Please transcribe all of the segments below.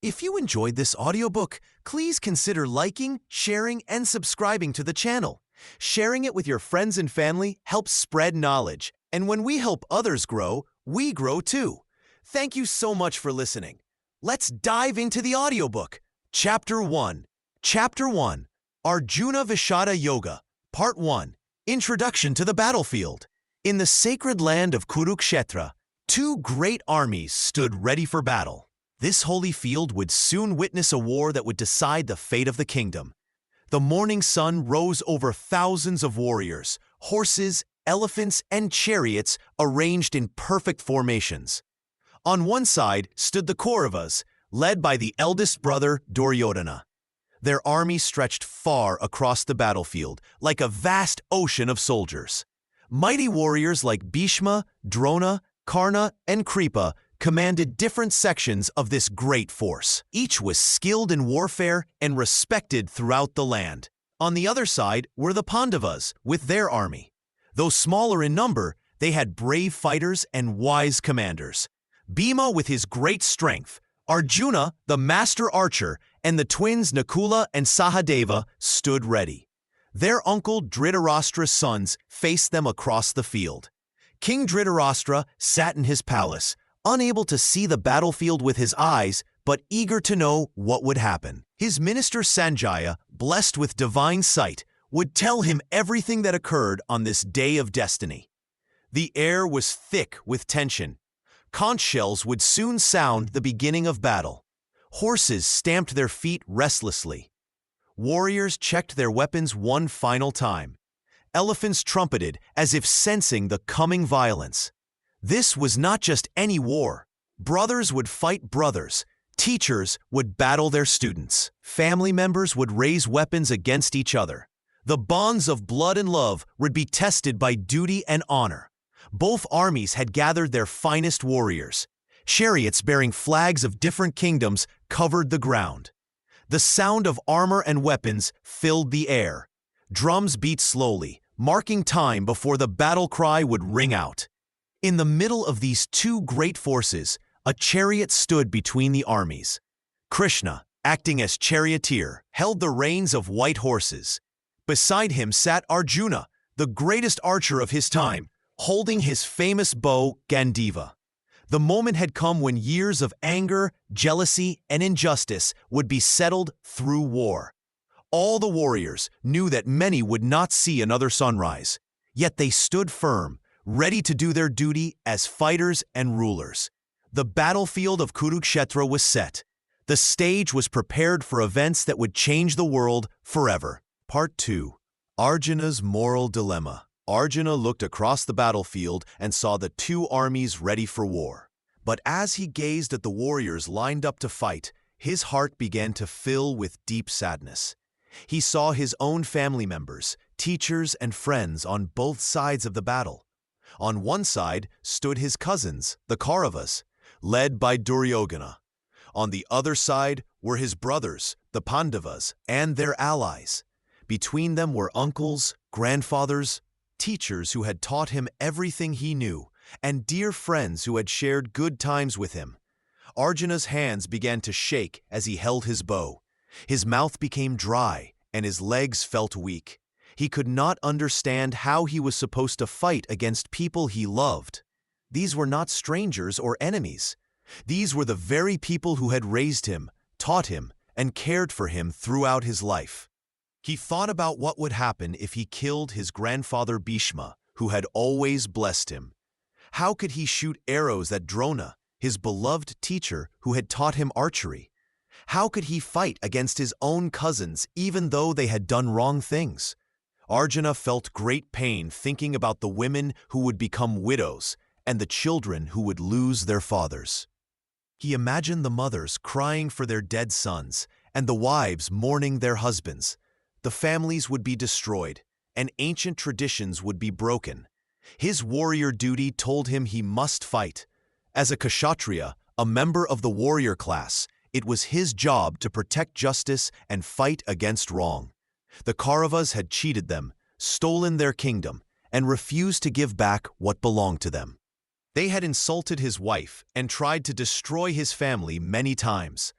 If you enjoyed this audiobook, please consider liking, sharing, and subscribing to the channel. Sharing it with your friends and family helps spread knowledge, and when we help others grow, we grow too. Thank you so much for listening. Let's dive into the audiobook. Chapter 1. Chapter 1. Arjuna Vishada Yoga. Part 1. Introduction to the battlefield. In the sacred land of Kurukshetra, two great armies stood ready for battle. This holy field would soon witness a war that would decide the fate of the kingdom. The morning sun rose over thousands of warriors, horses, elephants, and chariots arranged in perfect formations. On one side stood the Kauravas, led by the eldest brother Duryodhana. Their army stretched far across the battlefield, like a vast ocean of soldiers. Mighty warriors like Bhishma, Drona, Karna, and Kripa commanded different sections of this great force. Each was skilled in warfare and respected throughout the land. On the other side were the Pandavas with their army. Though smaller in number, they had brave fighters and wise commanders. Bhima with his great strength, Arjuna, the master archer, and the twins Nakula and Sahadeva stood ready. Their uncle Dhritarashtra's sons faced them across the field. King Dhritarashtra sat in his palace, unable to see the battlefield with his eyes, but eager to know what would happen. His minister Sanjaya, blessed with divine sight, would tell him everything that occurred on this day of destiny. The air was thick with tension. Conch shells would soon sound the beginning of battle. Horses stamped their feet restlessly. Warriors checked their weapons one final time. Elephants trumpeted as if sensing the coming violence. This was not just any war. Brothers would fight brothers. Teachers would battle their students. Family members would raise weapons against each other. The bonds of blood and love would be tested by duty and honor. Both armies had gathered their finest warriors. Chariots bearing flags of different kingdoms covered the ground. The sound of armor and weapons filled the air. Drums beat slowly, marking time before the battle cry would ring out. In the middle of these two great forces, a chariot stood between the armies. Krishna, acting as charioteer, held the reins of white horses. Beside him sat Arjuna, the greatest archer of his time, holding his famous bow Gandiva. The moment had come when years of anger, jealousy, and injustice would be settled through war. All the warriors knew that many would not see another sunrise, yet they stood firm, ready to do their duty as fighters and rulers. The battlefield of Kurukshetra was set. The stage was prepared for events that would change the world forever. Part 2. Arjuna's moral dilemma. Arjuna looked across the battlefield and saw the two armies ready for war. But as he gazed at the warriors lined up to fight, his heart began to fill with deep sadness. He saw his own family members, teachers, and friends on both sides of the battle. On one side stood his cousins, the Kauravas, led by Duryodhana. On the other side were his brothers, the Pandavas, and their allies. Between them were uncles, grandfathers, teachers who had taught him everything he knew, and dear friends who had shared good times with him. Arjuna's hands began to shake as he held his bow. His mouth became dry, and his legs felt weak. He could not understand how he was supposed to fight against people he loved. These were not strangers or enemies. These were the very people who had raised him, taught him, and cared for him throughout his life. He thought about what would happen if he killed his grandfather Bhishma, who had always blessed him. How could he shoot arrows at Drona, his beloved teacher who had taught him archery? How could he fight against his own cousins even though they had done wrong things? Arjuna felt great pain thinking about the women who would become widows and the children who would lose their fathers. He imagined the mothers crying for their dead sons and the wives mourning their husbands. The families would be destroyed, and ancient traditions would be broken. His warrior duty told him he must fight. As a Kshatriya, a member of the warrior class, it was his job to protect justice and fight against wrong. The Kauravas had cheated them, stolen their kingdom, and refused to give back what belonged to them. They had insulted his wife and tried to destroy his family many times.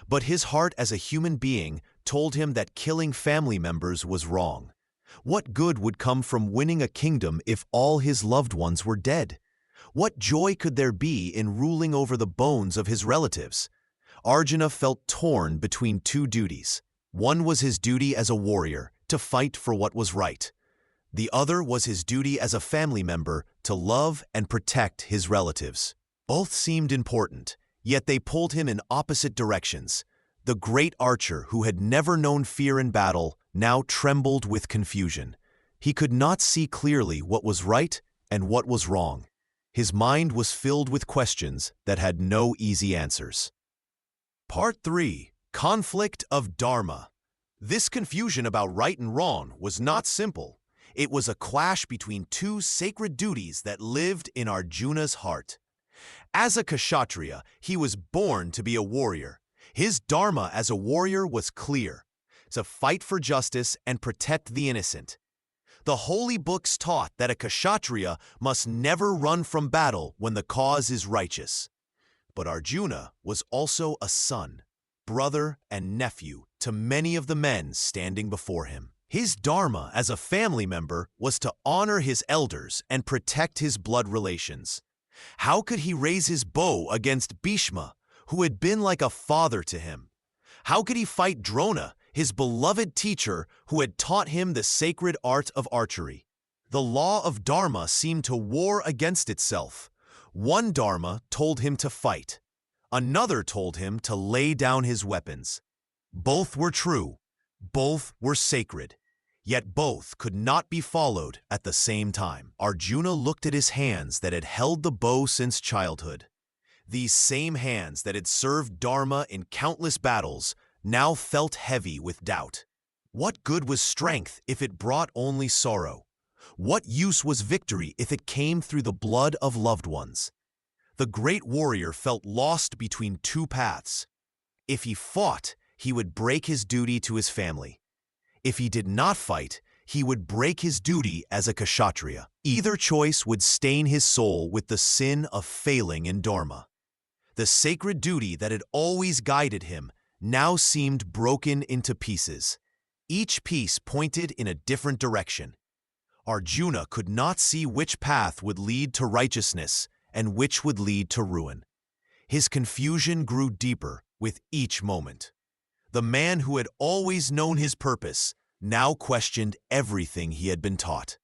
But his heart as a human being told him that killing family members was wrong. What good would come from winning a kingdom if all his loved ones were dead? What joy could there be in ruling over the bones of his relatives? Arjuna felt torn between two duties. One was his duty as a warrior, to fight for what was right. The other was his duty as a family member, to love and protect his relatives. Both seemed important, yet they pulled him in opposite directions. The great archer, who had never known fear in battle, now trembled with confusion. He could not see clearly what was right and what was wrong. His mind was filled with questions that had no easy answers. Part 3. Conflict of Dharma. This confusion about right and wrong was not simple. It was a clash between two sacred duties that lived in Arjuna's heart. As a Kshatriya, he was born to be a warrior. His dharma as a warrior was clear: to fight for justice and protect the innocent. The holy books taught that a Kshatriya must never run from battle when the cause is righteous. But Arjuna was also a son, brother, and nephew to many of the men standing before him. His dharma as a family member was to honor his elders and protect his blood relations. How could he raise his bow against Bhishma, who had been like a father to him? How could he fight Drona, his beloved teacher who had taught him the sacred art of archery? The law of dharma seemed to war against itself. One dharma told him to fight. Another told him to lay down his weapons. Both were true. Both were sacred. Yet both could not be followed at the same time. Arjuna looked at his hands that had held the bow since childhood. These same hands that had served Dharma in countless battles now felt heavy with doubt. What good was strength if it brought only sorrow? What use was victory if it came through the blood of loved ones? The great warrior felt lost between two paths. If he fought, he would break his duty to his family. If he did not fight, he would break his duty as a Kshatriya. Either choice would stain his soul with the sin of failing in Dharma. The sacred duty that had always guided him now seemed broken into pieces. Each piece pointed in a different direction. Arjuna could not see which path would lead to righteousness and which would lead to ruin. His confusion grew deeper with each moment. The man who had always known his purpose now questioned everything he had been taught.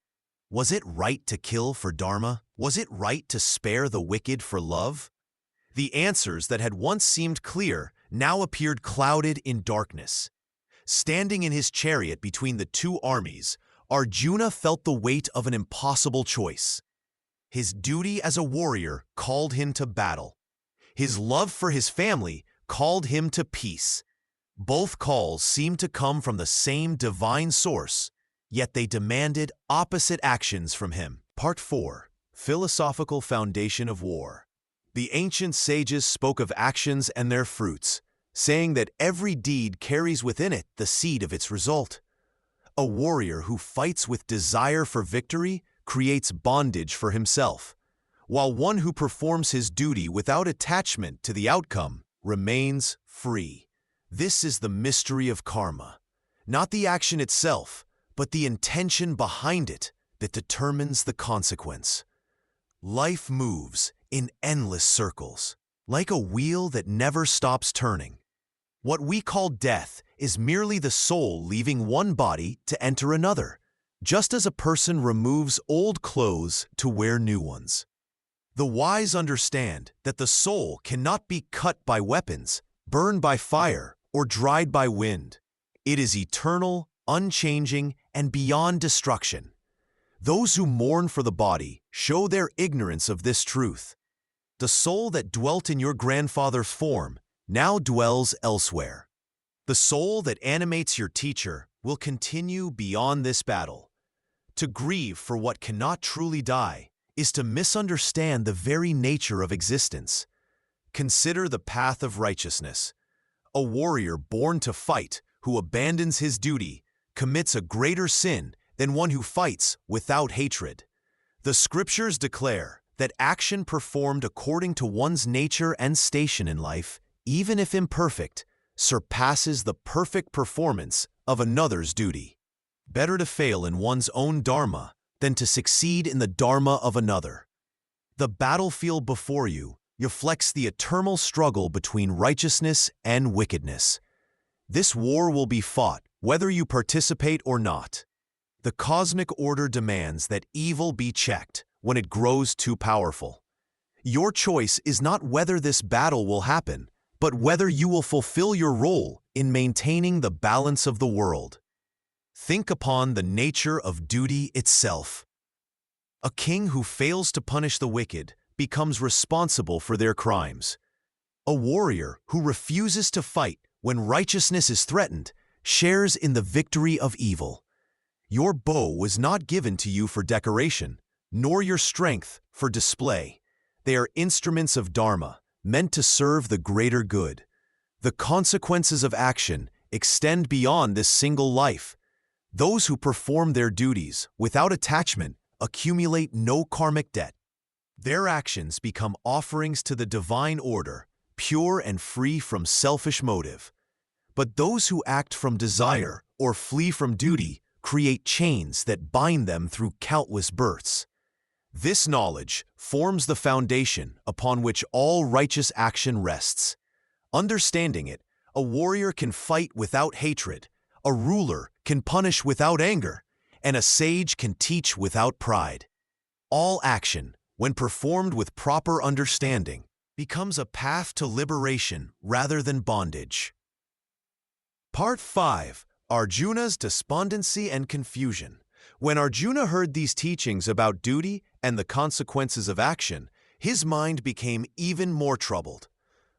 Was it right to kill for Dharma? Was it right to spare the wicked for love? The answers that had once seemed clear now appeared clouded in darkness. Standing in his chariot between the two armies, Arjuna felt the weight of an impossible choice. His duty as a warrior called him to battle. His love for his family called him to peace. Both calls seemed to come from the same divine source, yet they demanded opposite actions from him. Part 4. Philosophical Foundation of War. The ancient sages spoke of actions and their fruits, saying that every deed carries within it the seed of its result. A warrior who fights with desire for victory creates bondage for himself, while one who performs his duty without attachment to the outcome remains free. This is the mystery of karma, not the action itself, but the intention behind it that determines the consequence. Life moves in endless circles, like a wheel that never stops turning. What we call death is merely the soul leaving one body to enter another, just as a person removes old clothes to wear new ones. The wise understand that the soul cannot be cut by weapons, burned by fire, or dried by wind. It is eternal, unchanging, and beyond destruction. Those who mourn for the body show their ignorance of this truth. The soul that dwelt in your grandfather's form now dwells elsewhere. The soul that animates your teacher will continue beyond this battle. To grieve for what cannot truly die is to misunderstand the very nature of existence. Consider the path of righteousness. A warrior born to fight who abandons his duty commits a greater sin than one who fights without hatred. The scriptures declare that action performed according to one's nature and station in life, even if imperfect, surpasses the perfect performance of another's duty. Better to fail in one's own dharma than to succeed in the dharma of another. The battlefield before you reflects the eternal struggle between righteousness and wickedness. This war will be fought whether you participate or not. The cosmic order demands that evil be checked when it grows too powerful. Your choice is not whether this battle will happen, but whether you will fulfill your role in maintaining the balance of the world. Think upon the nature of duty itself. A king who fails to punish the wicked becomes responsible for their crimes. A warrior who refuses to fight when righteousness is threatened shares in the victory of evil. Your bow was not given to you for decoration, nor your strength for display. They are instruments of dharma, meant to serve the greater good. The consequences of action extend beyond this single life. Those who perform their duties without attachment accumulate no karmic debt. Their actions become offerings to the divine order, pure and free from selfish motive. But those who act from desire or flee from duty create chains that bind them through countless births. This knowledge forms the foundation upon which all righteous action rests. Understanding it, a warrior can fight without hatred, a ruler can punish without anger, and a sage can teach without pride. All action, when performed with proper understanding, becomes a path to liberation rather than bondage. Part 5. Arjuna's Despondency and Confusion. When Arjuna heard these teachings about duty and the consequences of action, his mind became even more troubled.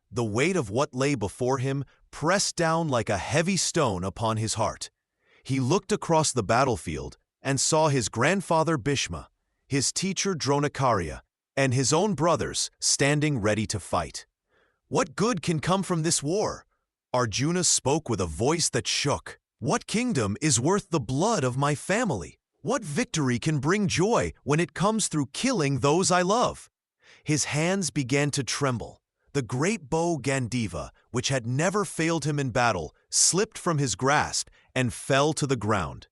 The weight of what lay before him pressed down like a heavy stone upon his heart. He looked across the battlefield and saw his grandfather Bhishma, his teacher Dronakarya, and his own brothers standing ready to fight. What good can come from this war? Arjuna spoke with a voice that shook. What kingdom is worth the blood of my family? What victory can bring joy when it comes through killing those I love? His hands began to tremble. The great bow Gandiva, which had never failed him in battle, slipped from his grasp and fell to the ground.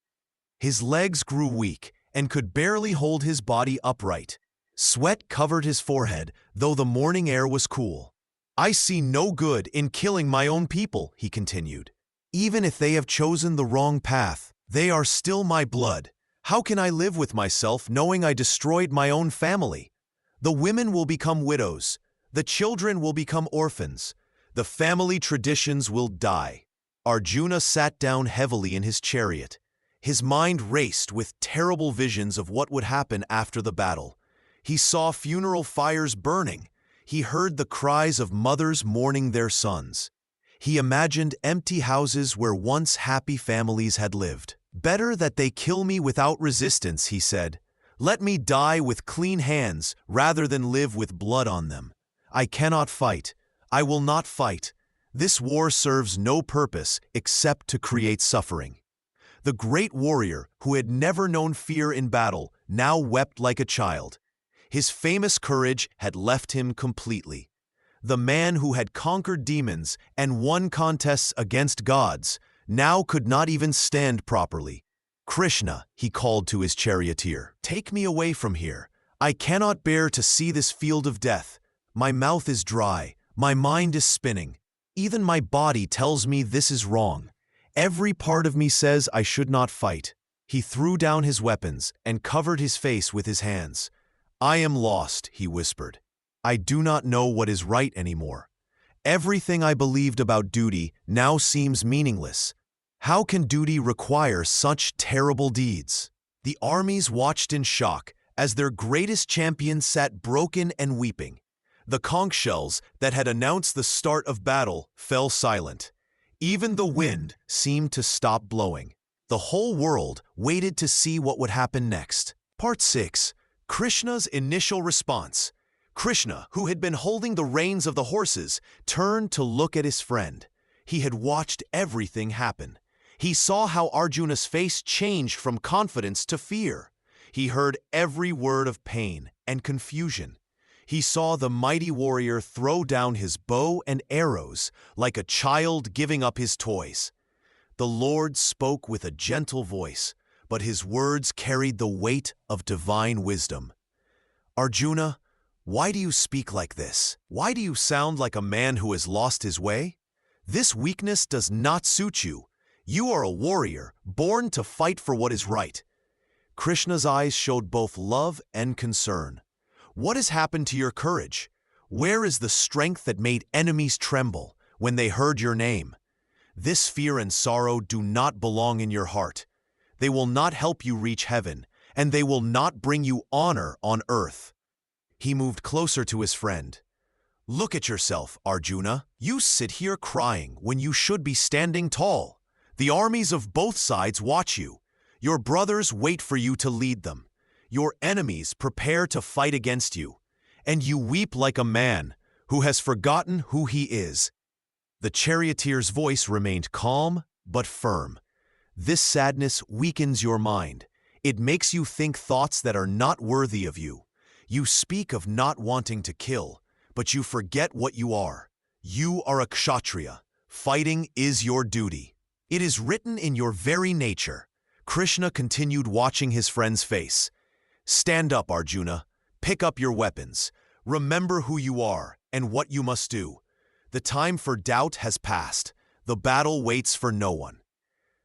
His legs grew weak and could barely hold his body upright. Sweat covered his forehead, though the morning air was cool. I see no good in killing my own people, he continued. Even if they have chosen the wrong path, they are still my blood. How can I live with myself knowing I destroyed my own family? The women will become widows. The children will become orphans. The family traditions will die. Arjuna sat down heavily in his chariot. His mind raced with terrible visions of what would happen after the battle. He saw funeral fires burning. He heard the cries of mothers mourning their sons. He imagined empty houses where once happy families had lived. Better that they kill me without resistance, he said. Let me die with clean hands rather than live with blood on them. I cannot fight. I will not fight. This war serves no purpose except to create suffering. The great warrior, who had never known fear in battle, now wept like a child. His famous courage had left him completely. The man who had conquered demons and won contests against gods now could not even stand properly. Krishna, he called to his charioteer, take me away from here. I cannot bear to see this field of death. My mouth is dry, my mind is spinning. Even my body tells me this is wrong. Every part of me says I should not fight. He threw down his weapons and covered his face with his hands. I am lost, he whispered. I do not know what is right anymore. Everything I believed about duty now seems meaningless. How can duty require such terrible deeds? The armies watched in shock as their greatest champion sat broken and weeping. The conch shells that had announced the start of battle fell silent. Even the wind seemed to stop blowing. The whole world waited to see what would happen next. Part 6. Krishna's initial response. Krishna, who had been holding the reins of the horses, turned to look at his friend. He had watched everything happen. He saw how Arjuna's face changed from confidence to fear. He heard every word of pain and confusion. He saw the mighty warrior throw down his bow and arrows like a child giving up his toys. The Lord spoke with a gentle voice, but his words carried the weight of divine wisdom. Arjuna, why do you speak like this? Why do you sound like a man who has lost his way? This weakness does not suit you. You are a warrior, born to fight for what is right. Krishna's eyes showed both love and concern. What has happened to your courage? Where is the strength that made enemies tremble when they heard your name? This fear and sorrow do not belong in your heart. They will not help you reach heaven, and they will not bring you honor on earth. He moved closer to his friend. Look at yourself, Arjuna. You sit here crying when you should be standing tall. The armies of both sides watch you. Your brothers wait for you to lead them. Your enemies prepare to fight against you. And you weep like a man who has forgotten who he is. The charioteer's voice remained calm but firm. This sadness weakens your mind. It makes you think thoughts that are not worthy of you. You speak of not wanting to kill, but you forget what you are. You are a Kshatriya. Fighting is your duty. It is written in your very nature. Krishna continued watching his friend's face. Stand up, Arjuna. Pick up your weapons. Remember who you are and what you must do. The time for doubt has passed. The battle waits for no one.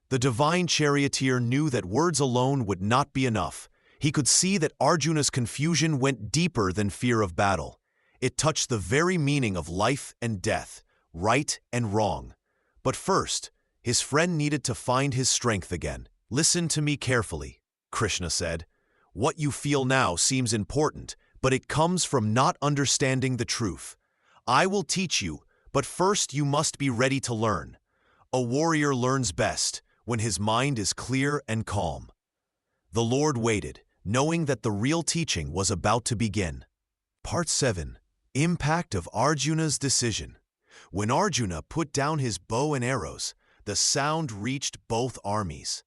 The divine charioteer knew that words alone would not be enough. He could see that Arjuna's confusion went deeper than fear of battle. It touched the very meaning of life and death, right and wrong. But first, his friend needed to find his strength again. Listen to me carefully, Krishna said. What you feel now seems important, but it comes from not understanding the truth. I will teach you, but first you must be ready to learn. A warrior learns best when his mind is clear and calm. The Lord waited, knowing that the real teaching was about to begin. Part 7. Impact of Arjuna's decision. When Arjuna put down his bow and arrows, the sound reached both armies.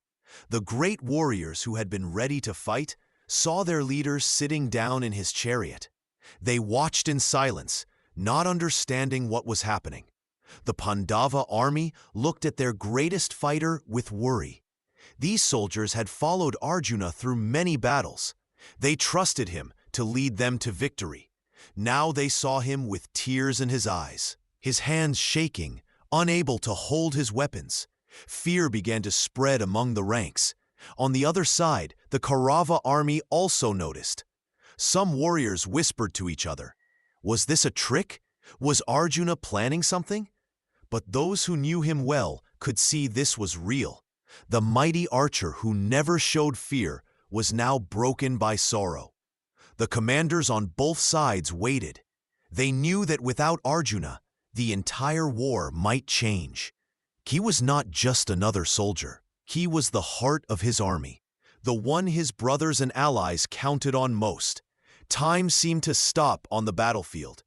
The great warriors who had been ready to fight saw their leader sitting down in his chariot. They watched in silence, not understanding what was happening. The Pandava army looked at their greatest fighter with worry. These soldiers had followed Arjuna through many battles. They trusted him to lead them to victory. Now they saw him with tears in his eyes, his hands shaking, unable to hold his weapons. Fear began to spread among the ranks. On the other side, the Kaurava army also noticed. Some warriors whispered to each other. Was this a trick? Was Arjuna planning something? But those who knew him well could see this was real. The mighty archer who never showed fear was now broken by sorrow. The commanders on both sides waited. They knew that without Arjuna, the entire war might change. He was not just another soldier. He was the heart of his army, the one his brothers and allies counted on most. Time seemed to stop on the battlefield.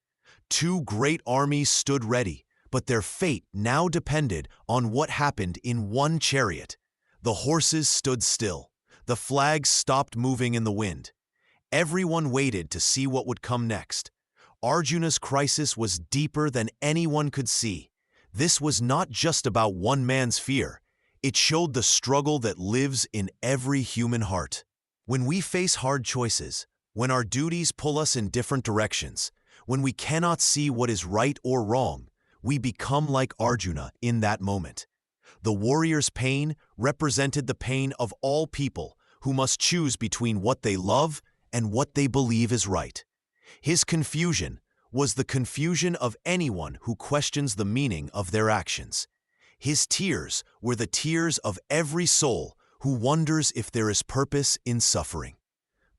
Two great armies stood ready, but their fate now depended on what happened in one chariot. The horses stood still. The flags stopped moving in the wind. Everyone waited to see what would come next. Arjuna's crisis was deeper than anyone could see. This was not just about one man's fear. It showed the struggle that lives in every human heart. When we face hard choices, when our duties pull us in different directions, when we cannot see what is right or wrong, we become like Arjuna in that moment. The warrior's pain represented the pain of all people who must choose between what they love and what they believe is right. His confusion was the confusion of anyone who questions the meaning of their actions. His tears were the tears of every soul who wonders if there is purpose in suffering.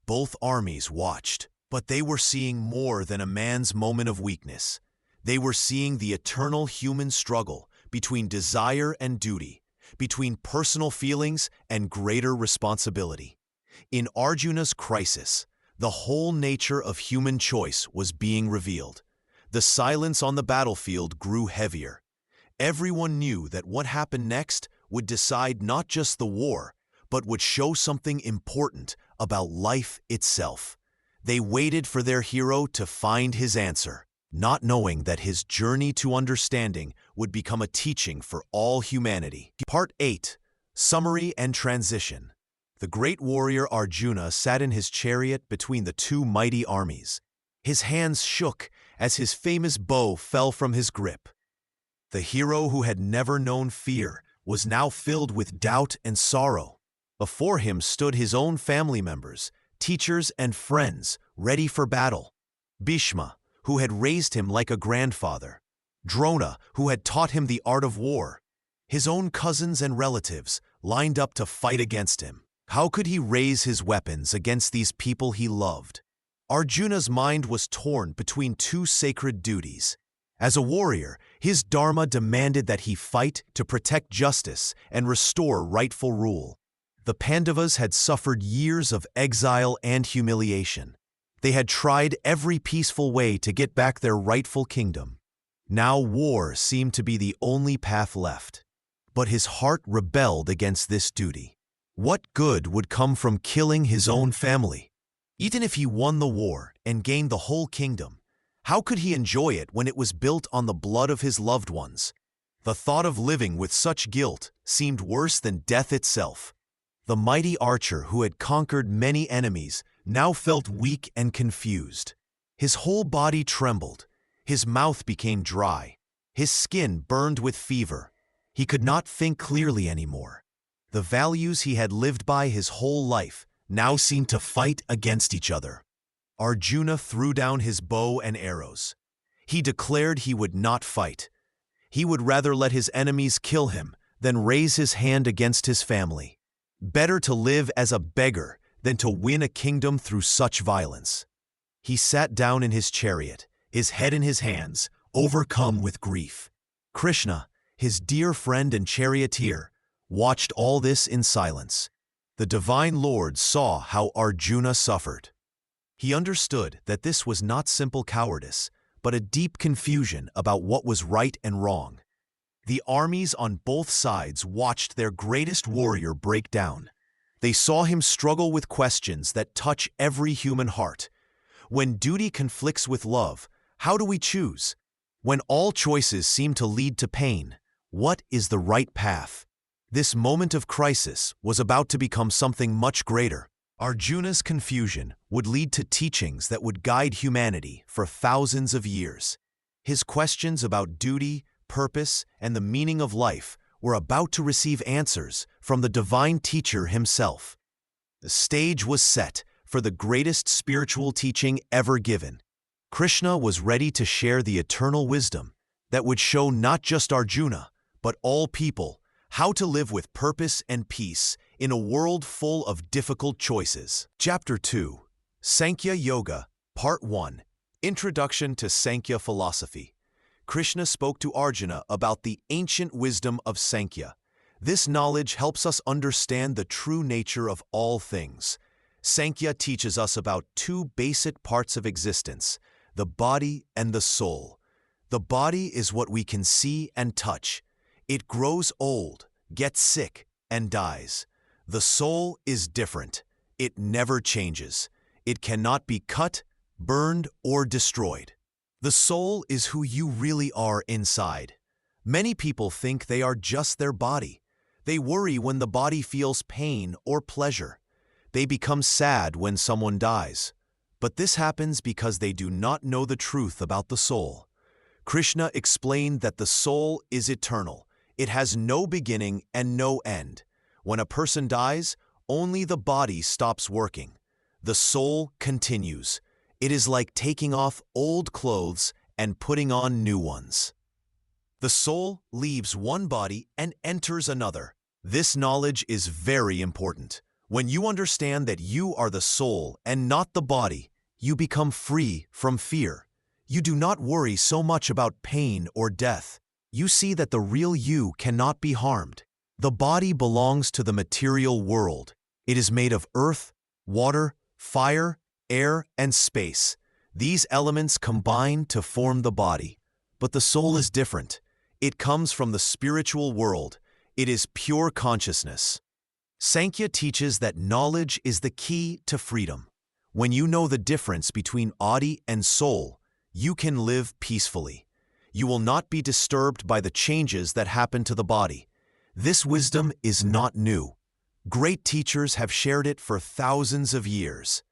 Both armies watched, but they were seeing more than a man's moment of weakness. They were seeing the eternal human struggle between desire and duty, between personal feelings and greater responsibility. In Arjuna's crisis, the whole nature of human choice was being revealed. The silence on the battlefield grew heavier. Everyone knew that what happened next would decide not just the war, but would show something important about life itself. They waited for their hero to find his answer, not knowing that his journey to understanding would become a teaching for all humanity. Part 8. Summary and Transition. The great warrior Arjuna sat in his chariot between the two mighty armies. His hands shook as his famous bow fell from his grip. The hero who had never known fear was now filled with doubt and sorrow. Before him stood his own family members, teachers and friends, ready for battle. Bhishma, who had raised him like a grandfather. Drona, who had taught him the art of war. His own cousins and relatives lined up to fight against him. How could he raise his weapons against these people he loved? Arjuna's mind was torn between two sacred duties. As a warrior, his dharma demanded that he fight to protect justice and restore rightful rule. The Pandavas had suffered years of exile and humiliation. They had tried every peaceful way to get back their rightful kingdom. Now war seemed to be the only path left. But his heart rebelled against this duty. What good would come from killing his own family? Even if he won the war and gained the whole kingdom, how could he enjoy it when it was built on the blood of his loved ones? The thought of living with such guilt seemed worse than death itself. The mighty archer who had conquered many enemies now felt weak and confused. His whole body trembled. His mouth became dry. His skin burned with fever. He could not think clearly anymore. The values he had lived by his whole life now seemed to fight against each other. Arjuna threw down his bow and arrows. He declared he would not fight. He would rather let his enemies kill him than raise his hand against his family. Better to live as a beggar than to win a kingdom through such violence. He sat down in his chariot, his head in his hands, overcome with grief. Krishna, his dear friend and charioteer, watched all this in silence. The divine Lord saw how Arjuna suffered. He understood that this was not simple cowardice, but a deep confusion about what was right and wrong. The armies on both sides watched their greatest warrior break down. They saw him struggle with questions that touch every human heart. When duty conflicts with love, how do we choose? When all choices seem to lead to pain, what is the right path? This moment of crisis was about to become something much greater. Arjuna's confusion would lead to teachings that would guide humanity for thousands of years. His questions about duty, purpose, and the meaning of life were about to receive answers from the divine teacher himself. The stage was set for the greatest spiritual teaching ever given. Krishna was ready to share the eternal wisdom that would show not just Arjuna, but all people, how to live with purpose and peace in a world full of difficult choices. Chapter 2. Sankhya Yoga, Part 1. Introduction to Sankhya Philosophy. Krishna spoke to Arjuna about the ancient wisdom of Sankhya. This knowledge helps us understand the true nature of all things. Sankhya teaches us about two basic parts of existence, the body and the soul. The body is what we can see and touch. It grows old, gets sick, and dies. The soul is different. It never changes. It cannot be cut, burned, or destroyed. The soul is who you really are inside. Many people think they are just their body. They worry when the body feels pain or pleasure. They become sad when someone dies. But this happens because they do not know the truth about the soul. Krishna explained that the soul is eternal. It has no beginning and no end. When a person dies, only the body stops working. The soul continues. It is like taking off old clothes and putting on new ones. The soul leaves one body and enters another. This knowledge is very important. When you understand that you are the soul and not the body, you become free from fear. You do not worry so much about pain or death. You see that the real you cannot be harmed. The body belongs to the material world. It is made of earth, water, fire, air, and space. These elements combine to form the body. But the soul is different. It comes from the spiritual world. It is pure consciousness. Sankhya teaches that knowledge is the key to freedom. When you know the difference between body and soul, you can live peacefully. You will not be disturbed by the changes that happen to the body. This wisdom is not new. Great teachers have shared it for thousands of years.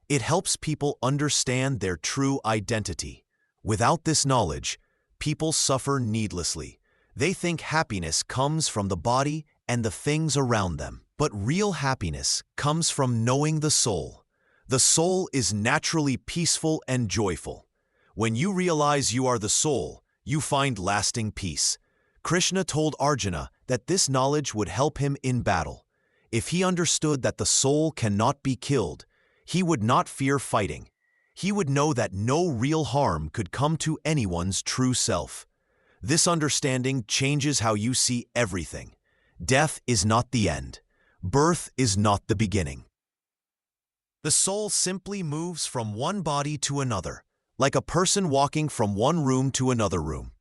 It helps people understand their true identity. Without this knowledge, people suffer needlessly. They think happiness comes from the body and the things around them. But real happiness comes from knowing the soul. The soul is naturally peaceful and joyful. When you realize you are the soul, you find lasting peace. Krishna told Arjuna that this knowledge would help him in battle. If he understood that the soul cannot be killed, he would not fear fighting. He would know that no real harm could come to anyone's true self. This understanding changes how you see everything. Death is not the end. Birth is not the beginning. The soul simply moves from one body to another, like a person walking from one room to another room.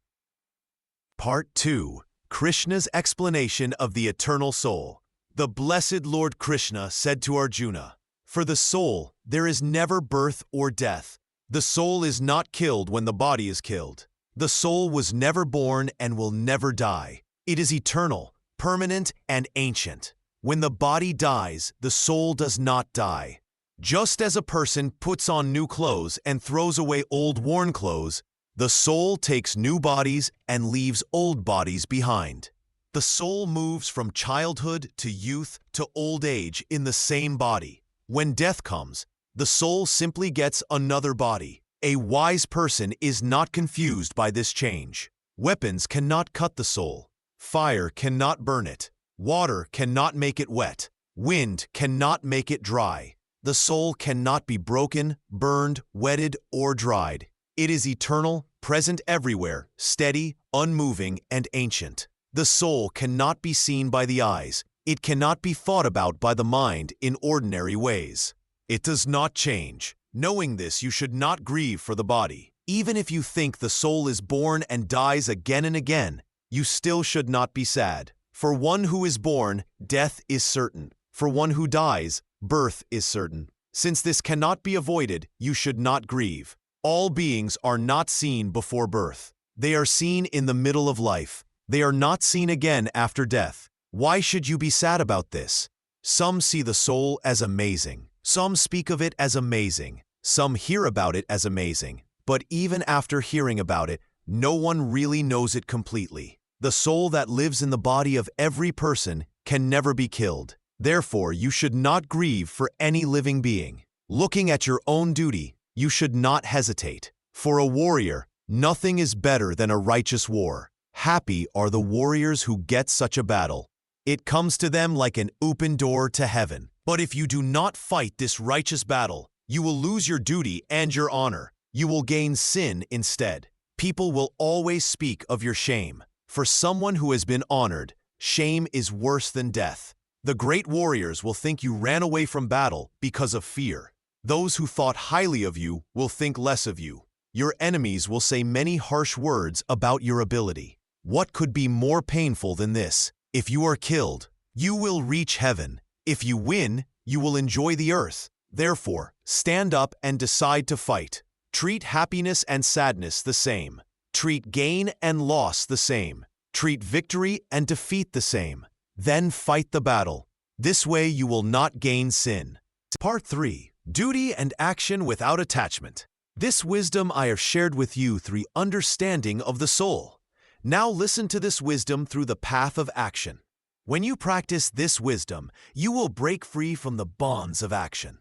Part 2. Krishna's explanation of the eternal soul. The blessed Lord Krishna said to Arjuna, "For the soul, there is never birth or death. The soul is not killed when the body is killed. The soul was never born and will never die. It is eternal, permanent, and ancient. When the body dies, the soul does not die. Just as a person puts on new clothes and throws away old worn clothes, the soul takes new bodies and leaves old bodies behind. The soul moves from childhood to youth to old age in the same body. When death comes, the soul simply gets another body. A wise person is not confused by this change. Weapons cannot cut the soul. Fire cannot burn it. Water cannot make it wet. Wind cannot make it dry. The soul cannot be broken, burned, wetted, or dried. It is eternal, present everywhere, steady, unmoving, and ancient. The soul cannot be seen by the eyes. It cannot be thought about by the mind in ordinary ways. It does not change. Knowing this, you should not grieve for the body. Even if you think the soul is born and dies again and again, you still should not be sad. For one who is born, death is certain. For one who dies, birth is certain. Since this cannot be avoided, you should not grieve. All beings are not seen before birth. They are seen in the middle of life. They are not seen again after death. Why should you be sad about this? Some see the soul as amazing. Some speak of it as amazing. Some hear about it as amazing. But even after hearing about it, no one really knows it completely. The soul that lives in the body of every person can never be killed. Therefore, you should not grieve for any living being. Looking at your own duty, you should not hesitate. For a warrior, nothing is better than a righteous war. Happy are the warriors who get such a battle. It comes to them like an open door to heaven. But if you do not fight this righteous battle, you will lose your duty and your honor. You will gain sin instead. People will always speak of your shame. For someone who has been honored, shame is worse than death. The great warriors will think you ran away from battle because of fear. Those who thought highly of you will think less of you. Your enemies will say many harsh words about your ability. What could be more painful than this? If you are killed, you will reach heaven. If you win, you will enjoy the earth. Therefore, stand up and decide to fight. Treat happiness and sadness the same. Treat gain and loss the same. Treat victory and defeat the same. Then fight the battle. This way you will not gain sin. Part 3. Duty and action without attachment. This wisdom I have shared with you through understanding of the soul. Now listen to this wisdom through the path of action. When you practice this wisdom, you will break free from the bonds of action.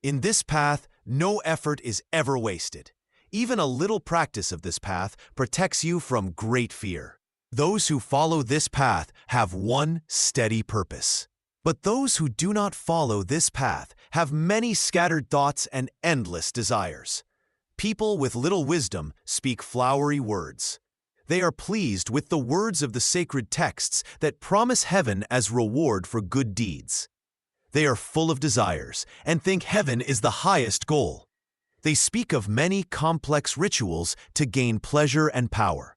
In this path, no effort is ever wasted. Even a little practice of this path protects you from great fear. Those who follow this path have one steady purpose. But those who do not follow this path have many scattered thoughts and endless desires. People with little wisdom speak flowery words. They are pleased with the words of the sacred texts that promise heaven as reward for good deeds. They are full of desires and think heaven is the highest goal. They speak of many complex rituals to gain pleasure and power.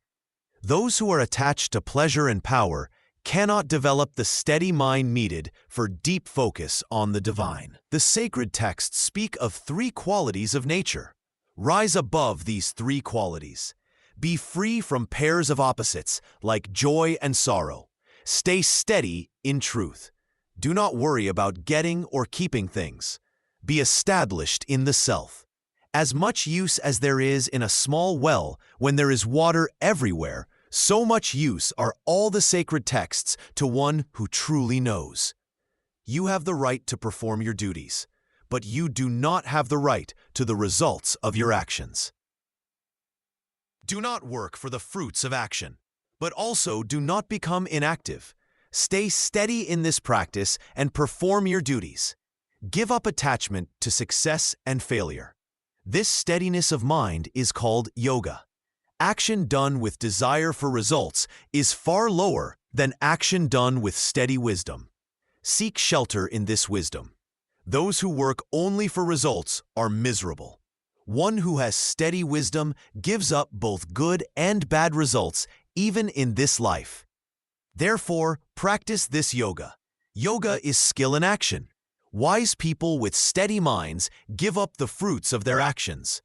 Those who are attached to pleasure and power cannot develop the steady mind needed for deep focus on the divine. The sacred texts speak of three qualities of nature. Rise above these three qualities. Be free from pairs of opposites like joy and sorrow. Stay steady in truth. Do not worry about getting or keeping things. Be established in the self. As much use as there is in a small well when there is water everywhere, so much use are all the sacred texts to one who truly knows. You have the right to perform your duties, but you do not have the right to the results of your actions. Do not work for the fruits of action, but also do not become inactive. Stay steady in this practice and perform your duties. Give up attachment to success and failure. This steadiness of mind is called yoga. Action done with desire for results is far lower than action done with steady wisdom. Seek shelter in this wisdom. Those who work only for results are miserable. One who has steady wisdom gives up both good and bad results even in this life. Therefore, practice this yoga. Yoga is skill in action. Wise people with steady minds give up the fruits of their actions.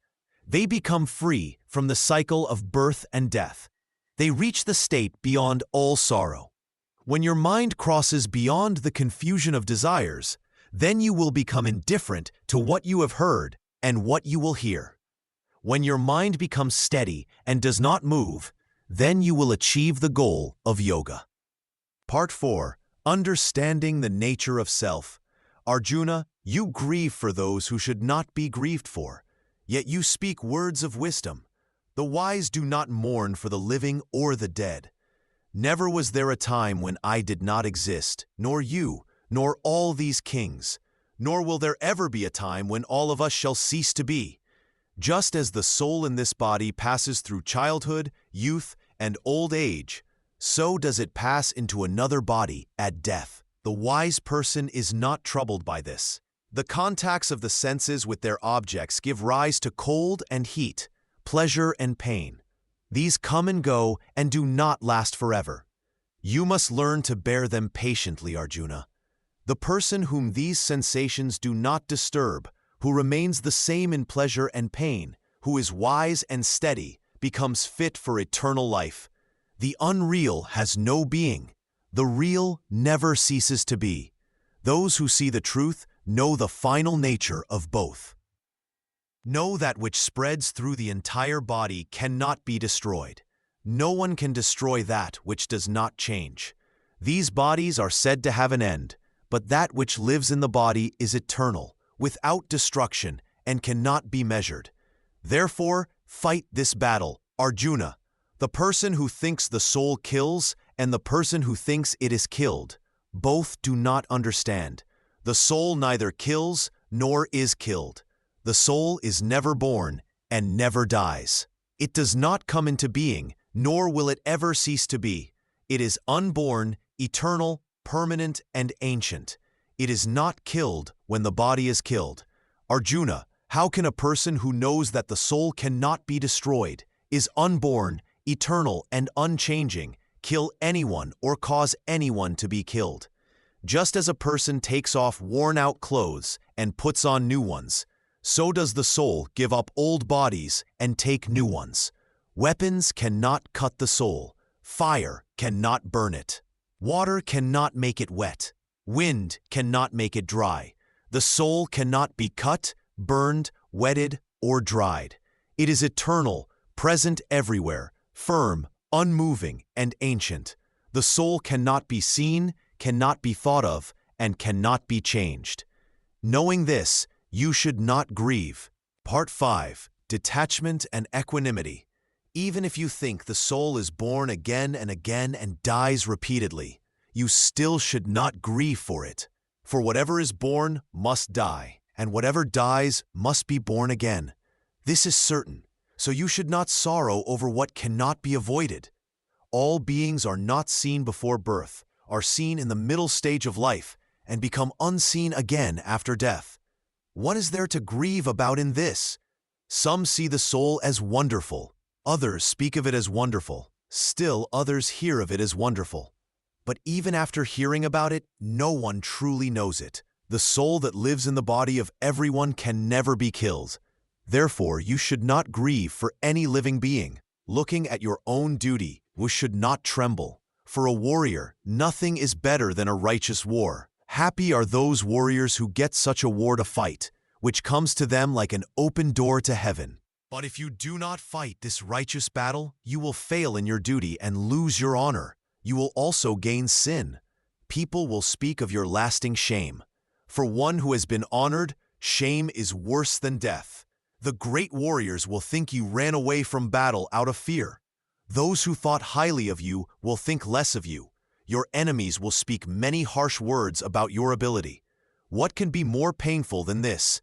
They become free from the cycle of birth and death. They reach the state beyond all sorrow. When your mind crosses beyond the confusion of desires, then you will become indifferent to what you have heard and what you will hear. When your mind becomes steady and does not move, then you will achieve the goal of yoga. Part 4. Understanding the nature of self. Arjuna, you grieve for those who should not be grieved for, yet you speak words of wisdom. The wise do not mourn for the living or the dead. Never was there a time when I did not exist, nor you, nor all these kings, nor will there ever be a time when all of us shall cease to be. Just as the soul in this body passes through childhood, youth, and old age, so does it pass into another body at death. The wise person is not troubled by this. The contacts of the senses with their objects give rise to cold and heat, pleasure and pain. These come and go and do not last forever. You must learn to bear them patiently, Arjuna. The person whom these sensations do not disturb, who remains the same in pleasure and pain, who is wise and steady, becomes fit for eternal life. The unreal has no being. The real never ceases to be. Those who see the truth know the final nature of both. Know that which spreads through the entire body cannot be destroyed. No one can destroy that which does not change. These bodies are said to have an end, but that which lives in the body is eternal, without destruction, and cannot be measured. Therefore, fight this battle, Arjuna. The person who thinks the soul kills and the person who thinks it is killed, both do not understand. The soul neither kills nor is killed. The soul is never born and never dies. It does not come into being, nor will it ever cease to be. It is unborn, eternal, permanent, and ancient. It is not killed when the body is killed. Arjuna, how can a person who knows that the soul cannot be destroyed, is unborn, eternal, and unchanging, kill anyone or cause anyone to be killed? Just as a person takes off worn-out clothes and puts on new ones, so does the soul give up old bodies and take new ones. Weapons cannot cut the soul. Fire cannot burn it. Water cannot make it wet. Wind cannot make it dry. The soul cannot be cut, burned, wetted, or dried. It is eternal, present everywhere, firm, unmoving, and ancient. The soul cannot be seen, cannot be thought of, and cannot be changed. Knowing this, you should not grieve. Part 5. Detachment and Equanimity. Even if you think the soul is born again and again and dies repeatedly, you still should not grieve for it. For whatever is born must die, and whatever dies must be born again. This is certain, so you should not sorrow over what cannot be avoided. All beings are not seen before birth, are seen in the middle stage of life, and become unseen again after death. What is there to grieve about in this? Some see the soul as wonderful, others speak of it as wonderful, still others hear of it as wonderful. But even after hearing about it, no one truly knows it. The soul that lives in the body of everyone can never be killed. Therefore, you should not grieve for any living being. Looking at your own duty, you should not tremble. For a warrior, nothing is better than a righteous war. Happy are those warriors who get such a war to fight, which comes to them like an open door to heaven. But if you do not fight this righteous battle, you will fail in your duty and lose your honor. You will also gain sin. People will speak of your lasting shame. For one who has been honored, shame is worse than death. The great warriors will think you ran away from battle out of fear. Those who thought highly of you will think less of you. Your enemies will speak many harsh words about your ability. What can be more painful than this?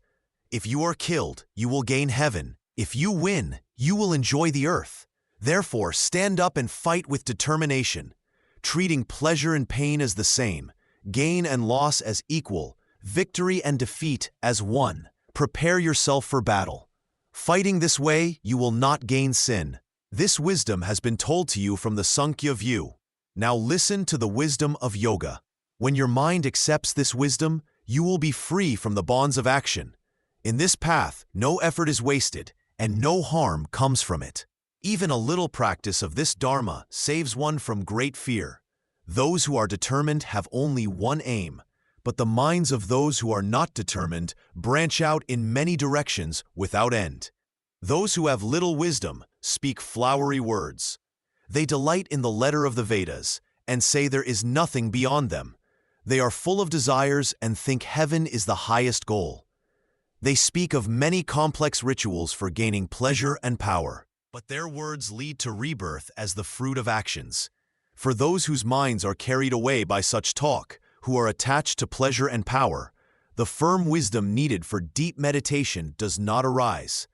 If you are killed, you will gain heaven. If you win, you will enjoy the earth. Therefore, stand up and fight with determination, treating pleasure and pain as the same, gain and loss as equal, victory and defeat as one. Prepare yourself for battle. Fighting this way, you will not gain sin. This wisdom has been told to you from the Sankhya view. Now listen to the wisdom of yoga. When your mind accepts this wisdom, you will be free from the bonds of action. In this path, no effort is wasted, and no harm comes from it. Even a little practice of this dharma saves one from great fear. Those who are determined have only one aim, but the minds of those who are not determined branch out in many directions without end. Those who have little wisdom speak flowery words. They delight in the letter of the Vedas and say there is nothing beyond them. They are full of desires and think heaven is the highest goal. They speak of many complex rituals for gaining pleasure and power, but their words lead to rebirth as the fruit of actions. For those whose minds are carried away by such talk, who are attached to pleasure and power, the firm wisdom needed for deep meditation does not arise.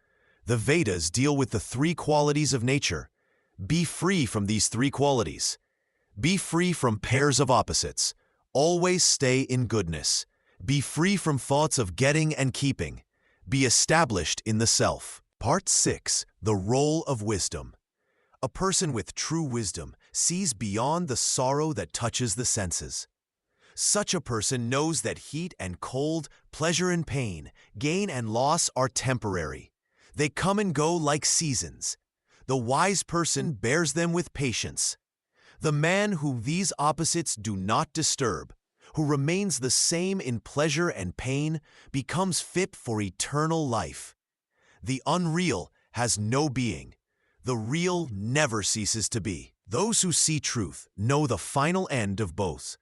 The Vedas deal with the three qualities of nature. Be free from these three qualities. Be free from pairs of opposites. Always stay in goodness. Be free from thoughts of getting and keeping. Be established in the self. Part 6. The Role of Wisdom. A person with true wisdom sees beyond the sorrow that touches the senses. Such a person knows that heat and cold, pleasure and pain, gain and loss are temporary. They come and go like seasons. The wise person bears them with patience. The man whom these opposites do not disturb, who remains the same in pleasure and pain, becomes fit for eternal life. The unreal has no being. The real never ceases to be. Those who see truth know the final end of both.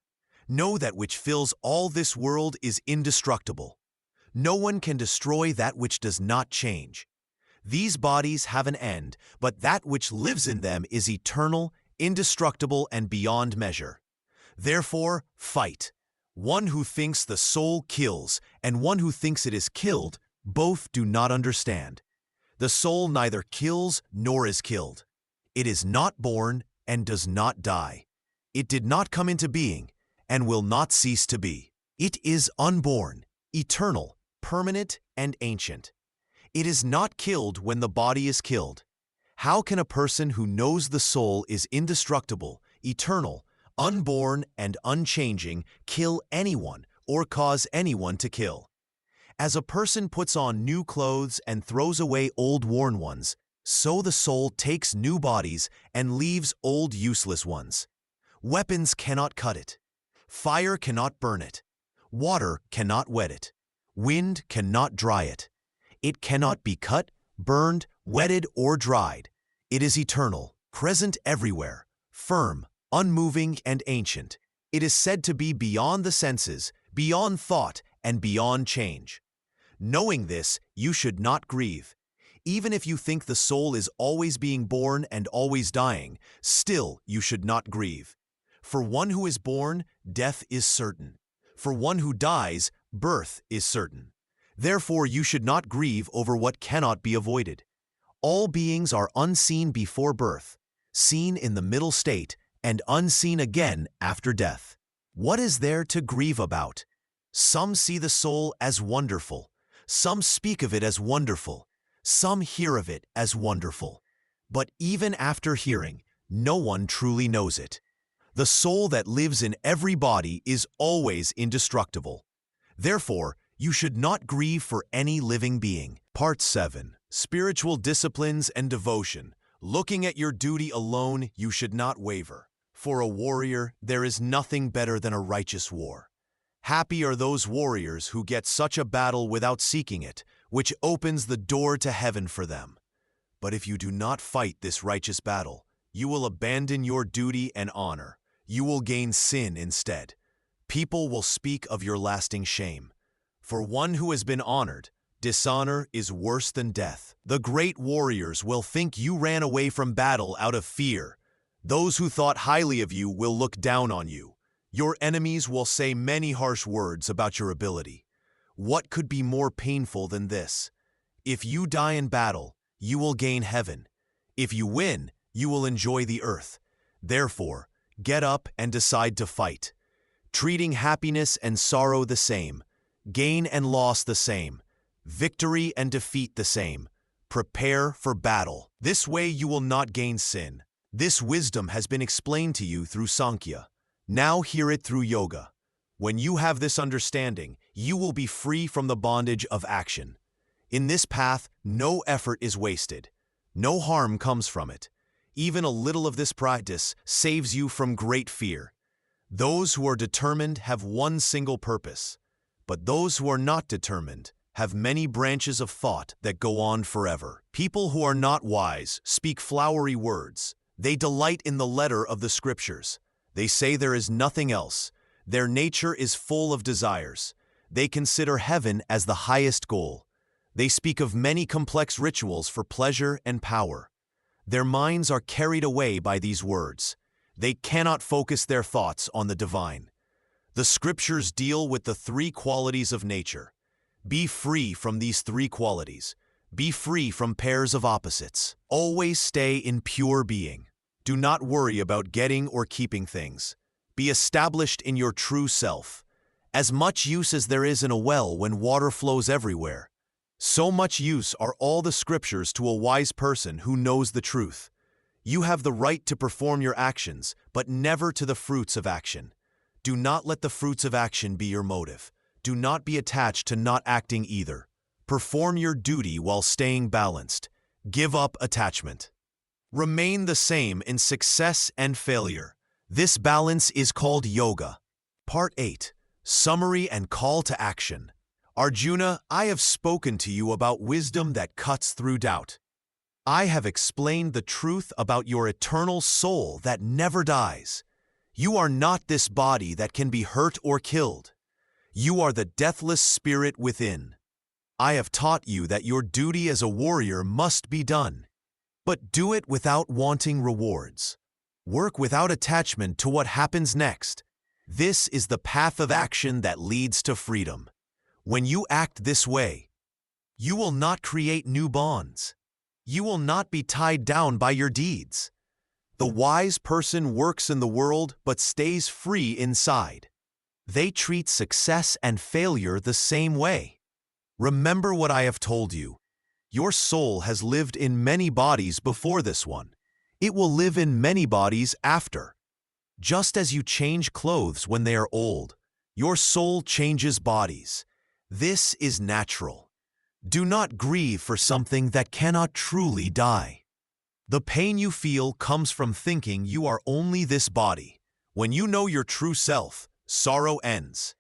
Know that which fills all this world is indestructible. No one can destroy that which does not change. These bodies have an end, but that which lives in them is eternal, indestructible, and beyond measure. Therefore, fight. One who thinks the soul kills and one who thinks it is killed, both do not understand. The soul neither kills nor is killed. It is not born and does not die. It did not come into being and will not cease to be. It is unborn, eternal, permanent, and ancient. It is not killed when the body is killed. How can a person who knows the soul is indestructible, eternal, unborn, and unchanging kill anyone or cause anyone to kill? As a person puts on new clothes and throws away old worn ones, so the soul takes new bodies and leaves old useless ones. Weapons cannot cut it. Fire cannot burn it. Water cannot wet it. Wind cannot dry it. It cannot be cut, burned, wetted, or dried. It is eternal, present everywhere, firm, unmoving, and ancient. It is said to be beyond the senses, beyond thought, and beyond change. Knowing this, you should not grieve. Even if you think the soul is always being born and always dying, still you should not grieve. For one who is born, death is certain. For one who dies, birth is certain. Therefore you should not grieve over what cannot be avoided. All beings are unseen before birth, seen in the middle state, and unseen again after death. What is there to grieve about? Some see the soul as wonderful. Some speak of it as wonderful. Some hear of it as wonderful. But even after hearing, no one truly knows it. The soul that lives in every body is always indestructible. Therefore, you should not grieve for any living being. Part 7. Spiritual Disciplines and Devotion. Looking at your duty alone, you should not waver. For a warrior, there is nothing better than a righteous war. Happy are those warriors who get such a battle without seeking it, which opens the door to heaven for them. But if you do not fight this righteous battle, you will abandon your duty and honor. You will gain sin instead. People will speak of your lasting shame. For one who has been honored, dishonor is worse than death. The great warriors will think you ran away from battle out of fear. Those who thought highly of you will look down on you. Your enemies will say many harsh words about your ability. What could be more painful than this? If you die in battle, you will gain heaven. If you win, you will enjoy the earth. Therefore, get up and decide to fight. Treating happiness and sorrow the same, gain and loss the same, victory and defeat the same. Prepare for battle. This way you will not gain sin. This wisdom has been explained to you through Sankhya. Now hear it through yoga. When you have this understanding, you will be free from the bondage of action. In this path, no effort is wasted. No harm comes from it. Even a little of this practice saves you from great fear. Those who are determined have one single purpose, but those who are not determined have many branches of thought that go on forever. People who are not wise speak flowery words. They delight in the letter of the scriptures. They say there is nothing else. Their nature is full of desires. They consider heaven as the highest goal. They speak of many complex rituals for pleasure and power. Their minds are carried away by these words. They cannot focus their thoughts on the divine. The scriptures deal with the three qualities of nature. Be free from these three qualities. Be free from pairs of opposites. Always stay in pure being. Do not worry about getting or keeping things. Be established in your true self. As much use as there is in a well when water flows everywhere, so much use are all the scriptures to a wise person who knows the truth. You have the right to perform your actions, but never to the fruits of action. Do not let the fruits of action be your motive. Do not be attached to not acting either. Perform your duty while staying balanced. Give up attachment. Remain the same in success and failure. This balance is called yoga. Part 8. Summary and Call to Action. Arjuna, I have spoken to you about wisdom that cuts through doubt. I have explained the truth about your eternal soul that never dies. You are not this body that can be hurt or killed. You are the deathless spirit within. I have taught you that your duty as a warrior must be done. But do it without wanting rewards. Work without attachment to what happens next. This is the path of action that leads to freedom. When you act this way, you will not create new bonds. You will not be tied down by your deeds. The wise person works in the world but stays free inside. They treat success and failure the same way. Remember what I have told you. Your soul has lived in many bodies before this one. It will live in many bodies after. Just as you change clothes when they are old, your soul changes bodies. This is natural. Do not grieve for something that cannot truly die. The pain you feel comes from thinking you are only this body. When you know your true self, sorrow ends.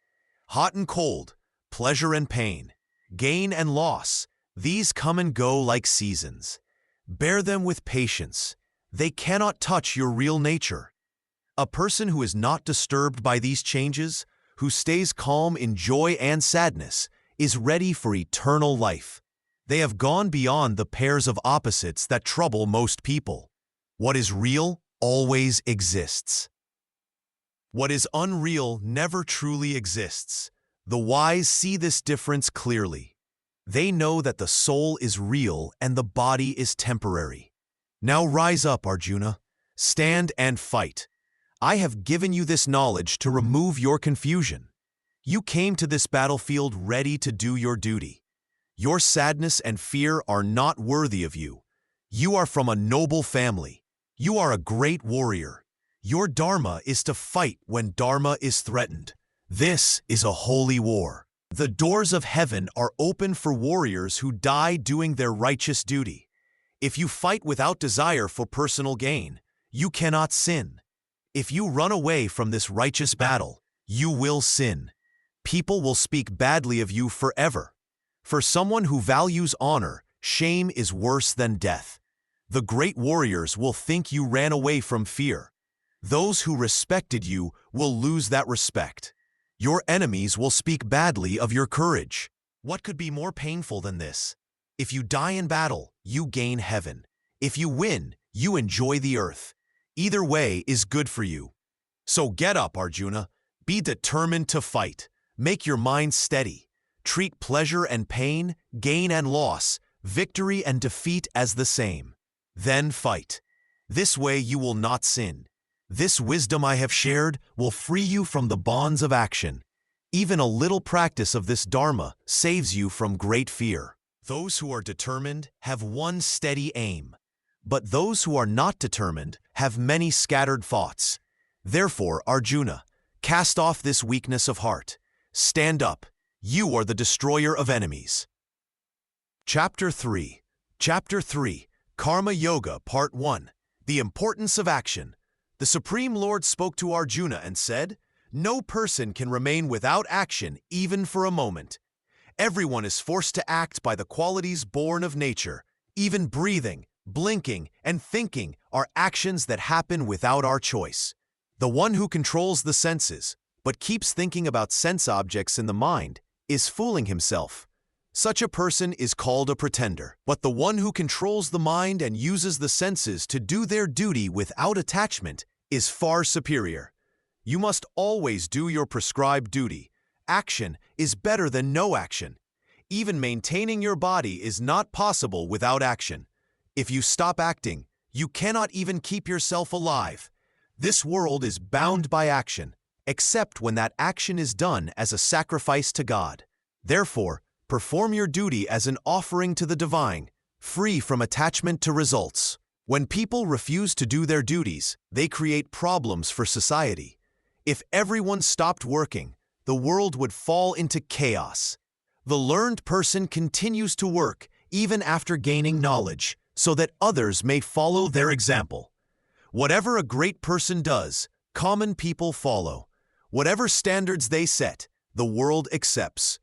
Hot and cold, pleasure and pain, gain and loss, these come and go like seasons. Bear them with patience. They cannot touch your real nature. A person who is not disturbed by these changes, who stays calm in joy and sadness, is ready for eternal life. They have gone beyond the pairs of opposites that trouble most people. What is real always exists. What is unreal never truly exists. The wise see this difference clearly. They know that the soul is real and the body is temporary. Now rise up, Arjuna. Stand and fight. I have given you this knowledge to remove your confusion. You came to this battlefield ready to do your duty. Your sadness and fear are not worthy of you. You are from a noble family. You are a great warrior. Your dharma is to fight when dharma is threatened. This is a holy war. The doors of heaven are open for warriors who die doing their righteous duty. If you fight without desire for personal gain, you cannot sin. If you run away from this righteous battle, you will sin. People will speak badly of you forever. For someone who values honor, shame is worse than death. The great warriors will think you ran away from fear. Those who respected you will lose that respect. Your enemies will speak badly of your courage. What could be more painful than this? If you die in battle, you gain heaven. If you win, you enjoy the earth. Either way is good for you. So get up, Arjuna. Be determined to fight. Make your mind steady. Treat pleasure and pain, gain and loss, victory and defeat as the same. Then fight. This way you will not sin. This wisdom I have shared will free you from the bonds of action. Even a little practice of this dharma saves you from great fear. Those who are determined have one steady aim. But those who are not determined have many scattered thoughts. Therefore, Arjuna, cast off this weakness of heart. Stand up. You are the destroyer of enemies. Chapter 3. Chapter 3. Karma Yoga, Part 1. The Importance of Action. The Supreme Lord spoke to Arjuna and said, "No person can remain without action even for a moment. Everyone is forced to act by the qualities born of nature. Even breathing, blinking, and thinking are actions that happen without our choice. The one who controls the senses, but keeps thinking about sense objects in the mind, is fooling himself. Such a person is called a pretender. But the one who controls the mind and uses the senses to do their duty without attachment is far superior. You must always do your prescribed duty. Action is better than no action. Even maintaining your body is not possible without action. If you stop acting, you cannot even keep yourself alive. This world is bound by action, except when that action is done as a sacrifice to God. Therefore, perform your duty as an offering to the divine, free from attachment to results. When people refuse to do their duties, they create problems for society. If everyone stopped working, the world would fall into chaos. The learned person continues to work even after gaining knowledge, so that others may follow their example. Whatever a great person does, common people follow. Whatever standards they set, the world accepts.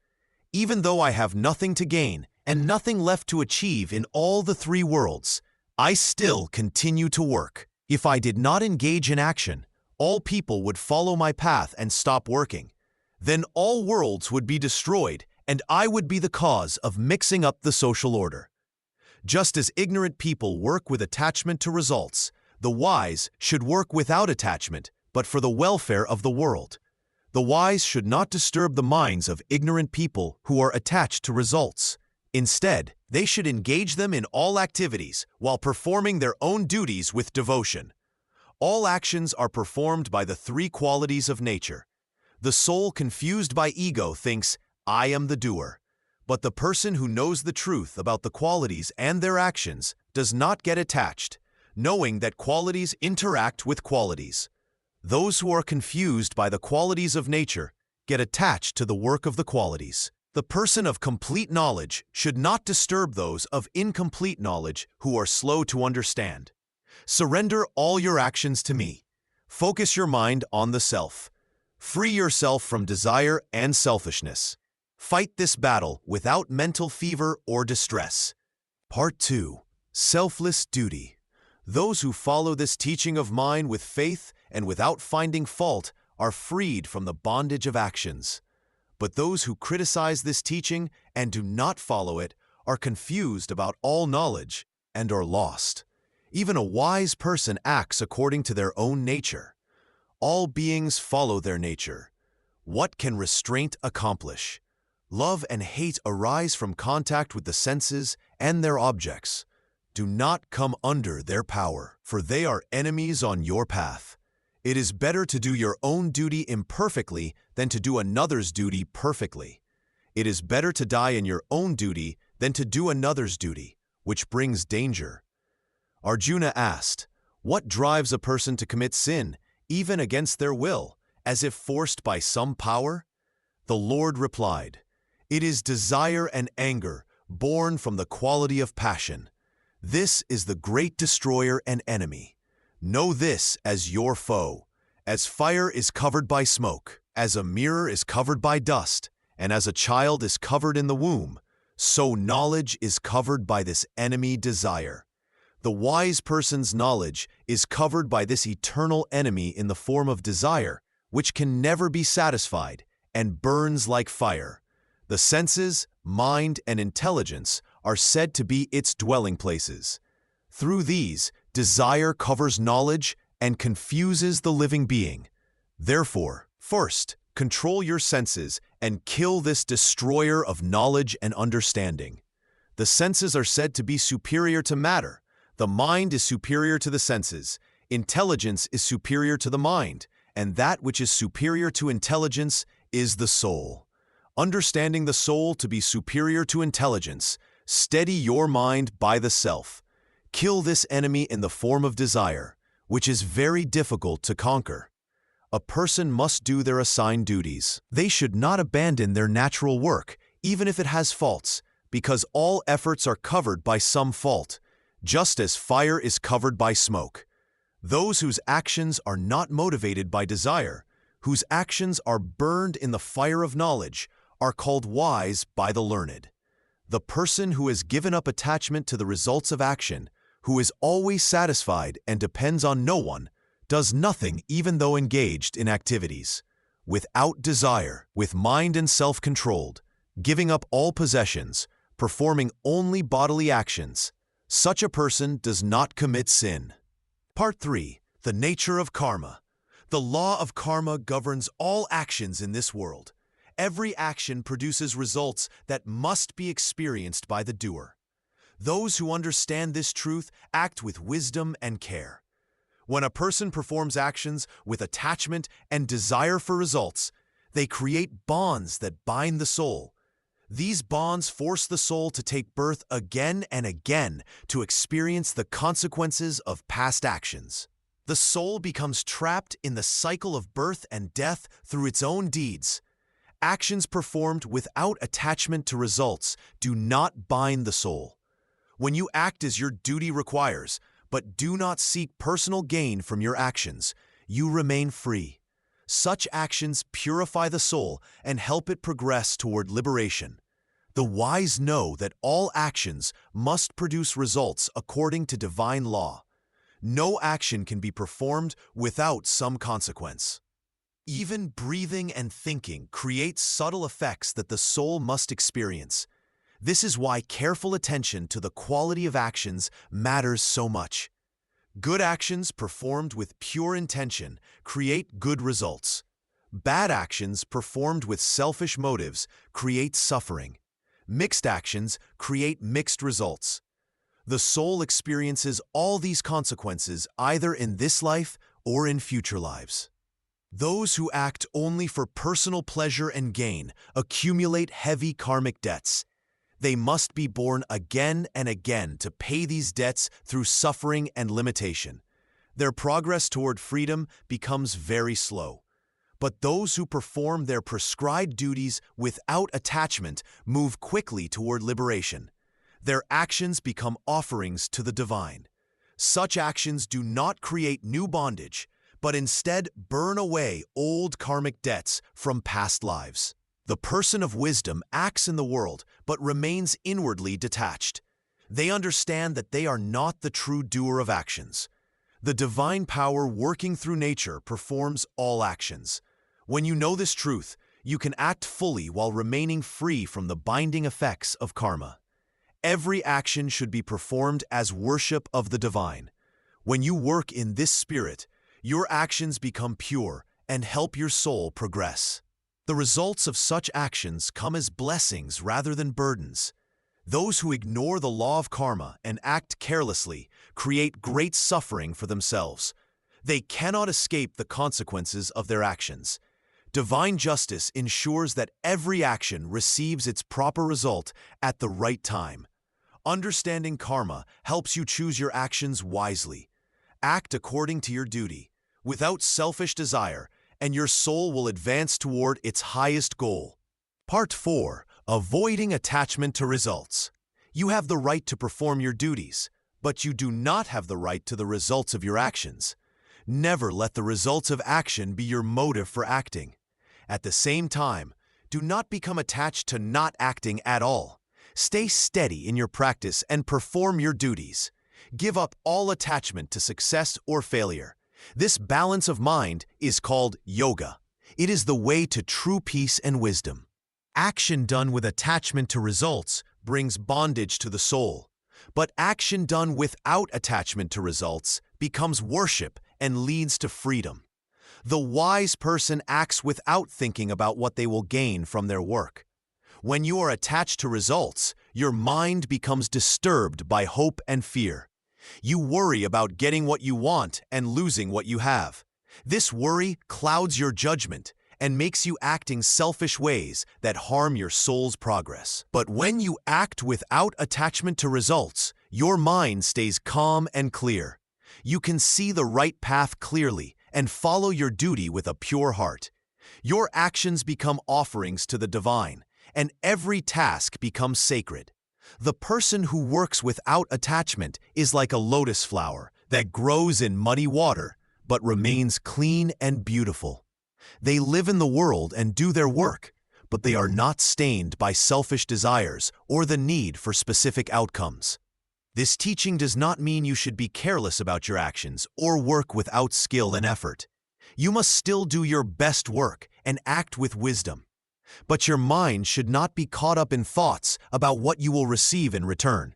Even though I have nothing to gain and nothing left to achieve in all the three worlds, I still continue to work. If I did not engage in action, all people would follow my path and stop working. Then all worlds would be destroyed, and I would be the cause of mixing up the social order. Just as ignorant people work with attachment to results, the wise should work without attachment, but for the welfare of the world. The wise should not disturb the minds of ignorant people who are attached to results. Instead, they should engage them in all activities while performing their own duties with devotion. All actions are performed by the three qualities of nature. The soul confused by ego thinks, "I am the doer." But the person who knows the truth about the qualities and their actions does not get attached, knowing that qualities interact with qualities. Those who are confused by the qualities of nature get attached to the work of the qualities. The person of complete knowledge should not disturb those of incomplete knowledge who are slow to understand. Surrender all your actions to me. Focus your mind on the self. Free yourself from desire and selfishness. Fight this battle without mental fever or distress. Part 2. Selfless Duty. Those who follow this teaching of mine with faith and without finding fault are freed from the bondage of actions. But those who criticize this teaching and do not follow it are confused about all knowledge and are lost. Even a wise person acts according to their own nature. All beings follow their nature. What can restraint accomplish? Love and hate arise from contact with the senses and their objects. Do not come under their power, for they are enemies on your path. It is better to do your own duty imperfectly than to do another's duty perfectly. It is better to die in your own duty than to do another's duty, which brings danger. Arjuna asked, "What drives a person to commit sin, even against their will, as if forced by some power? The Lord replied, "It is desire and anger, born from the quality of passion. This is the great destroyer and enemy. Know this as your foe. As fire is covered by smoke, as a mirror is covered by dust, and as a child is covered in the womb, so knowledge is covered by this enemy desire. The wise person's knowledge is covered by this eternal enemy in the form of desire, which can never be satisfied and burns like fire. The senses, mind, and intelligence are said to be its dwelling places. Through these, desire covers knowledge and confuses the living being. Therefore, first, control your senses and kill this destroyer of knowledge and understanding. The senses are said to be superior to matter. The mind is superior to the senses. Intelligence is superior to the mind, and that which is superior to intelligence is the soul. Understanding the soul to be superior to intelligence, steady your mind by the self. Kill this enemy in the form of desire, which is very difficult to conquer. A person must do their assigned duties. They should not abandon their natural work, even if it has faults, because all efforts are covered by some fault, just as fire is covered by smoke. Those whose actions are not motivated by desire, whose actions are burned in the fire of knowledge, are called wise by the learned. The person who has given up attachment to the results of action, who is always satisfied and depends on no one, does nothing even though engaged in activities. Without desire, with mind and self-controlled, giving up all possessions, performing only bodily actions, such a person does not commit sin. Part 3. The nature of karma. The law of karma governs all actions in this world. Every action produces results that must be experienced by the doer. Those who understand this truth act with wisdom and care. When a person performs actions with attachment and desire for results, they create bonds that bind the soul. These bonds force the soul to take birth again and again to experience the consequences of past actions. The soul becomes trapped in the cycle of birth and death through its own deeds. Actions performed without attachment to results do not bind the soul. When you act as your duty requires, but do not seek personal gain from your actions, you remain free. Such actions purify the soul and help it progress toward liberation. The wise know that all actions must produce results according to divine law. No action can be performed without some consequence. Even breathing and thinking create subtle effects that the soul must experience. This is why careful attention to the quality of actions matters so much. Good actions performed with pure intention create good results. Bad actions performed with selfish motives create suffering. Mixed actions create mixed results. The soul experiences all these consequences either in this life or in future lives. Those who act only for personal pleasure and gain accumulate heavy karmic debts. They must be born again and again to pay these debts through suffering and limitation. Their progress toward freedom becomes very slow. But those who perform their prescribed duties without attachment move quickly toward liberation. Their actions become offerings to the divine. Such actions do not create new bondage, but instead burn away old karmic debts from past lives. The person of wisdom acts in the world, but remains inwardly detached. They understand that they are not the true doer of actions. The divine power working through nature performs all actions. When you know this truth, you can act fully while remaining free from the binding effects of karma. Every action should be performed as worship of the divine. When you work in this spirit, your actions become pure and help your soul progress. The results of such actions come as blessings rather than burdens. Those who ignore the law of karma and act carelessly create great suffering for themselves. They cannot escape the consequences of their actions. Divine justice ensures that every action receives its proper result at the right time. Understanding karma helps you choose your actions wisely. Act according to your duty. without selfish desire, and your soul will advance toward its highest goal. Part 4. Avoiding attachment to results. You have the right to perform your duties, but you do not have the right to the results of your actions. Never let the results of action be your motive for acting. At the same time, do not become attached to not acting at all. Stay steady in your practice and perform your duties. Give up all attachment to success or failure. This balance of mind is called yoga. It is the way to true peace and wisdom. Action done with attachment to results brings bondage to the soul, but action done without attachment to results becomes worship and leads to freedom. The wise person acts without thinking about what they will gain from their work. When you are attached to results, your mind becomes disturbed by hope and fear. You worry about getting what you want and losing what you have. This worry clouds your judgment and makes you act in selfish ways that harm your soul's progress. But when you act without attachment to results, your mind stays calm and clear. You can see the right path clearly and follow your duty with a pure heart. Your actions become offerings to the divine, and every task becomes sacred. The person who works without attachment is like a lotus flower that grows in muddy water but remains clean and beautiful. They live in the world and do their work, but they are not stained by selfish desires or the need for specific outcomes. This teaching does not mean you should be careless about your actions or work without skill and effort. You must still do your best work and act with wisdom. But your mind should not be caught up in thoughts about what you will receive in return.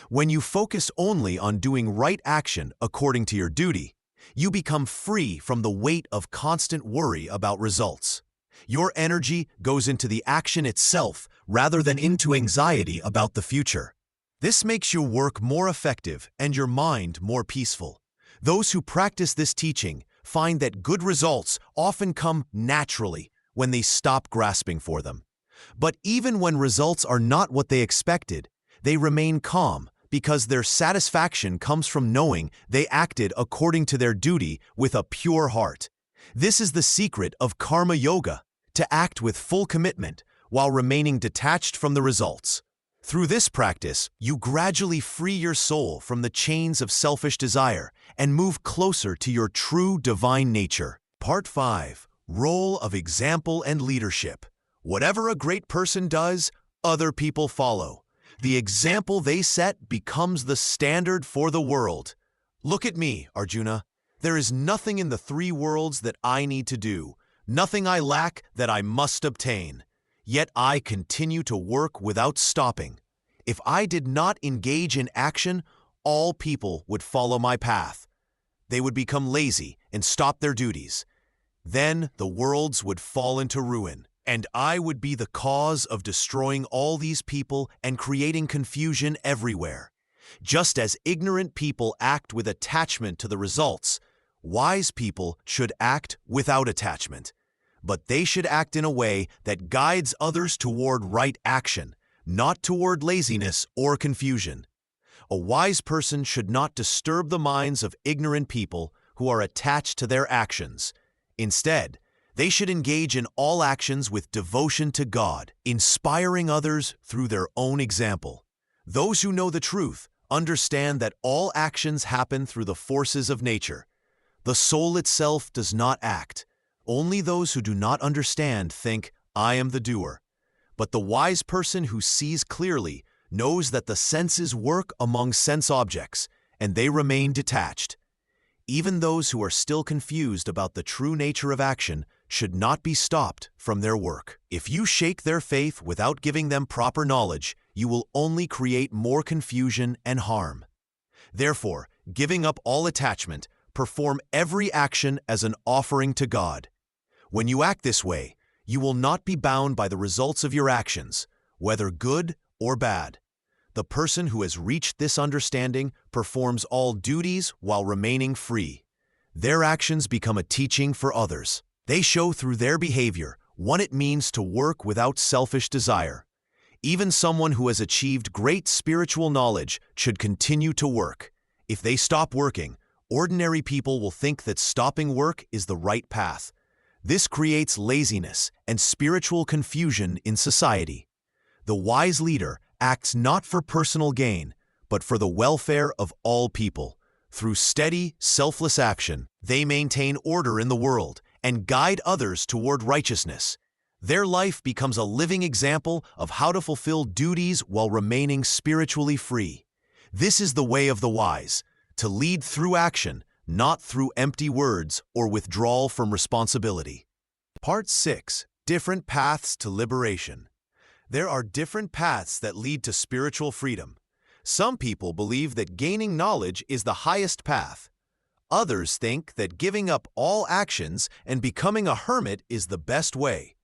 When you focus only on doing right action according to your duty, you become free from the weight of constant worry about results. Your energy goes into the action itself rather than into anxiety about the future. This makes your work more effective and your mind more peaceful. Those who practice this teaching find that good results often come naturally when they stop grasping for them. But even when results are not what they expected, they remain calm because their satisfaction comes from knowing they acted according to their duty with a pure heart. This is the secret of karma yoga, to act with full commitment while remaining detached from the results. Through this practice, you gradually free your soul from the chains of selfish desire and move closer to your true divine nature. Part 5. Role of example and leadership. Whatever a great person does, other people follow. The example they set becomes the standard for the world. Look at me, Arjuna. There is nothing in the three worlds that I need to do, nothing I lack that I must obtain. Yet I continue to work without stopping. If I did not engage in action, all people would follow my path. They would become lazy and stop their duties. Then the worlds would fall into ruin, and I would be the cause of destroying all these people and creating confusion everywhere. Just as ignorant people act with attachment to the results, wise people should act without attachment. But they should act in a way that guides others toward right action, not toward laziness or confusion. A wise person should not disturb the minds of ignorant people who are attached to their actions. Instead, they should engage in all actions with devotion to God, inspiring others through their own example. Those who know the truth understand that all actions happen through the forces of nature. The soul itself does not act. Only those who do not understand think, I am the doer. But the wise person who sees clearly knows that the senses work among sense objects, and they remain detached. Even those who are still confused about the true nature of action should not be stopped from their work. If you shake their faith without giving them proper knowledge, you will only create more confusion and harm. Therefore, giving up all attachment, perform every action as an offering to God. When you act this way, you will not be bound by the results of your actions, whether good or bad. The person who has reached this understanding performs all duties while remaining free. Their actions become a teaching for others. They show through their behavior what it means to work without selfish desire. Even someone who has achieved great spiritual knowledge should continue to work. If they stop working, Ordinary people will think that stopping work is the right path. This creates laziness and spiritual confusion in society. The wise leader acts not for personal gain, but for the welfare of all people. Through steady, selfless action, they maintain order in the world and guide others toward righteousness. Their life becomes a living example of how to fulfill duties while remaining spiritually free. This is the way of the wise, to lead through action, not through empty words or withdrawal from responsibility. Part 6. Different Paths to Liberation. There are different paths that lead to spiritual freedom. Some people believe that gaining knowledge is the highest path. Others think that giving up all actions and becoming a hermit is the best way.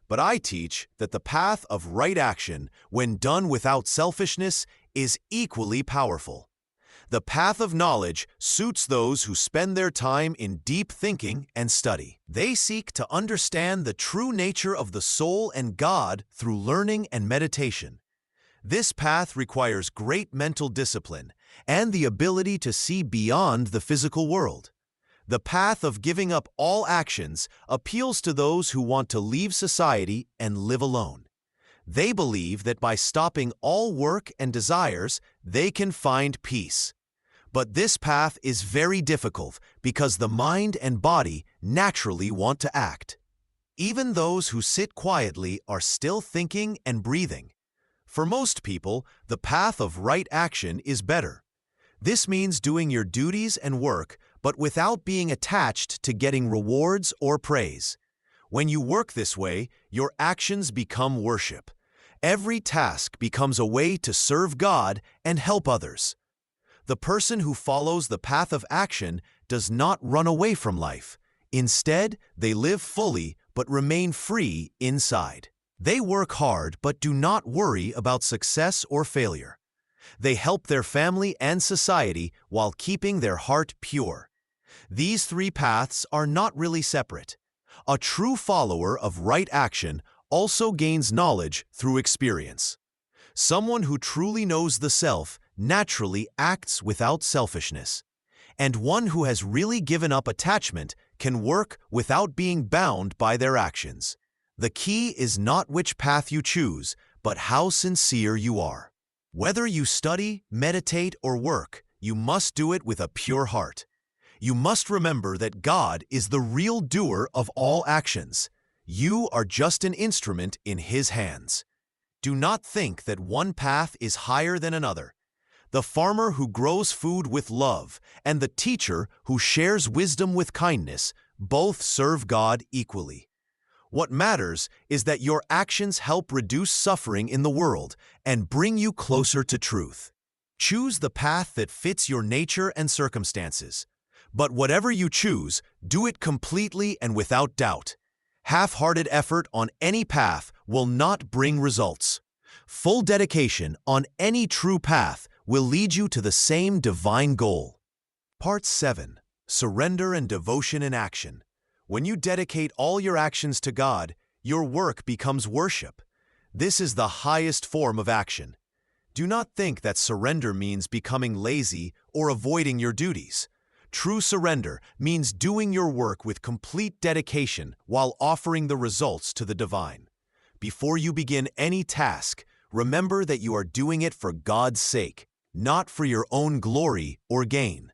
But I teach that the path of right action, when done without selfishness, is equally powerful. The path of knowledge suits those who spend their time in deep thinking and study. They seek to understand the true nature of the soul and God through learning and meditation. This path requires great mental discipline and the ability to see beyond the physical world. The path of giving up all actions appeals to those who want to leave society and live alone. They believe that by stopping all work and desires, they can find peace. But this path is very difficult because the mind and body naturally want to act. Even those who sit quietly are still thinking and breathing. For most people, the path of right action is better. This means doing your duties and work, but without being attached to getting rewards or praise. When you work this way, your actions become worship. Every task becomes a way to serve God and help others. The person who follows the path of action does not run away from life. Instead, they live fully but remain free inside. They work hard but do not worry about success or failure. They help their family and society while keeping their heart pure. These three paths are not really separate. A true follower of right action also gains knowledge through experience. Someone who truly knows the self naturally acts without selfishness. And one who has really given up attachment can work without being bound by their actions. The key is not which path you choose, but how sincere you are. Whether you study, meditate, or work, you must do it with a pure heart. You must remember that God is the real doer of all actions. You are just an instrument in His hands. Do not think that one path is higher than another. The farmer who grows food with love and the teacher who shares wisdom with kindness both serve God equally. What matters is that your actions help reduce suffering in the world and bring you closer to truth. Choose the path that fits your nature and circumstances. But whatever you choose, do it completely and without doubt. Half-hearted effort on any path will not bring results. Full dedication on any true path will lead you to the same divine goal. Part 7. Surrender and Devotion in Action. When you dedicate all your actions to God, your work becomes worship. This is the highest form of action. Do not think that surrender means becoming lazy or avoiding your duties. True surrender means doing your work with complete dedication while offering the results to the divine. Before you begin any task, remember that you are doing it for God's sake, not for your own glory or gain.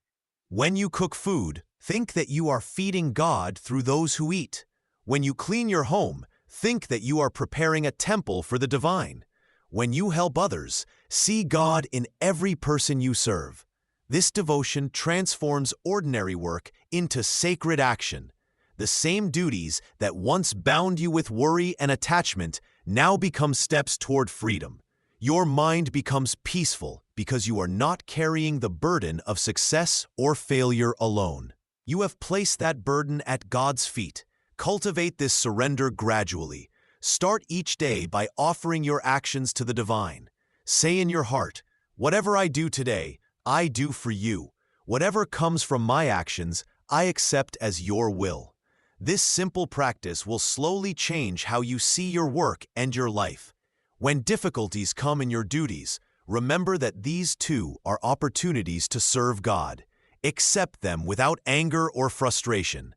When you cook food, think that you are feeding God through those who eat. When you clean your home, think that you are preparing a temple for the divine. When you help others, see God in every person you serve. This devotion transforms ordinary work into sacred action. The same duties that once bound you with worry and attachment now become steps toward freedom. Your mind becomes peaceful because you are not carrying the burden of success or failure alone. You have placed that burden at God's feet. Cultivate this surrender gradually. Start each day by offering your actions to the divine. Say in your heart, "Whatever I do today, I do for you. Whatever comes from my actions, I accept as your will." This simple practice will slowly change how you see your work and your life. When difficulties come in your duties, remember that these too are opportunities to serve God. Accept them without anger or frustration.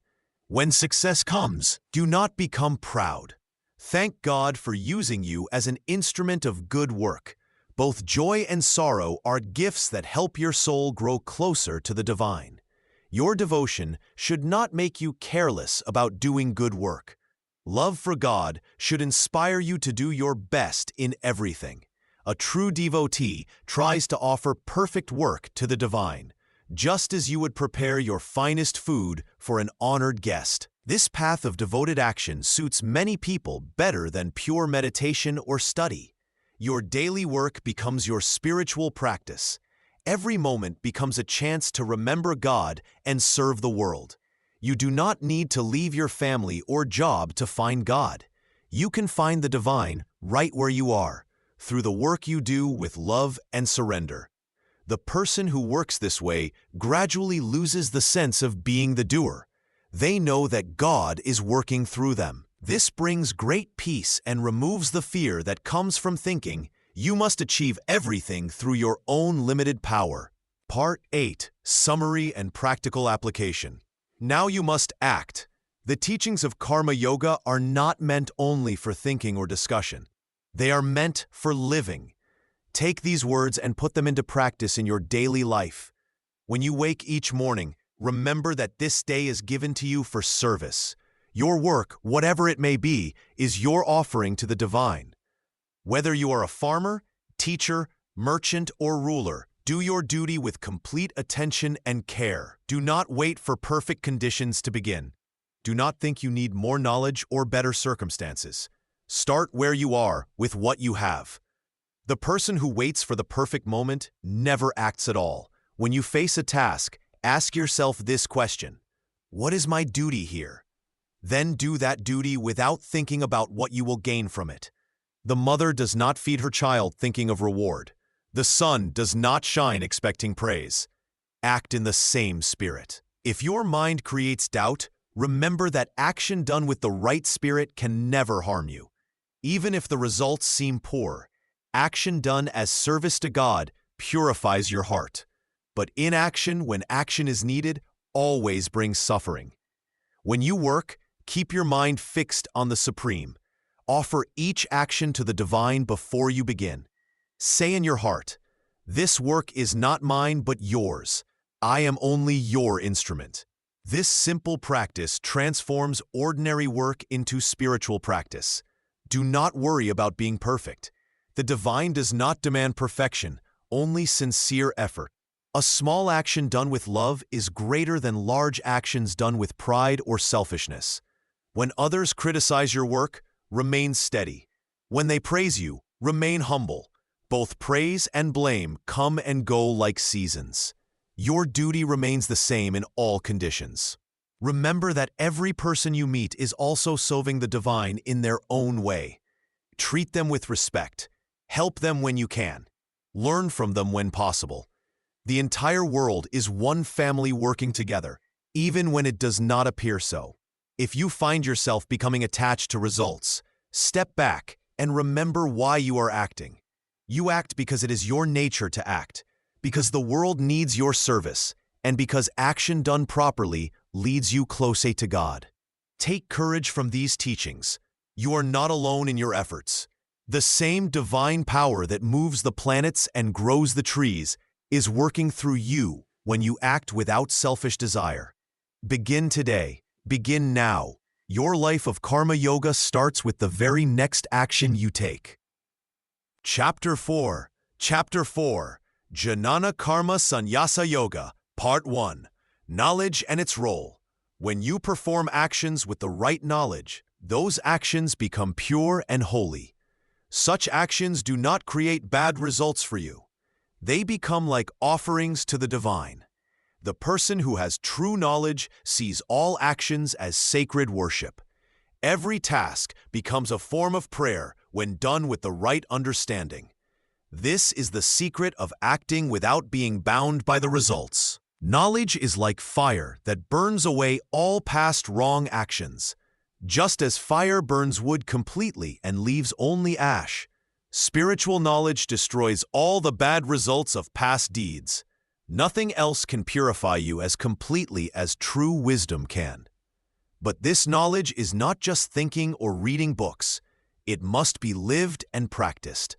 When success comes, do not become proud. Thank God for using you as an instrument of good work. Both joy and sorrow are gifts that help your soul grow closer to the divine. Your devotion should not make you careless about doing good work. Love for God should inspire you to do your best in everything. A true devotee tries to offer perfect work to the divine, just as you would prepare your finest food for an honored guest. This path of devoted action suits many people better than pure meditation or study. Your daily work becomes your spiritual practice. Every moment becomes a chance to remember God and serve the world. You do not need to leave your family or job to find God. You can find the divine right where you are, through the work you do with love and surrender. The person who works this way gradually loses the sense of being the doer. They know that God is working through them. This brings great peace and removes the fear that comes from thinking you must achieve everything through your own limited power. Part 8. Summary and Practical Application. Now you must act. The teachings of Karma Yoga are not meant only for thinking or discussion. They are meant for living. Take these words and put them into practice in your daily life. When you wake each morning, remember that this day is given to you for service. Your work, whatever it may be, is your offering to the divine. Whether you are a farmer, teacher, merchant, or ruler, do your duty with complete attention and care. Do not wait for perfect conditions to begin. Do not think you need more knowledge or better circumstances. Start where you are with what you have. The person who waits for the perfect moment never acts at all. When you face a task, ask yourself this question: what is my duty here? Then do that duty without thinking about what you will gain from it. The mother does not feed her child thinking of reward. The sun does not shine expecting praise. Act in the same spirit. If your mind creates doubt, remember that action done with the right spirit can never harm you. Even if the results seem poor, action done as service to God purifies your heart. But inaction, when action is needed, always brings suffering. When you work, keep your mind fixed on the Supreme. Offer each action to the divine before you begin. Say in your heart, "This work is not mine but yours. I am only your instrument." This simple practice transforms ordinary work into spiritual practice. Do not worry about being perfect. The divine does not demand perfection, only sincere effort. A small action done with love is greater than large actions done with pride or selfishness. When others criticize your work, remain steady. When they praise you, remain humble. Both praise and blame come and go like seasons. Your duty remains the same in all conditions. Remember that every person you meet is also serving the divine in their own way. Treat them with respect. Help them when you can. Learn from them when possible. The entire world is one family working together, even when it does not appear so. If you find yourself becoming attached to results, step back and remember why you are acting. You act because it is your nature to act, because the world needs your service, and because action done properly leads you closer to God. Take courage from these teachings. You are not alone in your efforts. The same divine power that moves the planets and grows the trees is working through you when you act without selfish desire. Begin today. Begin now. Your life of Karma Yoga starts with the very next action you take. Chapter 4. Jnana Karma Sanyasa Yoga, Part 1. Knowledge and its role. When you perform actions with the right knowledge, those actions become pure and holy. Such actions do not create bad results for you. They become like offerings to the divine. The person who has true knowledge sees all actions as sacred worship. Every task becomes a form of prayer when done with the right understanding. This is the secret of acting without being bound by the results. Knowledge is like fire that burns away all past wrong actions. Just as fire burns wood completely and leaves only ash, spiritual knowledge destroys all the bad results of past deeds. Nothing else can purify you as completely as true wisdom can. But this knowledge is not just thinking or reading books. It must be lived and practiced.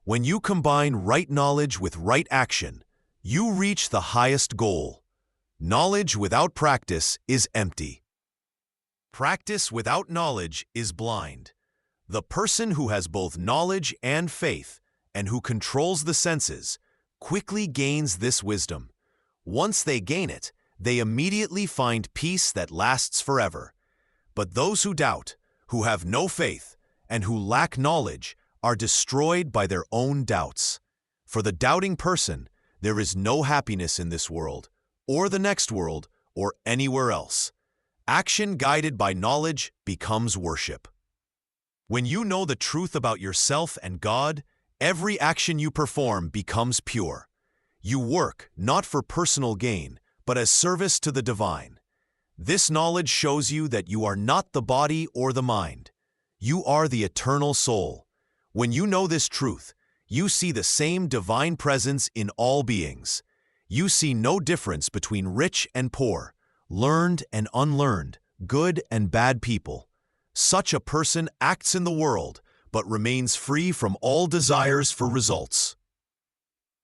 When you combine right knowledge with right action, you reach the highest goal. Knowledge without practice is empty. Practice without knowledge is blind. The person who has both knowledge and faith, and who controls the senses, quickly gains this wisdom. Once they gain it, they immediately find peace that lasts forever. But those who doubt, who have no faith, and who lack knowledge are destroyed by their own doubts. For the doubting person, there is no happiness in this world, or the next world, or anywhere else. Action guided by knowledge becomes worship. When you know the truth about yourself and God, every action you perform becomes pure. You work not for personal gain, but as service to the divine. This knowledge shows you that you are not the body or the mind. You are the eternal soul. When you know this truth, you see the same divine presence in all beings. You see no difference between rich and poor, learned and unlearned, good and bad people. Such a person acts in the world, but remains free from all desires for results.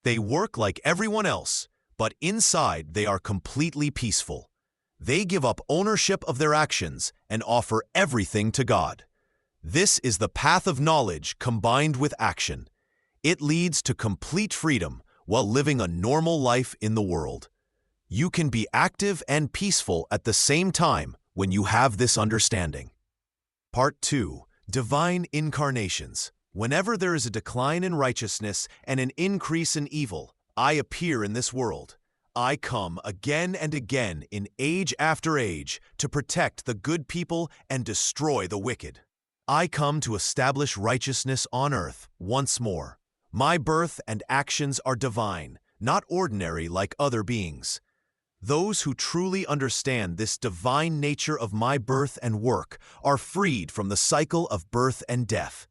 They work like everyone else, but inside they are completely peaceful. They give up ownership of their actions and offer everything to God. This is the path of knowledge combined with action. It leads to complete freedom while living a normal life in the world. You can be active and peaceful at the same time when you have this understanding. Part 2. Divine Incarnations. Whenever there is a decline in righteousness and an increase in evil, I appear in this world. I come again and again in age after age to protect the good people and destroy the wicked. I come to establish righteousness on earth once more. My birth and actions are divine, not ordinary like other beings. Those who truly understand this divine nature of my birth and work are freed from the cycle of birth and death.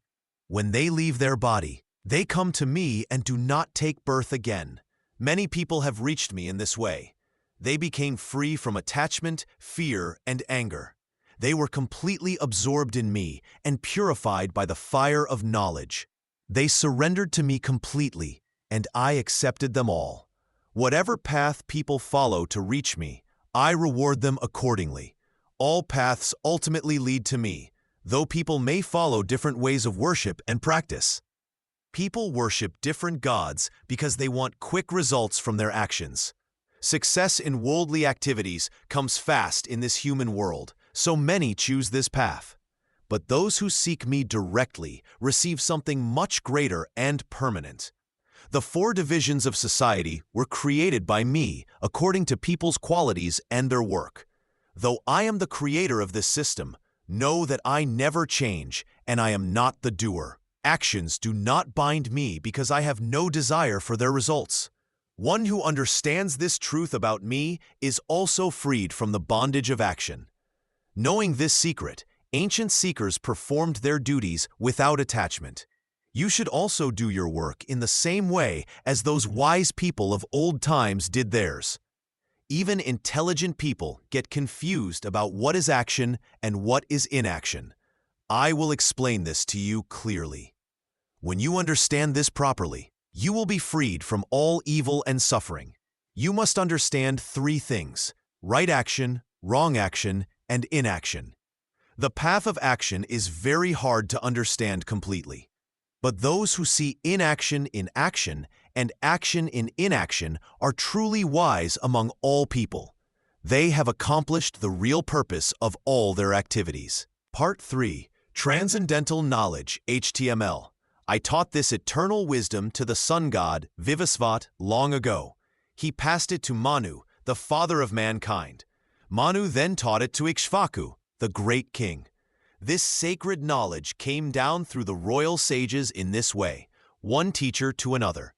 When they leave their body, they come to me and do not take birth again. Many people have reached me in this way. They became free from attachment, fear, and anger. They were completely absorbed in me and purified by the fire of knowledge. They surrendered to me completely, and I accepted them all. Whatever path people follow to reach me, I reward them accordingly. All paths ultimately lead to me, though people may follow different ways of worship and practice. People worship different gods because they want quick results from their actions. Success in worldly activities comes fast in this human world, so many choose this path. But those who seek me directly receive something much greater and permanent. The 4 divisions of society were created by me according to people's qualities and their work. Though I am the creator of this system, know that I never change and I am not the doer. Actions do not bind me because I have no desire for their results. One who understands this truth about me is also freed from the bondage of action. Knowing this secret, ancient seekers performed their duties without attachment. You should also do your work in the same way as those wise people of old times did theirs. Even intelligent people get confused about what is action and what is inaction. I will explain this to you clearly. When you understand this properly, you will be freed from all evil and suffering. You must understand 3 things: right action, wrong action, and inaction. The path of action is very hard to understand completely. But those who see inaction in action and action in inaction are truly wise among all people. They have accomplished the real purpose of all their activities. Part 3. Transcendental Knowledge, HTML. I taught this eternal wisdom to the sun god, Vivasvat, long ago. He passed it to Manu, the father of mankind. Manu then taught it to Ikshvaku, the great king. This sacred knowledge came down through the royal sages in this way, one teacher to another.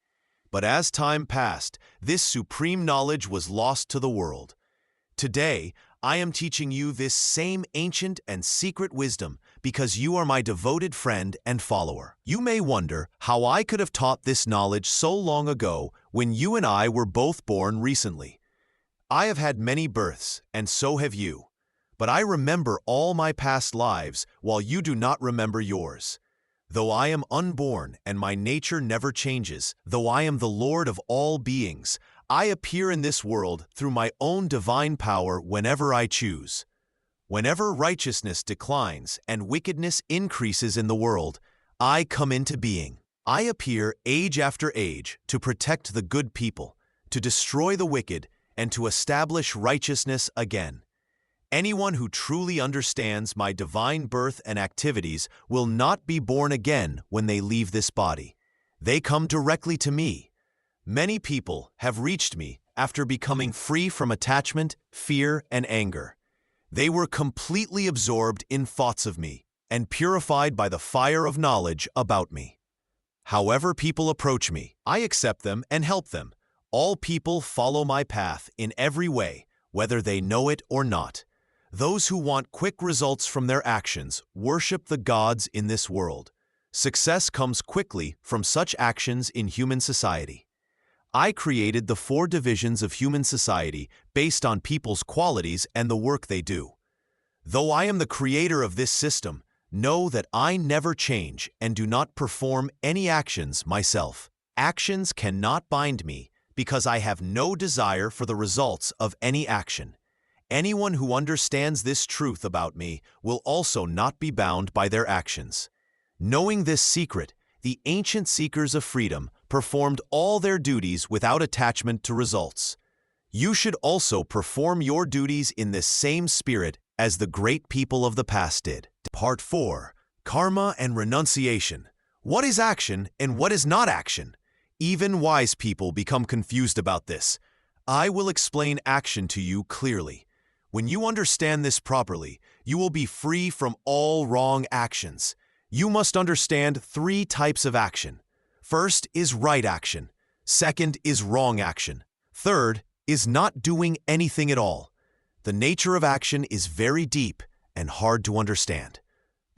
But as time passed, this supreme knowledge was lost to the world. Today, I am teaching you this same ancient and secret wisdom because you are my devoted friend and follower. You may wonder how I could have taught this knowledge so long ago when you and I were both born recently. I have had many births, and so have you. But I remember all my past lives, while you do not remember yours. Though I am unborn and my nature never changes, though I am the Lord of all beings, I appear in this world through my own divine power whenever I choose. Whenever righteousness declines and wickedness increases in the world, I come into being. I appear age after age to protect the good people, to destroy the wicked, and to establish righteousness again. Anyone who truly understands my divine birth and activities will not be born again when they leave this body. They come directly to me. Many people have reached me after becoming free from attachment, fear, and anger. They were completely absorbed in thoughts of me and purified by the fire of knowledge about me. However people approach me, I accept them and help them. All people follow my path in every way, whether they know it or not. Those who want quick results from their actions worship the gods in this world. Success comes quickly from such actions in human society. I created the 4 divisions of human society based on people's qualities and the work they do. Though I am the creator of this system, know that I never change and do not perform any actions myself. Actions cannot bind me because I have no desire for the results of any action. Anyone who understands this truth about me will also not be bound by their actions. Knowing this secret, the ancient seekers of freedom performed all their duties without attachment to results. You should also perform your duties in this same spirit as the great people of the past did. Part 4. Karma and Renunciation. What is action and what is not action? Even wise people become confused about this. I will explain action to you clearly. When you understand this properly, you will be free from all wrong actions. You must understand 3 types of action. First is right action. Second is wrong action. Third is not doing anything at all. The nature of action is very deep and hard to understand.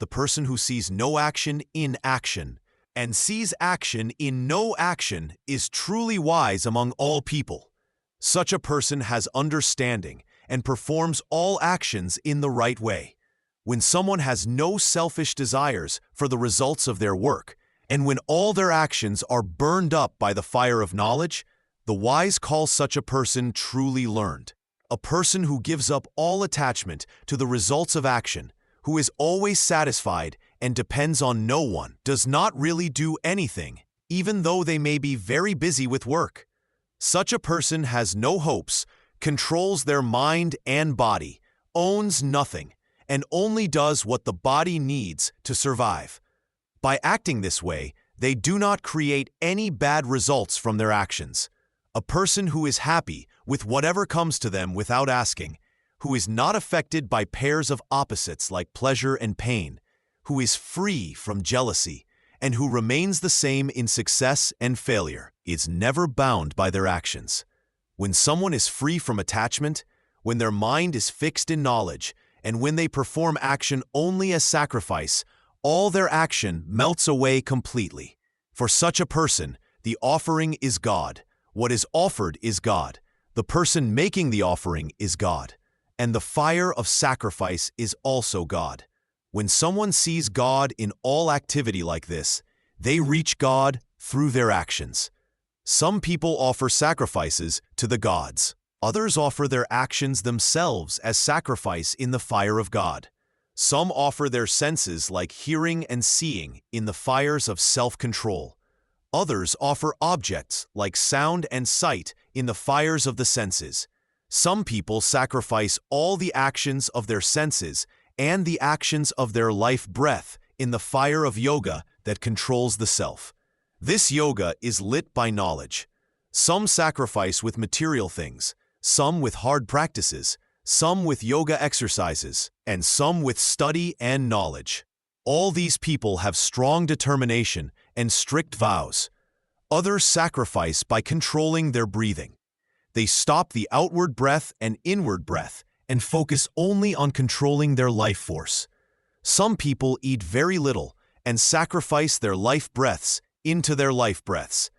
The person who sees no action in action and sees action in no action is truly wise among all people. Such a person has understanding and performs all actions in the right way. When someone has no selfish desires for the results of their work, and when all their actions are burned up by the fire of knowledge, the wise call such a person truly learned. A person who gives up all attachment to the results of action, who is always satisfied and depends on no one, does not really do anything, even though they may be very busy with work. Such a person has no hopes, controls their mind and body, owns nothing, and only does what the body needs to survive. By acting this way, they do not create any bad results from their actions. A person who is happy with whatever comes to them without asking, who is not affected by pairs of opposites like pleasure and pain, who is free from jealousy, and who remains the same in success and failure, is never bound by their actions. When someone is free from attachment, when their mind is fixed in knowledge, and when they perform action only as sacrifice, all their action melts away completely. For such a person, the offering is God. What is offered is God. The person making the offering is God. And the fire of sacrifice is also God. When someone sees God in all activity like this, they reach God through their actions. Some people offer sacrifices to the gods. Others offer their actions themselves as sacrifice in the fire of God. Some offer their senses like hearing and seeing in the fires of self-control. Others offer objects like sound and sight in the fires of the senses. Some people sacrifice all the actions of their senses and the actions of their life breath in the fire of yoga that controls the self. This yoga is lit by knowledge. Some sacrifice with material things, some with hard practices, some with yoga exercises, and some with study and knowledge. All these people have strong determination and strict vows. Others sacrifice by controlling their breathing. They stop the outward breath and inward breath and focus only on controlling their life force. Some people eat very little and sacrifice their life breaths into their life breaths.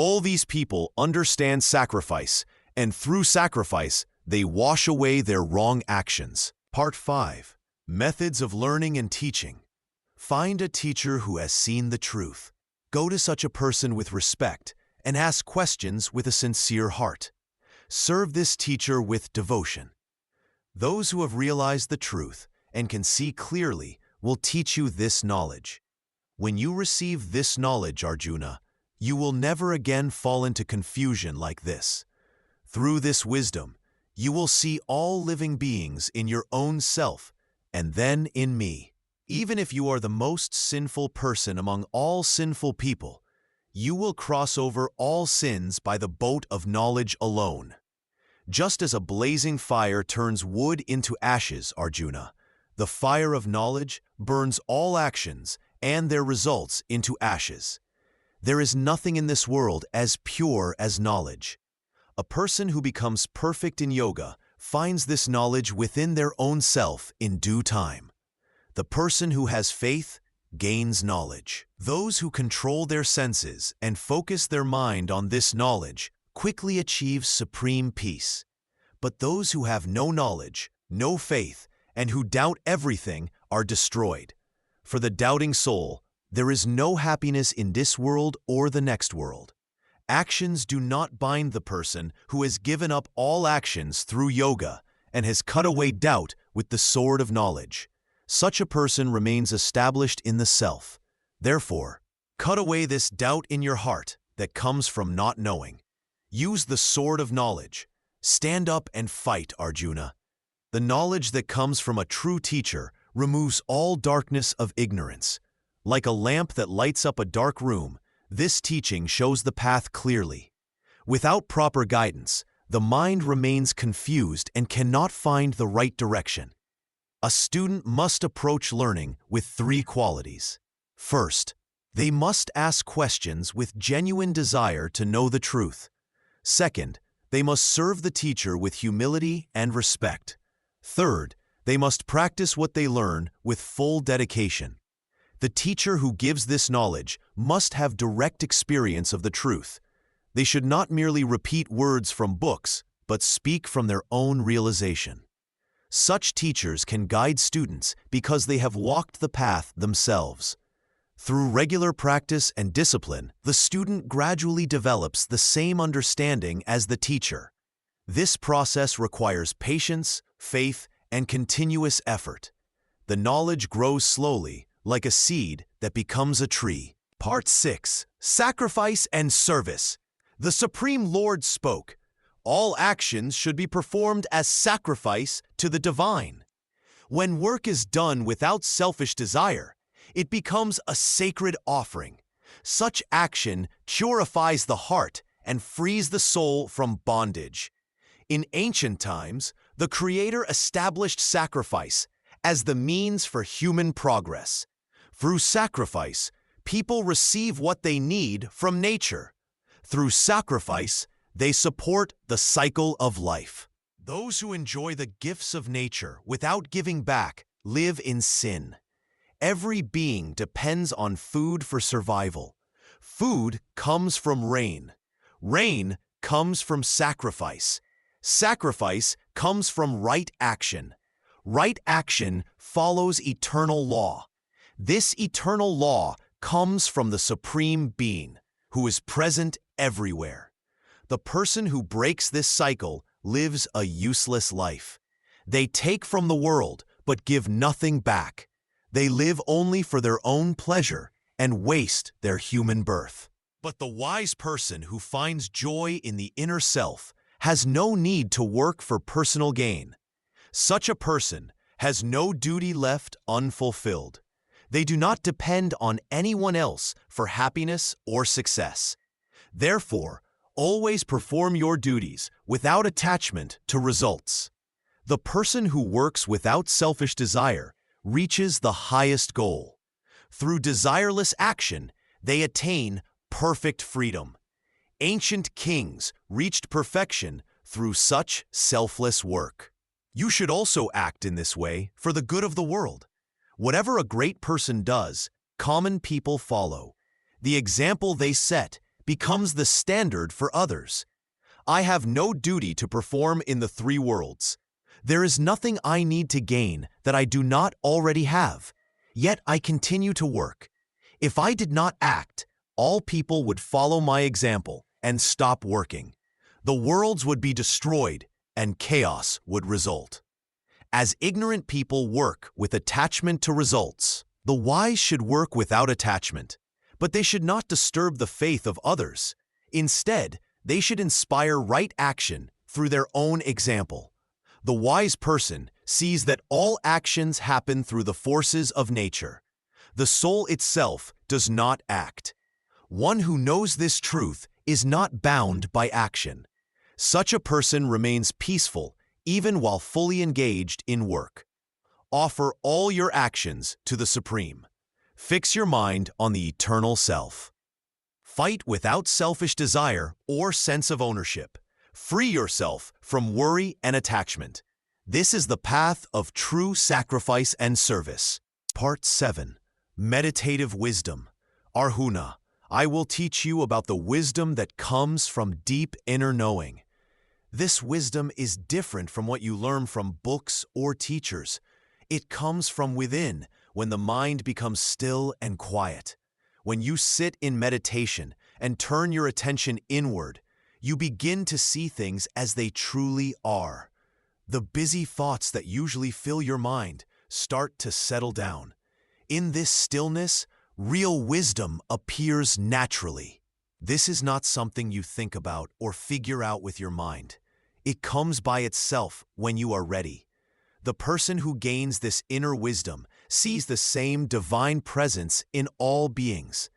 All these people understand sacrifice, and through sacrifice, they wash away their wrong actions. Part 5. Methods of Learning and Teaching. Find a teacher who has seen the truth. Go to such a person with respect and ask questions with a sincere heart. Serve this teacher with devotion. Those who have realized the truth and can see clearly will teach you this knowledge. When you receive this knowledge, Arjuna, you will never again fall into confusion like this. Through this wisdom, you will see all living beings in your own self, and then in me. Even if you are the most sinful person among all sinful people, you will cross over all sins by the boat of knowledge alone. Just as a blazing fire turns wood into ashes, Arjuna, the fire of knowledge burns all actions and their results into ashes. There is nothing in this world as pure as knowledge. A person who becomes perfect in yoga finds this knowledge within their own self in due time. The person who has faith gains knowledge. Those who control their senses and focus their mind on this knowledge quickly achieve supreme peace. But those who have no knowledge, no faith, and who doubt everything are destroyed. For the doubting soul, there is no happiness in this world or the next world. Actions do not bind the person who has given up all actions through yoga and has cut away doubt with the sword of knowledge. Such a person remains established in the self. Therefore, cut away this doubt in your heart that comes from not knowing. Use the sword of knowledge. Stand up and fight, Arjuna. The knowledge that comes from a true teacher removes all darkness of ignorance. Like a lamp that lights up a dark room, this teaching shows the path clearly. Without proper guidance, the mind remains confused and cannot find the right direction. A student must approach learning with 3 qualities. First, they must ask questions with genuine desire to know the truth. Second, they must serve the teacher with humility and respect. Third, they must practice what they learn with full dedication. The teacher who gives this knowledge must have direct experience of the truth. They should not merely repeat words from books, but speak from their own realization. Such teachers can guide students because they have walked the path themselves. Through regular practice and discipline, the student gradually develops the same understanding as the teacher. This process requires patience, faith, and continuous effort. The knowledge grows slowly, like a seed that becomes a tree. Part 6. Sacrifice and Service. The Supreme Lord spoke, "All actions should be performed as sacrifice to the divine." When work is done without selfish desire, it becomes a sacred offering. Such action purifies the heart and frees the soul from bondage. In ancient times, the Creator established sacrifice as the means for human progress. Through sacrifice, people receive what they need from nature. Through sacrifice, they support the cycle of life. Those who enjoy the gifts of nature without giving back live in sin. Every being depends on food for survival. Food comes from rain. Rain comes from sacrifice. Sacrifice comes from right action. Right action follows eternal law. This eternal law comes from the Supreme Being, who is present everywhere. The person who breaks this cycle lives a useless life. They take from the world, but give nothing back. They live only for their own pleasure and waste their human birth. But the wise person who finds joy in the inner self has no need to work for personal gain. Such a person has no duty left unfulfilled. They do not depend on anyone else for happiness or success. Therefore, always perform your duties without attachment to results. The person who works without selfish desire reaches the highest goal. Through desireless action, they attain perfect freedom. Ancient kings reached perfection through such selfless work. You should also act in this way for the good of the world. Whatever a great person does, common people follow. The example they set becomes the standard for others. I have no duty to perform in the three worlds. There is nothing I need to gain that I do not already have, yet I continue to work. If I did not act, all people would follow my example and stop working. The worlds would be destroyed and chaos would result. As ignorant people work with attachment to results, the wise should work without attachment, but they should not disturb the faith of others. Instead, they should inspire right action through their own example. The wise person sees that all actions happen through the forces of nature. The soul itself does not act. One who knows this truth is not bound by action. Such a person remains peaceful even while fully engaged in work. Offer all your actions to the Supreme. Fix your mind on the eternal self. Fight without selfish desire or sense of ownership. Free yourself from worry and attachment. This is the path of true sacrifice and service. Part 7. Meditative Wisdom. Arjuna, I will teach you about the wisdom that comes from deep inner knowing. This wisdom is different from what you learn from books or teachers. It comes from within when the mind becomes still and quiet. When you sit in meditation and turn your attention inward, you begin to see things as they truly are. The busy thoughts that usually fill your mind start to settle down. In this stillness, real wisdom appears naturally. This is not something you think about or figure out with your mind. It comes by itself when you are ready. The person who gains this inner wisdom sees the same divine presence in all beings.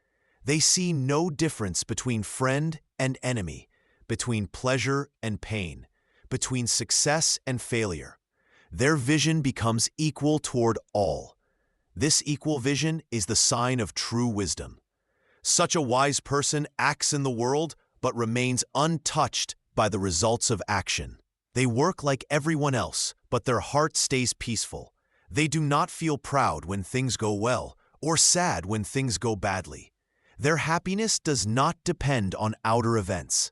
They see no difference between friend and enemy, between pleasure and pain, between success and failure. Their vision becomes equal toward all. This equal vision is the sign of true wisdom. Such a wise person acts in the world but remains untouched by the results of action. They work like everyone else, but their heart stays peaceful. They do not feel proud when things go well or sad when things go badly. Their happiness does not depend on outer events.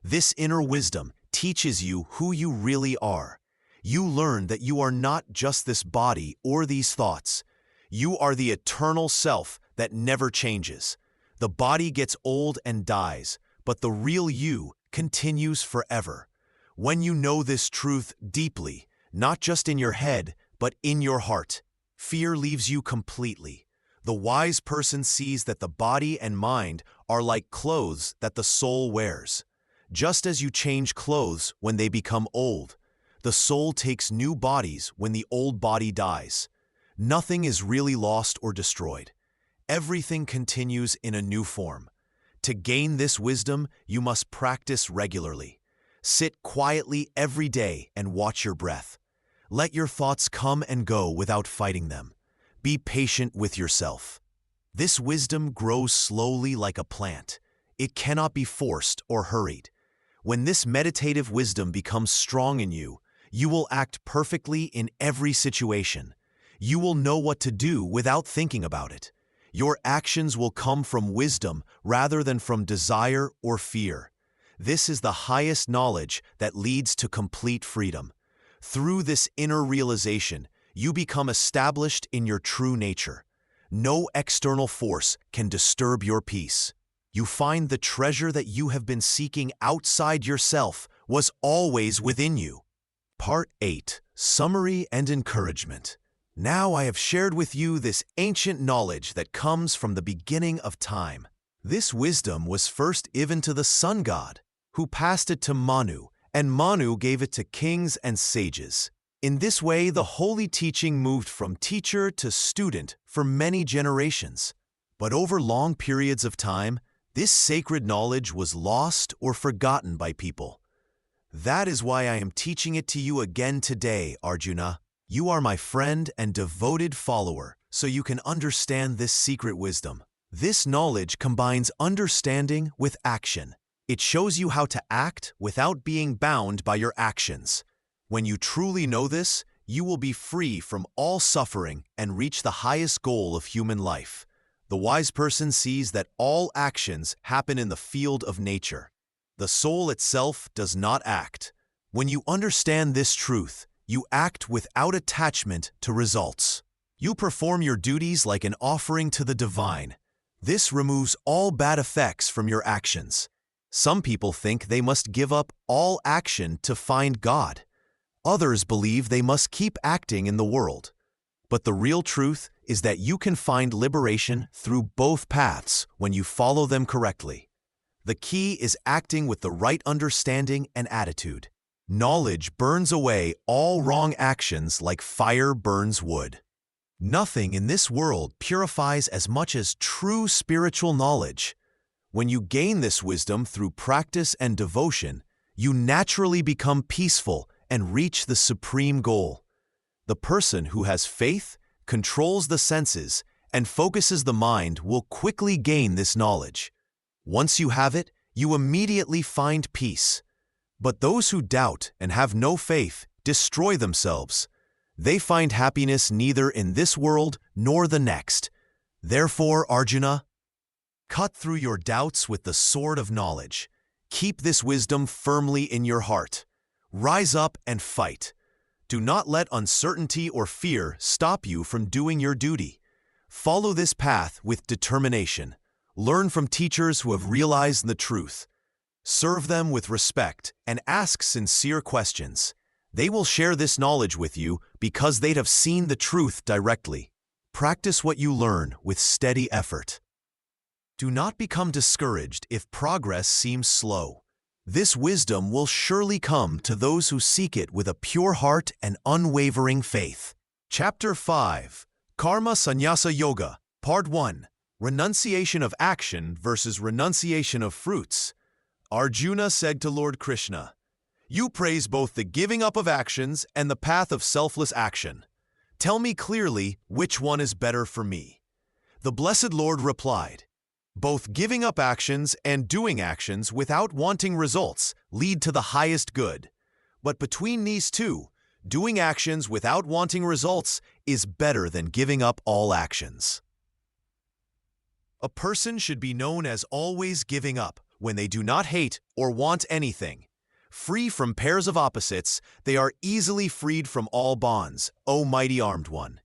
This inner wisdom teaches you who you really are. You learn that you are not just this body or these thoughts. You are the eternal self that never changes. The body gets old and dies, but the real you continues forever. When you know this truth deeply, not just in your head, but in your heart, fear leaves you completely. The wise person sees that the body and mind are like clothes that the soul wears. Just as you change clothes when they become old, the soul takes new bodies when the old body dies. Nothing is really lost or destroyed. Everything continues in a new form. To gain this wisdom, you must practice regularly. Sit quietly every day and watch your breath. Let your thoughts come and go without fighting them. Be patient with yourself. This wisdom grows slowly like a plant. It cannot be forced or hurried. When this meditative wisdom becomes strong in you, you will act perfectly in every situation. You will know what to do without thinking about it. Your actions will come from wisdom rather than from desire or fear. This is the highest knowledge that leads to complete freedom. Through this inner realization, you become established in your true nature. No external force can disturb your peace. You find the treasure that you have been seeking outside yourself was always within you. Part 8. Summary and Encouragement. Now I have shared with you this ancient knowledge that comes from the beginning of time. This wisdom was first given to the sun god, who passed it to Manu, and Manu gave it to kings and sages. In this way, the holy teaching moved from teacher to student for many generations. But over long periods of time, this sacred knowledge was lost or forgotten by people. That is why I am teaching it to you again today, Arjuna. You are my friend and devoted follower, so you can understand this secret wisdom. This knowledge combines understanding with action. It shows you how to act without being bound by your actions. When you truly know this, you will be free from all suffering and reach the highest goal of human life, The wise person sees that all actions happen in the field of nature. The soul itself does not act. When you understand this truth, you act without attachment to results. You perform your duties like an offering to the divine. This removes all bad effects from your actions. Some people think they must give up all action to find God. Others believe they must keep acting in the world. But the real truth is that you can find liberation through both paths when you follow them correctly. The key is acting with the right understanding and attitude. Knowledge burns away all wrong actions like fire burns wood. Nothing in this world purifies as much as true spiritual knowledge. When you gain this wisdom through practice and devotion, you naturally become peaceful and reach the supreme goal. The person who has faith, controls the senses, and focuses the mind will quickly gain this knowledge. Once you have it, you immediately find peace. But those who doubt and have no faith destroy themselves. They find happiness neither in this world nor the next. Therefore, Arjuna, cut through your doubts with the sword of knowledge. Keep this wisdom firmly in your heart. Rise up and fight. Do not let uncertainty or fear stop you from doing your duty. Follow this path with determination. Learn from teachers who have realized the truth. Serve them with respect and ask sincere questions. They will share this knowledge with you because they'd have seen the truth directly. Practice what you learn with steady effort. Do not become discouraged if progress seems slow. This wisdom will surely come to those who seek it with a pure heart and unwavering faith. Chapter 5, Karma Sannyasa Yoga, Part 1, Renunciation of Action versus Renunciation of Fruits. Arjuna said to Lord Krishna, "You praise both the giving up of actions and the path of selfless action. Tell me clearly which one is better for me." The blessed Lord replied, "Both giving up actions and doing actions without wanting results lead to the highest good. But between these two, doing actions without wanting results is better than giving up all actions." A person should be known as always giving up when they do not hate or want anything. Free from pairs of opposites, they are easily freed from all bonds, O mighty armed one.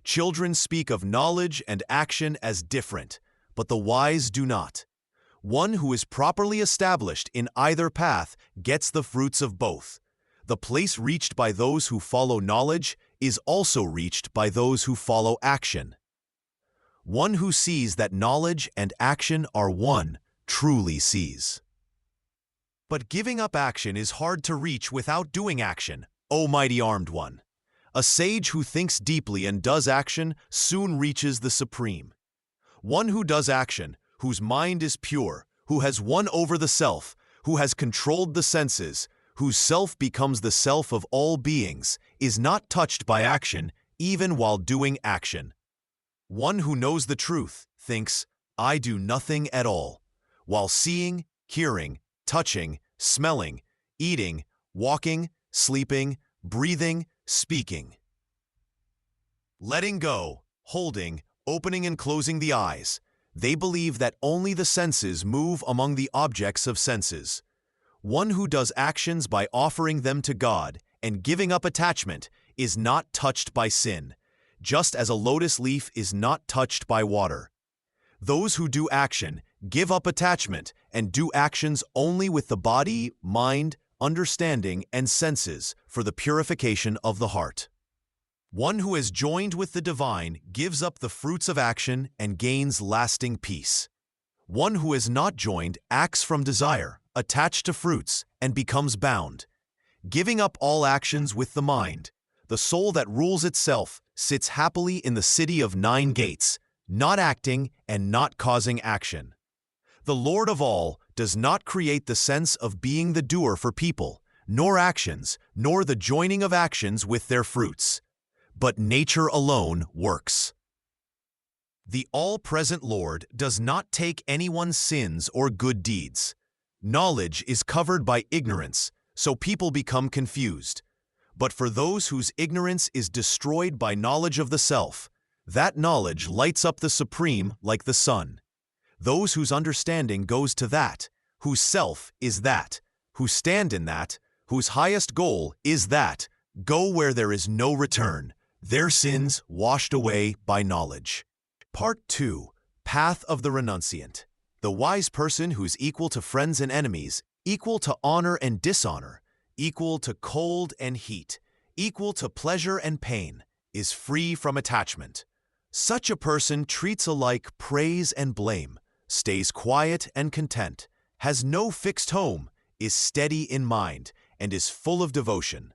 Children speak of knowledge and action as different, but the wise do not. One who is properly established in either path gets the fruits of both. The place reached by those who follow knowledge is also reached by those who follow action. One who sees that knowledge and action are one truly sees. But giving up action is hard to reach without doing action, O mighty armed one. A sage who thinks deeply and does action soon reaches the supreme. One who does action, whose mind is pure, who has won over the self, who has controlled the senses, whose self becomes the self of all beings, is not touched by action even while doing action. One who knows the truth thinks, "I do nothing at all," while seeing, hearing, touching, smelling, eating, walking, sleeping, breathing, speaking. Letting go, holding, opening and closing the eyes, they believe that only the senses move among the objects of senses. One who does actions by offering them to God and giving up attachment is not touched by sin, just as a lotus leaf is not touched by water. Those who do action give up attachment and do actions only with the body, mind, understanding, and senses for the purification of the heart. One who has joined with the divine gives up the fruits of action and gains lasting peace. One who is not joined acts from desire, attached to fruits, and becomes bound. Giving up all actions with the mind, the soul that rules itself sits happily in the city of 9 gates, not acting and not causing action. The Lord of all does not create the sense of being the doer for people, nor actions, nor the joining of actions with their fruits. But nature alone works. The all-present Lord does not take anyone's sins or good deeds. Knowledge is covered by ignorance, so people become confused. But for those whose ignorance is destroyed by knowledge of the self, That knowledge lights up the Supreme like the sun. Those whose understanding goes to that, whose self is that, who stand in that, whose highest goal is that, go where there is no return, their sins washed away by knowledge. Part 2. Path of the Renunciant. The wise person who's equal to friends and enemies, equal to honor and dishonor, equal to cold and heat, equal to pleasure and pain, is free from attachment. Such a person treats alike praise and blame, stays quiet and content, has no fixed home, is steady in mind, and is full of devotion.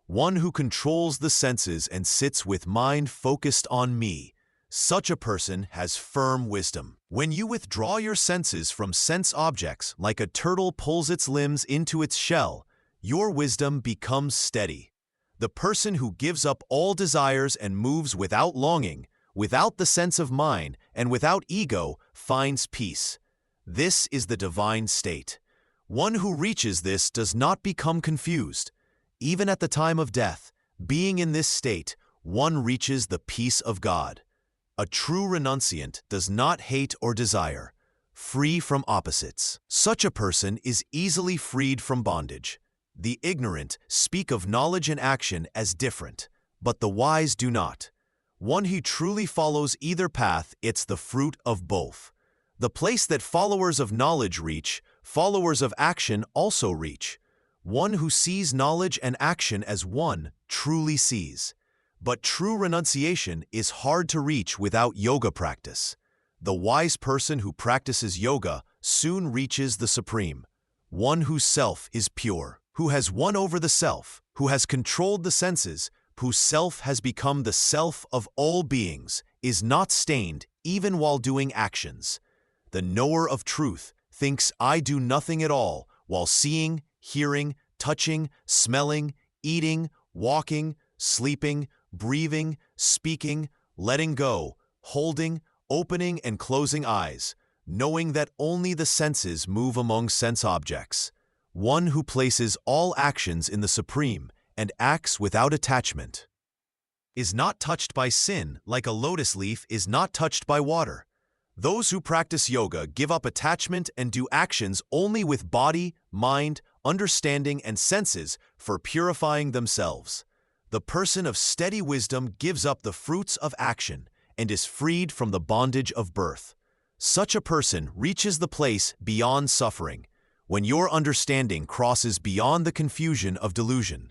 One who controls the senses and sits with mind focused on me. Such a person has firm wisdom. When you withdraw your senses from sense objects like a turtle pulls its limbs into its shell, your wisdom becomes steady. The person who gives up all desires and moves without longing, without the sense of mind, and without ego, finds peace. This is the divine state. One who reaches this does not become confused. Even at the time of death, being in this state, one reaches the peace of God. A true renunciant does not hate or desire, free from opposites. Such a person is easily freed from bondage. The ignorant speak of knowledge and action as different, but the wise do not. One who truly follows either path, it's the fruit of both. The place that followers of knowledge reach, followers of action also reach. One who sees knowledge and action as one truly sees. But true renunciation is hard to reach without yoga practice. The wise person who practices yoga soon reaches the Supreme. One whose self is pure, who has won over the self, who has controlled the senses, whose self has become the self of all beings, is not stained even while doing actions. The knower of truth thinks I do nothing at all while seeing, hearing, touching, smelling, eating, walking, sleeping, breathing, speaking, letting go, holding, opening and closing eyes, knowing that only the senses move among sense objects. One who places all actions in the Supreme and acts without attachment is not touched by sin like a lotus leaf is not touched by water. Those who practice yoga give up attachment and do actions only with body, mind, understanding, and senses for purifying themselves. The person of steady wisdom gives up the fruits of action and is freed from the bondage of birth. Such a person reaches the place beyond suffering, when your understanding crosses beyond the confusion of delusion.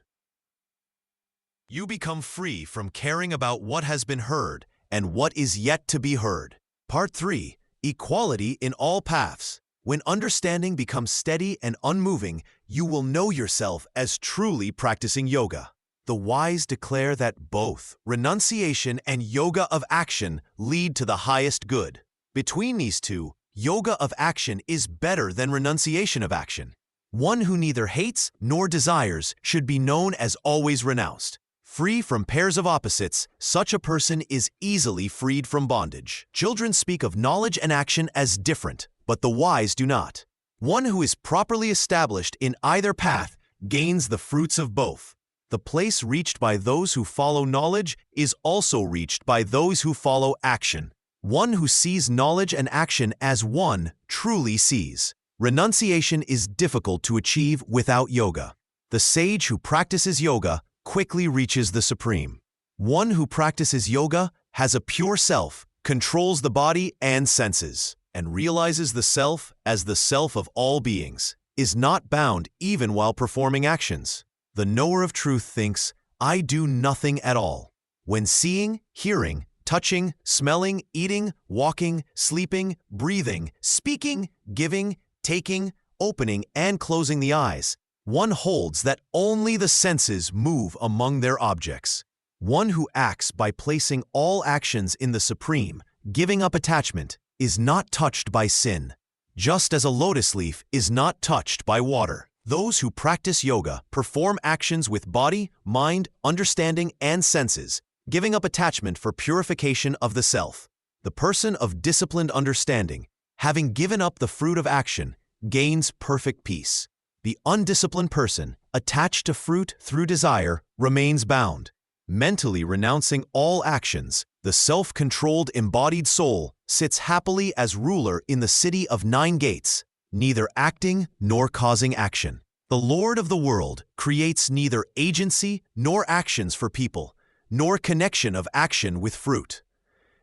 You become free from caring about what has been heard and what is yet to be heard. Part 3. Equality in all paths. When understanding becomes steady and unmoving, you will know yourself as truly practicing yoga. The wise declare that both renunciation and yoga of action lead to the highest good. Between these two, yoga of action is better than renunciation of action. One who neither hates nor desires should be known as always renounced. Free from pairs of opposites, such a person is easily freed from bondage. Children speak of knowledge and action as different, but the wise do not. One who is properly established in either path gains the fruits of both. The place reached by those who follow knowledge is also reached by those who follow action. One who sees knowledge and action as one truly sees. Renunciation is difficult to achieve without yoga. The sage who practices yoga quickly reaches the Supreme. One who practices yoga has a pure self, controls the body and senses, and realizes the self as the self of all beings, is not bound even while performing actions. The knower of truth thinks, I do nothing at all. When seeing, hearing, touching, smelling, eating, walking, sleeping, breathing, speaking, giving, taking, opening, and closing the eyes, one holds that only the senses move among their objects. One who acts by placing all actions in the Supreme, giving up attachment, is not touched by sin, just as a lotus leaf is not touched by water. Those who practice yoga perform actions with body, mind, understanding, and senses, giving up attachment for purification of the self. The person of disciplined understanding, having given up the fruit of action, gains perfect peace. The undisciplined person, attached to fruit through desire, remains bound. Mentally renouncing all actions, the self-controlled embodied soul sits happily as ruler in the city of 9 gates, neither acting nor causing action. The Lord of the world creates neither agency nor actions for people, nor connection of action with fruit.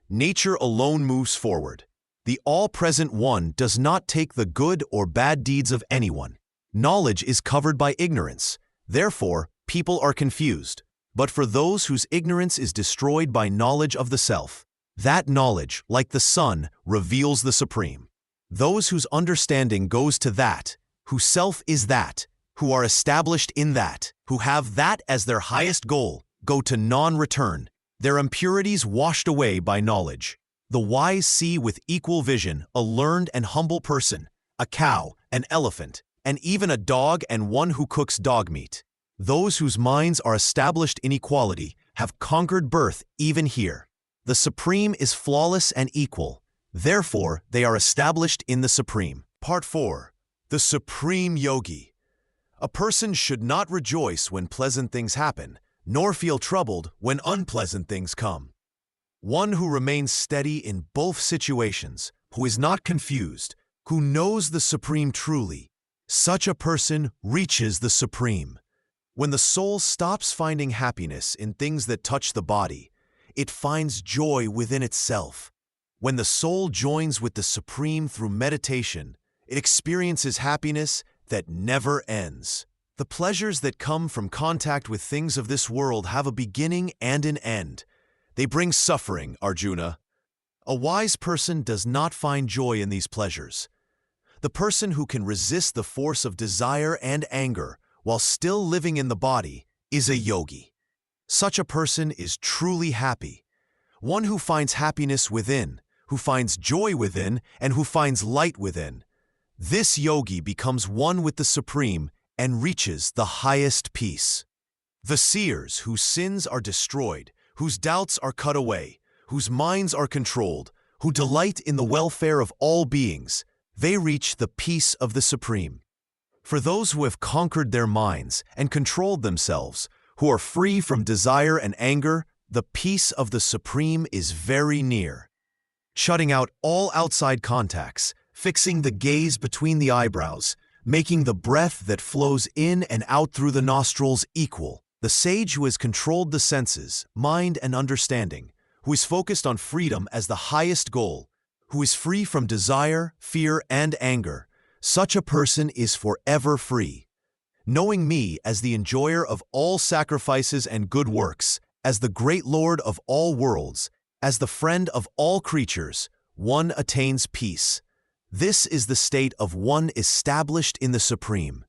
Nature alone moves forward. The all-present one does not take the good or bad deeds of anyone. Knowledge is covered by ignorance. Therefore, people are confused. But for those whose ignorance is destroyed by knowledge of the self, that knowledge, like the sun, reveals the supreme. Those whose understanding goes to that, whose self is that, who are established in that, who have that as their highest goal, go to non-return, their impurities washed away by knowledge. The wise see with equal vision a learned and humble person, a cow, an elephant, and even a dog and one who cooks dog meat. Those whose minds are established in equality have conquered birth even here. The Supreme is flawless and equal. Therefore, they are established in the Supreme. Part 4. The Supreme Yogi. A person should not rejoice when pleasant things happen, nor feel troubled when unpleasant things come. One who remains steady in both situations, who is not confused, who knows the Supreme truly, such a person reaches the Supreme. When the soul stops finding happiness in things that touch the body, it finds joy within itself. When the soul joins with the Supreme through meditation, it experiences happiness that never ends. The pleasures that come from contact with things of this world have a beginning and an end. They bring suffering, Arjuna. A wise person does not find joy in these pleasures. The person who can resist the force of desire and anger while still living in the body is a yogi. Such a person is truly happy. One who finds happiness within, who finds joy within, and who finds light within. This yogi becomes one with the Supreme and reaches the highest peace. The seers whose sins are destroyed, whose doubts are cut away, whose minds are controlled, who delight in the welfare of all beings, they reach the peace of the Supreme. For those who have conquered their minds and controlled themselves, who are free from desire and anger, the peace of the Supreme is very near. Shutting out all outside contacts, fixing the gaze between the eyebrows, making the breath that flows in and out through the nostrils equal. The sage who has controlled the senses, mind and understanding, who is focused on freedom as the highest goal, who is free from desire, fear, and anger, such a person is forever free. Knowing me as the enjoyer of all sacrifices and good works, as the great Lord of all worlds, as the friend of all creatures, one attains peace. This is the state of one established in the Supreme.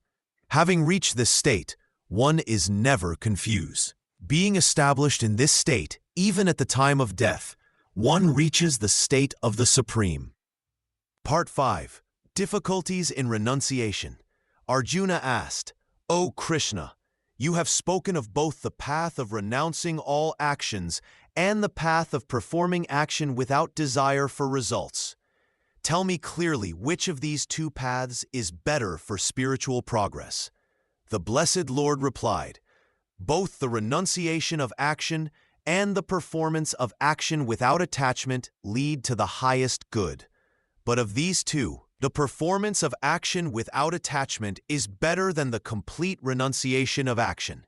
Having reached this state, one is never confused. Being established in this state, even at the time of death, one reaches the state of the Supreme. Part 5. Difficulties in Renunciation. Arjuna asked, O Krishna, you have spoken of both the path of renouncing all actions and the path of performing action without desire for results. Tell me clearly which of these two paths is better for spiritual progress. The Blessed Lord replied, both the renunciation of action and the performance of action without attachment lead to the highest good. But of these two, the performance of action without attachment is better than the complete renunciation of action.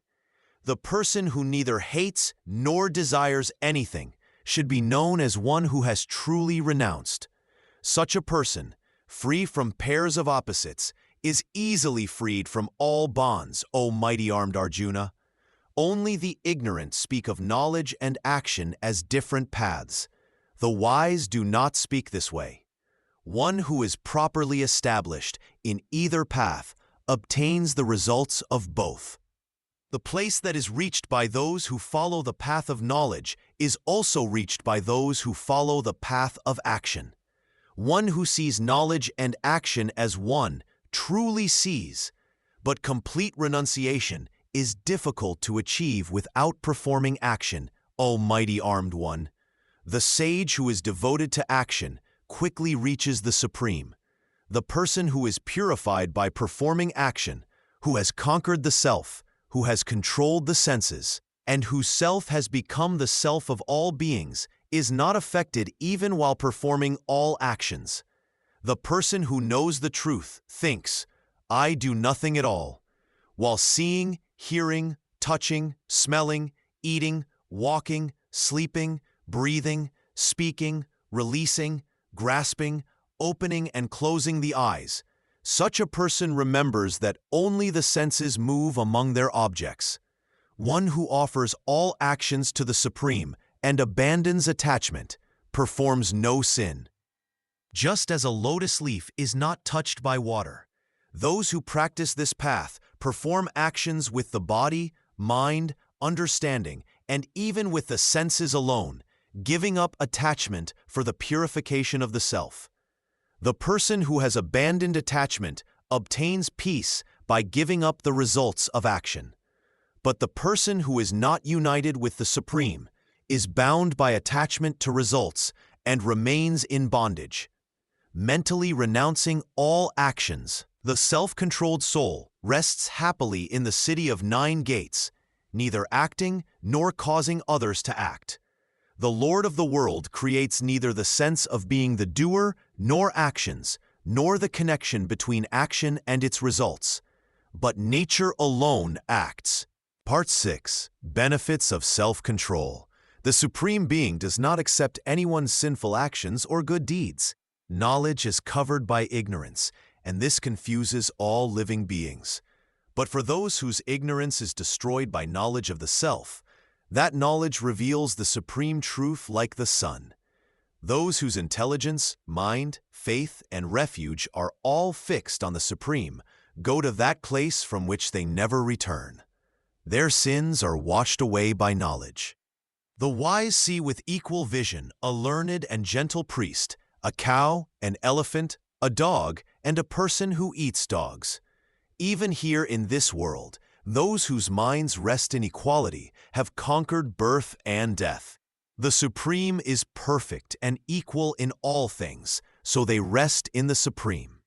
The person who neither hates nor desires anything should be known as one who has truly renounced. Such a person, free from pairs of opposites, is easily freed from all bonds, O mighty-armed Arjuna. Only the ignorant speak of knowledge and action as different paths. The wise do not speak this way. One who is properly established in either path obtains the results of both. The place that is reached by those who follow the path of knowledge is also reached by those who follow the path of action. One who sees knowledge and action as one truly sees, but complete renunciation is difficult to achieve without performing action, O mighty armed one. The sage who is devoted to action quickly reaches the Supreme. The person who is purified by performing action, who has conquered the self, who has controlled the senses, and whose self has become the self of all beings, is not affected even while performing all actions. The person who knows the truth thinks, "I do nothing at all," while seeing, hearing, touching, smelling, eating, walking, sleeping, breathing, speaking, releasing, grasping, opening and closing the eyes. Such a person remembers that only the senses move among their objects. One who offers all actions to the Supreme and abandons attachment performs no sin. Just as a lotus leaf is not touched by water, those who practice this path perform actions with the body, mind, understanding, and even with the senses alone, giving up attachment for the purification of the self. The person who has abandoned attachment obtains peace by giving up the results of action. But the person who is not united with the Supreme is bound by attachment to results and remains in bondage. Mentally renouncing all actions, the self-controlled soul rests happily in the city of 9 gates, neither acting nor causing others to act. The Lord of the world creates neither the sense of being the doer nor actions, nor the connection between action and its results. But nature alone acts. Part 6. Benefits of Self-Control. The Supreme Being does not accept anyone's sinful actions or good deeds. Knowledge is covered by ignorance, and this confuses all living beings. But for those whose ignorance is destroyed by knowledge of the self, that knowledge reveals the supreme truth like the sun. Those whose intelligence, mind, faith, and refuge are all fixed on the Supreme go to that place from which they never return. Their sins are washed away by knowledge. The wise see with equal vision a learned and gentle priest, a cow, an elephant, a dog, and a person who eats dogs. Even here in this world, those whose minds rest in equality have conquered birth and death. The Supreme is perfect and equal in all things, so they rest in the Supreme.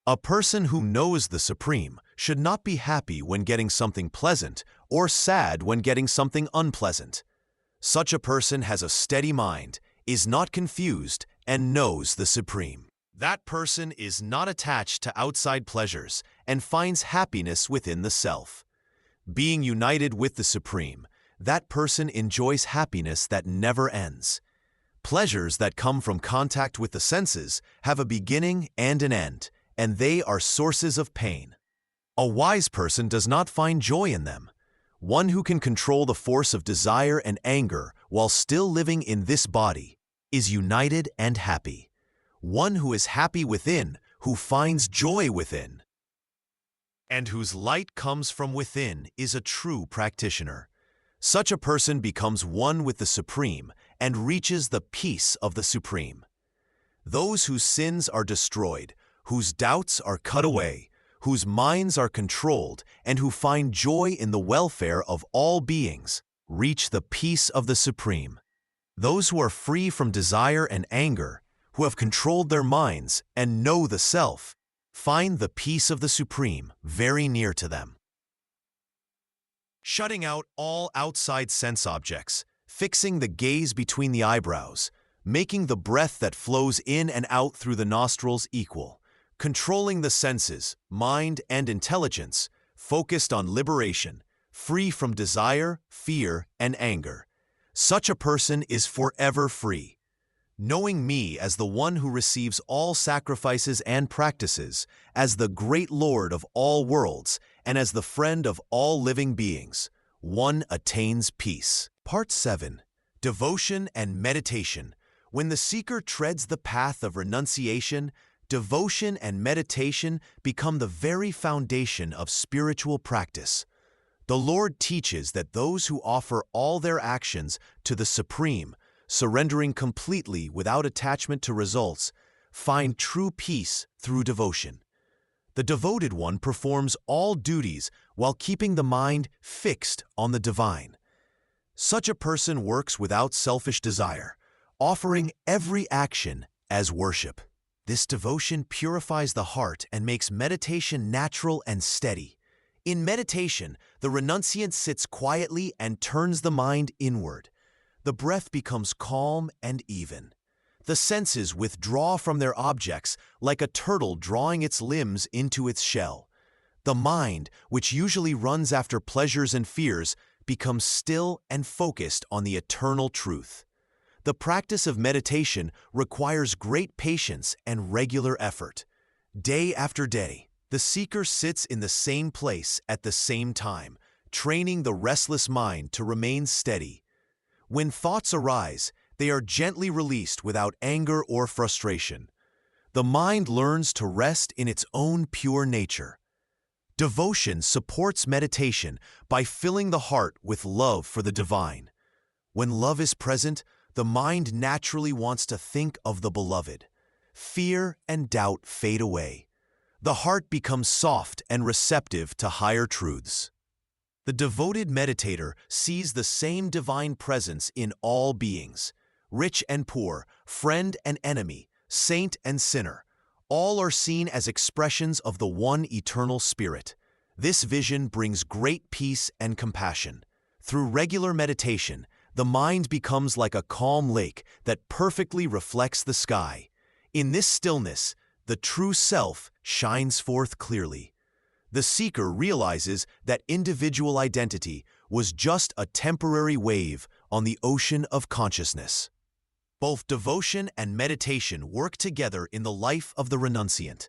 A person who knows the Supreme should not be happy when getting something pleasant or sad when getting something unpleasant. Such a person has a steady mind, is not confused, and knows the Supreme. That person is not attached to outside pleasures and finds happiness within the self. Being united with the Supreme, that person enjoys happiness that never ends. Pleasures that come from contact with the senses have a beginning and an end, and they are sources of pain. A wise person does not find joy in them. One who can control the force of desire and anger while still living in this body is united and happy. One who is happy within, who finds joy within, and whose light comes from within is a true practitioner. Such a person becomes one with the Supreme and reaches the peace of the Supreme. Those whose sins are destroyed, whose doubts are cut away, whose minds are controlled, and who find joy in the welfare of all beings, reach the peace of the Supreme. Those who are free from desire and anger, who have controlled their minds and know the self, find the peace of the Supreme very near to them. Shutting out all outside sense objects, fixing the gaze between the eyebrows, making the breath that flows in and out through the nostrils equal, controlling the senses, mind, and intelligence, focused on liberation, free from desire, fear, and anger. Such a person is forever free. Knowing me as the one who receives all sacrifices and practices, as the great Lord of all worlds, and as the friend of all living beings, one attains peace. Part 7. Devotion and Meditation. When the seeker treads the path of renunciation, devotion and meditation become the very foundation of spiritual practice. The Lord teaches that those who offer all their actions to the Supreme, surrendering completely without attachment to results, find true peace through devotion. The devoted one performs all duties while keeping the mind fixed on the divine. Such a person works without selfish desire, offering every action as worship. This devotion purifies the heart and makes meditation natural and steady. In meditation, the renunciant sits quietly and turns the mind inward. The breath becomes calm and even. The senses withdraw from their objects like a turtle drawing its limbs into its shell. The mind, which usually runs after pleasures and fears, becomes still and focused on the eternal truth. The practice of meditation requires great patience and regular effort. Day after day, the seeker sits in the same place at the same time, training the restless mind to remain steady. When thoughts arise, they are gently released without anger or frustration. The mind learns to rest in its own pure nature. Devotion supports meditation by filling the heart with love for the divine. When love is present, the mind naturally wants to think of the beloved. Fear and doubt fade away. The heart becomes soft and receptive to higher truths. The devoted meditator sees the same divine presence in all beings. Rich and poor, friend and enemy, saint and sinner, all are seen as expressions of the one eternal spirit. This vision brings great peace and compassion. Through regular meditation, the mind becomes like a calm lake that perfectly reflects the sky. In this stillness, the true self shines forth clearly. The seeker realizes that individual identity was just a temporary wave on the ocean of consciousness. Both devotion and meditation work together in the life of the renunciant.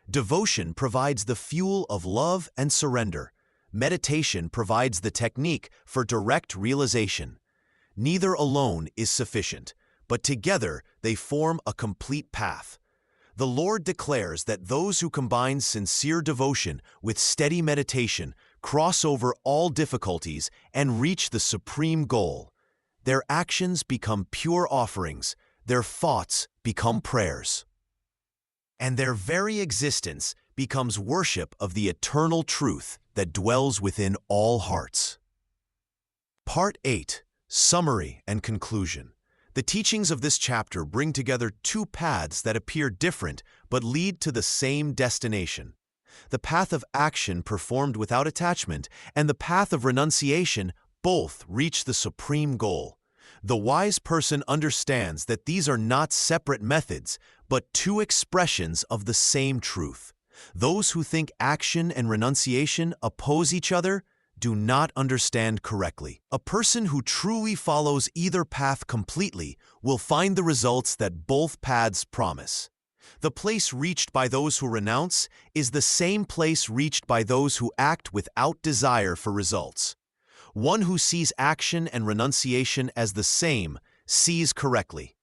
Devotion provides the fuel of love and surrender. Meditation provides the technique for direct realization. Neither alone is sufficient, but together they form a complete path. The Lord declares that those who combine sincere devotion with steady meditation cross over all difficulties and reach the supreme goal. Their actions become pure offerings, their thoughts become prayers, and their very existence becomes worship of the eternal truth that dwells within all hearts. Part 8. Summary and Conclusion. The teachings of this chapter bring together two paths that appear different but lead to the same destination. The path of action performed without attachment and the path of renunciation both reach the supreme goal. The wise person understands that these are not separate methods, but two expressions of the same truth. Those who think action and renunciation oppose each other do not understand correctly. A person who truly follows either path completely will find the results that both paths promise. The place reached by those who renounce is the same place reached by those who act without desire for results. One who sees action and renunciation as the same sees correctly.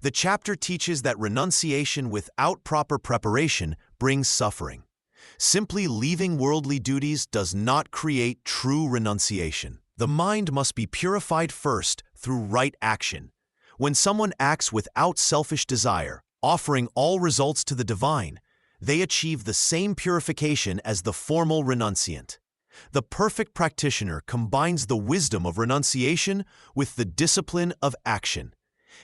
The chapter teaches that renunciation without proper preparation brings suffering. Simply leaving worldly duties does not create true renunciation. The mind must be purified first through right action. When someone acts without selfish desire, offering all results to the divine, they achieve the same purification as the formal renunciant. The perfect practitioner combines the wisdom of renunciation with the discipline of action.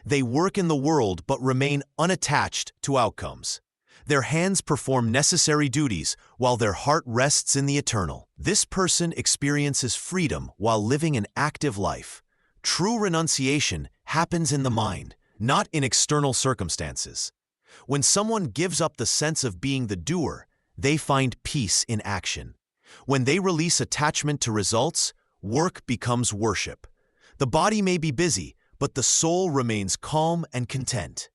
They work in the world but remain unattached to outcomes. Their hands perform necessary duties while their heart rests in the eternal. This person experiences freedom while living an active life. True renunciation happens in the mind, not in external circumstances. When someone gives up the sense of being the doer, they find peace in action. When they release attachment to results, work becomes worship. The body may be busy, but the soul remains calm and content.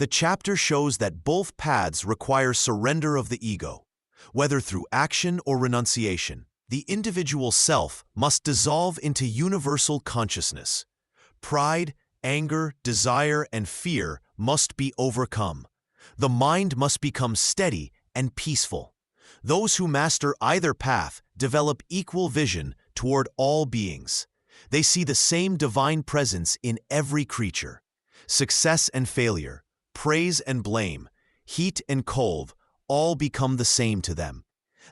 The chapter shows that both paths require surrender of the ego. Whether through action or renunciation, the individual self must dissolve into universal consciousness. Pride, anger, desire, and fear must be overcome. The mind must become steady and peaceful. Those who master either path develop equal vision toward all beings. They see the same divine presence in every creature. Success and failure, praise and blame, heat and cold, all become the same to them.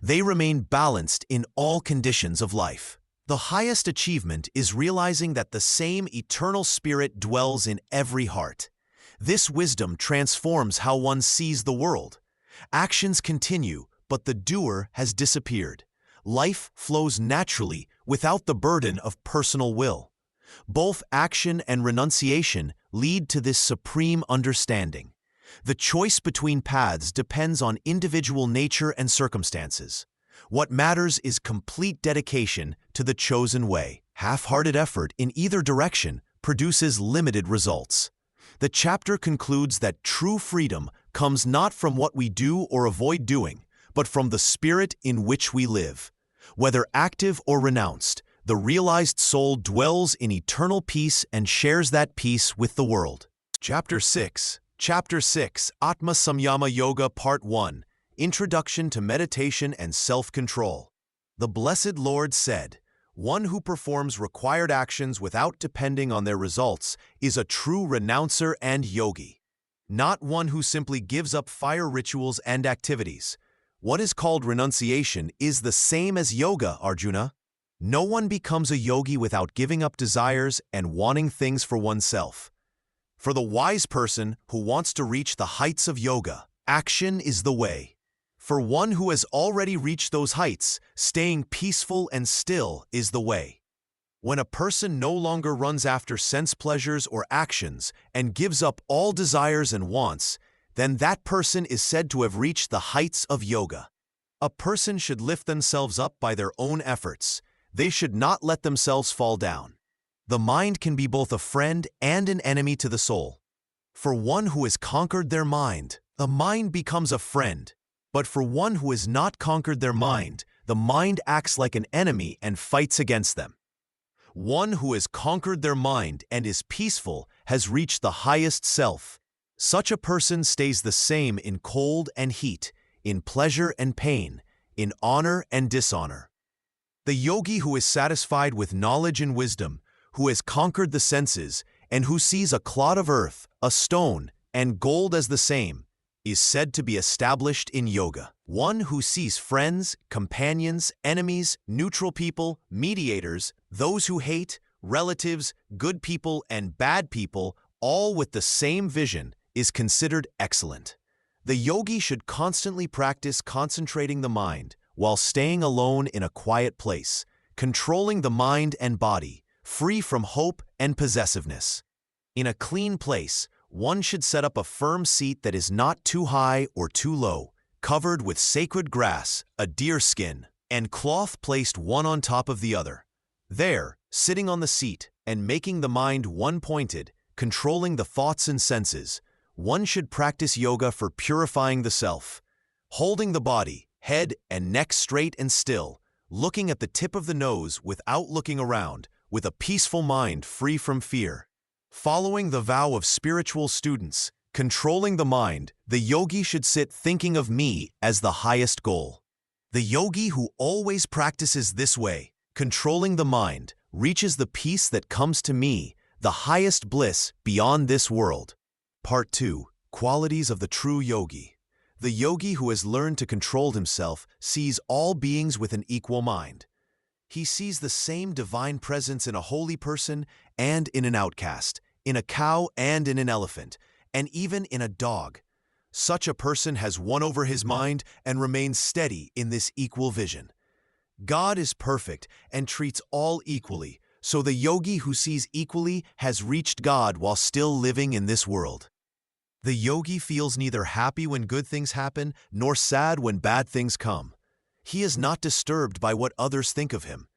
They remain balanced in all conditions of life. The highest achievement is realizing that the same eternal spirit dwells in every heart. This wisdom transforms how one sees the world. Actions continue, but the doer has disappeared. Life flows naturally without the burden of personal will. Both action and renunciation lead to this supreme understanding. The choice between paths depends on individual nature and circumstances. What matters is complete dedication to the chosen way. Half-hearted effort in either direction produces limited results. The chapter concludes that true freedom comes not from what we do or avoid doing, but from the spirit in which we live. Whether active or renounced, the realized soul dwells in eternal peace and shares that peace with the world. Chapter 6, Atma Samyama Yoga Part 1, Introduction to Meditation and Self-Control. The Blessed Lord said, "One who performs required actions without depending on their results is a true renouncer and yogi, not one who simply gives up fire rituals and activities. What is called renunciation is the same as yoga, Arjuna. No one becomes a yogi without giving up desires and wanting things for oneself. For the wise person who wants to reach the heights of yoga, action is the way. For one who has already reached those heights, staying peaceful and still is the way. When a person no longer runs after sense pleasures or actions and gives up all desires and wants, then that person is said to have reached the heights of yoga. A person should lift themselves up by their own efforts. They should not let themselves fall down. The mind can be both a friend and an enemy to the soul. For one who has conquered their mind, the mind becomes a friend. But for one who has not conquered their mind, the mind acts like an enemy and fights against them. One who has conquered their mind and is peaceful has reached the highest self. Such a person stays the same in cold and heat, in pleasure and pain, in honor and dishonor. The yogi who is satisfied with knowledge and wisdom, who has conquered the senses, and who sees a clod of earth, a stone, and gold as the same, is said to be established in yoga. One who sees friends, companions, enemies, neutral people, mediators, those who hate, relatives, good people, and bad people, all with the same vision, is considered excellent. The yogi should constantly practice concentrating the mind while staying alone in a quiet place, controlling the mind and body, free from hope and possessiveness. In a clean place, one should set up a firm seat that is not too high or too low, covered with sacred grass, a deer skin, and cloth placed one on top of the other. There, sitting on the seat and making the mind one-pointed, controlling the thoughts and senses, one should practice yoga for purifying the self. Holding the body, head and neck straight and still, looking at the tip of the nose without looking around, with a peaceful mind free from fear. Following the vow of spiritual students, controlling the mind, the yogi should sit thinking of me as the highest goal. The yogi who always practices this way, controlling the mind, reaches the peace that comes to me, the highest bliss beyond this world. Part 2. Qualities of the True Yogi. The yogi who has learned to control himself sees all beings with an equal mind. He sees the same divine presence in a holy person and in an outcast, in a cow and in an elephant, and even in a dog. Such a person has won over his mind and remains steady in this equal vision. God is perfect and treats all equally, so the yogi who sees equally has reached God while still living in this world. The yogi feels neither happy when good things happen nor sad when bad things come. He is not disturbed by what others think of him.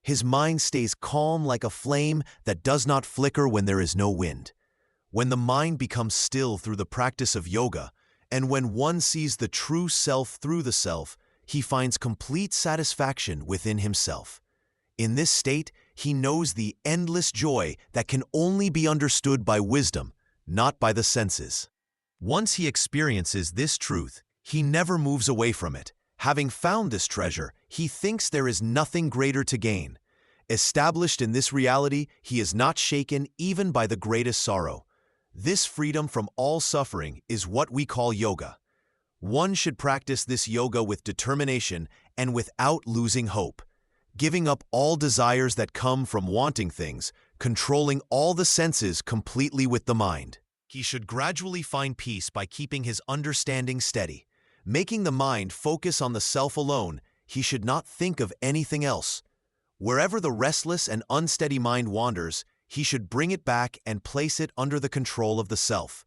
His mind stays calm like a flame that does not flicker when there is no wind. When the mind becomes still through the practice of yoga, and when one sees the true self through the self, he finds complete satisfaction within himself. In this state, he knows the endless joy that can only be understood by wisdom, not by the senses. Once he experiences this truth, he never moves away from it. Having found this treasure, he thinks there is nothing greater to gain. Established in this reality, he is not shaken even by the greatest sorrow. This freedom from all suffering is what we call yoga. One should practice this yoga with determination and without losing hope, giving up all desires that come from wanting things, controlling all the senses completely with the mind. He should gradually find peace by keeping his understanding steady, making the mind focus on the self alone, he should not think of anything else. Wherever the restless and unsteady mind wanders, he should bring it back and place it under the control of the self.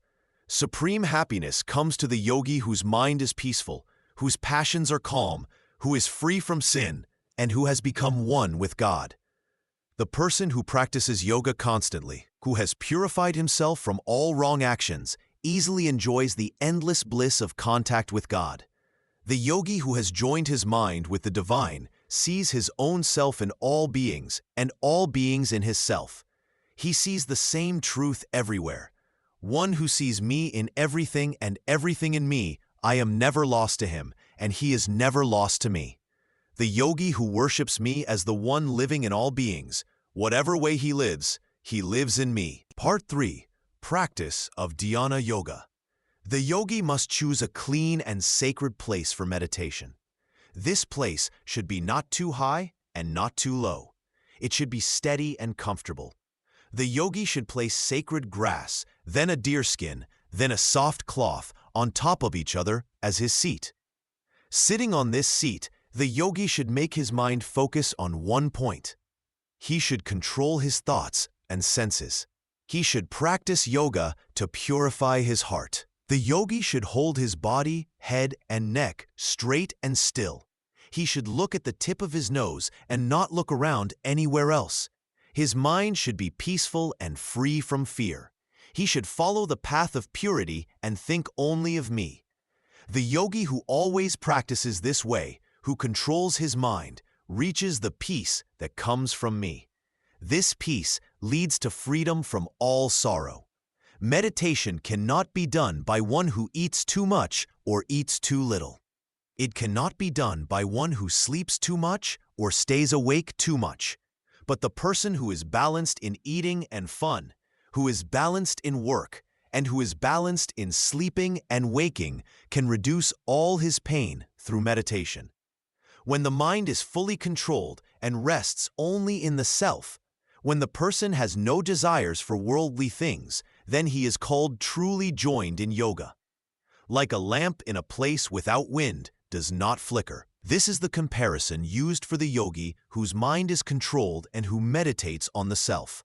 Supreme happiness comes to the yogi whose mind is peaceful, whose passions are calm, who is free from sin, and who has become one with God. The person who practices yoga constantly, who has purified himself from all wrong actions, easily enjoys the endless bliss of contact with God. The yogi who has joined his mind with the divine sees his own self in all beings and all beings in his self. He sees the same truth everywhere. One who sees me in everything and everything in me, I am never lost to him, and he is never lost to me. The yogi who worships me as the one living in all beings, whatever way he lives in me. Part 3. Practice of Dhyana Yoga. The yogi must choose a clean and sacred place for meditation. This place should be not too high and not too low. It should be steady and comfortable. The yogi should place sacred grass, then a deerskin, then a soft cloth on top of each other as his seat. Sitting on this seat, the yogi should make his mind focus on one point. He should control his thoughts and senses. He should practice yoga to purify his heart. The yogi should hold his body, head, and neck straight and still. He should look at the tip of his nose and not look around anywhere else. His mind should be peaceful and free from fear. He should follow the path of purity and think only of me. The yogi who always practices this way, who controls his mind, reaches the peace that comes from me. This peace leads to freedom from all sorrow. Meditation cannot be done by one who eats too much or eats too little. It cannot be done by one who sleeps too much or stays awake too much. But the person who is balanced in eating and fun, who is balanced in work, and who is balanced in sleeping and waking can reduce all his pain through meditation. When the mind is fully controlled and rests only in the self, when the person has no desires for worldly things, then he is called truly joined in yoga. Like a lamp in a place without wind does not flicker. This is the comparison used for the yogi whose mind is controlled and who meditates on the self.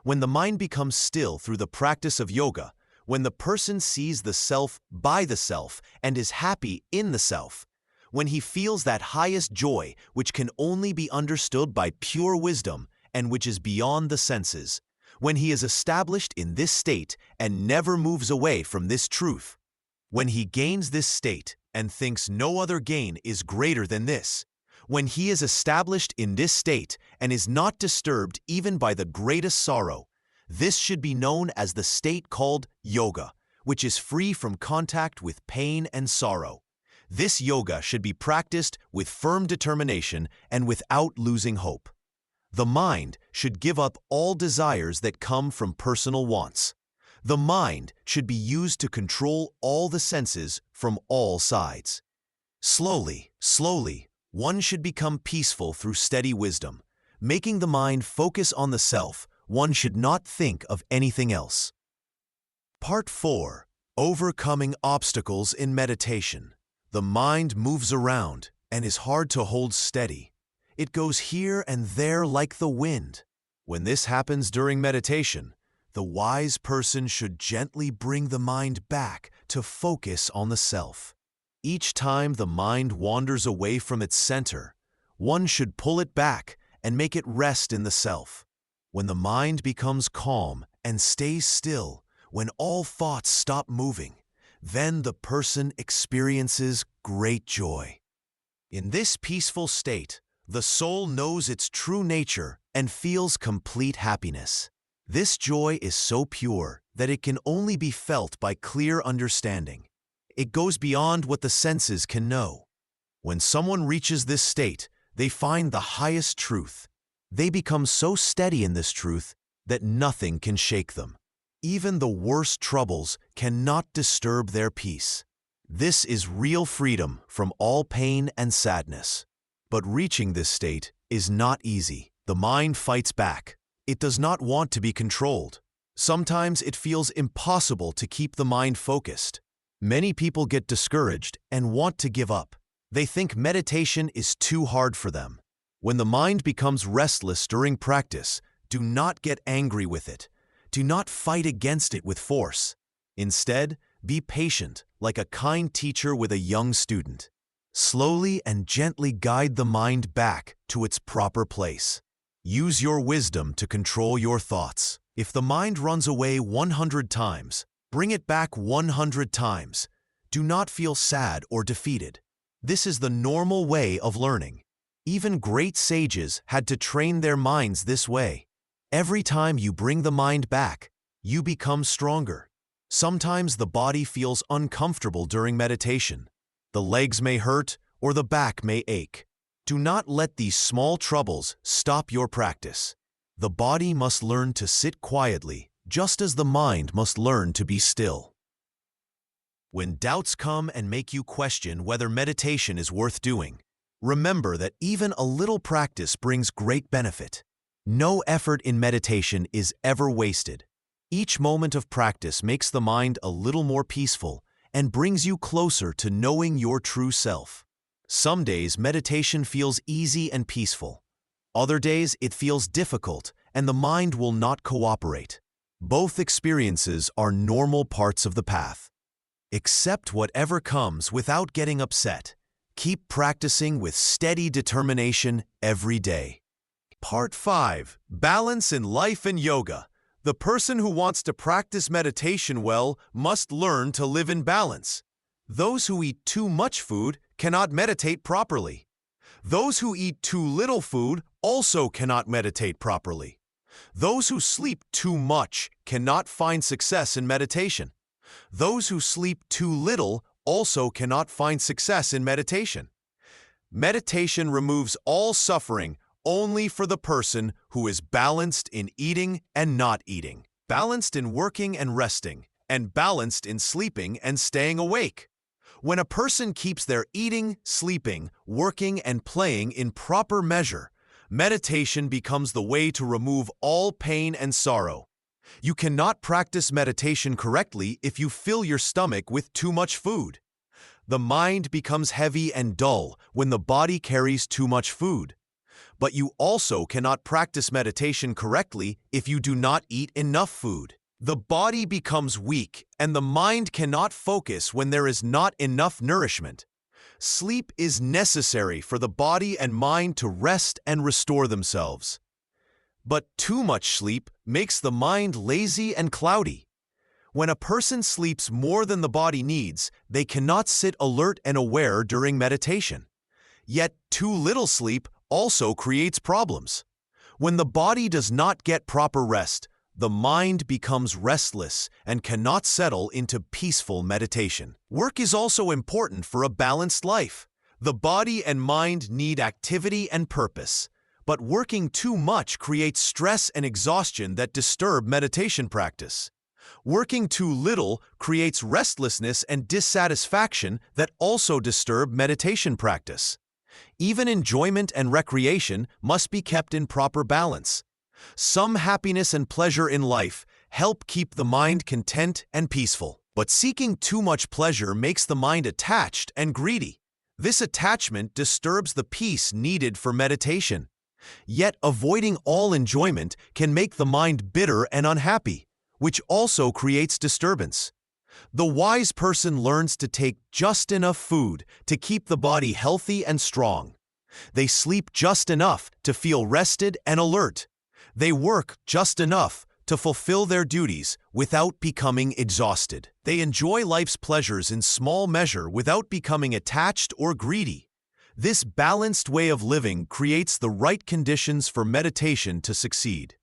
When the mind becomes still through the practice of yoga, when the person sees the self by the self and is happy in the self, when he feels that highest joy which can only be understood by pure wisdom and which is beyond the senses, when he is established in this state and never moves away from this truth, when he gains this state and thinks no other gain is greater than this, when he is established in this state and is not disturbed even by the greatest sorrow, this should be known as the state called yoga, which is free from contact with pain and sorrow. This yoga should be practiced with firm determination and without losing hope. The mind should give up all desires that come from personal wants. The mind should be used to control all the senses from all sides. Slowly, one should become peaceful through steady wisdom. Making the mind focus on the self, one should not think of anything else. Part 4. Overcoming obstacles in meditation. The mind moves around and is hard to hold steady. It goes here and there like the wind. When this happens during meditation, the wise person should gently bring the mind back to focus on the self. Each time the mind wanders away from its center, one should pull it back and make it rest in the self. When the mind becomes calm and stays still, when all thoughts stop moving, then the person experiences great joy. In this peaceful state, the soul knows its true nature and feels complete happiness. This joy is so pure that it can only be felt by clear understanding. It goes beyond what the senses can know. When someone reaches this state, they find the highest truth. They become so steady in this truth that nothing can shake them. Even the worst troubles cannot disturb their peace. This is real freedom from all pain and sadness. But reaching this state is not easy. The mind fights back. It does not want to be controlled. Sometimes it feels impossible to keep the mind focused. Many people get discouraged and want to give up. They think meditation is too hard for them. When the mind becomes restless during practice, do not get angry with it. Do not fight against it with force. Instead, be patient, like a kind teacher with a young student. Slowly and gently guide the mind back to its proper place. Use your wisdom to control your thoughts. If the mind runs away 100 times, bring it back 100 times. Do not feel sad or defeated. This is the normal way of learning. Even great sages had to train their minds this way. Every time you bring the mind back, you become stronger. Sometimes the body feels uncomfortable during meditation. The legs may hurt or the back may ache. Do not let these small troubles stop your practice. The body must learn to sit quietly, just as the mind must learn to be still. When doubts come and make you question whether meditation is worth doing, remember that even a little practice brings great benefit. No effort in meditation is ever wasted. Each moment of practice makes the mind a little more peaceful and brings you closer to knowing your true self. Some days meditation feels easy and peaceful. Other days it feels difficult and the mind will not cooperate. Both experiences are normal parts of the path. Accept whatever comes without getting upset. Keep practicing with steady determination every day. Part 5. Balance in Life and Yoga. The person who wants to practice meditation well must learn to live in balance. Those who eat too much food cannot meditate properly. Those who eat too little food also cannot meditate properly. Those who sleep too much cannot find success in meditation. Those who sleep too little also cannot find success in meditation. Meditation removes all suffering only for the person who is balanced in eating and not eating, balanced in working and resting, and balanced in sleeping and staying awake. When a person keeps their eating, sleeping, working, and playing in proper measure, meditation becomes the way to remove all pain and sorrow. You cannot practice meditation correctly if you fill your stomach with too much food. The mind becomes heavy and dull when the body carries too much food. But you also cannot practice meditation correctly if you do not eat enough food. The body becomes weak and the mind cannot focus when there is not enough nourishment. Sleep is necessary for the body and mind to rest and restore themselves. But too much sleep makes the mind lazy and cloudy. When a person sleeps more than the body needs, they cannot sit alert and aware during meditation. Yet too little sleep also creates problems. When the body does not get proper rest, the mind becomes restless and cannot settle into peaceful meditation. Work is also important for a balanced life. The body and mind need activity and purpose, but working too much creates stress and exhaustion that disturb meditation practice. Working too little creates restlessness and dissatisfaction that also disturb meditation practice. Even enjoyment and recreation must be kept in proper balance. Some happiness and pleasure in life help keep the mind content and peaceful. But seeking too much pleasure makes the mind attached and greedy. This attachment disturbs the peace needed for meditation. Yet avoiding all enjoyment can make the mind bitter and unhappy, which also creates disturbance. The wise person learns to take just enough food to keep the body healthy and strong. They sleep just enough to feel rested and alert. They work just enough to fulfill their duties without becoming exhausted. They enjoy life's pleasures in small measure without becoming attached or greedy. This balanced way of living creates the right conditions for meditation to succeed.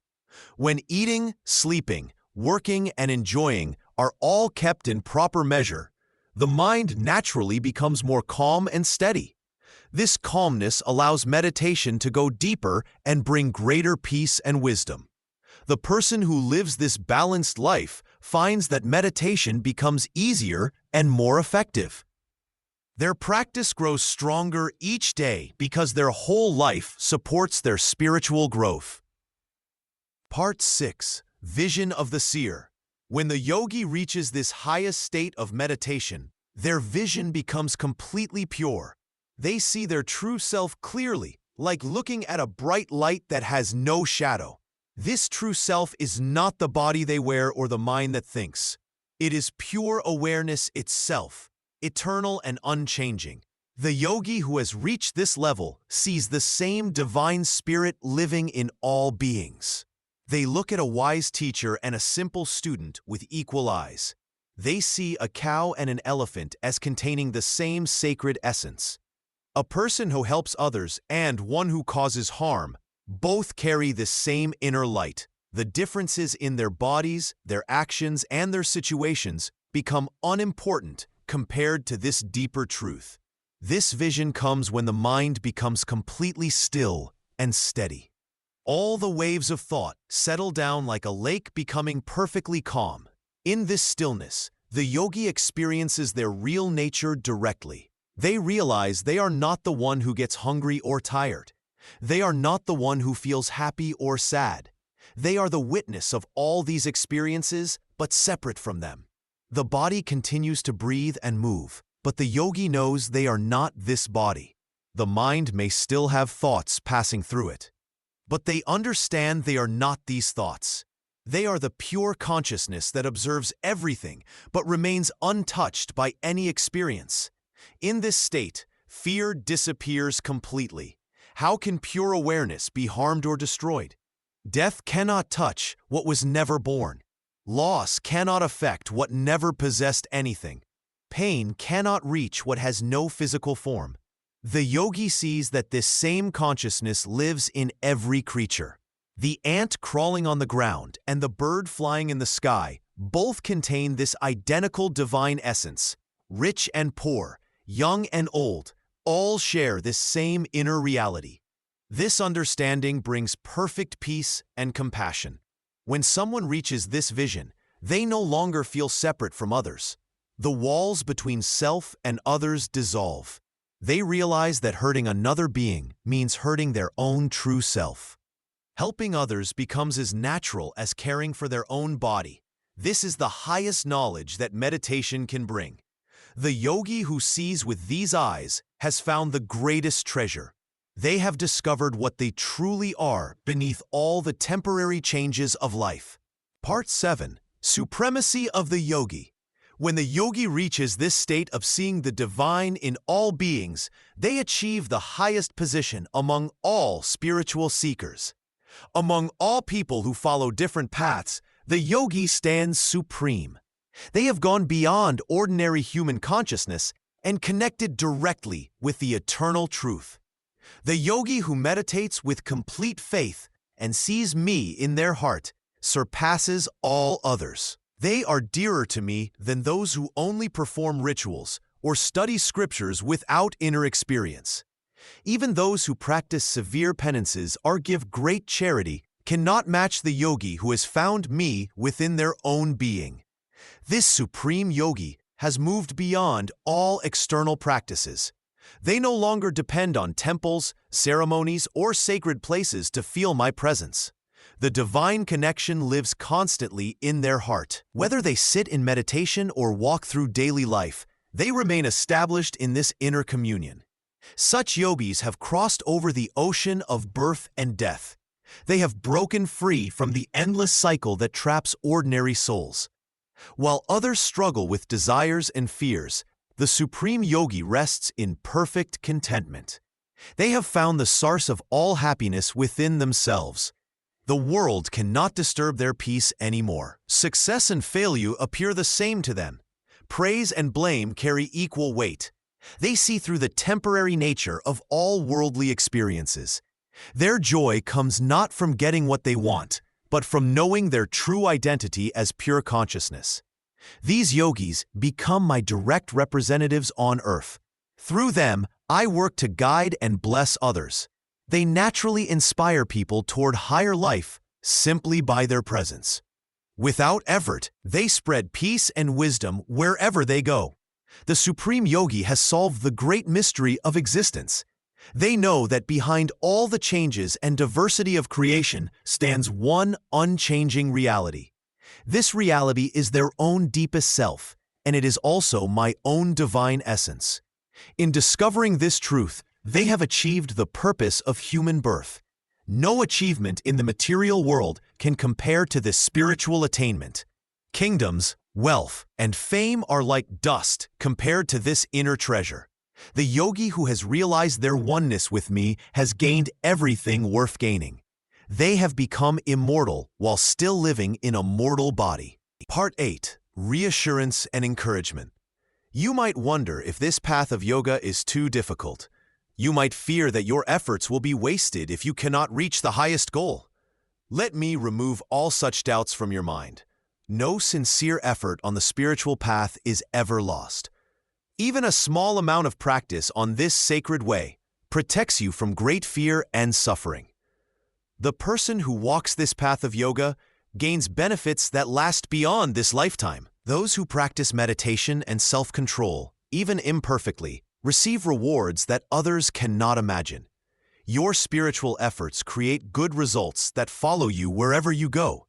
When eating, sleeping, working, and enjoying are all kept in proper measure, the mind naturally becomes more calm and steady. This calmness allows meditation to go deeper and bring greater peace and wisdom. The person who lives this balanced life finds that meditation becomes easier and more effective. Their practice grows stronger each day because their whole life supports their spiritual growth. Part 6. Vision of the Seer. When the yogi reaches this highest state of meditation, their vision becomes completely pure. They see their true self clearly, like looking at a bright light that has no shadow. This true self is not the body they wear or the mind that thinks. It is pure awareness itself, eternal and unchanging. The yogi who has reached this level sees the same divine spirit living in all beings. They look at a wise teacher and a simple student with equal eyes. They see a cow and an elephant as containing the same sacred essence. A person who helps others and one who causes harm both carry the same inner light. The differences in their bodies, their actions, and their situations become unimportant compared to this deeper truth. This vision comes when the mind becomes completely still and steady. All the waves of thought settle down like a lake becoming perfectly calm. In this stillness, the yogi experiences their real nature directly. They realize they are not the one who gets hungry or tired. They are not the one who feels happy or sad. They are the witness of all these experiences, but separate from them. The body continues to breathe and move, but the yogi knows they are not this body. The mind may still have thoughts passing through it, but they understand they are not these thoughts. They are the pure consciousness that observes everything but remains untouched by any experience. In this state, fear disappears completely. How can pure awareness be harmed or destroyed? Death cannot touch what was never born. Loss cannot affect what never possessed anything. Pain cannot reach what has no physical form. The yogi sees that this same consciousness lives in every creature. The ant crawling on the ground and the bird flying in the sky both contain this identical divine essence. Rich and poor, young and old, all share this same inner reality. This understanding brings perfect peace and compassion. When someone reaches this vision, they no longer feel separate from others. The walls between self and others dissolve. They realize that hurting another being means hurting their own true self. Helping others becomes as natural as caring for their own body. This is the highest knowledge that meditation can bring. The yogi who sees with these eyes has found the greatest treasure. They have discovered what they truly are beneath all the temporary changes of life. Part 7. Supremacy of the Yogi. When the yogi reaches this state of seeing the divine in all beings, they achieve the highest position among all spiritual seekers. Among all people who follow different paths, the yogi stands supreme. They have gone beyond ordinary human consciousness and connected directly with the eternal truth. The yogi who meditates with complete faith and sees me in their heart surpasses all others. They are dearer to me than those who only perform rituals or study scriptures without inner experience. Even those who practice severe penances or give great charity cannot match the yogi who has found me within their own being. This supreme yogi has moved beyond all external practices. They no longer depend on temples, ceremonies, or sacred places to feel my presence. The divine connection lives constantly in their heart. Whether they sit in meditation or walk through daily life, they remain established in this inner communion. Such yogis have crossed over the ocean of birth and death. They have broken free from the endless cycle that traps ordinary souls. While others struggle with desires and fears, the supreme yogi rests in perfect contentment. They have found the source of all happiness within themselves. The world cannot disturb their peace anymore. Success and failure appear the same to them. Praise and blame carry equal weight. They see through the temporary nature of all worldly experiences. Their joy comes not from getting what they want, but from knowing their true identity as pure consciousness. These yogis become my direct representatives on earth. Through them, I work to guide and bless others. They naturally inspire people toward higher life simply by their presence. Without effort, they spread peace and wisdom wherever they go. The supreme yogi has solved the great mystery of existence. They know that behind all the changes and diversity of creation stands one unchanging reality. This reality is their own deepest self, and it is also my own divine essence. In discovering this truth, they have achieved the purpose of human birth. No achievement in the material world can compare to this spiritual attainment. Kingdoms, wealth, and fame are like dust compared to this inner treasure. The yogi who has realized their oneness with me has gained everything worth gaining. They have become immortal while still living in a mortal body. Part 8. Reassurance and Encouragement. You might wonder if this path of yoga is too difficult. You might fear that your efforts will be wasted if you cannot reach the highest goal. Let me remove all such doubts from your mind. No sincere effort on the spiritual path is ever lost. Even a small amount of practice on this sacred way protects you from great fear and suffering. The person who walks this path of yoga gains benefits that last beyond this lifetime. Those who practice meditation and self-control, even imperfectly, receive rewards that others cannot imagine. Your spiritual efforts create good results that follow you wherever you go.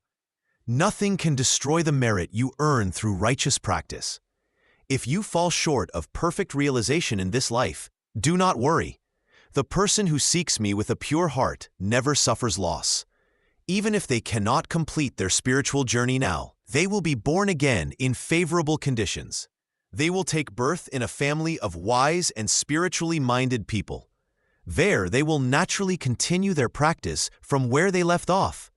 Nothing can destroy the merit you earn through righteous practice. If you fall short of perfect realization in this life, do not worry. The person who seeks me with a pure heart never suffers loss. Even if they cannot complete their spiritual journey now, they will be born again in favorable conditions. They will take birth in a family of wise and spiritually minded people. There, they will naturally continue their practice from where they left off.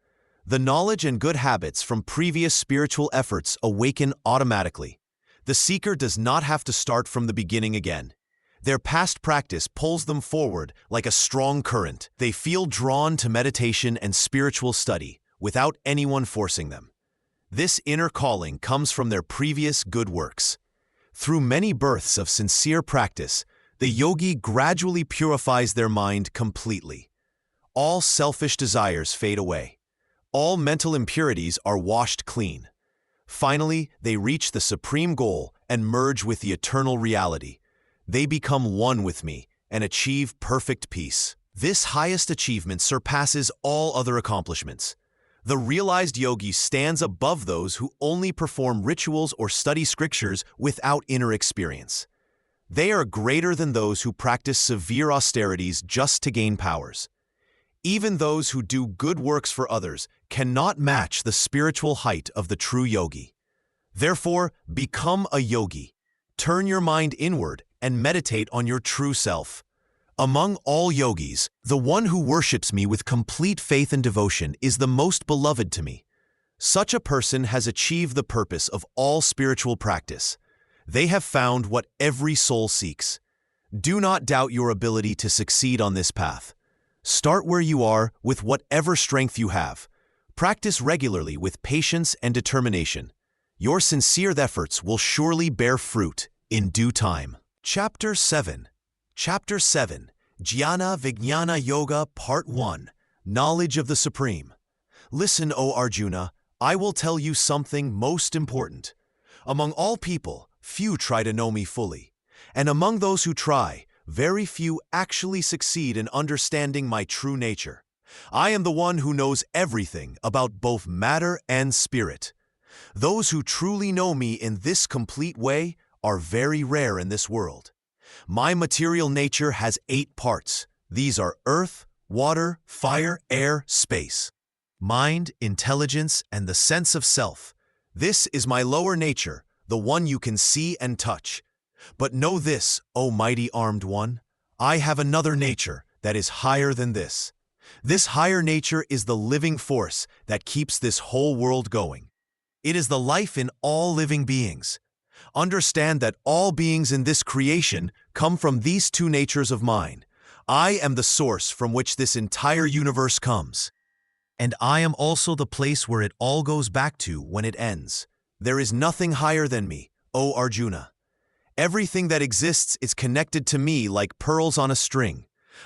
The knowledge and good habits from previous spiritual efforts awaken automatically. The seeker does not have to start from the beginning again. Their past practice pulls them forward like a strong current. They feel drawn to meditation and spiritual study without anyone forcing them. This inner calling comes from their previous good works. Through many births of sincere practice, the yogi gradually purifies their mind completely. All selfish desires fade away. All mental impurities are washed clean. Finally, they reach the supreme goal and merge with the eternal reality. They become one with me and achieve perfect peace. This highest achievement surpasses all other accomplishments. The realized yogi stands above those who only perform rituals or study scriptures without inner experience. They are greater than those who practice severe austerities just to gain powers. Even those who do good works for others cannot match the spiritual height of the true yogi. Therefore, become a yogi. Turn your mind inward and meditate on your true self. Among all yogis, the one who worships me with complete faith and devotion is the most beloved to me. Such a person has achieved the purpose of all spiritual practice. They have found what every soul seeks. Do not doubt your ability to succeed on this path. Start where you are with whatever strength you have. Practice regularly with patience and determination. Your sincere efforts will surely bear fruit in due time. Chapter 7. Chapter 7. Jnana Vijnana Yoga Part 1. Knowledge of the Supreme. Listen, O Arjuna, I will tell you something most important. Among all people, few try to know me fully. And among those who try, very few actually succeed in understanding my true nature. I am the one who knows everything about both matter and spirit. Those who truly know me in this complete way are very rare in this world. My material nature has 8 parts. These are earth, water, fire, air, space. Mind, intelligence, and the sense of self. This is my lower nature, the one you can see and touch. But know this, O mighty armed one, I have another nature that is higher than this. This higher nature is the living force that keeps this whole world going. It is the life in all living beings. Understand that all beings in this creation come from these 2 natures of mine. I am the source from which this entire universe comes. And I am also the place where it all goes back to when it ends. There is nothing higher than me, O Arjuna. Everything that exists is connected to me like pearls on a string.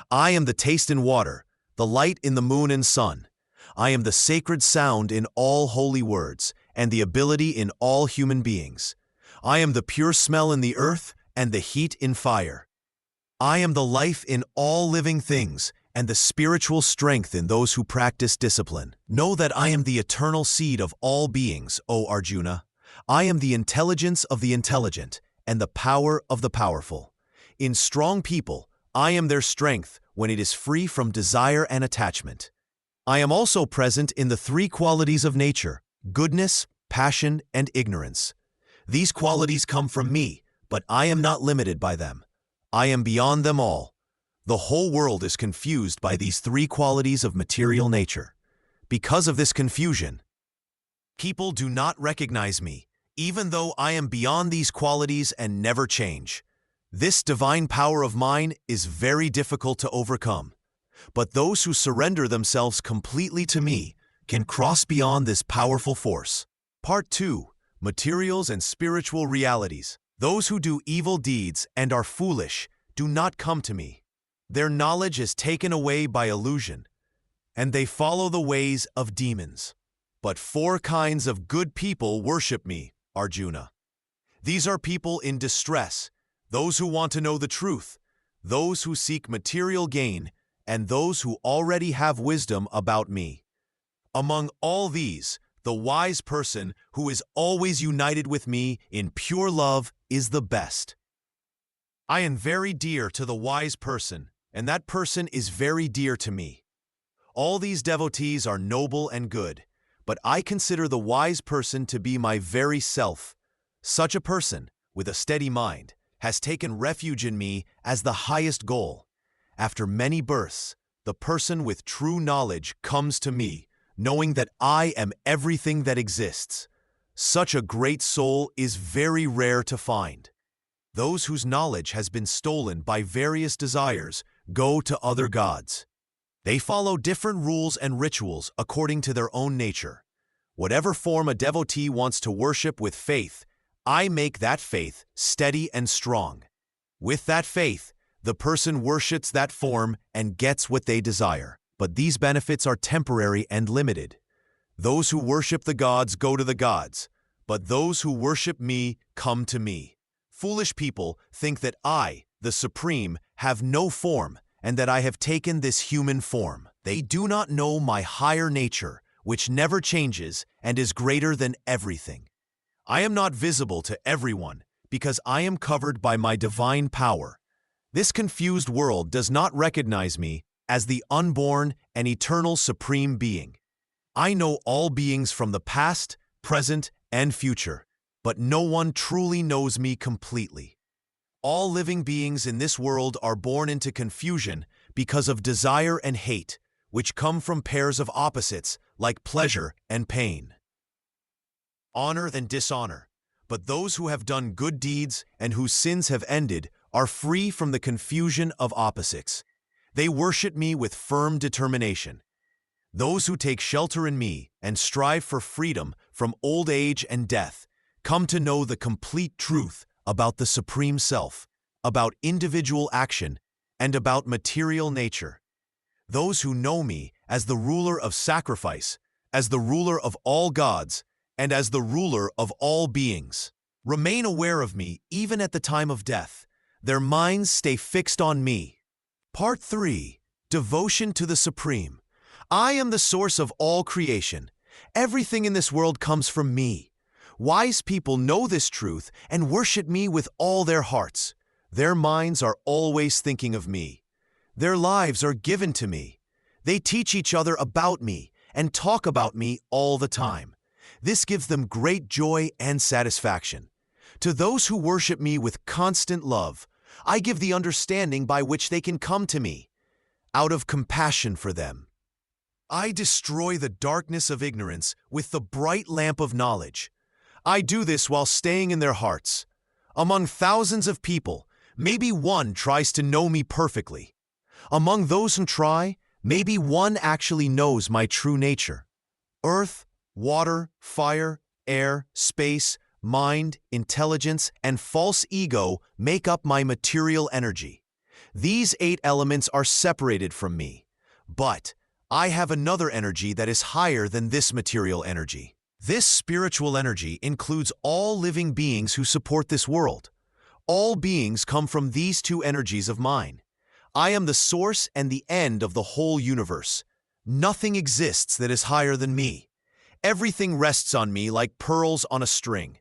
I am the taste in water, the light in the moon and sun. I am the sacred sound in all holy words, and the ability in all human beings. I am the pure smell in the earth and the heat in fire. I am the life in all living things and the spiritual strength in those who practice discipline. Know that I am the eternal seed of all beings, O Arjuna. I am the intelligence of the intelligent and the power of the powerful. In strong people, I am their strength when it is free from desire and attachment. I am also present in the three qualities of nature: goodness, passion, and ignorance. These qualities come from me, but I am not limited by them. I am beyond them all. The whole world is confused by these three qualities of material nature. Because of this confusion, people do not recognize me, even though I am beyond these qualities and never change. This divine power of mine is very difficult to overcome. But those who surrender themselves completely to me can cross beyond this powerful force. Part 2. Materials and Spiritual Realities. Those who do evil deeds and are foolish do not come to me. Their knowledge is taken away by illusion, and they follow the ways of demons. But 4 kinds of good people worship me, Arjuna. These are people in distress, those who want to know the truth, those who seek material gain, and those who already have wisdom about me. Among all these, the wise person who is always united with me in pure love is the best. I am very dear to the wise person, and that person is very dear to me. All these devotees are noble and good, but I consider the wise person to be my very self. Such a person, with a steady mind, has taken refuge in me as the highest goal. After many births, the person with true knowledge comes to me, knowing that I am everything that exists. Such a great soul is very rare to find. Those whose knowledge has been stolen by various desires go to other gods. They follow different rules and rituals according to their own nature. Whatever form a devotee wants to worship with faith, I make that faith steady and strong. With that faith, the person worships that form and gets what they desire. But these benefits are temporary and limited. Those who worship the gods go to the gods, but those who worship me come to me. Foolish people think that I, the Supreme, have no form and that I have taken this human form. They do not know my higher nature, which never changes and is greater than everything. I am not visible to everyone because I am covered by my divine power. This confused world does not recognize me as the unborn and eternal Supreme Being. I know all beings from the past, present, and future, but no one truly knows me completely. All living beings in this world are born into confusion because of desire and hate, which come from pairs of opposites like pleasure and pain, honor and dishonor. But those who have done good deeds and whose sins have ended are free from the confusion of opposites. They worship me with firm determination. Those who take shelter in me and strive for freedom from old age and death come to know the complete truth about the Supreme Self, about individual action, and about material nature. Those who know me as the ruler of sacrifice, as the ruler of all gods, and as the ruler of all beings, remain aware of me even at the time of death. Their minds stay fixed on me. Part 3. Devotion to the Supreme. I am the source of all creation. Everything in this world comes from me. Wise people know this truth and worship me with all their hearts. Their minds are always thinking of me. Their lives are given to me. They teach each other about me and talk about me all the time. This gives them great joy and satisfaction. To those who worship me with constant love, I give the understanding by which they can come to me. Out of compassion for them, I destroy the darkness of ignorance with the bright lamp of knowledge. I do this while staying in their hearts. Among thousands of people, maybe one tries to know me perfectly. Among those who try, maybe one actually knows my true nature. Earth, water, fire, air, space, mind, intelligence, and false ego make up my material energy. These 8 elements are separated from me, but I have another energy that is higher than this material energy. This spiritual energy includes all living beings who support this world. All beings come from these 2 energies of mine. I am the source and the end of the whole universe. Nothing exists that is higher than me. Everything rests on me like pearls on a string.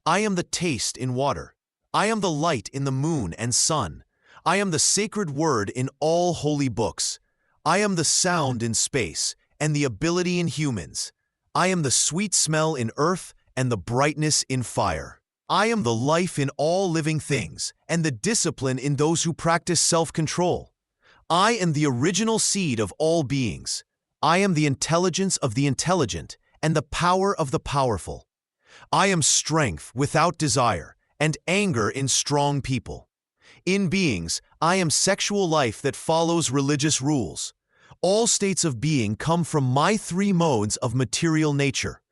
I am the taste in water. I am the light in the moon and sun. I am the sacred word in all holy books. I am the sound in space and the ability in humans. I am the sweet smell in earth and the brightness in fire. I am the life in all living things and the discipline in those who practice self-control. I am the original seed of all beings. I am the intelligence of the intelligent and the power of the powerful. I am strength without desire and anger in strong people. In beings, I am sexual life that follows religious rules. All states of being come from my three modes of material nature.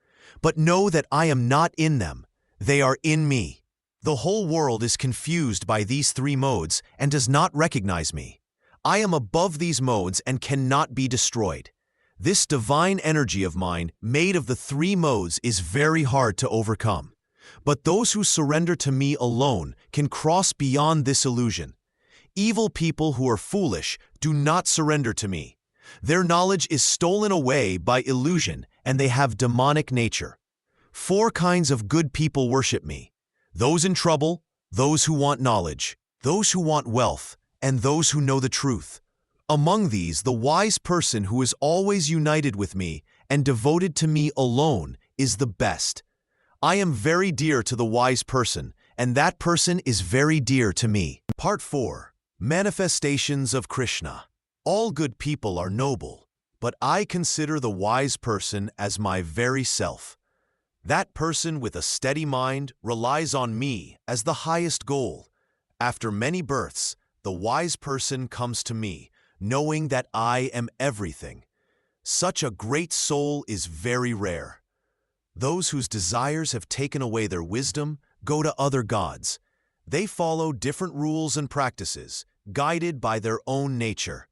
But know that I am not in them. They are in me. The whole world is confused by these three modes and does not recognize me. I am above these modes and cannot be destroyed. This divine energy of mine, made of the three modes, is very hard to overcome. But those who surrender to me alone can cross beyond this illusion. Evil people who are foolish do not surrender to me. Their knowledge is stolen away by illusion, and they have demonic nature. 4 kinds of good people worship me: those in trouble, those who want knowledge, those who want wealth, and those who know the truth. Among these, the wise person who is always united with me and devoted to me alone is the best. I am very dear to the wise person, and that person is very dear to me. Part 4. Manifestations of Krishna. All good people are noble, but I consider the wise person as my very self. That person with a steady mind relies on me as the highest goal. After many births, the wise person comes to me, knowing that I am everything. Such a great soul is very rare. Those whose desires have taken away their wisdom go to other gods. They follow different rules and practices, guided by their own nature.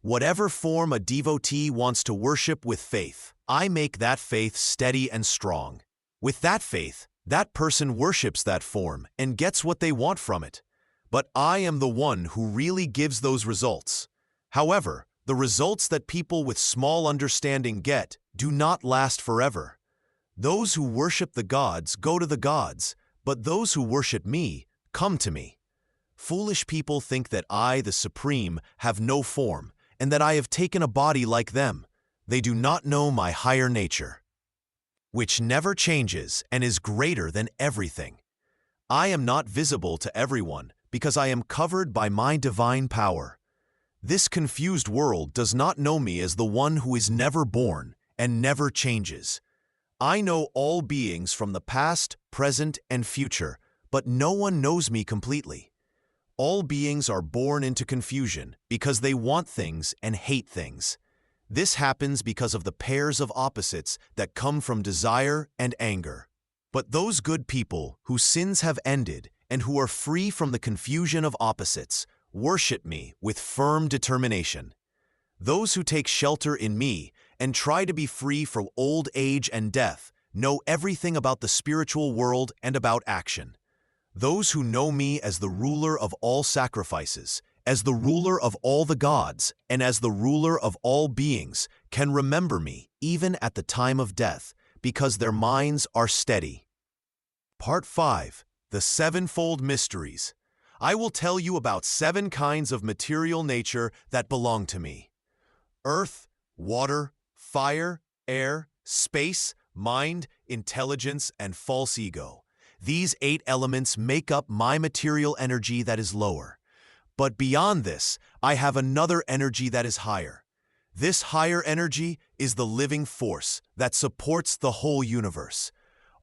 Whatever form a devotee wants to worship with faith, I make that faith steady and strong. With that faith, that person worships that form and gets what they want from it. But I am the one who really gives those results. However, the results that people with small understanding get do not last forever. Those who worship the gods go to the gods, but those who worship me come to me. Foolish people think that I, the Supreme, have no form, and that I have taken a body like them. They do not know my higher nature, which never changes and is greater than everything. I am not visible to everyone because I am covered by my divine power. This confused world does not know me as the one who is never born and never changes. I know all beings from the past, present, and future, but no one knows me completely. All beings are born into confusion because they want things and hate things. This happens because of the pairs of opposites that come from desire and anger. But those good people whose sins have ended and who are free from the confusion of opposites worship me with firm determination. Those who take shelter in me and try to be free from old age and death know everything about the spiritual world and about action. Those who know me as the ruler of all sacrifices, as the ruler of all the gods, and as the ruler of all beings can remember me even at the time of death because their minds are steady. Part 5. The Sevenfold Mysteries. I will tell you about 7 kinds of material nature that belong to me: earth, water, fire, air, space, mind, intelligence, and false ego. These 8 elements make up my material energy that is lower. But beyond this, I have another energy that is higher. This higher energy is the living force that supports the whole universe.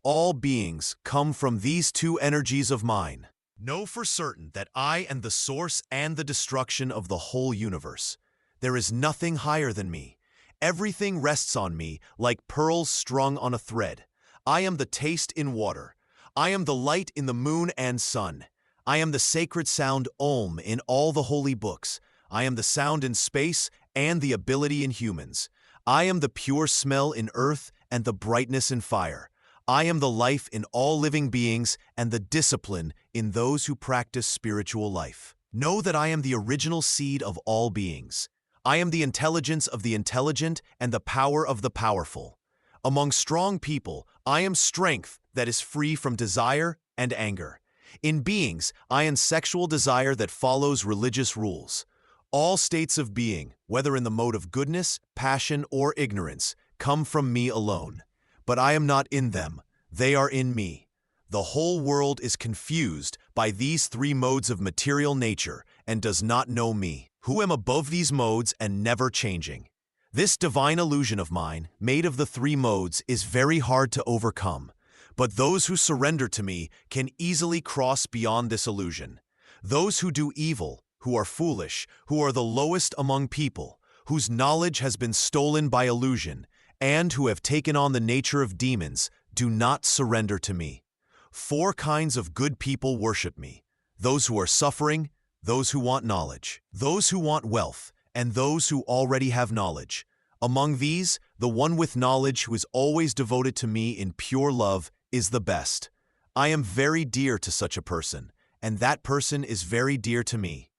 All beings come from these 2 energies of mine. Know for certain that I am the source and the destruction of the whole universe. There is nothing higher than me. Everything rests on me like pearls strung on a thread. I am the taste in water. I am the light in the moon and sun. I am the sacred sound Om in all the holy books. I am the sound in space and the ability in humans. I am the pure smell in earth and the brightness in fire. I am the life in all living beings and the discipline in those who practice spiritual life. Know that I am the original seed of all beings. I am the intelligence of the intelligent and the power of the powerful. Among strong people, I am strength that is free from desire and anger. In beings, I am sexual desire that follows religious rules. All states of being, whether in the mode of goodness, passion, or ignorance, come from me alone. But I am not in them, they are in me. The whole world is confused by these three modes of material nature and does not know me, who am above these modes and never changing. This divine illusion of mine, made of the three modes, is very hard to overcome. But those who surrender to me can easily cross beyond this illusion. Those who do evil, who are foolish, who are the lowest among people, whose knowledge has been stolen by illusion, and who have taken on the nature of demons, do not surrender to me. 4 kinds of good people worship me: those who are suffering, those who want knowledge, those who want wealth, and those who already have knowledge. Among these, the one with knowledge who is always devoted to me in pure love is the best. I am very dear to such a person, and that person is very dear to me.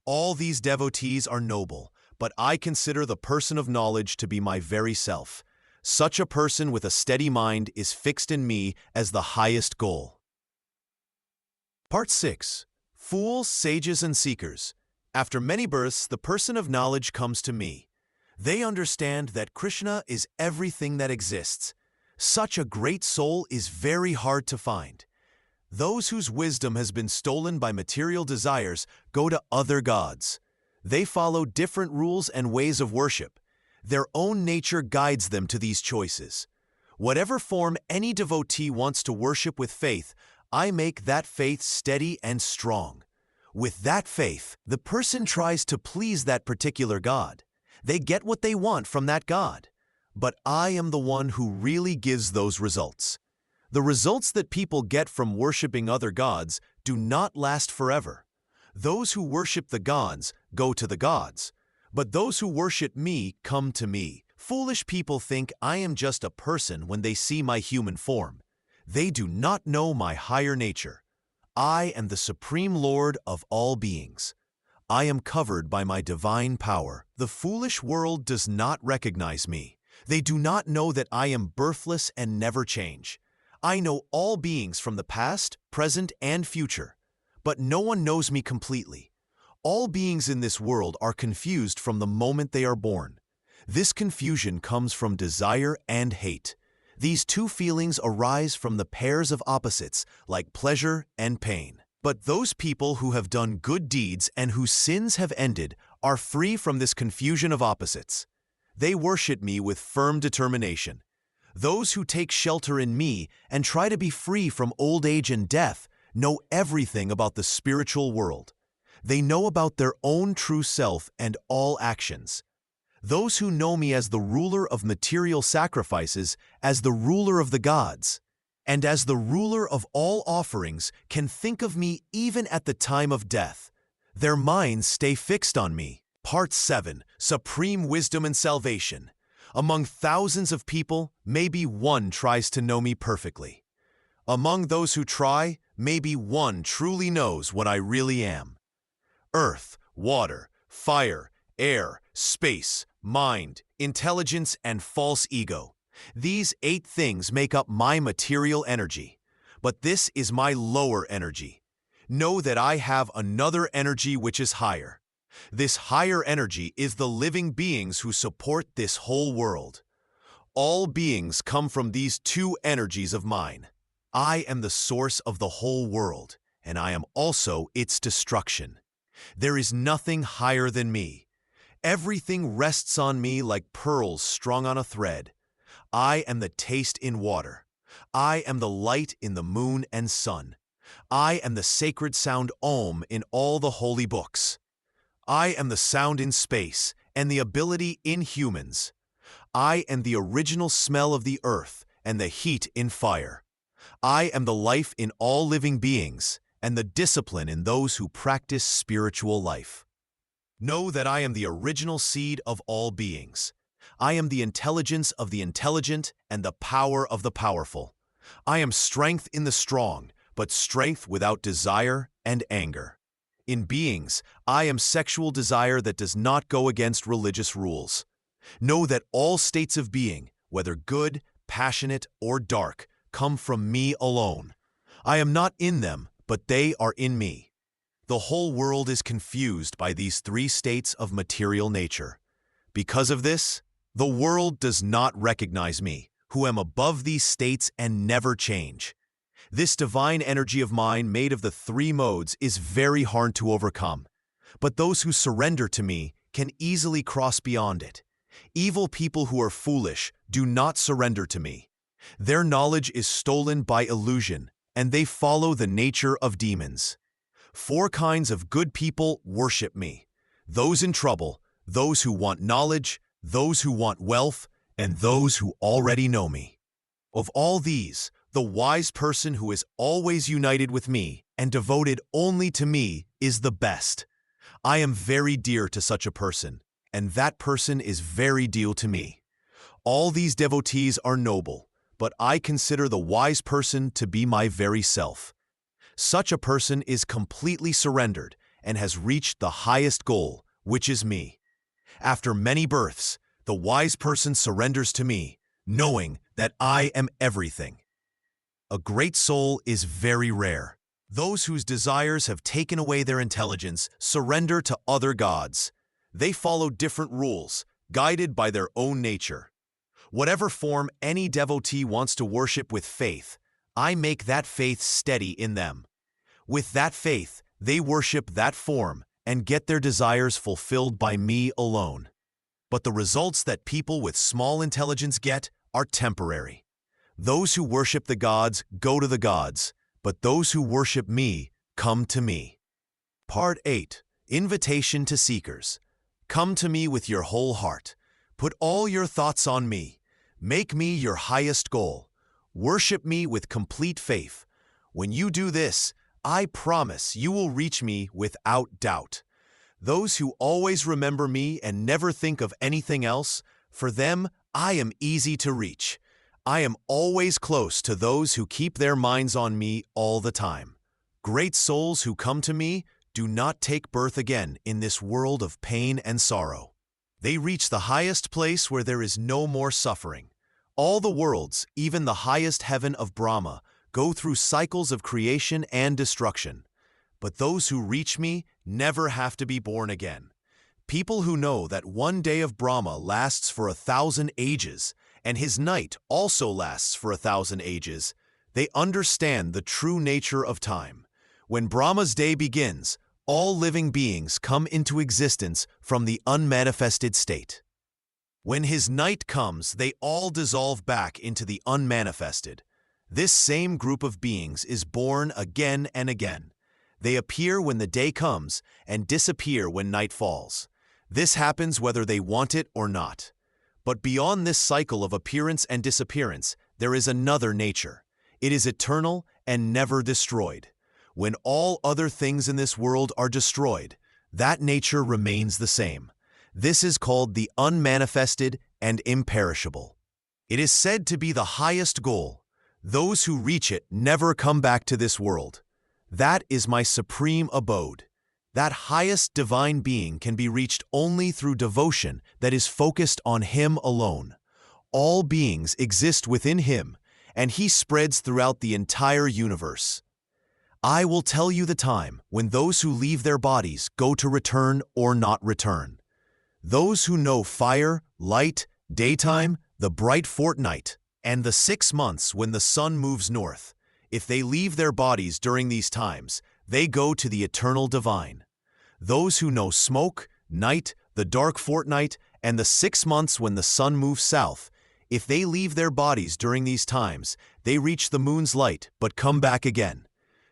All these devotees are noble, but I consider the person of knowledge to be my very self. Such a person with a steady mind is fixed in me as the highest goal. Part 6. Fools, Sages, and Seekers. After many births, the person of knowledge comes to me. They understand that Krishna is everything that exists. Such a great soul is very hard to find. Those whose wisdom has been stolen by material desires go to other gods. They follow different rules and ways of worship. Their own nature guides them to these choices. Whatever form any devotee wants to worship with faith, I make that faith steady and strong. With that faith, the person tries to please that particular god. They get what they want from that god. But I am the one who really gives those results. The results that people get from worshiping other gods do not last forever. Those who worship the gods go to the gods, but those who worship me come to me. Foolish people think I am just a person when they see my human form. They do not know my higher nature. I am the Supreme Lord of all beings. I am covered by my divine power. The foolish world does not recognize me. They do not know that I am birthless and never change. I know all beings from the past, present, and future, but no one knows me completely. All beings in this world are confused from the moment they are born. This confusion comes from desire and hate. These two feelings arise from the pairs of opposites, like pleasure and pain. But those people who have done good deeds and whose sins have ended are free from this confusion of opposites. They worship me with firm determination. Those who take shelter in me and try to be free from old age and death know everything about the spiritual world. They know about their own true self and all actions. Those who know me as the ruler of material sacrifices, as the ruler of the gods, and as the ruler of all offerings can think of me even at the time of death. Their minds stay fixed on me. Part 7. Supreme Wisdom and Salvation. Among thousands of people, maybe one tries to know me perfectly. Among those who try, maybe one truly knows what I really am. Earth, water, fire, air, space, mind, intelligence, and false ego. These 8 things make up my material energy. But this is my lower energy. Know that I have another energy which is higher. This higher energy is the living beings who support this whole world. All beings come from these 2 energies of mine. I am the source of the whole world, and I am also its destruction. There is nothing higher than me. Everything rests on me like pearls strung on a thread. I am the taste in water. I am the light in the moon and sun. I am the sacred sound Om in all the holy books. I am the sound in space and the ability in humans. I am the original smell of the earth and the heat in fire. I am the life in all living beings and the discipline in those who practice spiritual life. Know that I am the original seed of all beings. I am the intelligence of the intelligent and the power of the powerful. I am strength in the strong, but strength without desire and anger. In beings, I am sexual desire that does not go against religious rules. Know that all states of being, whether good, passionate, or dark, come from me alone. I am not in them, but they are in me. The whole world is confused by these three states of material nature. Because of this, the world does not recognize me, who am above these states and never change. This divine energy of mine made of the three modes is very hard to overcome, but those who surrender to me can easily cross beyond it. Evil people who are foolish do not surrender to me. Their knowledge is stolen by illusion, and they follow the nature of demons. 4 kinds of good people worship me: those in trouble, those who want knowledge, those who want wealth, and those who already know me. Of all these, the wise person who is always united with me and devoted only to me is the best. I am very dear to such a person, and that person is very dear to me. All these devotees are noble, but I consider the wise person to be my very self. Such a person is completely surrendered and has reached the highest goal, which is me. After many births, the wise person surrenders to me, knowing that I am everything. A great soul is very rare. Those whose desires have taken away their intelligence surrender to other gods. They follow different rules, guided by their own nature. Whatever form any devotee wants to worship with faith, I make that faith steady in them. With that faith, they worship that form and get their desires fulfilled by me alone. But the results that people with small intelligence get are temporary. Those who worship the gods go to the gods, but those who worship me come to me. Part 8. Invitation to Seekers. Come to me with your whole heart. Put all your thoughts on me. Make me your highest goal. Worship me with complete faith. When you do this, I promise you will reach me without doubt. Those who always remember me and never think of anything else, for them I am easy to reach. I am always close to those who keep their minds on me all the time. Great souls who come to me do not take birth again in this world of pain and sorrow. They reach the highest place where there is no more suffering. All the worlds, even the highest heaven of Brahma, go through cycles of creation and destruction. But those who reach me never have to be born again. People who know that one day of Brahma lasts for 1,000 ages, and his night also lasts for 1,000 ages, they understand the true nature of time. When Brahma's day begins, all living beings come into existence from the unmanifested state. When his night comes, they all dissolve back into the unmanifested. This same group of beings is born again and again. They appear when the day comes and disappear when night falls. This happens whether they want it or not. But beyond this cycle of appearance and disappearance, there is another nature. It is eternal and never destroyed. When all other things in this world are destroyed, that nature remains the same. This is called the unmanifested and imperishable. It is said to be the highest goal. Those who reach it never come back to this world. That is my supreme abode. That highest divine being can be reached only through devotion that is focused on him alone. All beings exist within him, and he spreads throughout the entire universe. I will tell you the time when those who leave their bodies go to return or not return. Those who know fire, light, daytime, the bright fortnight, and the 6 months when the sun moves north, if they leave their bodies during these times, they go to the eternal divine. Those who know smoke, night, the dark fortnight, and the 6 months when the sun moves south, if they leave their bodies during these times, they reach the moon's light but come back again.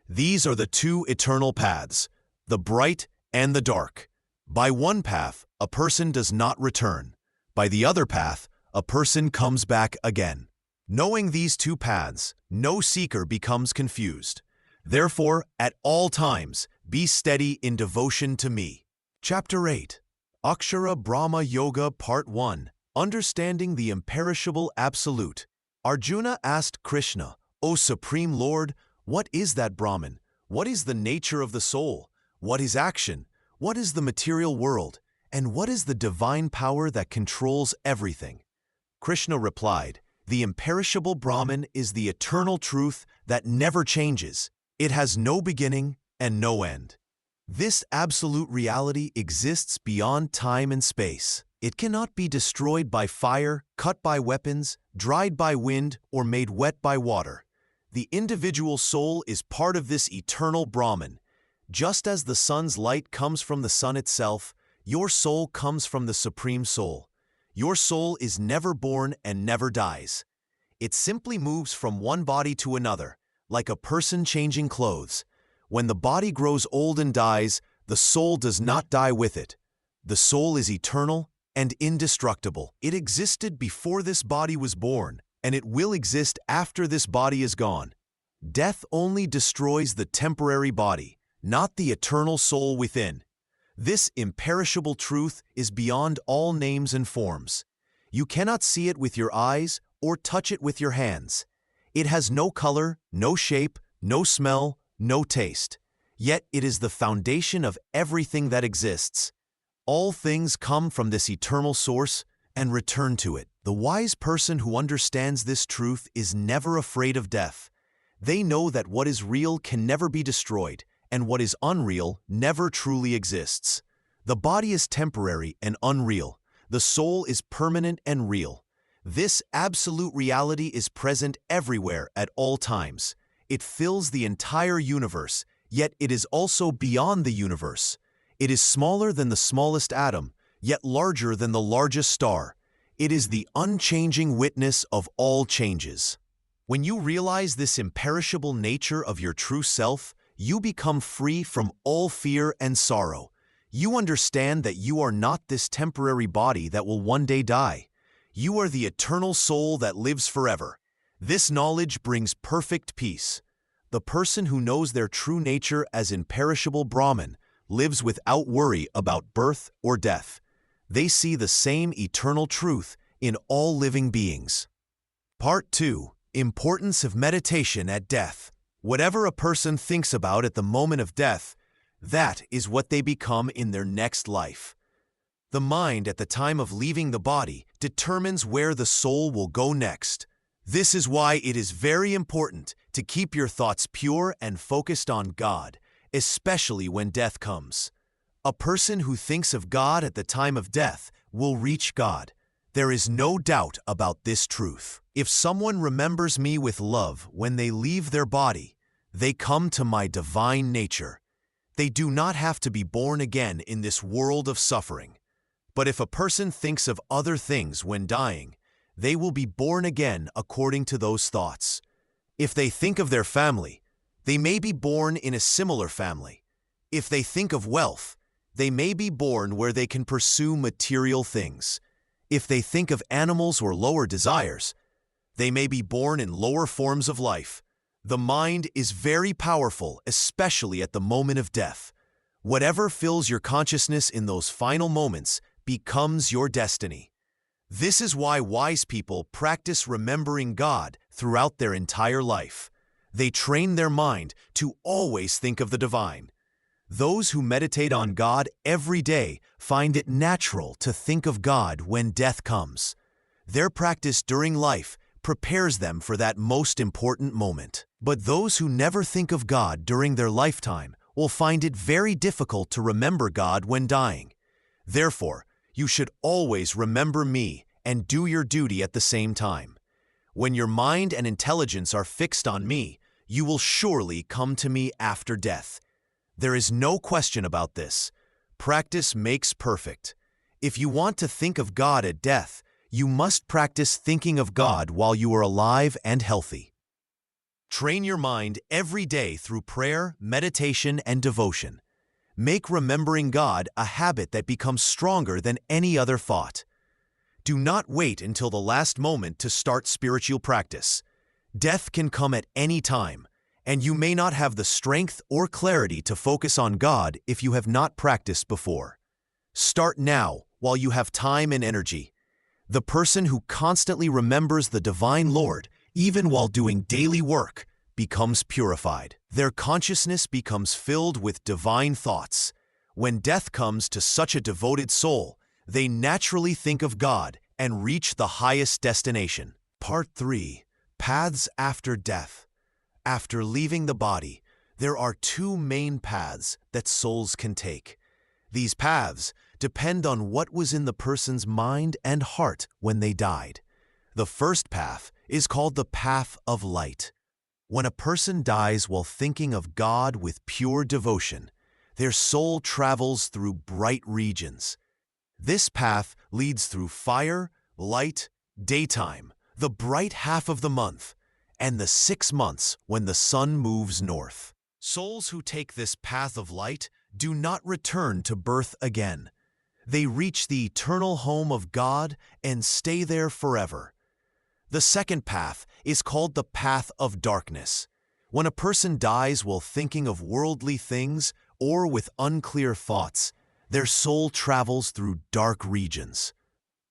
These are the 2 eternal paths, the bright and the dark. By one path, a person does not return. By the other path, a person comes back again. Knowing these 2 paths, no seeker becomes confused. Therefore, at all times, be steady in devotion to me. Chapter 8. Akshara Brahma Yoga Part 1. Understanding the Imperishable Absolute. Arjuna asked Krishna, O Supreme Lord, what is that Brahman? What is the nature of the soul? What is action? What is the material world? And what is the divine power that controls everything? Krishna replied, the imperishable Brahman is the eternal truth that never changes. It has no beginning and no end. This absolute reality exists beyond time and space. It cannot be destroyed by fire, cut by weapons, dried by wind, or made wet by water. The individual soul is part of this eternal Brahman. Just as the sun's light comes from the sun itself, your soul comes from the Supreme Soul. Your soul is never born and never dies. It simply moves from one body to another, like a person changing clothes. When the body grows old and dies, the soul does not die with it. The soul is eternal and indestructible. It existed before this body was born, and it will exist after this body is gone. Death only destroys the temporary body, not the eternal soul within. This imperishable truth is beyond all names and forms. You cannot see it with your eyes or touch it with your hands. It has no color, no shape, no smell, no taste. Yet it is the foundation of everything that exists. All things come from this eternal source and return to it. The wise person who understands this truth is never afraid of death. They know that what is real can never be destroyed, and what is unreal never truly exists. The body is temporary and unreal. The soul is permanent and real. This absolute reality is present everywhere at all times. It fills the entire universe, yet it is also beyond the universe. It is smaller than the smallest atom, yet larger than the largest star. It is the unchanging witness of all changes. When you realize this imperishable nature of your true self, you become free from all fear and sorrow. You understand that you are not this temporary body that will one day die. You are the eternal soul that lives forever. This knowledge brings perfect peace. The person who knows their true nature as imperishable Brahman lives without worry about birth or death. They see the same eternal truth in all living beings. Part 2. Importance of meditation at death. Whatever a person thinks about at the moment of death, that is what they become in their next life. The mind at the time of leaving the body determines where the soul will go next. This is why it is very important to keep your thoughts pure and focused on God, especially when death comes. A person who thinks of God at the time of death will reach God. There is no doubt about this truth. If someone remembers me with love when they leave their body, they come to my divine nature. They do not have to be born again in this world of suffering. But if a person thinks of other things when dying, they will be born again according to those thoughts. If they think of their family, they may be born in a similar family. If they think of wealth, they may be born where they can pursue material things. If they think of animals or lower desires, they may be born in lower forms of life. The mind is very powerful, especially at the moment of death. Whatever fills your consciousness in those final moments becomes your destiny. This is why wise people practice remembering God throughout their entire life. They train their mind to always think of the divine. Those who meditate on God every day find it natural to think of God when death comes. Their practice during life prepares them for that most important moment. But those who never think of God during their lifetime will find it very difficult to remember God when dying. Therefore, you should always remember me and do your duty at the same time. When your mind and intelligence are fixed on me, you will surely come to me after death. There is no question about this. Practice makes perfect. If you want to think of God at death, you must practice thinking of God while you are alive and healthy. Train your mind every day through prayer, meditation, and devotion. Make remembering God a habit that becomes stronger than any other thought. Do not wait until the last moment to start spiritual practice. Death can come at any time, and you may not have the strength or clarity to focus on God if you have not practiced before. Start now while you have time and energy. The person who constantly remembers the Divine Lord, even while doing daily work, becomes purified. Their consciousness becomes filled with divine thoughts. When death comes to such a devoted soul, they naturally think of God and reach the highest destination. Part 3. Paths after death. After leaving the body, There are two main paths that souls can take. These paths depend on what was in the person's mind and heart when they died. The first path is called the path of light. When a person dies while thinking of God with pure devotion, their soul travels through bright regions. This path leads through fire, light, daytime, the bright half of the month, and the 6 months when the sun moves north. Souls who take this path of light do not return to birth again. They reach the eternal home of God and stay there forever. The second path is called the path of darkness. When a person dies while thinking of worldly things or with unclear thoughts, their soul travels through dark regions.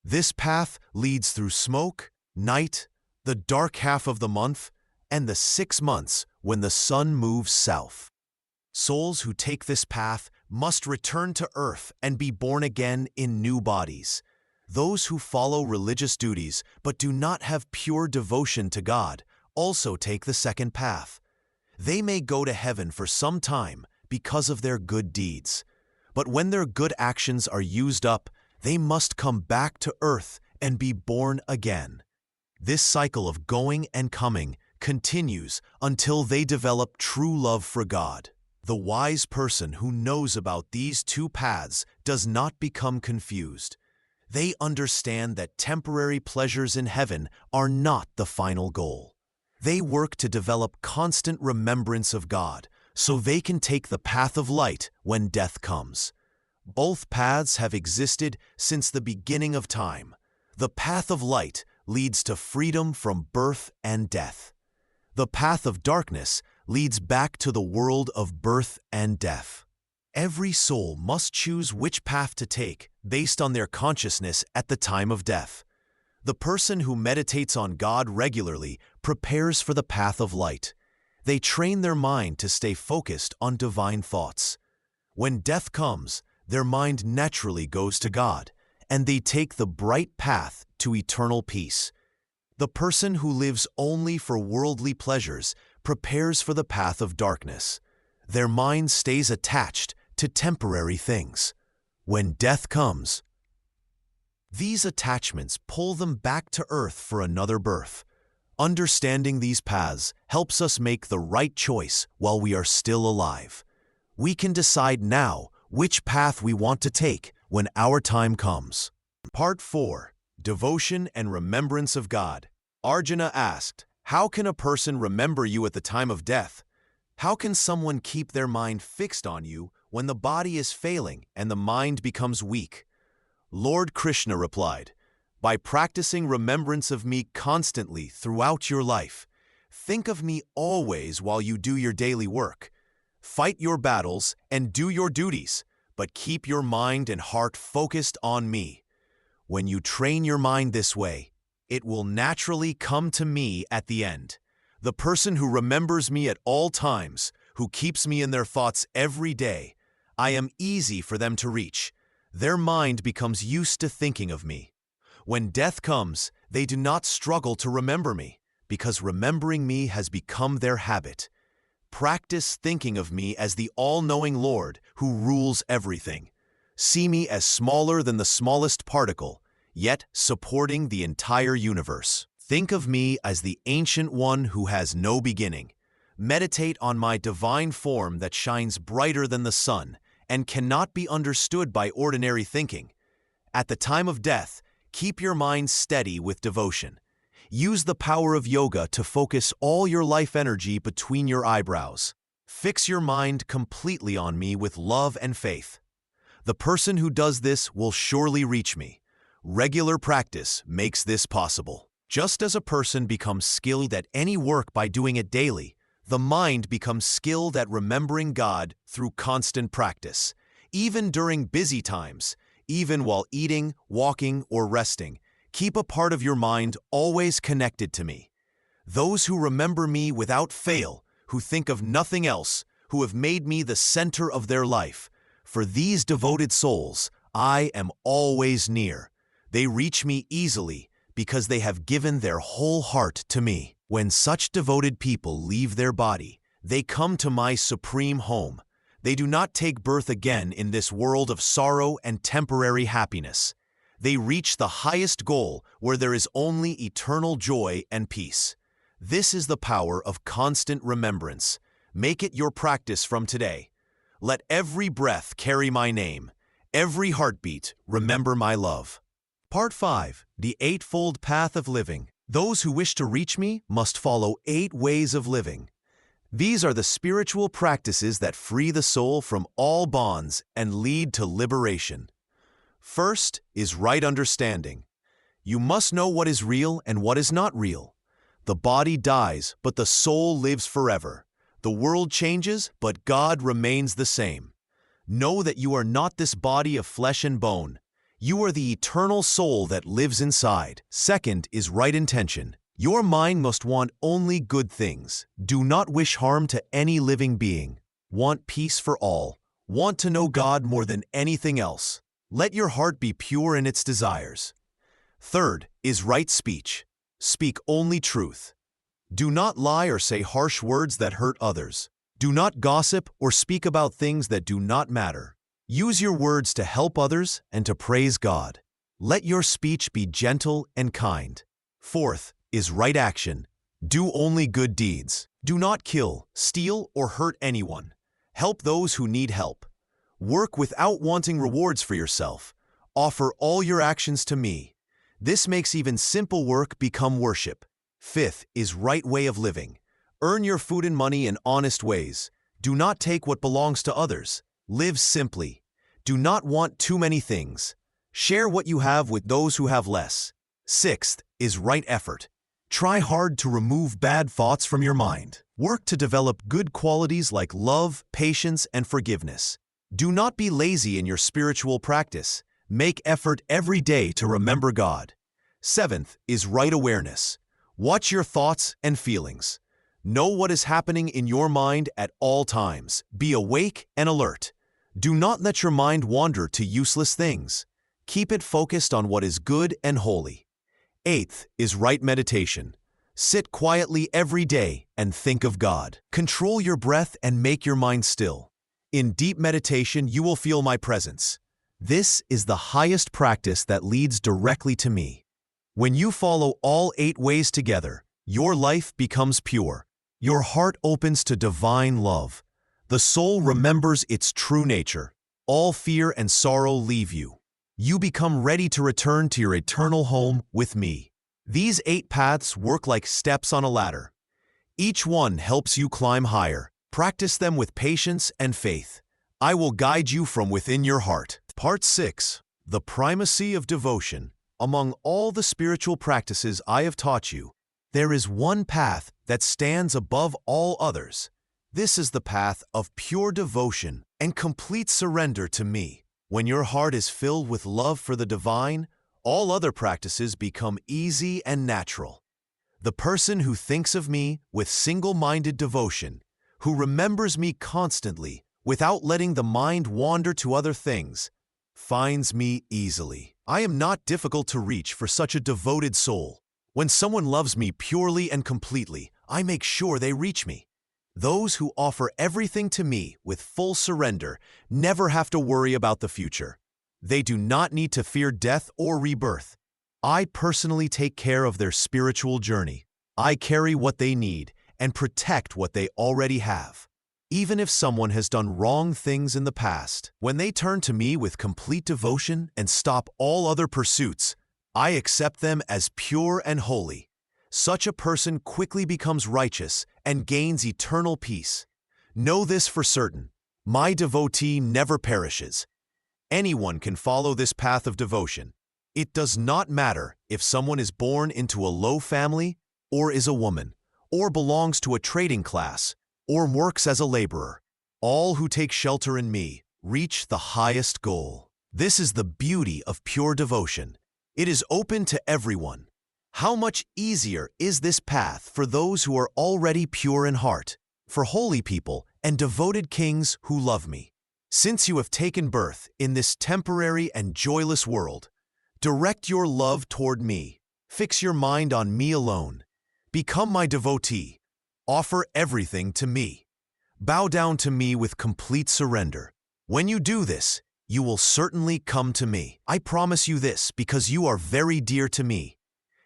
This path leads through smoke, night, the dark half of the month, and the 6 months when the sun moves south. Souls who take this path must return to earth and be born again in new bodies. Those who follow religious duties but do not have pure devotion to God also take the second path. They may go to heaven for some time because of their good deeds, but when their good actions are used up, they must come back to earth and be born again. This cycle of going and coming continues until they develop true love for God. The wise person who knows about these two paths does not become confused. They understand that temporary pleasures in heaven are not the final goal. They work to develop constant remembrance of God so they can take the path of light when death comes. Both paths have existed since the beginning of time. The path of light leads to freedom from birth and death. The path of darkness leads back to the world of birth and death. Every soul must choose which path to take based on their consciousness at the time of death. The person who meditates on God regularly prepares for the path of light. They train their mind to stay focused on divine thoughts. When death comes, their mind naturally goes to God, and they take the bright path to eternal peace. The person who lives only for worldly pleasures prepares for the path of darkness. Their mind stays attached to temporary things. When death comes, these attachments pull them back to earth for another birth. Understanding these paths helps us make the right choice while we are still alive. We can decide now which path we want to take when our time comes. Part 4. Devotion and Remembrance of God. Arjuna asked, "How can a person remember you at the time of death? How can someone keep their mind fixed on you when the body is failing and the mind becomes weak?" Lord Krishna replied, "By practicing remembrance of me constantly throughout your life. Think of me always while you do your daily work. Fight your battles and do your duties, but keep your mind and heart focused on me. When you train your mind this way, it will naturally come to me at the end. The person who remembers me at all times, who keeps me in their thoughts every day, I am easy for them to reach. Their mind becomes used to thinking of me. When death comes, they do not struggle to remember me, because remembering me has become their habit. Practice thinking of me as the all-knowing Lord who rules everything. See me as smaller than the smallest particle, yet supporting the entire universe. Think of me as the Ancient One who has no beginning. Meditate on my divine form that shines brighter than the sun and cannot be understood by ordinary thinking. At the time of death, keep your mind steady with devotion. Use the power of yoga to focus all your life energy between your eyebrows. Fix your mind completely on me with love and faith. The person who does this will surely reach me. Regular practice makes this possible. Just as a person becomes skilled at any work by doing it daily, the mind becomes skilled at remembering God through constant practice. Even during busy times, even while eating, walking, or resting, keep a part of your mind always connected to me. Those who remember me without fail, who think of nothing else, who have made me the center of their life, for these devoted souls, I am always near. They reach me easily because they have given their whole heart to me. When such devoted people leave their body, They come to my supreme home. They do not take birth again in this world of sorrow and temporary happiness. They reach the highest goal where there is only eternal joy and peace. This is the power of constant remembrance. Make it your practice from today. Let every breath carry my name. Every heartbeat remember my love. Part 5. The Eightfold Path of Living. Those who wish to reach me must follow 8 ways of living. These are the spiritual practices that free the soul from all bonds and lead to liberation. First is right understanding. You must know what is real and what is not real. The body dies, but the soul lives forever. The world changes, but God remains the same. Know that you are not this body of flesh and bone. You are the eternal soul that lives inside. Second is right intention. Your mind must want only good things. Do not wish harm to any living being. Want peace for all. Want to know God more than anything else. Let your heart be pure in its desires. Third is right speech. Speak only truth. Do not lie or say harsh words that hurt others. Do not gossip or speak about things that do not matter. Use your words to help others and to praise God. Let your speech be gentle and kind. Fourth is right action. Do only good deeds. Do not kill, steal, or hurt anyone. Help those who need help. Work without wanting rewards for yourself. Offer all your actions to me. This makes even simple work become worship. Fifth is right way of living. Earn your food and money in honest ways. Do not take what belongs to others. Live simply. Do not want too many things. Share what you have with those who have less. Sixth is right effort. Try hard to remove bad thoughts from your mind. Work to develop good qualities like love, patience, and forgiveness. Do not be lazy in your spiritual practice. Make effort every day to remember God. Seventh is right awareness. Watch your thoughts and feelings. Know what is happening in your mind at all times. Be awake and alert. Do not let your mind wander to useless things. Keep it focused on what is good and holy. Eighth is right meditation. Sit quietly every day and think of God. Control your breath and make your mind still. In deep meditation, you will feel my presence. This is the highest practice that leads directly to me. When you follow all 8 ways together, your life becomes pure. Your heart opens to divine love. The soul remembers its true nature. All fear and sorrow leave you. You become ready to return to your eternal home with me. These 8 paths work like steps on a ladder. Each one helps you climb higher. Practice them with patience and faith. I will guide you from within your heart. Part 6. The Primacy of Devotion. Among all the spiritual practices I have taught you, there is one path that stands above all others. This is the path of pure devotion and complete surrender to me. When your heart is filled with love for the divine, all other practices become easy and natural. The person who thinks of me with single-minded devotion, who remembers me constantly without letting the mind wander to other things, finds me easily. I am not difficult to reach for such a devoted soul. When someone loves me purely and completely, I make sure they reach me. Those who offer everything to me with full surrender never have to worry about the future. They do not need to fear death or rebirth. I personally take care of their spiritual journey. I carry what they need and protect what they already have. Even if someone has done wrong things in the past, when they turn to me with complete devotion and stop all other pursuits, I accept them as pure and holy. Such a person quickly becomes righteous and gains eternal peace. Know this for certain. My devotee never perishes. Anyone can follow this path of devotion. It does not matter if someone is born into a low family, or is a woman, or belongs to a trading class, or works as a laborer. All who take shelter in me reach the highest goal. This is the beauty of pure devotion. It is open to everyone. How much easier is this path for those who are already pure in heart, for holy people and devoted kings who love me. Since you have taken birth in this temporary and joyless world, direct your love toward me. Fix your mind on me alone. Become my devotee. Offer everything to me. Bow down to me with complete surrender. When you do this, you will certainly come to me. I promise you this because you are very dear to me.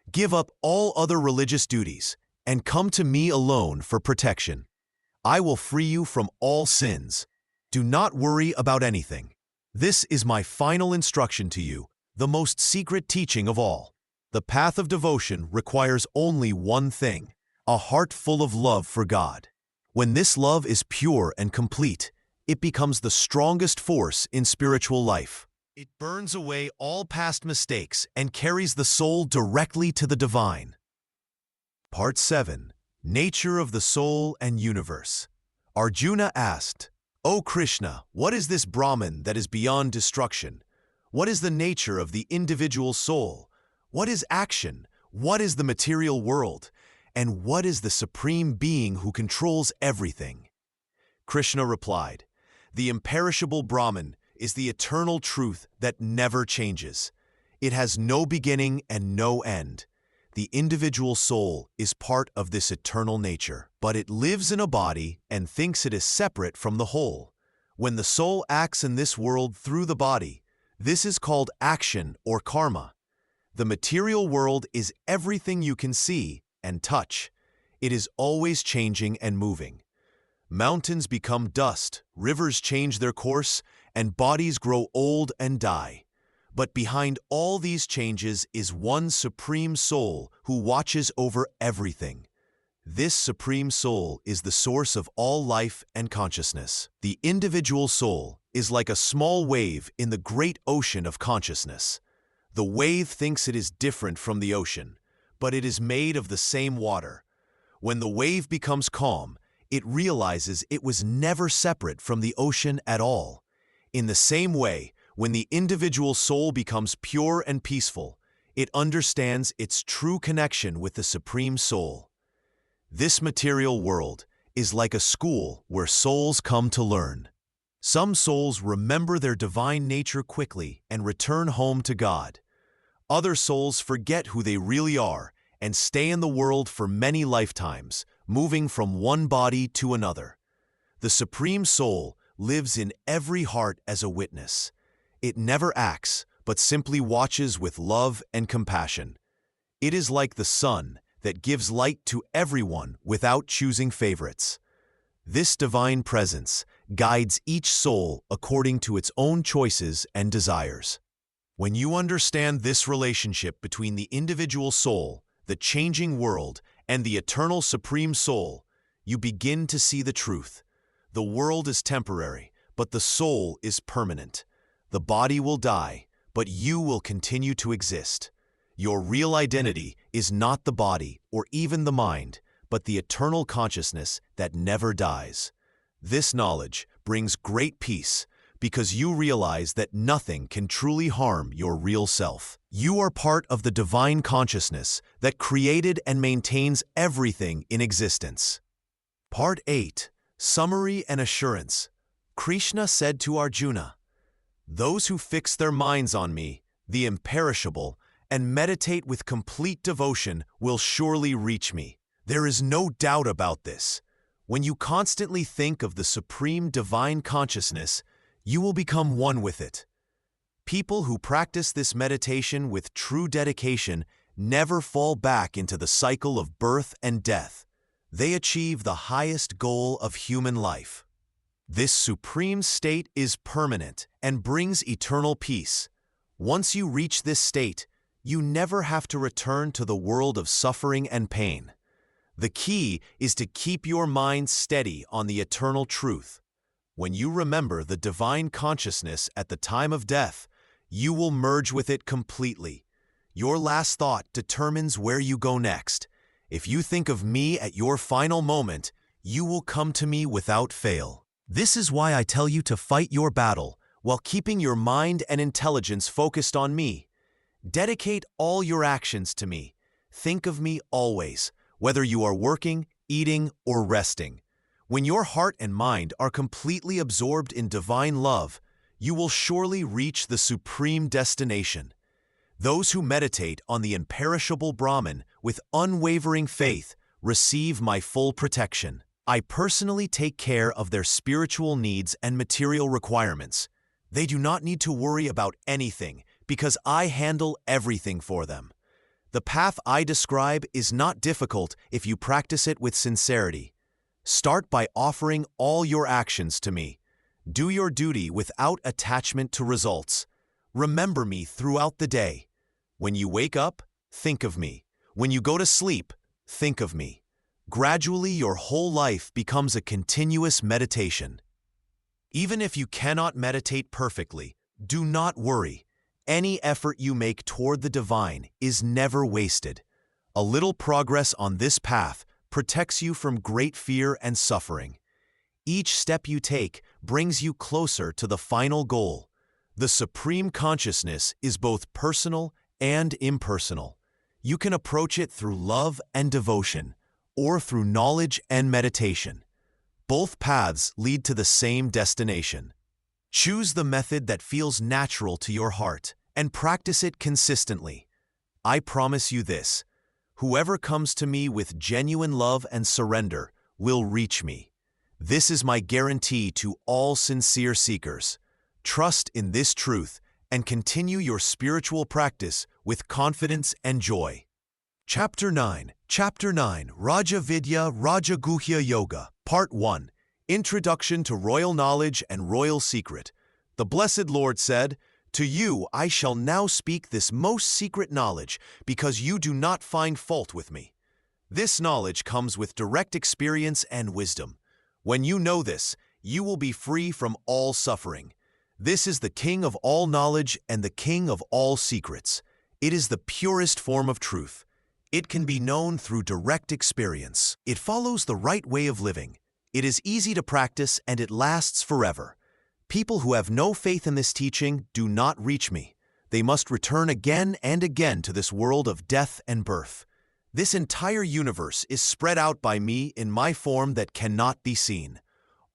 Give up all other religious duties and come to me alone for protection. I will free you from all sins. Do not worry about anything. This is my final instruction to you, the most secret teaching of all. The path of devotion requires only one thing, a heart full of love for God. When this love is pure and complete, it becomes the strongest force in spiritual life. It burns away all past mistakes and carries the soul directly to the divine. Part 7. Nature of the Soul and Universe. Arjuna asked, "O Krishna, what is this Brahman that is beyond destruction? What is the nature of the individual soul? What is action? What is the material world? And what is the supreme being who controls everything?" Krishna replied, "The imperishable Brahman is the eternal truth that never changes. It has no beginning and no end. The individual soul is part of this eternal nature, but it lives in a body and thinks it is separate from the whole. When the soul acts in this world through the body, this is called action or karma. The material world is everything you can see and touch. It is always changing and moving. Mountains become dust, rivers change their course, and bodies grow old and die. But behind all these changes is one supreme soul who watches over everything. This supreme soul is the source of all life and consciousness. The individual soul is like a small wave in the great ocean of consciousness. The wave thinks it is different from the ocean, but it is made of the same water. When the wave becomes calm, it realizes it was never separate from the ocean at all. In the same way, when the individual soul becomes pure and peaceful, it understands its true connection with the Supreme Soul. This material world is like a school where souls come to learn. Some souls remember their divine nature quickly and return home to God. Other souls forget who they really are and stay in the world for many lifetimes, moving from one body to another. The Supreme Soul lives in every heart as a witness. It never acts, but simply watches with love and compassion. It is like the sun that gives light to everyone without choosing favorites. This divine presence guides each soul according to its own choices and desires. When you understand this relationship between the individual soul, the changing world, and the eternal Supreme Soul, you begin to see the truth. The world is temporary, but the soul is permanent. The body will die, but you will continue to exist. Your real identity is not the body or even the mind, but the eternal consciousness that never dies. This knowledge brings great peace because you realize that nothing can truly harm your real self. You are part of the divine consciousness that created and maintains everything in existence. Part 8. Summary and Assurance. Krishna said to Arjuna, "Those who fix their minds on me, the imperishable, and meditate with complete devotion will surely reach me." There is no doubt about this. When you constantly think of the supreme divine consciousness, you will become one with it. People who practice this meditation with true dedication never fall back into the cycle of birth and death. They achieve the highest goal of human life. This supreme state is permanent and brings eternal peace. Once you reach this state, you never have to return to the world of suffering and pain. The key is to keep your mind steady on the eternal truth. When you remember the divine consciousness at the time of death, you will merge with it completely. Your last thought determines where you go next. If you think of me at your final moment, you will come to me without fail. This is why I tell you to fight your battle while keeping your mind and intelligence focused on me. Dedicate all your actions to me. Think of me always, whether you are working, eating, or resting. When your heart and mind are completely absorbed in divine love, you will surely reach the supreme destination. Those who meditate on the imperishable Brahman with unwavering faith receive my full protection. I personally take care of their spiritual needs and material requirements. They do not need to worry about anything because I handle everything for them. The path I describe is not difficult if you practice it with sincerity. Start by offering all your actions to me. Do your duty without attachment to results. Remember me throughout the day. When you wake up, think of me. When you go to sleep, think of me. Gradually, your whole life becomes a continuous meditation. Even if you cannot meditate perfectly, do not worry. Any effort you make toward the divine is never wasted. A little progress on this path protects you from great fear and suffering. Each step you take brings you closer to the final goal. The supreme consciousness is both personal and impersonal. You can approach it through love and devotion, or through knowledge and meditation. Both paths lead to the same destination. Choose the method that feels natural to your heart and practice it consistently. I promise you this: whoever comes to me with genuine love and surrender will reach me. This is my guarantee to all sincere seekers. Trust in this truth and continue your spiritual practice with confidence and joy. Chapter 9, Raja Vidya Raja Guhya Yoga, Part 1, Introduction to Royal Knowledge and Royal Secret. The Blessed Lord said, "To you I shall now speak this most secret knowledge, because you do not find fault with me. This knowledge comes with direct experience and wisdom. When you know this, you will be free from all suffering. This is the King of all knowledge and the King of all secrets. It is the purest form of truth. It can be known through direct experience. It follows the right way of living. It is easy to practice and it lasts forever. People who have no faith in this teaching do not reach me. They must return again and again to this world of death and birth. This entire universe is spread out by me in my form that cannot be seen.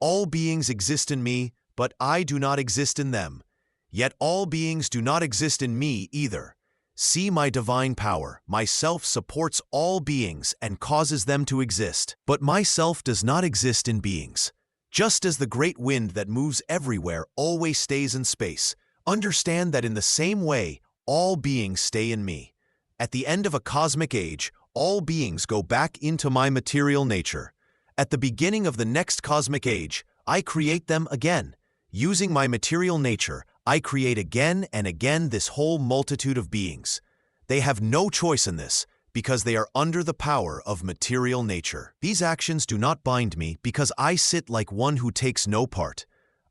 All beings exist in me, but I do not exist in them. Yet all beings do not exist in me either. See my divine power. Myself supports all beings and causes them to exist. But myself does not exist in beings. Just as the great wind that moves everywhere always stays in space, understand that in the same way, all beings stay in me. At the end of a cosmic age, all beings go back into my material nature. At the beginning of the next cosmic age, I create them again. Using my material nature, I create again and again this whole multitude of beings. They have no choice in this, because they are under the power of material nature. These actions do not bind me because I sit like one who takes no part.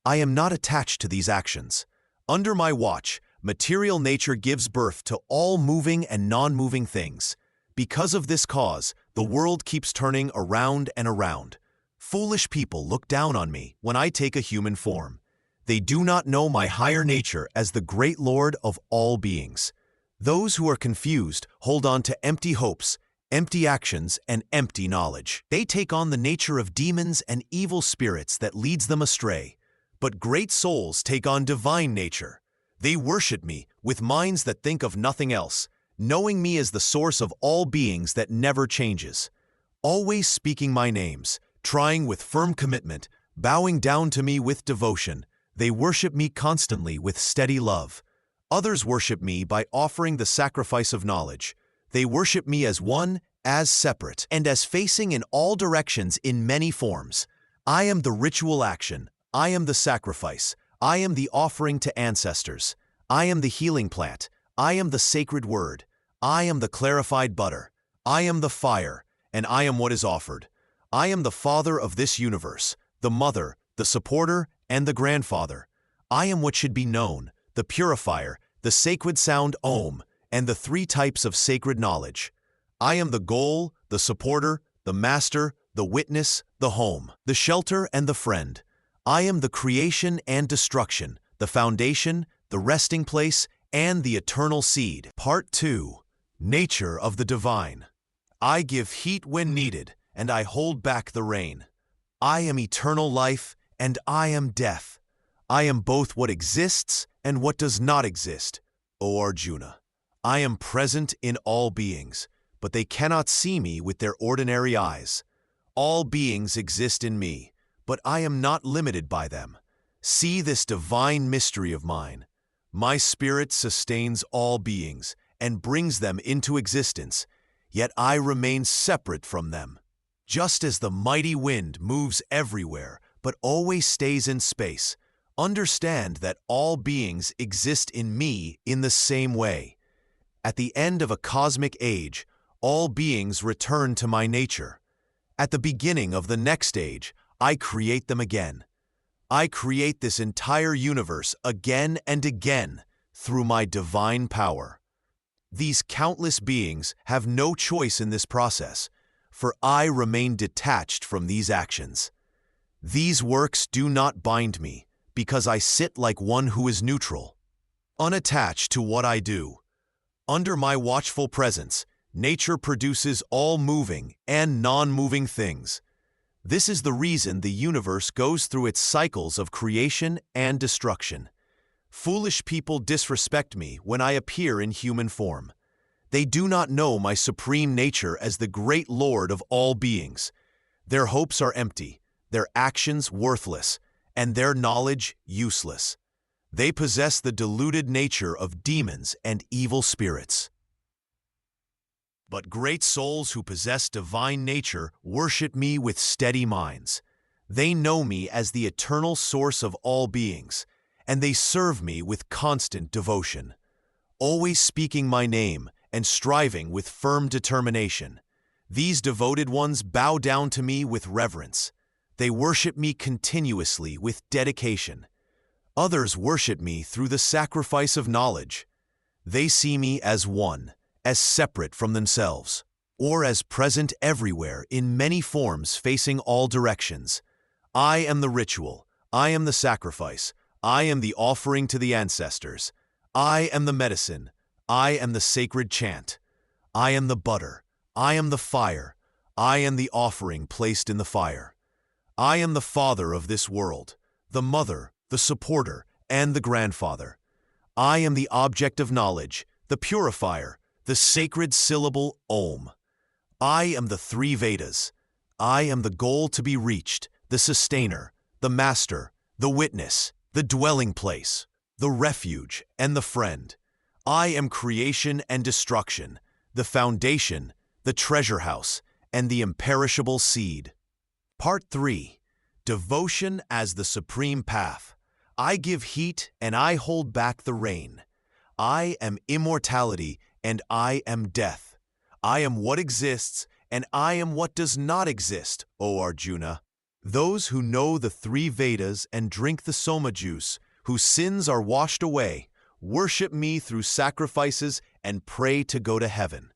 I am not attached to these actions. Under my watch, material nature gives birth to all moving and non-moving things. Because of this cause, the world keeps turning around and around. Foolish people look down on me when I take a human form. They do not know my higher nature as the great Lord of all beings. Those who are confused hold on to empty hopes, empty actions, and empty knowledge. They take on the nature of demons and evil spirits that leads them astray. But great souls take on divine nature. They worship me with minds that think of nothing else, knowing me as the source of all beings that never changes. Always speaking my names, trying with firm commitment, bowing down to me with devotion, they worship me constantly with steady love. Others worship me by offering the sacrifice of knowledge. They worship me as one, as separate, and as facing in all directions in many forms. I am the ritual action. I am the sacrifice. I am the offering to ancestors. I am the healing plant. I am the sacred word. I am the clarified butter. I am the fire, and I am what is offered. I am the father of this universe, the mother, the supporter, and the grandfather. I am what should be known, the purifier, the sacred sound Om, and the three types of sacred knowledge. I am the goal, the supporter, the master, the witness, the home, the shelter, and the friend. I am the creation and destruction, the foundation, the resting place, and the eternal seed. Part 2. Nature of the Divine. I give heat when needed, and I hold back the rain. I am eternal life, and I am death. I am both what exists and what does not exist, O Arjuna. I am present in all beings, but they cannot see me with their ordinary eyes. All beings exist in me, but I am not limited by them. See this divine mystery of mine. My spirit sustains all beings and brings them into existence, yet I remain separate from them. Just as the mighty wind moves everywhere but always stays in space, understand that all beings exist in me in the same way. At the end of a cosmic age, all beings return to my nature. At the beginning of the next age, I create them again. I create this entire universe again and again through my divine power. These countless beings have no choice in this process, for I remain detached from these actions. These works do not bind me, because I sit like one who is neutral, unattached to what I do. Under my watchful presence, nature produces all moving and non-moving things. This is the reason the universe goes through its cycles of creation and destruction. Foolish people disrespect me when I appear in human form. They do not know my supreme nature as the great Lord of all beings. Their hopes are empty, their actions worthless, and their knowledge useless. They possess the deluded nature of demons and evil spirits. But great souls who possess divine nature worship me with steady minds. They know me as the eternal source of all beings, and they serve me with constant devotion, always speaking my name and striving with firm determination. These devoted ones bow down to me with reverence. They worship me continuously with dedication. Others worship me through the sacrifice of knowledge. They see me as one, as separate from themselves, or as present everywhere in many forms facing all directions. I am the ritual, I am the sacrifice, I am the offering to the ancestors, I am the medicine, I am the sacred chant, I am the butter, I am the fire, I am the offering placed in the fire. I am the father of this world, the mother, the supporter, and the grandfather. I am the object of knowledge, the purifier, the sacred syllable Om. I am the three Vedas. I am the goal to be reached, the sustainer, the master, the witness, the dwelling place, the refuge, and the friend. I am creation and destruction, the foundation, the treasure house, and the imperishable seed. Part 3. Devotion as the Supreme Path. I give heat and I hold back the rain. I am immortality and I am death. I am what exists and I am what does not exist, O Arjuna. Those who know the three Vedas and drink the Soma juice, whose sins are washed away, worship me through sacrifices and pray to go to heaven.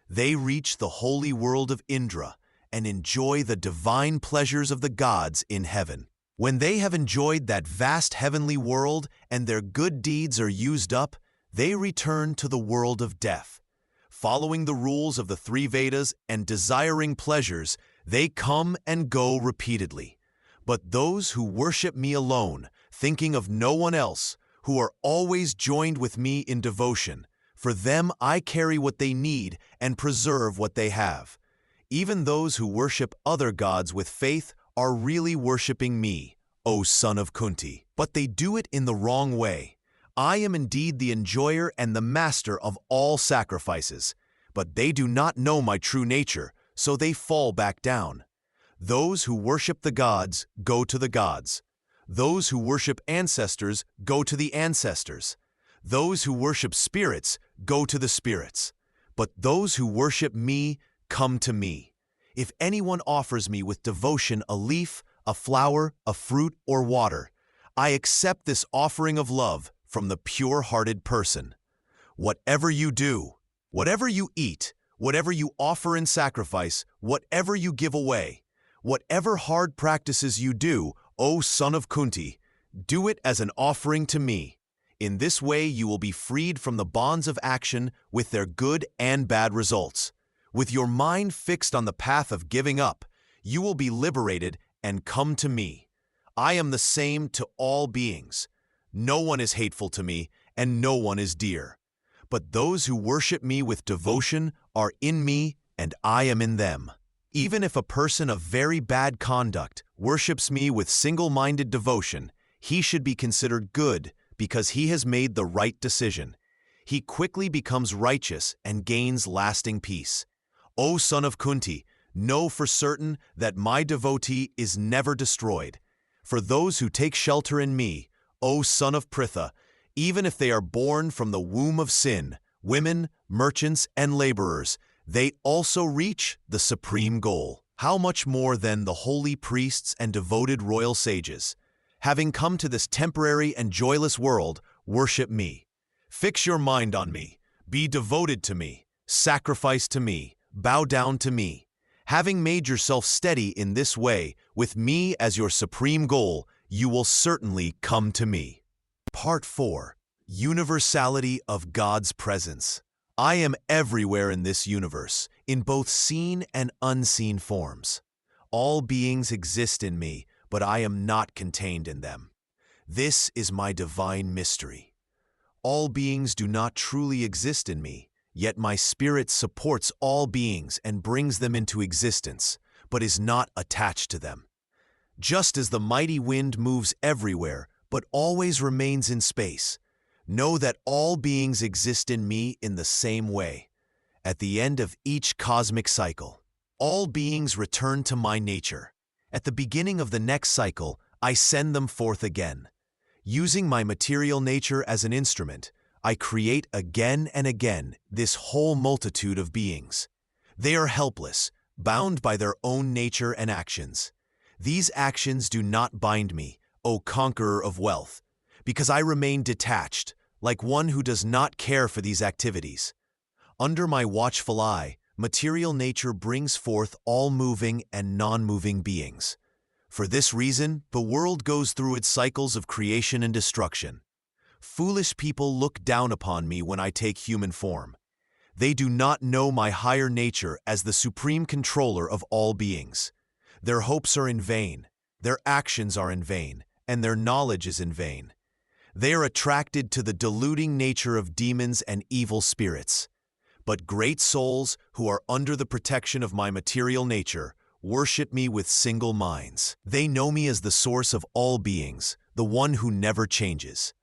They reach the holy world of Indra and enjoy the divine pleasures of the gods in heaven. When they have enjoyed that vast heavenly world and their good deeds are used up, they return to the world of death. Following the rules of the three Vedas and desiring pleasures, they come and go repeatedly. But those who worship me alone, thinking of no one else, who are always joined with me in devotion, for them I carry what they need and preserve what they have. Even those who worship other gods with faith are really worshiping me, O son of Kunti, but they do it in the wrong way. I am indeed the enjoyer and the master of all sacrifices, but they do not know my true nature, so they fall back down. Those who worship the gods go to the gods. Those who worship ancestors go to the ancestors. Those who worship spirits go to the spirits. But those who worship me come to me. If anyone offers me with devotion a leaf, a flower, a fruit, or water, I accept this offering of love from the pure-hearted person. Whatever you do, whatever you eat, whatever you offer in sacrifice, whatever you give away, whatever hard practices you do, O son of Kunti, do it as an offering to me. In this way you will be freed from the bonds of action with their good and bad results. With your mind fixed on the path of giving up, you will be liberated and come to me. I am the same to all beings. No one is hateful to me, and no one is dear. But those who worship me with devotion are in me, and I am in them. Even if a person of very bad conduct worships me with single-minded devotion, he should be considered good because he has made the right decision. He quickly becomes righteous and gains lasting peace. O son of Kunti, know for certain that my devotee is never destroyed. For those who take shelter in me, O son of Pritha, even if they are born from the womb of sin, women, merchants, and laborers, they also reach the supreme goal. How much more then the holy priests and devoted royal sages, having come to this temporary and joyless world, worship me. Fix your mind on me, be devoted to me, sacrifice to me, bow down to me. Having made yourself steady in this way, with me as your supreme goal, you will certainly come to me. Part 4. Universality of God's Presence. I am everywhere in this universe, in both seen and unseen forms. All beings exist in me, but I am not contained in them. This is my divine mystery. All beings do not truly exist in me, yet my spirit supports all beings and brings them into existence, but is not attached to them. Just as the mighty wind moves everywhere, but always remains in space, know that all beings exist in me in the same way. At the end of each cosmic cycle, all beings return to my nature. At the beginning of the next cycle, I send them forth again. Using my material nature as an instrument, I create again and again this whole multitude of beings. They are helpless, bound by their own nature and actions. These actions do not bind me, O conqueror of wealth, because I remain detached, like one who does not care for these activities. Under my watchful eye, material nature brings forth all moving and non-moving beings. For this reason, the world goes through its cycles of creation and destruction. Foolish people look down upon me when I take human form. They do not know my higher nature as the supreme controller of all beings. Their hopes are in vain, their actions are in vain, and their knowledge is in vain. They are attracted to the deluding nature of demons and evil spirits. But great souls, who are under the protection of my material nature, worship me with single minds. They know me as the source of all beings, the one who never changes.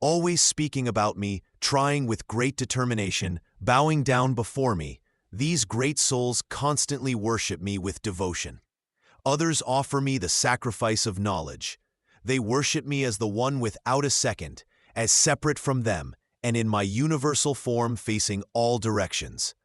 Always speaking about me, trying with great determination, bowing down before me, these great souls constantly worship me with devotion. Others offer me the sacrifice of knowledge. They worship me as the one without a second, as separate from them, and in my universal form facing all directions.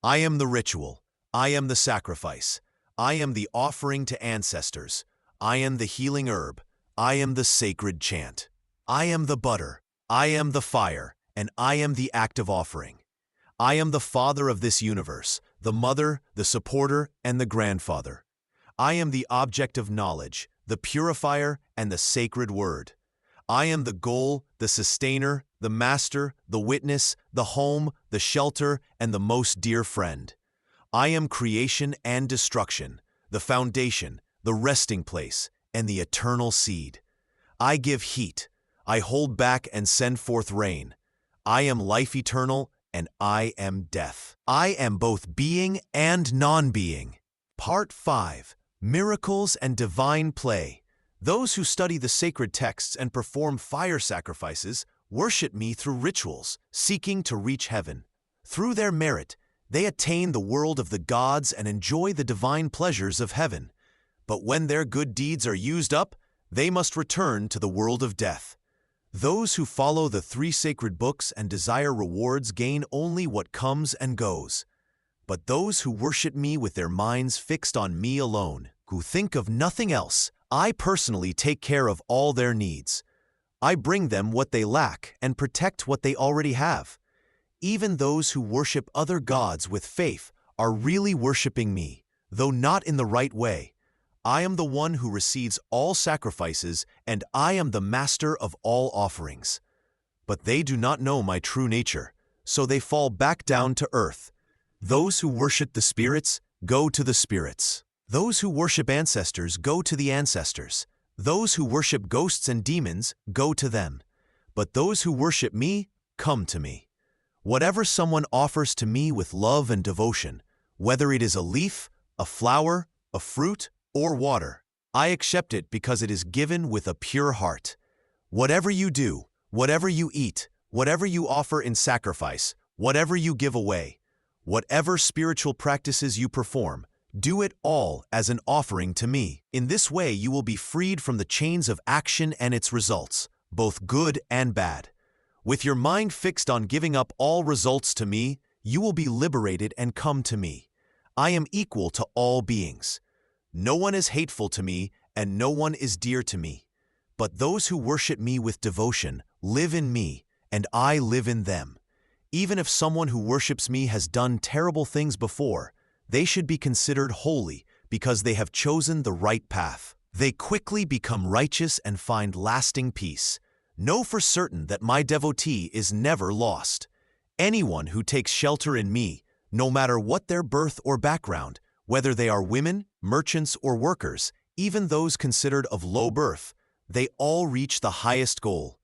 I am the ritual. I am the sacrifice. I am the offering to ancestors. I am the healing herb. I am the sacred chant. I am the butter. I am the fire, and I am the active offering. I am the father of this universe, the mother, the supporter, and the grandfather. I am the object of knowledge, the purifier, and the sacred word. I am the goal, the sustainer, the master, the witness, the home, the shelter, and the most dear friend. I am creation and destruction, the foundation, the resting place, and the eternal seed. I give heat. I hold back and send forth rain. I am life eternal, and I am death. I am both being and non-being. Part 5. Miracles and Divine Play. Those who study the sacred texts and perform fire sacrifices worship me through rituals, seeking to reach heaven. Through their merit, they attain the world of the gods and enjoy the divine pleasures of heaven. But when their good deeds are used up, they must return to the world of death. Those who follow the 3 sacred books and desire rewards gain only what comes and goes. But those who worship me with their minds fixed on me alone, who think of nothing else, I personally take care of all their needs. I bring them what they lack and protect what they already have. Even those who worship other gods with faith are really worshiping me, though not in the right way. I am the one who receives all sacrifices, and I am the master of all offerings. But they do not know my true nature, so they fall back down to earth. Those who worship the spirits go to the spirits. Those who worship ancestors go to the ancestors. Those who worship ghosts and demons go to them. But those who worship me come to me. Whatever someone offers to me with love and devotion, whether it is a leaf, a flower, a fruit, or water. I accept it because it is given with a pure heart. Whatever you do, whatever you eat, whatever you offer in sacrifice, whatever you give away, whatever spiritual practices you perform, do it all as an offering to me. In this way, you will be freed from the chains of action and its results, both good and bad. With your mind fixed on giving up all results to me, you will be liberated and come to me. I am equal to all beings. No one is hateful to me, and no one is dear to me. But those who worship me with devotion live in me, and I live in them. Even if someone who worships me has done terrible things before, they should be considered holy because they have chosen the right path. They quickly become righteous and find lasting peace. Know for certain that my devotee is never lost. Anyone who takes shelter in me, no matter what their birth or background, whether they are women, merchants, or workers, even those considered of low birth, they all reach the highest goal.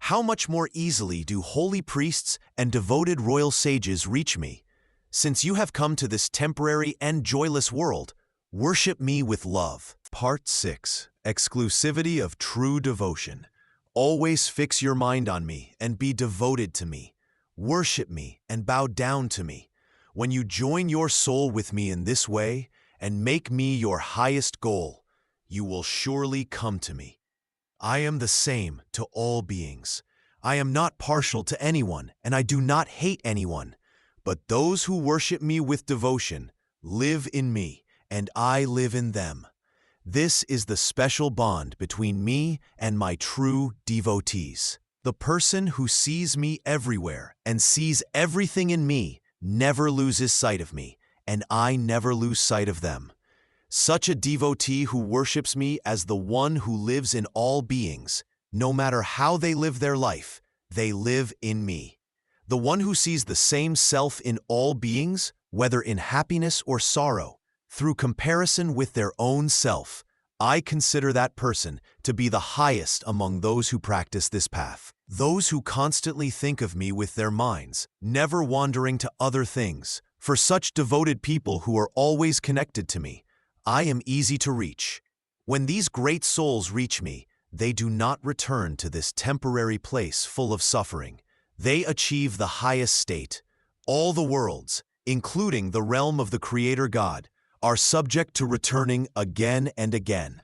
How much more easily do holy priests and devoted royal sages reach me? Since you have come to this temporary and joyless world, worship me with love. Part 6. Exclusivity of True Devotion. Always fix your mind on me and be devoted to me. Worship me and bow down to me. When you join your soul with me in this way and make me your highest goal, you will surely come to me. I am the same to all beings. I am not partial to anyone, and I do not hate anyone. But those who worship me with devotion live in me, and I live in them. This is the special bond between me and my true devotees. The person who sees me everywhere and sees everything in me never loses sight of me, and I never lose sight of them. Such a devotee who worships me as the one who lives in all beings, no matter how they live their life, they live in me. The one who sees the same self in all beings, whether in happiness or sorrow, through comparison with their own self, I consider that person to be the highest among those who practice this path. Those who constantly think of me with their minds, never wandering to other things, for such devoted people who are always connected to me, I am easy to reach. When these great souls reach me, they do not return to this temporary place full of suffering. They achieve the highest state. All the worlds, including the realm of the Creator God, are subject to returning again and again.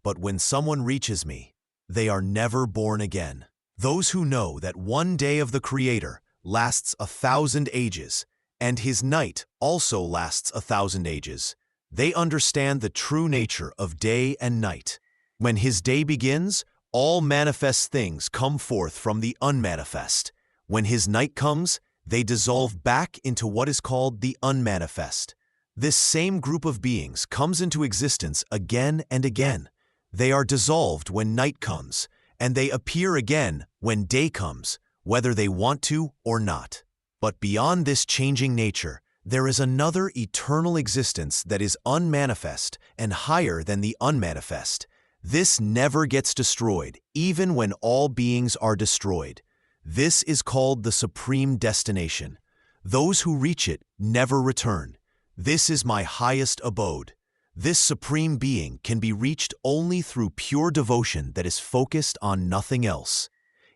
But when someone reaches me, they are never born again. Those who know that one day of the Creator lasts 1,000 ages, and his night also lasts 1,000 ages, they understand the true nature of day and night. When his day begins, all manifest things come forth from the unmanifest. When his night comes, they dissolve back into what is called the unmanifest. This same group of beings comes into existence again and again. They are dissolved when night comes, and they appear again when day comes, whether they want to or not. But beyond this changing nature, there is another eternal existence that is unmanifest and higher than the unmanifest. This never gets destroyed, even when all beings are destroyed. This is called the supreme destination. Those who reach it never return. This is my highest abode. This supreme being can be reached only through pure devotion that is focused on nothing else.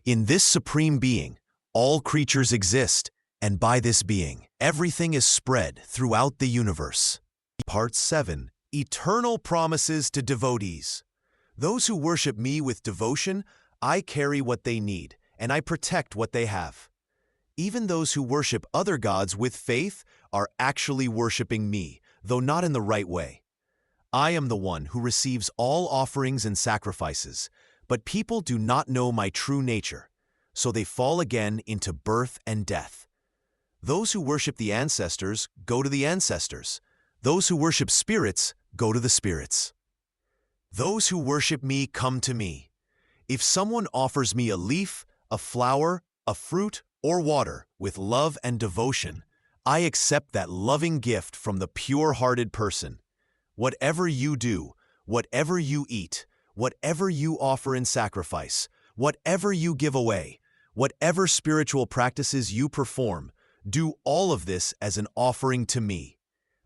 In this supreme being, all creatures exist, and by this being, everything is spread throughout the universe. Part 7. Eternal Promises to Devotees. Those who worship me with devotion, I carry what they need, and I protect what they have. Even those who worship other gods with faith are actually worshiping me, though not in the right way. I am the one who receives all offerings and sacrifices, but people do not know my true nature, so they fall again into birth and death. Those who worship the ancestors go to the ancestors. Those who worship spirits go to the spirits. Those who worship me come to me. If someone offers me a leaf, a flower, a fruit, or water with love and devotion, I accept that loving gift from the pure-hearted person. Whatever you do, whatever you eat, whatever you offer in sacrifice, whatever you give away, whatever spiritual practices you perform, do all of this as an offering to me.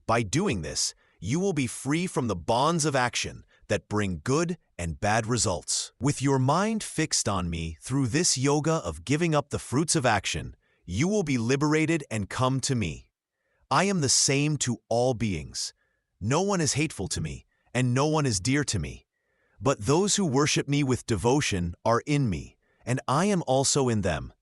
By doing this, you will be free from the bonds of action that bring good and bad results. With your mind fixed on me through this yoga of giving up the fruits of action, you will be liberated and come to me. I am the same to all beings. No one is hateful to me, and no one is dear to me. But those who worship me with devotion are in me, and I am also in them.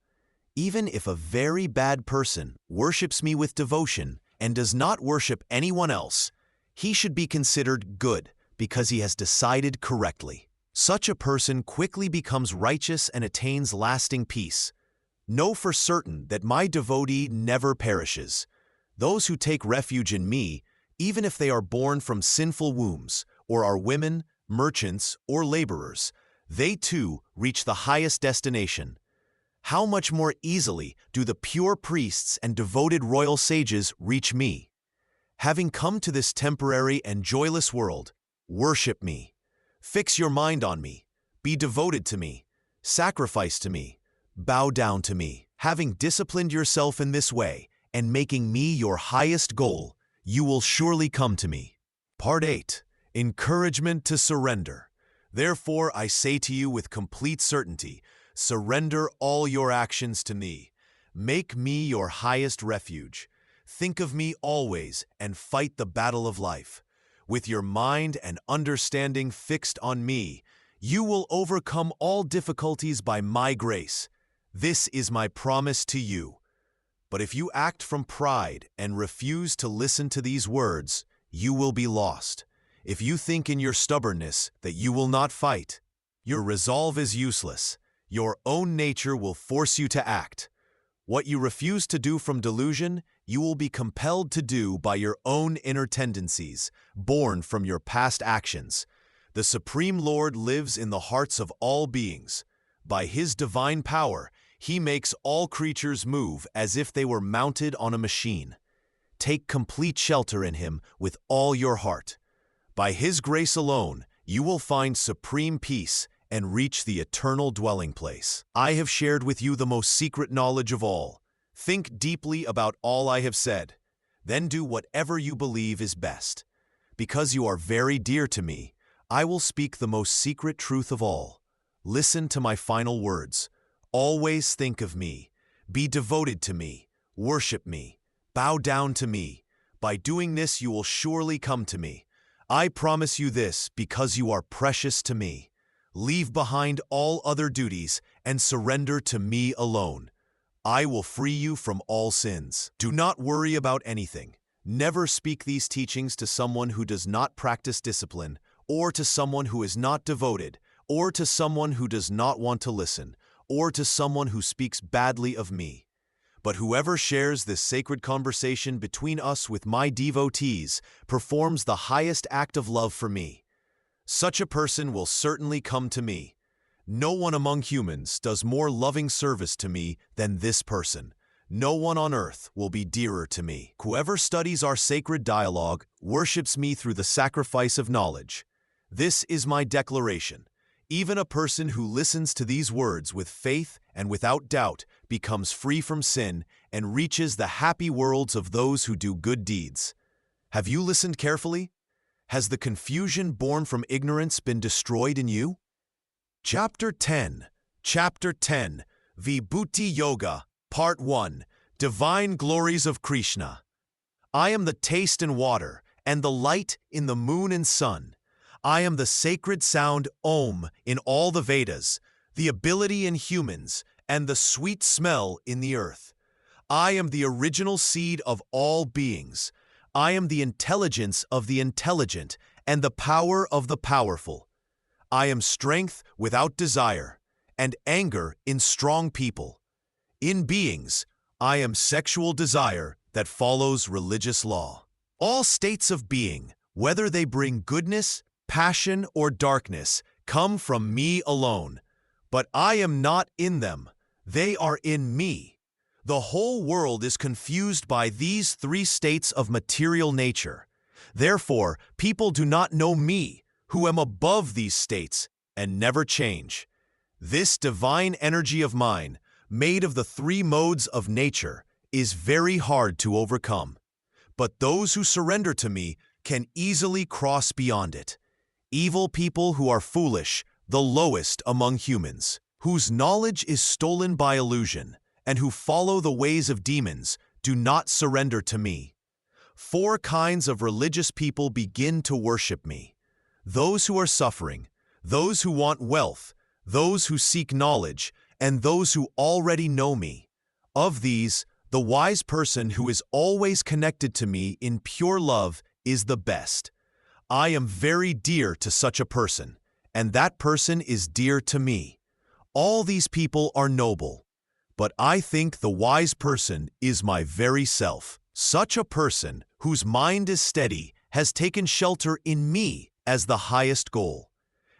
Even if a very bad person worships me with devotion and does not worship anyone else, he should be considered good because he has decided correctly. Such a person quickly becomes righteous and attains lasting peace. Know for certain that my devotee never perishes. Those who take refuge in me, even if they are born from sinful wombs, or are women, merchants, or laborers, they too reach the highest destination. How much more easily do the pure priests and devoted royal sages reach me? Having come to this temporary and joyless world, worship me. Fix your mind on me. Be devoted to me. Sacrifice to me. Bow down to me. Having disciplined yourself in this way and making me your highest goal, you will surely come to me. Part 8. Encouragement to surrender. Therefore, I say to you with complete certainty, surrender all your actions to me. Make me your highest refuge. Think of me always and fight the battle of life. With your mind and understanding fixed on me, you will overcome all difficulties by my grace. This is my promise to you. But if you act from pride and refuse to listen to these words, you will be lost. If you think in your stubbornness that you will not fight, your resolve is useless. Your own nature will force you to act. What you refuse to do from delusion, you will be compelled to do by your own inner tendencies, born from your past actions. The Supreme Lord lives in the hearts of all beings. By His divine power, He makes all creatures move as if they were mounted on a machine. Take complete shelter in Him with all your heart. By His grace alone, you will find supreme peace and reach the eternal dwelling place. I have shared with you the most secret knowledge of all. Think deeply about all I have said. Then do whatever you believe is best. Because you are very dear to me, I will speak the most secret truth of all. Listen to my final words. Always think of me. Be devoted to me. Worship me. Bow down to me. By doing this, you will surely come to me. I promise you this because you are precious to me. Leave behind all other duties and surrender to me alone. I will free you from all sins. Do not worry about anything. Never speak these teachings to someone who does not practice discipline, or to someone who is not devoted, or to someone who does not want to listen, or to someone who speaks badly of me. But whoever shares this sacred conversation between us with my devotees performs the highest act of love for me. Such a person will certainly come to me. No one among humans does more loving service to me than this person. No one on earth will be dearer to me. Whoever studies our sacred dialogue worships me through the sacrifice of knowledge. This is my declaration. Even a person who listens to these words with faith and without doubt becomes free from sin and reaches the happy worlds of those who do good deeds. Have you listened carefully? Has the confusion born from ignorance been destroyed in you? Chapter 10. Vibhuti Yoga, Part 1. Divine Glories of Krishna. I am the taste in water, and the light in the moon and sun. I am the sacred sound Om in all the Vedas, the ability in humans, and the sweet smell in the earth. I am the original seed of all beings. I am the intelligence of the intelligent and the power of the powerful. I am strength without desire, and anger in strong people. In beings, I am sexual desire that follows religious law. All states of being, whether they bring goodness, passion, or darkness, come from me alone. But I am not in them. They are in me. The whole world is confused by these three states of material nature. Therefore, people do not know me, who am above these states and never change. This divine energy of mine, made of the three modes of nature, is very hard to overcome. But those who surrender to me can easily cross beyond it. Evil people who are foolish, the lowest among humans, whose knowledge is stolen by illusion, and who follow the ways of demons, do not surrender to me. 4 kinds of religious people begin to worship me: those who are suffering, those who want wealth, those who seek knowledge, and those who already know me. Of these, the wise person who is always connected to me in pure love is the best. I am very dear to such a person, and that person is dear to me. All these people are noble, but I think the wise person is my very self. Such a person, whose mind is steady, has taken shelter in me as the highest goal.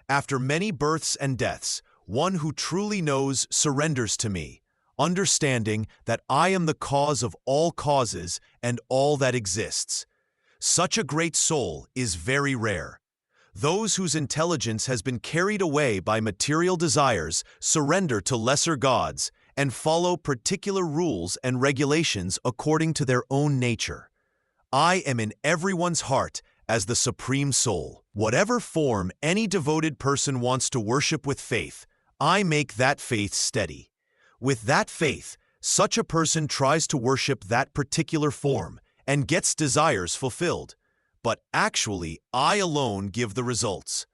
After many births and deaths, one who truly knows surrenders to me, understanding that I am the cause of all causes and all that exists. Such a great soul is very rare. Those whose intelligence has been carried away by material desires surrender to lesser gods and follow particular rules and regulations according to their own nature. I am in everyone's heart as the Supreme Soul. Whatever form any devoted person wants to worship with faith, I make that faith steady. With that faith, such a person tries to worship that particular form and gets desires fulfilled. But actually, I alone give the results.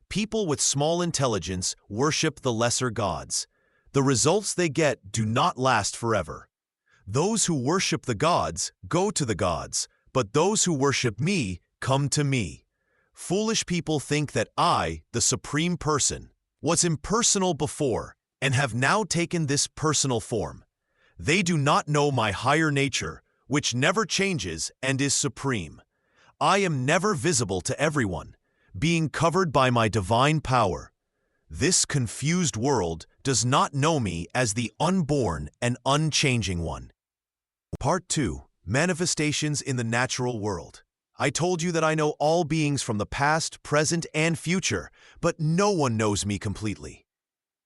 People with small intelligence worship the lesser gods. The results they get do not last forever. Those who worship the gods go to the gods, but those who worship me come to me. Foolish people think that I, the Supreme Person, was impersonal before and have now taken this personal form. They do not know my higher nature, which never changes and is supreme. I am never visible to everyone, being covered by my divine power. This confused world does not know me as the unborn and unchanging one. Part 2. Manifestations in the Natural World. I told you that I know all beings from the past, present, and future, but no one knows me completely.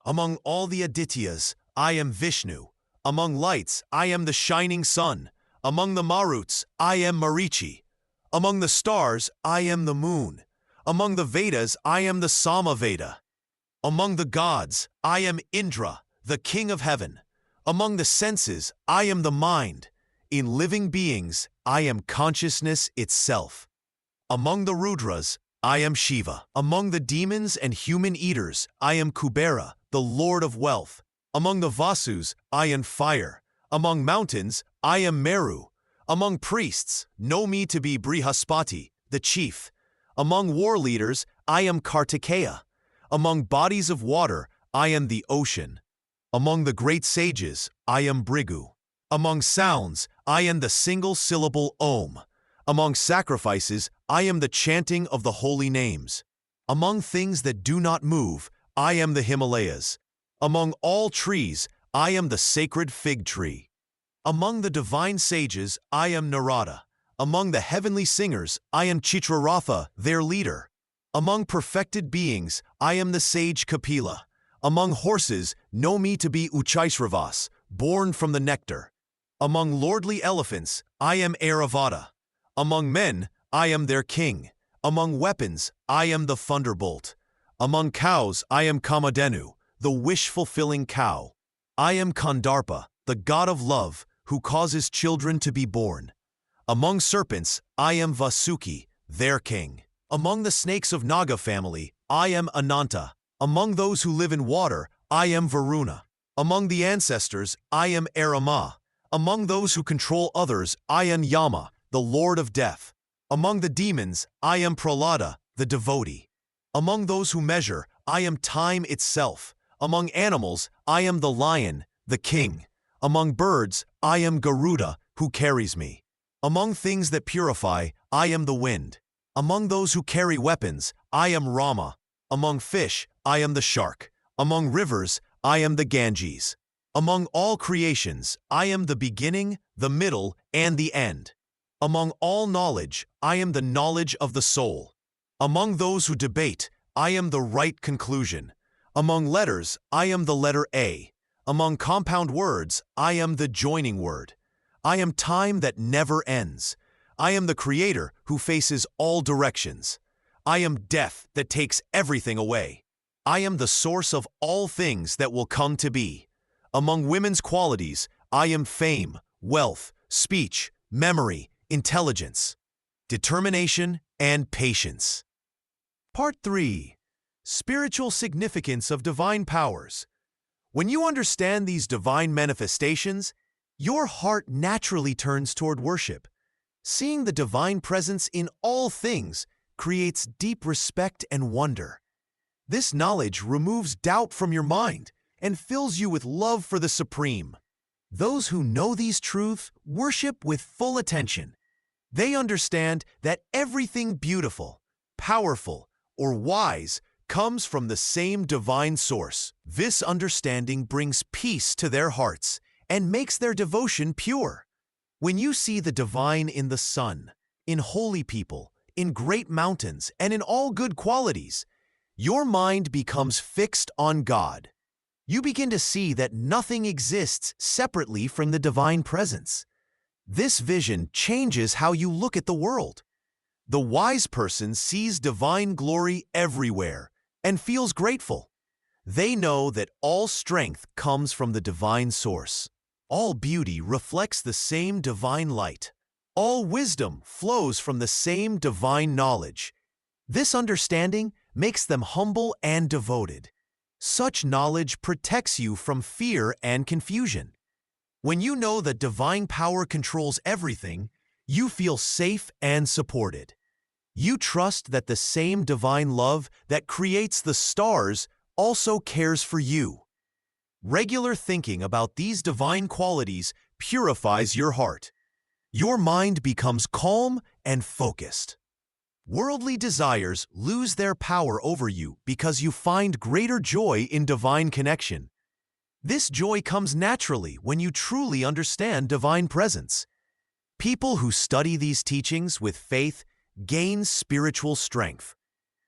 Among all the Adityas, I am Vishnu. Among lights, I am the shining sun. Among the Maruts, I am Marichi. Among the stars, I am the moon. Among the Vedas, I am the Samaveda. Among the gods, I am Indra, the king of heaven. Among the senses, I am the mind. In living beings, I am consciousness itself. Among the Rudras, I am Shiva. Among the demons and human eaters, I am Kubera, the lord of wealth. Among the Vasus, I am fire. Among mountains, I am Meru. Among priests, know me to be Brihaspati, the chief. Among war leaders, I am Kartikeya. Among bodies of water, I am the ocean. Among the great sages, I am Brigu. Among sounds, I am the single-syllable Om. Among sacrifices, I am the chanting of the holy names. Among things that do not move, I am the Himalayas. Among all trees, I am the sacred fig tree. Among the divine sages, I am Narada. Among the heavenly singers, I am Chitraratha, their leader. Among perfected beings, I am the sage Kapila. Among horses, know me to be Uchaisravas, born from the nectar. Among lordly elephants, I am Airavata. Among men, I am their king. Among weapons, I am the thunderbolt. Among cows, I am Kamadhenu, the wish-fulfilling cow. I am Kandarpa, the god of love, who causes children to be born. Among serpents, I am Vasuki, their king. Among the snakes of Naga family, I am Ananta. Among those who live in water, I am Varuna. Among the ancestors, I am Arama. Among those who control others, I am Yama, the lord of death. Among the demons, I am Prahlada, the devotee. Among those who measure, I am time itself. Among animals, I am the lion, the king. Among birds, I am Garuda, who carries me. Among things that purify, I am the wind. Among those who carry weapons, I am Rama. Among fish, I am the shark. Among rivers, I am the Ganges. Among all creations, I am the beginning, the middle, and the end. Among all knowledge, I am the knowledge of the soul. Among those who debate, I am the right conclusion. Among letters, I am the letter A. Among compound words, I am the joining word. I am time that never ends. I am the Creator who faces all directions. I am death that takes everything away. I am the source of all things that will come to be. Among women's qualities, I am fame, wealth, speech, memory, intelligence, determination, and patience. Part 3. Spiritual Significance of Divine Powers. When you understand these divine manifestations, your heart naturally turns toward worship. Seeing the divine presence in all things creates deep respect and wonder. This knowledge removes doubt from your mind and fills you with love for the Supreme. Those who know these truths worship with full attention. They understand that everything beautiful, powerful, or wise comes from the same divine source. This understanding brings peace to their hearts and makes their devotion pure. When you see the divine in the sun, in holy people, in great mountains, and in all good qualities, your mind becomes fixed on God. You begin to see that nothing exists separately from the divine presence. This vision changes how you look at the world. The wise person sees divine glory everywhere and feels grateful. They know that all strength comes from the divine source. All beauty reflects the same divine light. All wisdom flows from the same divine knowledge. This understanding makes them humble and devoted. Such knowledge protects you from fear and confusion. When you know that divine power controls everything, you feel safe and supported. You trust that the same divine love that creates the stars also cares for you. Regular thinking about these divine qualities purifies your heart. Your mind becomes calm and focused. Worldly desires lose their power over you because you find greater joy in divine connection. This joy comes naturally when you truly understand divine presence. People who study these teachings with faith gain spiritual strength.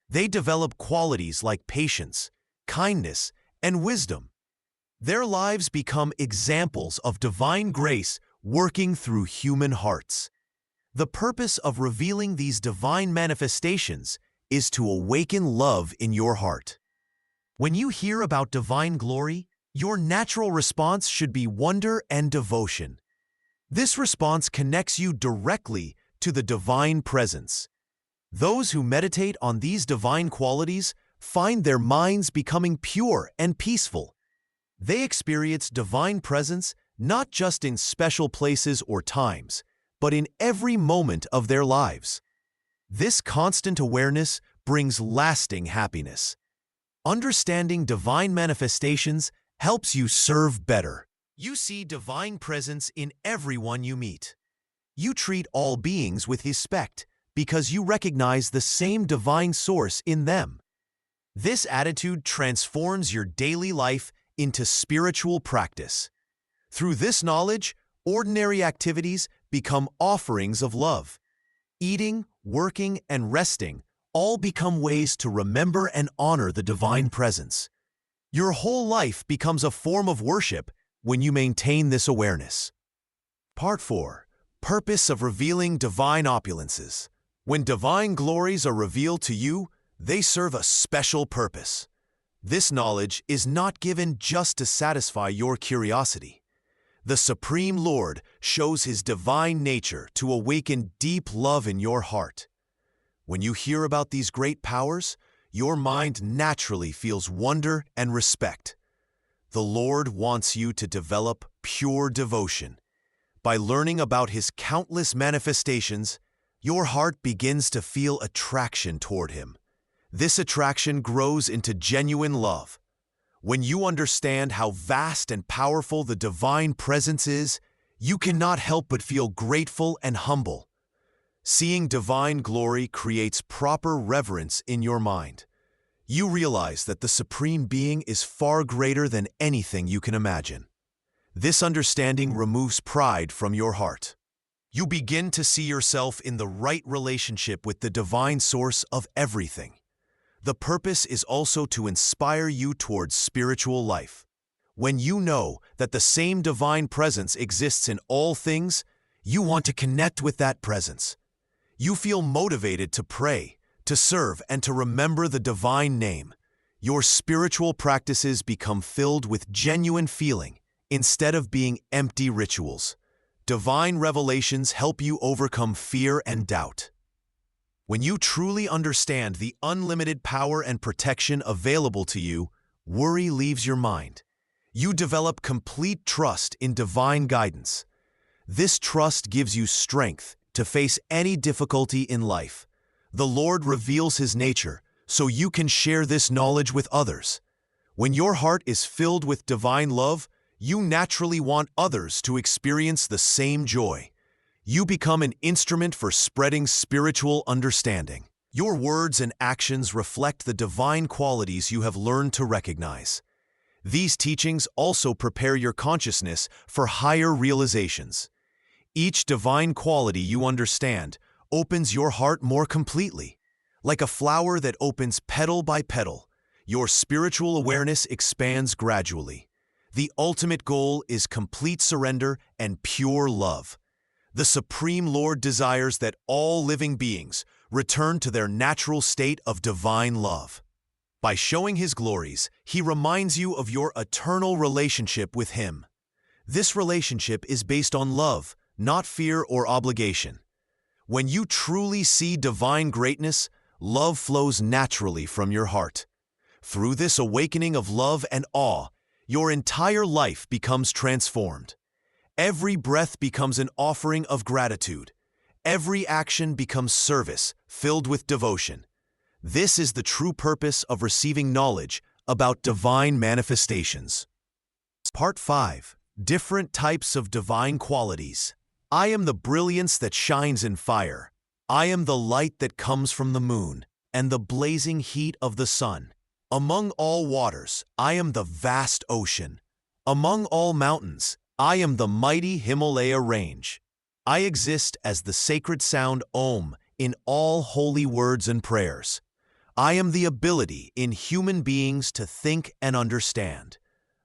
They develop qualities like patience, kindness, and wisdom. Their lives become examples of divine grace working through human hearts. The purpose of revealing these divine manifestations is to awaken love in your heart. When you hear about divine glory, your natural response should be wonder and devotion. This response connects you directly to the divine presence. Those who meditate on these divine qualities find their minds becoming pure and peaceful. They experience divine presence not just in special places or times, but in every moment of their lives. This constant awareness brings lasting happiness. Understanding divine manifestations helps you serve better. You see divine presence in everyone you meet. You treat all beings with respect because you recognize the same divine source in them. This attitude transforms your daily life into spiritual practice. Through this knowledge, ordinary activities become offerings of love. Eating, working, and resting all become ways to remember and honor the divine presence. Your whole life becomes a form of worship when you maintain this awareness. Part 4. Purpose of revealing divine opulences. When divine glories are revealed to you, they serve a special purpose. This knowledge is not given just to satisfy your curiosity. The Supreme Lord shows His divine nature to awaken deep love in your heart. When you hear about these great powers, your mind naturally feels wonder and respect. The Lord wants you to develop pure devotion. By learning about His countless manifestations, your heart begins to feel attraction toward Him. This attraction grows into genuine love. When you understand how vast and powerful the divine presence is, you cannot help but feel grateful and humble. Seeing divine glory creates proper reverence in your mind. You realize that the Supreme Being is far greater than anything you can imagine. This understanding removes pride from your heart. You begin to see yourself in the right relationship with the divine source of everything. The purpose is also to inspire you towards spiritual life. When you know that the same divine presence exists in all things, You want to connect with that presence. You feel motivated to pray, to serve, and to remember the divine name. Your spiritual practices become filled with genuine feeling instead of being empty rituals. Divine revelations help you overcome fear and doubt. When you truly understand the unlimited power and protection available to you, worry leaves your mind. You develop complete trust in divine guidance. This trust gives you strength to face any difficulty in life. The Lord reveals His nature, so you can share this knowledge with others. When your heart is filled with divine love, you naturally want others to experience the same joy. You become an instrument for spreading spiritual understanding. Your words and actions reflect the divine qualities you have learned to recognize. These teachings also prepare your consciousness for higher realizations. Each divine quality you understand opens your heart more completely. Like a flower that opens petal by petal, your spiritual awareness expands gradually. The ultimate goal is complete surrender and pure love. The Supreme Lord desires that all living beings return to their natural state of divine love. By showing His glories, He reminds you of your eternal relationship with Him. This relationship is based on love, not fear or obligation. When you truly see divine greatness, love flows naturally from your heart. Through this awakening of love and awe, your entire life becomes transformed. Every breath becomes an offering of gratitude. Every action becomes service, filled with devotion. This is the true purpose of receiving knowledge about divine manifestations. Part 5. Different types of divine qualities. I am the brilliance that shines in fire. I am the light that comes from the moon, and the blazing heat of the sun. Among all waters, I am the vast ocean. Among all mountains, I am the mighty Himalaya range. I exist as the sacred sound Om in all holy words and prayers. I am the ability in human beings to think and understand.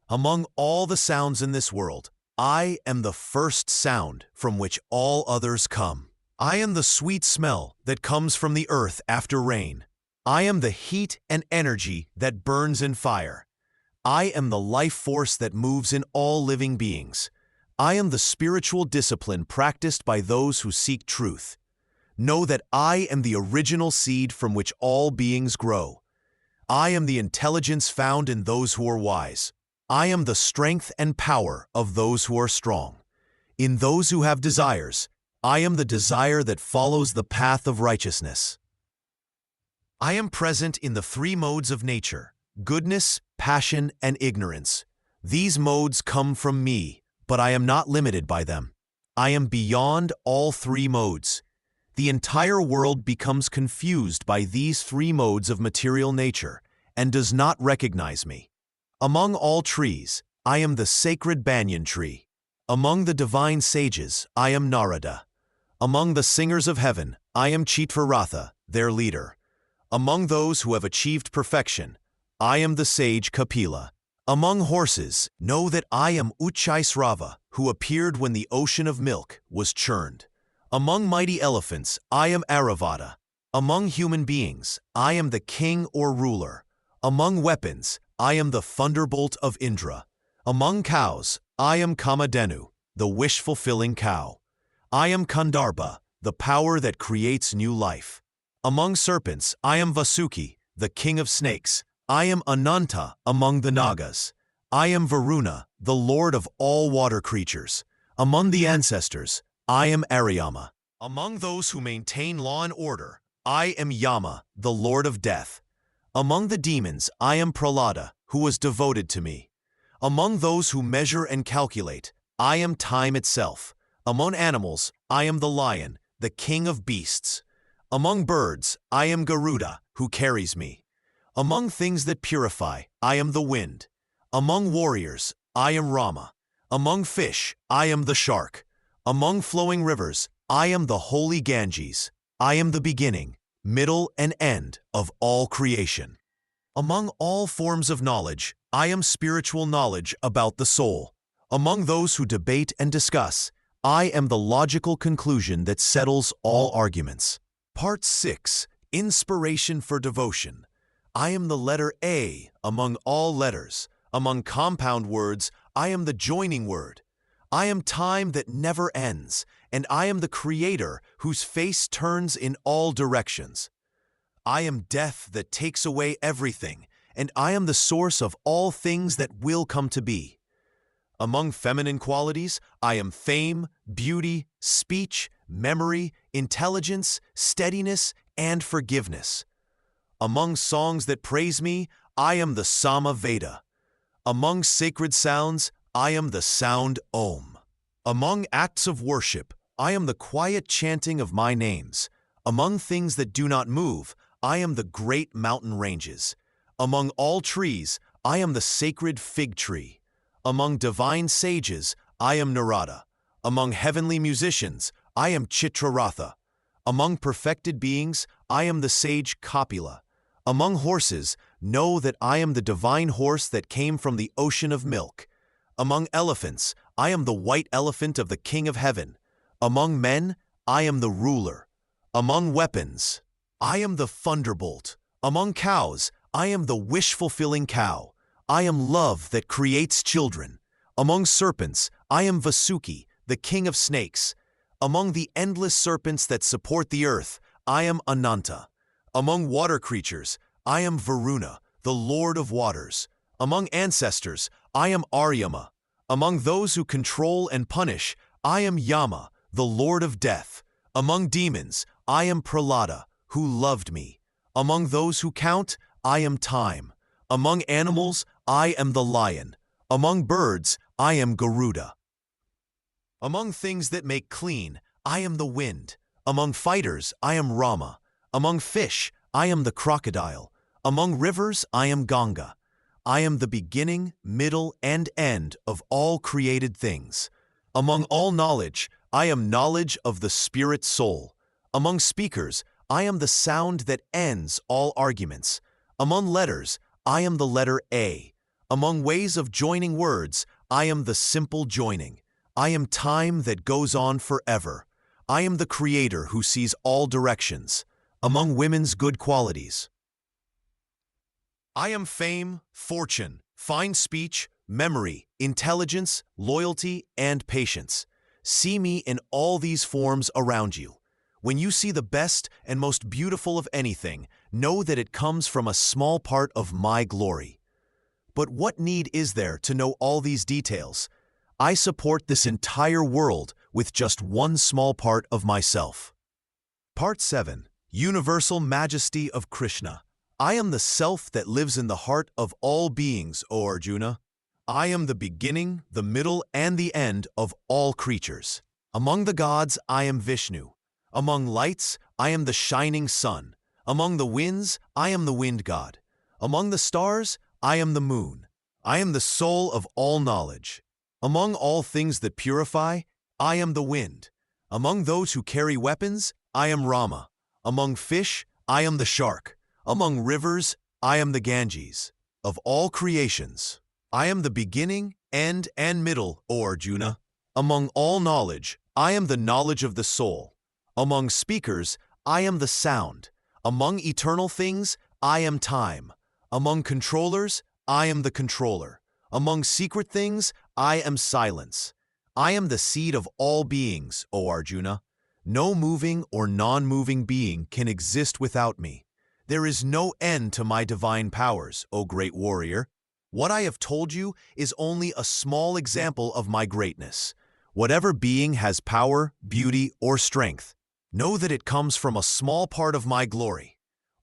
Among all the sounds in this world, I am the first sound from which all others come. I am the sweet smell that comes from the earth after rain. I am the heat and energy that burns in fire. I am the life force that moves in all living beings. I am the spiritual discipline practiced by those who seek truth. Know that I am the original seed from which all beings grow. I am the intelligence found in those who are wise. I am the strength and power of those who are strong. In those who have desires, I am the desire that follows the path of righteousness. I am present in the three modes of nature: goodness, passion, and ignorance. These modes come from me, but I am not limited by them. I am beyond all three modes. The entire world becomes confused by these three modes of material nature and does not recognize me. Among all trees, I am the sacred banyan tree. Among the divine sages, I am Narada. Among the singers of heaven, I am Kshetra, their leader. Among those who have achieved perfection, I am the sage Kapila. Among horses, know that I am Uchaisrava, who appeared when the ocean of milk was churned. Among mighty elephants, I am Aravata. Among human beings, I am the king or ruler. Among weapons, I am the thunderbolt of Indra. Among cows, I am Kamadhenu, the wish-fulfilling cow. I am Kandarbha, the power that creates new life. Among serpents, I am Vasuki, the king of snakes. I am Ananta among the Nagas. I am Varuna, the lord of all water creatures. Among the ancestors, I am Aryama. Among those who maintain law and order, I am Yama, the lord of death. Among the demons, I am Prahlada, who was devoted to me. Among those who measure and calculate, I am time itself. Among animals, I am the lion, the king of beasts. Among birds, I am Garuda, who carries me. Among things that purify, I am the wind. Among warriors, I am Rama. Among fish, I am the shark. Among flowing rivers, I am the holy Ganges. I am the beginning, middle, and end of all creation. Among all forms of knowledge, I am spiritual knowledge about the soul. Among those who debate and discuss, I am the logical conclusion that settles all arguments. Part 6. Inspiration for Devotion. I am the letter A among all letters. Among compound words, I am the joining word. I am time that never ends, and I am the creator whose face turns in all directions. I am death that takes away everything, and I am the source of all things that will come to be. Among feminine qualities, I am fame, beauty, speech, memory, intelligence, steadiness, and forgiveness. Among songs that praise me, I am the Sama Veda. Among sacred sounds, I am the sound Om. Among acts of worship, I am the quiet chanting of my names. Among things that do not move, I am the great mountain ranges. Among all trees, I am the sacred fig tree. Among divine sages, I am Narada. Among heavenly musicians, I am Chitraratha. Among perfected beings, I am the sage Kapila. Among horses, know that I am the divine horse that came from the ocean of milk. Among elephants, I am the white elephant of the King of Heaven. Among men, I am the ruler. Among weapons, I am the thunderbolt. Among cows, I am the wish-fulfilling cow. I am love that creates children. Among serpents, I am Vasuki, the king of snakes. Among the endless serpents that support the earth, I am Ananta. Among water creatures, I am Varuna, the lord of waters. Among ancestors, I am Aryama. Among those who control and punish, I am Yama, the lord of death. Among demons, I am Prahlada, who loved me. Among those who count, I am time. Among animals, I am the lion. Among birds, I am Garuda. Among things that make clean, I am the wind. Among fighters, I am Rama. Among fish, I am the crocodile. Among rivers, I am Ganga. I am the beginning, middle, and end of all created things. Among all knowledge, I am knowledge of the spirit soul. Among speakers, I am the sound that ends all arguments. Among letters, I am the letter A. Among ways of joining words, I am the simple joining. I am time that goes on forever. I am the creator who sees all directions. Among women's good qualities, I am fame, fortune, fine speech, memory, intelligence, loyalty, and patience. See me in all these forms around you. When you see the best and most beautiful of anything, know that it comes from a small part of my glory. But what need is there to know all these details? I support this entire world with just one small part of myself. Part 7. Universal Majesty of Krishna. I am the self that lives in the heart of all beings, O Arjuna. I am the beginning, the middle, and the end of all creatures. Among the gods, I am Vishnu. Among lights, I am the shining sun. Among the winds, I am the wind god. Among the stars, I am the moon. I am the soul of all knowledge. Among all things that purify, I am the wind. Among those who carry weapons, I am Rama. Among fish, I am the shark. Among rivers, I am the Ganges. Of all creations, I am the beginning, end, and middle, O Arjuna. Among all knowledge, I am the knowledge of the soul. Among speakers, I am the sound. Among eternal things, I am time. Among controllers, I am the controller. Among secret things, I am silence. I am the seed of all beings, O Arjuna. No moving or non-moving being can exist without me. There is no end to my divine powers, O great warrior. What I have told you is only a small example of my greatness. Whatever being has power, beauty, or strength, know that it comes from a small part of my glory.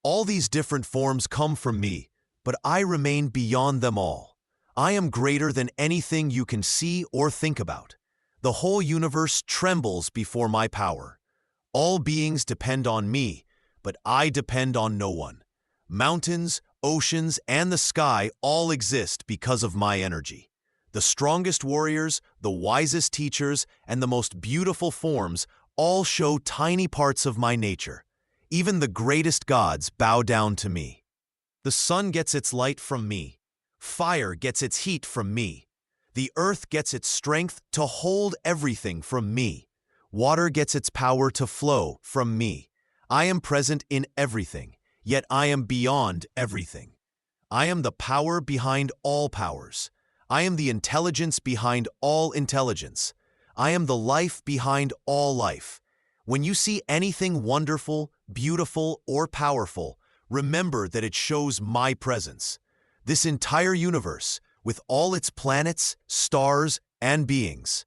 All these different forms come from me, but I remain beyond them all. I am greater than anything you can see or think about. The whole universe trembles before my power. All beings depend on me, but I depend on no one. Mountains, oceans, and the sky all exist because of my energy. The strongest warriors, the wisest teachers, and the most beautiful forms all show tiny parts of my nature. Even the greatest gods bow down to me. The sun gets its light from me. Fire gets its heat from me. The earth gets its strength to hold everything from me. Water gets its power to flow from me. I am present in everything, yet I am beyond everything. I am the power behind all powers. I am the intelligence behind all intelligence. I am the life behind all life. When you see anything wonderful, beautiful, or powerful, remember that it shows my presence. This entire universe, with all its planets, stars, and beings,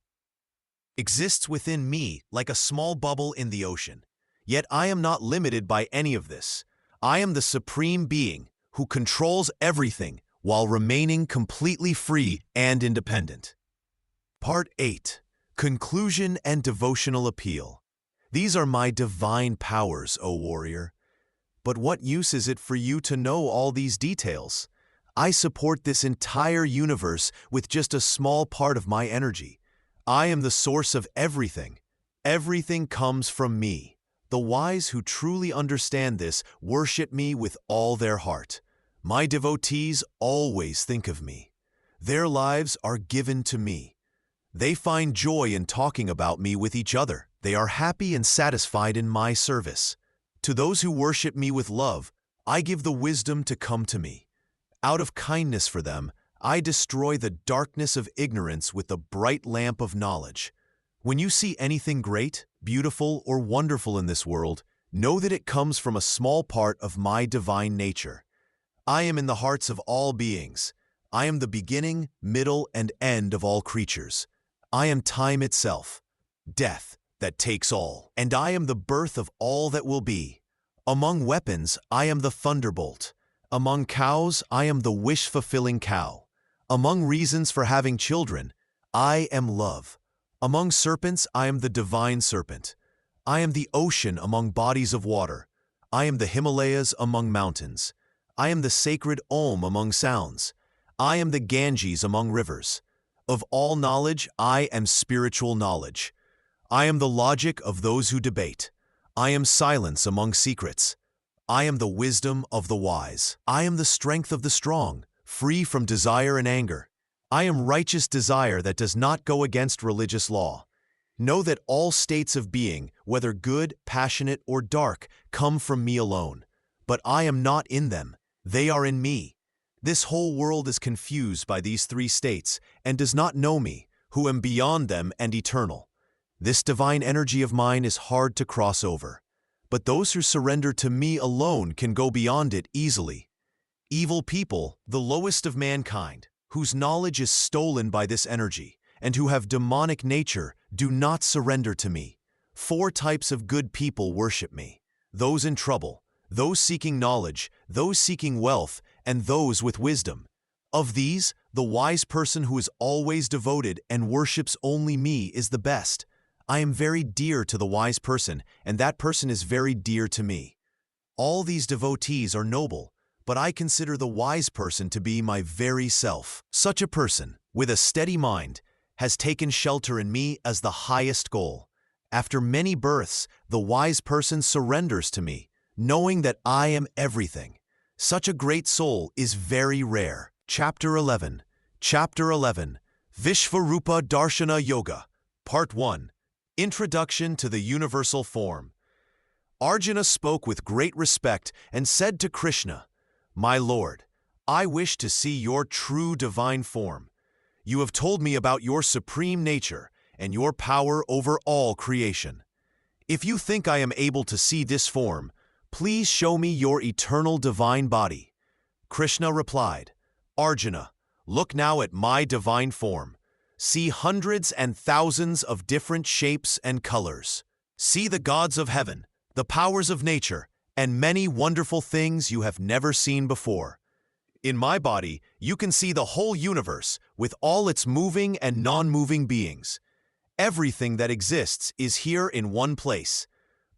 exists within me like a small bubble in the ocean. Yet I am not limited by any of this. I am the supreme being who controls everything while remaining completely free and independent. Part 8. Conclusion and Devotional Appeal. These are my divine powers, O warrior. But what use is it for you to know all these details? I support this entire universe with just a small part of my energy. I am the source of everything. Everything comes from me. The wise who truly understand this worship me with all their heart. My devotees always think of me. Their lives are given to me. They find joy in talking about me with each other. They are happy and satisfied in my service. To those who worship me with love, I give the wisdom to come to me. Out of kindness for them, I destroy the darkness of ignorance with the bright lamp of knowledge. When you see anything great, beautiful, or wonderful in this world, know that it comes from a small part of my divine nature. I am in the hearts of all beings. I am the beginning, middle, and end of all creatures. I am time itself, death that takes all, and I am the birth of all that will be. Among weapons, I am the thunderbolt. Among cows, I am the wish-fulfilling cow. Among reasons for having children, I am love. Among serpents, I am the divine serpent. I am the ocean among bodies of water. I am the Himalayas among mountains. I am the sacred Om among sounds. I am the Ganges among rivers. Of all knowledge, I am spiritual knowledge. I am the logic of those who debate. I am silence among secrets. I am the wisdom of the wise. I am the strength of the strong, free from desire and anger. I am righteous desire that does not go against religious law. Know that all states of being, whether good, passionate, or dark, come from me alone. But I am not in them. They are in me. This whole world is confused by these three states and does not know me, who am beyond them and eternal. This divine energy of mine is hard to cross over. But those who surrender to me alone can go beyond it easily. Evil people, the lowest of mankind, whose knowledge is stolen by this energy, and who have demonic nature, do not surrender to me. 4 types of good people worship me: those in trouble, those seeking knowledge, those seeking wealth, and those with wisdom. Of these, the wise person who is always devoted and worships only me is the best. I am very dear to the wise person, and that person is very dear to me. All these devotees are noble, but I consider the wise person to be my very self. Such a person, with a steady mind, has taken shelter in me as the highest goal. After many births, the wise person surrenders to me, knowing that I am everything. Such a great soul is very rare. Chapter 11. Chapter 11. Vishvarupa Darshana Yoga. Part 1. Introduction to the Universal Form. Arjuna spoke with great respect and said to Krishna, "My Lord, I wish to see your true divine form. You have told me about your supreme nature and your power over all creation. If you think I am able to see this form, please show me your eternal divine body." Krishna replied, "Arjuna, look now at my divine form. See hundreds and thousands of different shapes and colors. See the gods of heaven, the powers of nature, and many wonderful things you have never seen before. In my body, you can see the whole universe with all its moving and non-moving beings. Everything that exists is here in one place.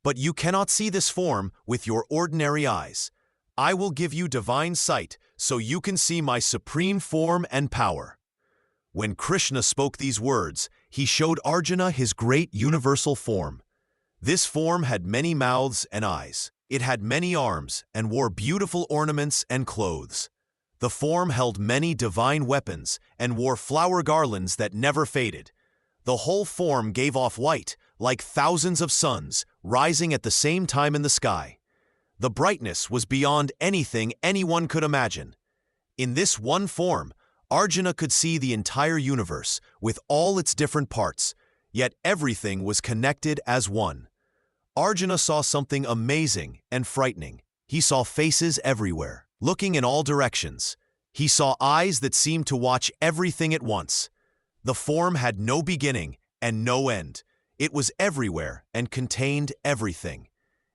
But you cannot see this form with your ordinary eyes. I will give you divine sight so you can see my supreme form and power." When Krishna spoke these words, he showed Arjuna his great universal form. This form had many mouths and eyes. It had many arms and wore beautiful ornaments and clothes. The form held many divine weapons and wore flower garlands that never faded. The whole form gave off light, like thousands of suns, rising at the same time in the sky. The brightness was beyond anything anyone could imagine. In this one form, Arjuna could see the entire universe with all its different parts, yet everything was connected as one. Arjuna saw something amazing and frightening. He saw faces everywhere, looking in all directions. He saw eyes that seemed to watch everything at once. The form had no beginning and no end. It was everywhere and contained everything.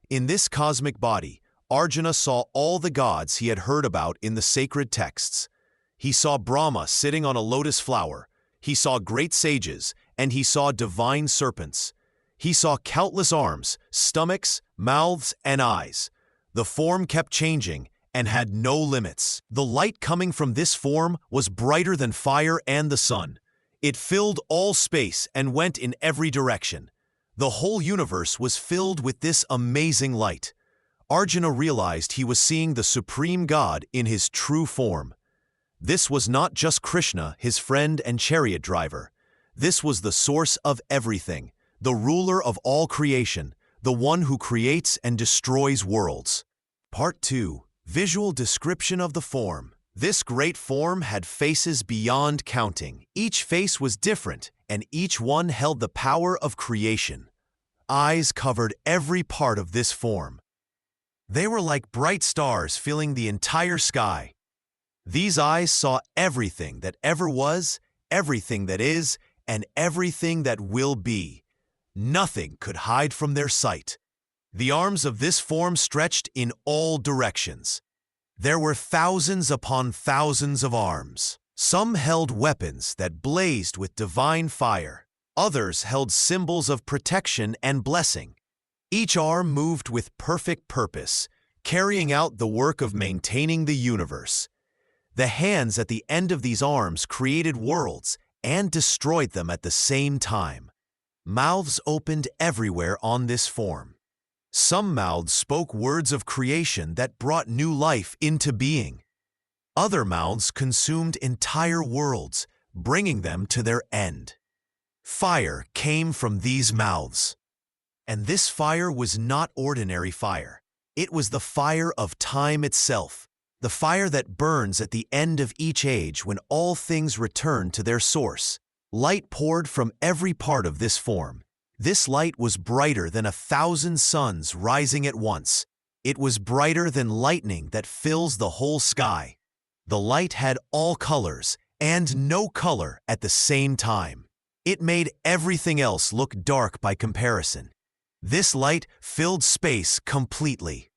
In this cosmic body, Arjuna saw all the gods he had heard about in the sacred texts. He saw Brahma sitting on a lotus flower. He saw great sages, and he saw divine serpents. He saw countless arms, stomachs, mouths, and eyes. The form kept changing and had no limits. The light coming from this form was brighter than fire and the sun. It filled all space and went in every direction. The whole universe was filled with this amazing light. Arjuna realized he was seeing the Supreme God in his true form. This was not just Krishna, his friend and chariot driver. This was the source of everything, the ruler of all creation, the one who creates and destroys worlds. Part 2. Visual description of the form. This great form had faces beyond counting. Each face was different, and each one held the power of creation. Eyes covered every part of this form. They were like bright stars filling the entire sky. These eyes saw everything that ever was, everything that is, and everything that will be. Nothing could hide from their sight. The arms of this form stretched in all directions. There were thousands upon thousands of arms. Some held weapons that blazed with divine fire. Others held symbols of protection and blessing. Each arm moved with perfect purpose, carrying out the work of maintaining the universe. The hands at the end of these arms created worlds and destroyed them at the same time. Mouths opened everywhere on this form. Some mouths spoke words of creation that brought new life into being. Other mouths consumed entire worlds, bringing them to their end. Fire came from these mouths. And this fire was not ordinary fire. It was the fire of time itself, the fire that burns at the end of each age when all things return to their source. Light poured from every part of this form. This light was brighter than 1,000 suns rising at once. It was brighter than lightning that fills the whole sky. The light had all colors and no color at the same time. It made everything else look dark by comparison. This light filled space completely,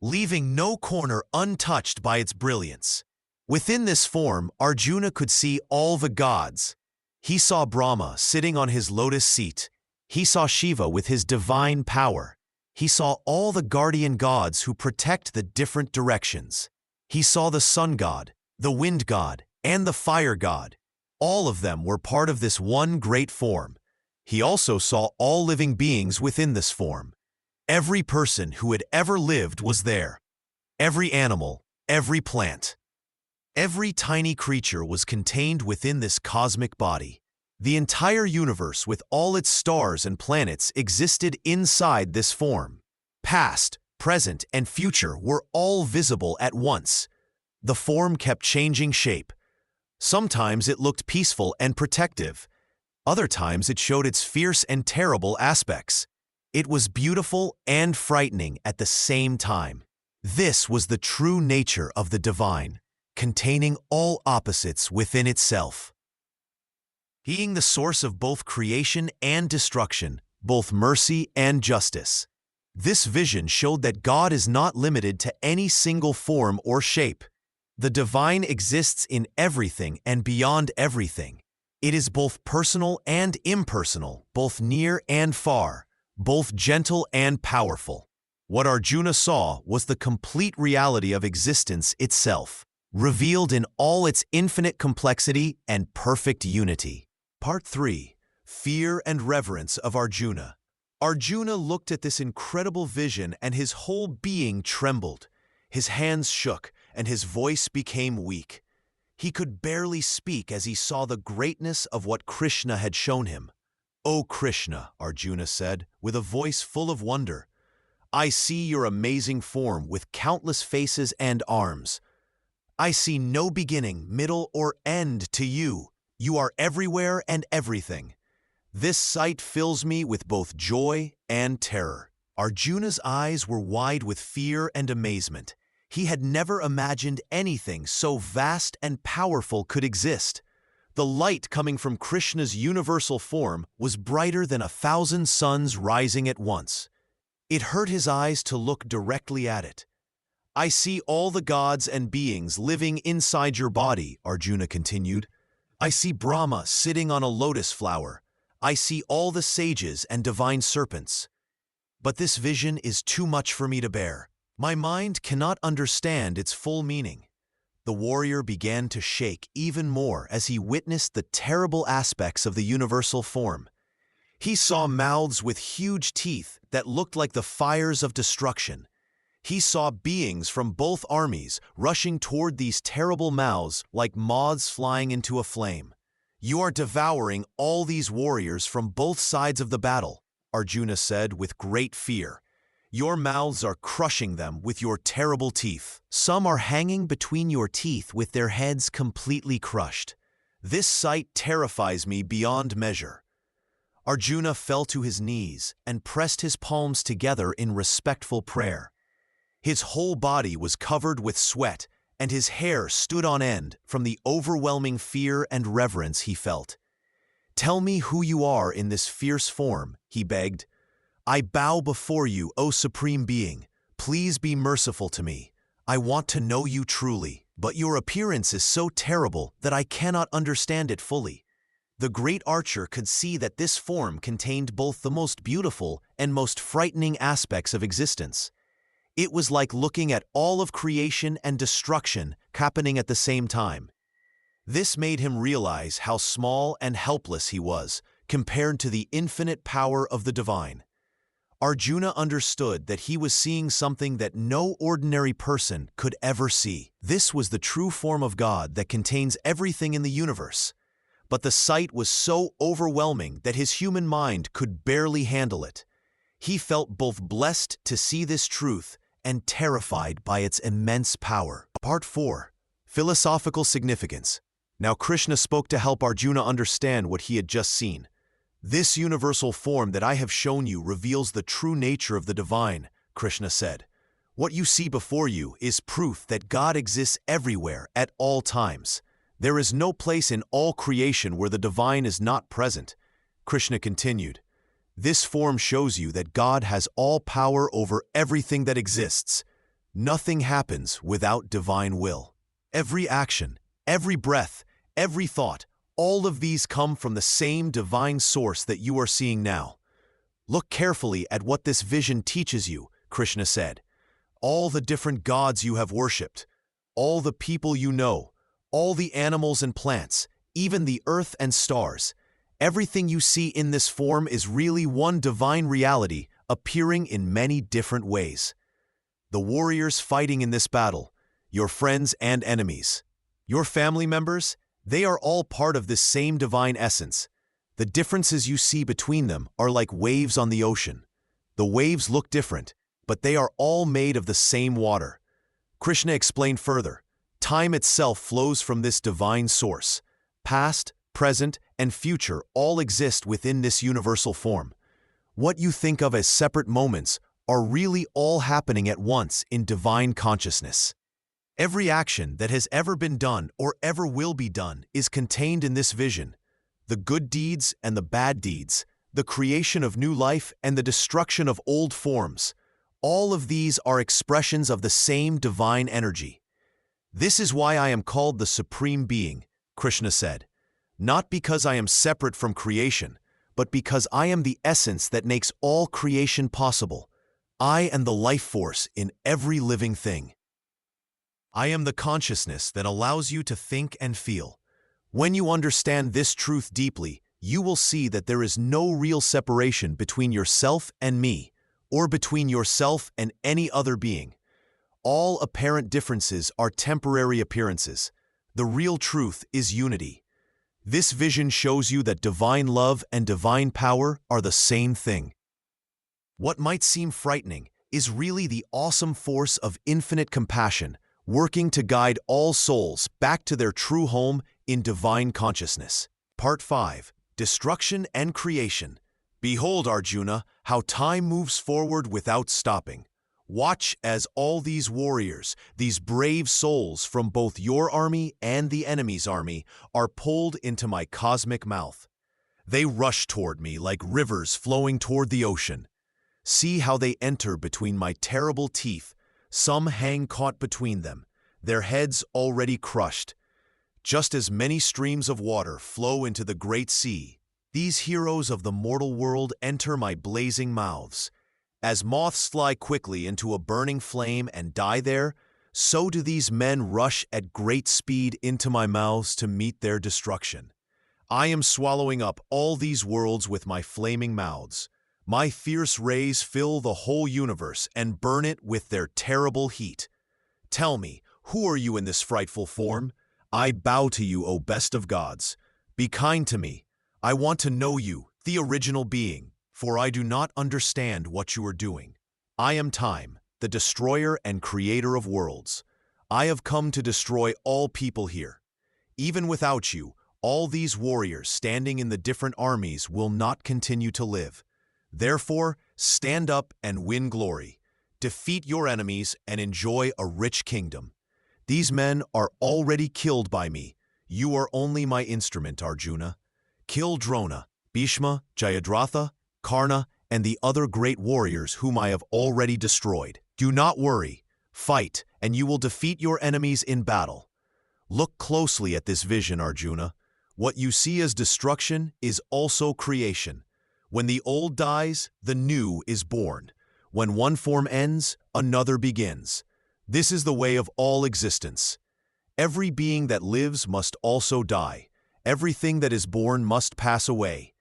leaving no corner untouched by its brilliance. Within this form, Arjuna could see all the gods. He saw Brahma sitting on his lotus seat. He saw Shiva with his divine power. He saw all the guardian gods who protect the different directions. He saw the sun god, the wind god, and the fire god. All of them were part of this one great form. He also saw all living beings within this form. Every person who had ever lived was there. Every animal, every plant. Every tiny creature was contained within this cosmic body. The entire universe with all its stars and planets existed inside this form. Past, present, and future were all visible at once. The form kept changing shape. Sometimes it looked peaceful and protective. Other times it showed its fierce and terrible aspects. It was beautiful and frightening at the same time. This was the true nature of the divine, containing all opposites within itself. Being the source of both creation and destruction, both mercy and justice. This vision showed that God is not limited to any single form or shape. The divine exists in everything and beyond everything. It is both personal and impersonal, both near and far, both gentle and powerful. What Arjuna saw was the complete reality of existence itself, revealed in all its infinite complexity and perfect unity. Part 3. Fear and Reverence of Arjuna. Arjuna looked at this incredible vision and his whole being trembled. His hands shook, and his voice became weak. He could barely speak as he saw the greatness of what Krishna had shown him. "O Krishna," Arjuna said, with a voice full of wonder, "I see your amazing form with countless faces and arms. I see no beginning, middle, or end to you. You are everywhere and everything. This sight fills me with both joy and terror." Arjuna's eyes were wide with fear and amazement. He had never imagined anything so vast and powerful could exist. The light coming from Krishna's universal form was brighter than 1,000 suns rising at once. It hurt his eyes to look directly at it. "I see all the gods and beings living inside your body," Arjuna continued. "I see Brahma sitting on a lotus flower. I see all the sages and divine serpents. But this vision is too much for me to bear. My mind cannot understand its full meaning." The warrior began to shake even more as he witnessed the terrible aspects of the universal form. He saw mouths with huge teeth that looked like the fires of destruction. He saw beings from both armies rushing toward these terrible mouths like moths flying into a flame. "You are devouring all these warriors from both sides of the battle," Arjuna said with great fear. "Your mouths are crushing them with your terrible teeth. Some are hanging between your teeth with their heads completely crushed. This sight terrifies me beyond measure." Arjuna fell to his knees and pressed his palms together in respectful prayer. His whole body was covered with sweat, and his hair stood on end from the overwhelming fear and reverence he felt. "Tell me who you are in this fierce form," he begged. "I bow before you, O Supreme Being. Please be merciful to me. I want to know you truly, but your appearance is so terrible that I cannot understand it fully." The great archer could see that this form contained both the most beautiful and most frightening aspects of existence. It was like looking at all of creation and destruction happening at the same time. This made him realize how small and helpless he was compared to the infinite power of the divine. Arjuna understood that he was seeing something that no ordinary person could ever see. This was the true form of God that contains everything in the universe. But the sight was so overwhelming that his human mind could barely handle it. He felt both blessed to see this truth and terrified by its immense power. Part 4. Philosophical Significance. Now Krishna spoke to help Arjuna understand what he had just seen. "This universal form that I have shown you reveals the true nature of the divine," Krishna said. "What you see before you is proof that God exists everywhere at all times. There is no place in all creation where the divine is not present." Krishna continued, "This form shows you that God has all power over everything that exists. Nothing happens without divine will. Every action, every breath, every thought, all of these come from the same divine source that you are seeing now. Look carefully at what this vision teaches you," Krishna said. "All the different gods you have worshipped, all the people you know, all the animals and plants, even the earth and stars, everything you see in this form is really one divine reality appearing in many different ways. The warriors fighting in this battle, your friends and enemies, your family members, they are all part of this same divine essence. The differences you see between them are like waves on the ocean. The waves look different, but they are all made of the same water." Krishna explained further, "Time itself flows from this divine source. Past, present, and future all exist within this universal form. What you think of as separate moments are really all happening at once in divine consciousness. Every action that has ever been done or ever will be done is contained in this vision. The good deeds and the bad deeds, the creation of new life and the destruction of old forms, all of these are expressions of the same divine energy. This is why I am called the Supreme Being," Krishna said. "Not because I am separate from creation, but because I am the essence that makes all creation possible. I am the life force in every living thing. I am the consciousness that allows you to think and feel. When you understand this truth deeply, you will see that there is no real separation between yourself and me, or between yourself and any other being. All apparent differences are temporary appearances. The real truth is unity. This vision shows you that divine love and divine power are the same thing. What might seem frightening is really the awesome force of infinite compassion, working to guide all souls back to their true home in divine consciousness. Part 5. Destruction and Creation. Behold, Arjuna, how time moves forward without stopping. Watch as all these warriors, these brave souls from both your army and the enemy's army, are pulled into my cosmic mouth. They rush toward me like rivers flowing toward the ocean. See how they enter between my terrible teeth. Some hang caught between them, their heads already crushed. Just as many streams of water flow into the great sea, these heroes of the mortal world enter my blazing mouths. As moths fly quickly into a burning flame and die there, so do these men rush at great speed into my mouths to meet their destruction. I am swallowing up all these worlds with my flaming mouths. My fierce rays fill the whole universe and burn it with their terrible heat. Tell me, who are you in this frightful form? I bow to you, O best of gods. Be kind to me. I want to know you, the original being, for I do not understand what you are doing. I am Time, the destroyer and creator of worlds. I have come to destroy all people here. Even without you, all these warriors standing in the different armies will not continue to live. Therefore, stand up and win glory. Defeat your enemies and enjoy a rich kingdom. These men are already killed by me. You are only my instrument, Arjuna. Kill Drona, Bhishma, Jayadratha, Karna, and the other great warriors whom I have already destroyed. Do not worry. Fight, and you will defeat your enemies in battle. Look closely at this vision, Arjuna. What you see as destruction is also creation. When the old dies, the new is born. When one form ends, another begins. This is the way of all existence. Every being that lives must also die. Everything that is born must pass away.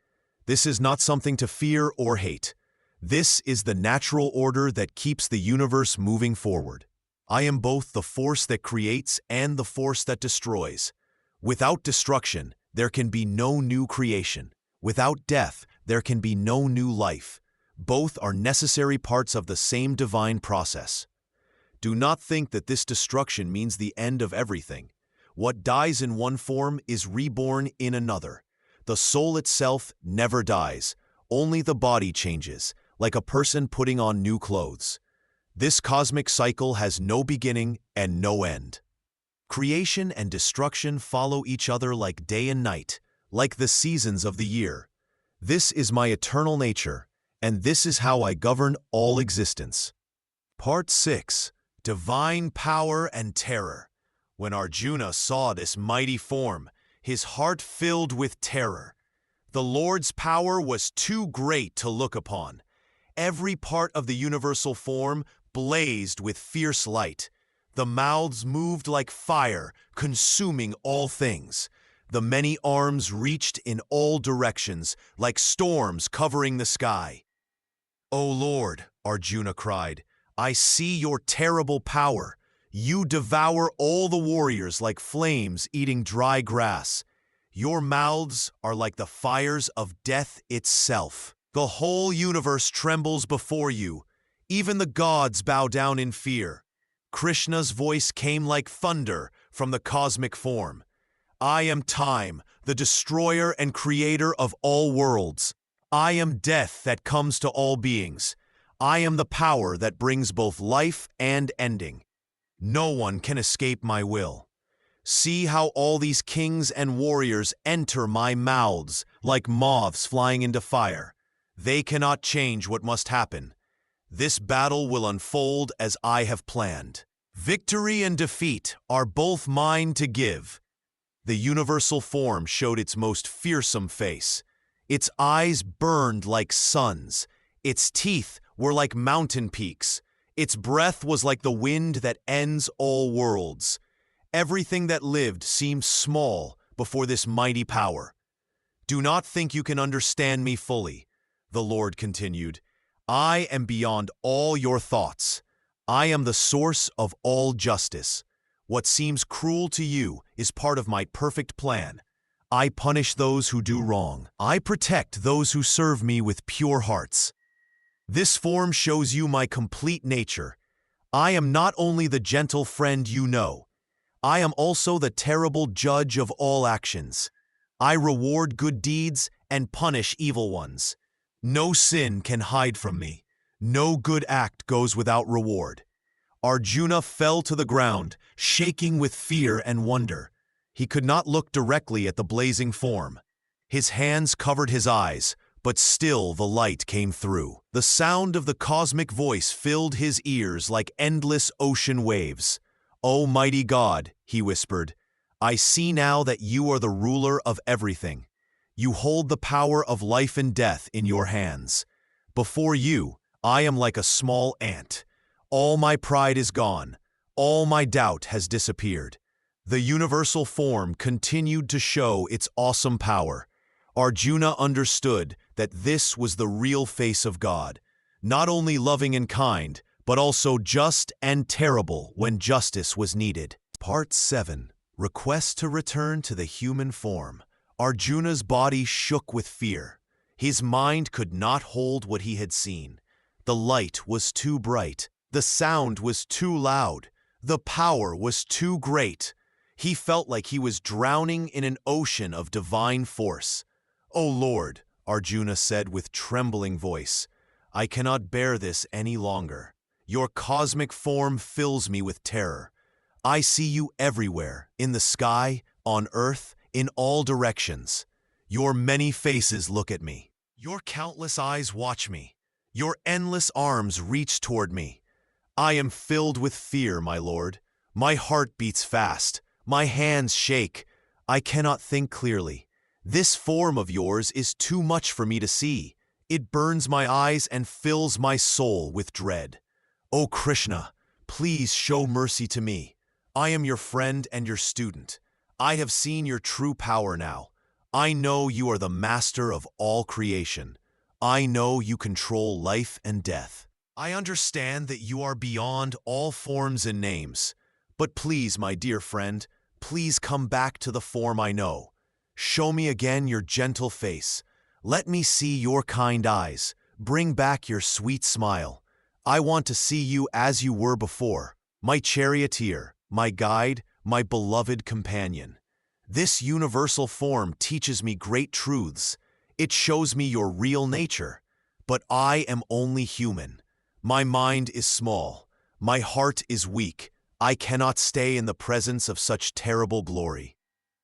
This is not something to fear or hate. This is the natural order that keeps the universe moving forward. I am both the force that creates and the force that destroys. Without destruction, there can be no new creation. Without death, there can be no new life. Both are necessary parts of the same divine process. Do not think that this destruction means the end of everything. What dies in one form is reborn in another. The soul itself never dies. Only the body changes, like a person putting on new clothes. This cosmic cycle has no beginning and no end. Creation and destruction follow each other like day and night, like the seasons of the year. This is my eternal nature, and this is how I govern all existence. Part 6. Divine Power and Terror. When Arjuna saw this mighty form, his heart filled with terror. The Lord's power was too great to look upon. Every part of the universal form blazed with fierce light. The mouths moved like fire, consuming all things. The many arms reached in all directions, like storms covering the sky. "O Lord," Arjuna cried, "I see your terrible power. You devour all the warriors like flames eating dry grass. Your mouths are like the fires of death itself. The whole universe trembles before you. Even the gods bow down in fear." Krishna's voice came like thunder from the cosmic form. "I am Time, the destroyer and creator of all worlds. I am death that comes to all beings. I am the power that brings both life and ending. No one can escape my will. See how all these kings and warriors enter my mouths like moths flying into fire. They cannot change what must happen. This battle will unfold as I have planned. Victory and defeat are both mine to give." The universal form showed its most fearsome face. Its eyes burned like suns. Its teeth were like mountain peaks. Its breath was like the wind that ends all worlds. Everything that lived seemed small before this mighty power. "Do not think you can understand me fully," the Lord continued. "I am beyond all your thoughts. I am the source of all justice. What seems cruel to you is part of my perfect plan. I punish those who do wrong. I protect those who serve me with pure hearts. This form shows you my complete nature. I am not only the gentle friend you know, I am also the terrible judge of all actions. I reward good deeds and punish evil ones. No sin can hide from me. No good act goes without reward. Arjuna fell to the ground, shaking with fear and wonder. He could not look directly at the blazing form. His hands covered his eyes, but still the light came through. The sound of the cosmic voice filled his ears like endless ocean waves. "O mighty God," he whispered, "I see now that you are the ruler of everything. You hold the power of life and death in your hands. Before you, I am like a small ant. All my pride is gone. All my doubt has disappeared." The universal form continued to show its awesome power. Arjuna understood that this was the real face of God, not only loving and kind, but also just and terrible when justice was needed. Part 7. Request to return to the human form. Arjuna's body shook with fear. His mind could not hold what he had seen. The light was too bright. The sound was too loud. The power was too great. He felt like he was drowning in an ocean of divine force. "O Lord," Arjuna said with trembling voice, "I cannot bear this any longer. Your cosmic form fills me with terror. I see you everywhere, in the sky, on earth, in all directions. Your many faces look at me. Your countless eyes watch me. Your endless arms reach toward me. I am filled with fear, my Lord. My heart beats fast. My hands shake. I cannot think clearly. This form of yours is too much for me to see. It burns my eyes and fills my soul with dread. O Krishna, please show mercy to me. I am your friend and your student. I have seen your true power now. I know you are the master of all creation. I know you control life and death. I understand that you are beyond all forms and names. But please, my dear friend, please come back to the form I know. Show me again your gentle face. Let me see your kind eyes. Bring back your sweet smile. I want to see you as you were before, my charioteer, my guide, my beloved companion. This universal form teaches me great truths. It shows me your real nature. But I am only human. My mind is small. My heart is weak. I cannot stay in the presence of such terrible glory.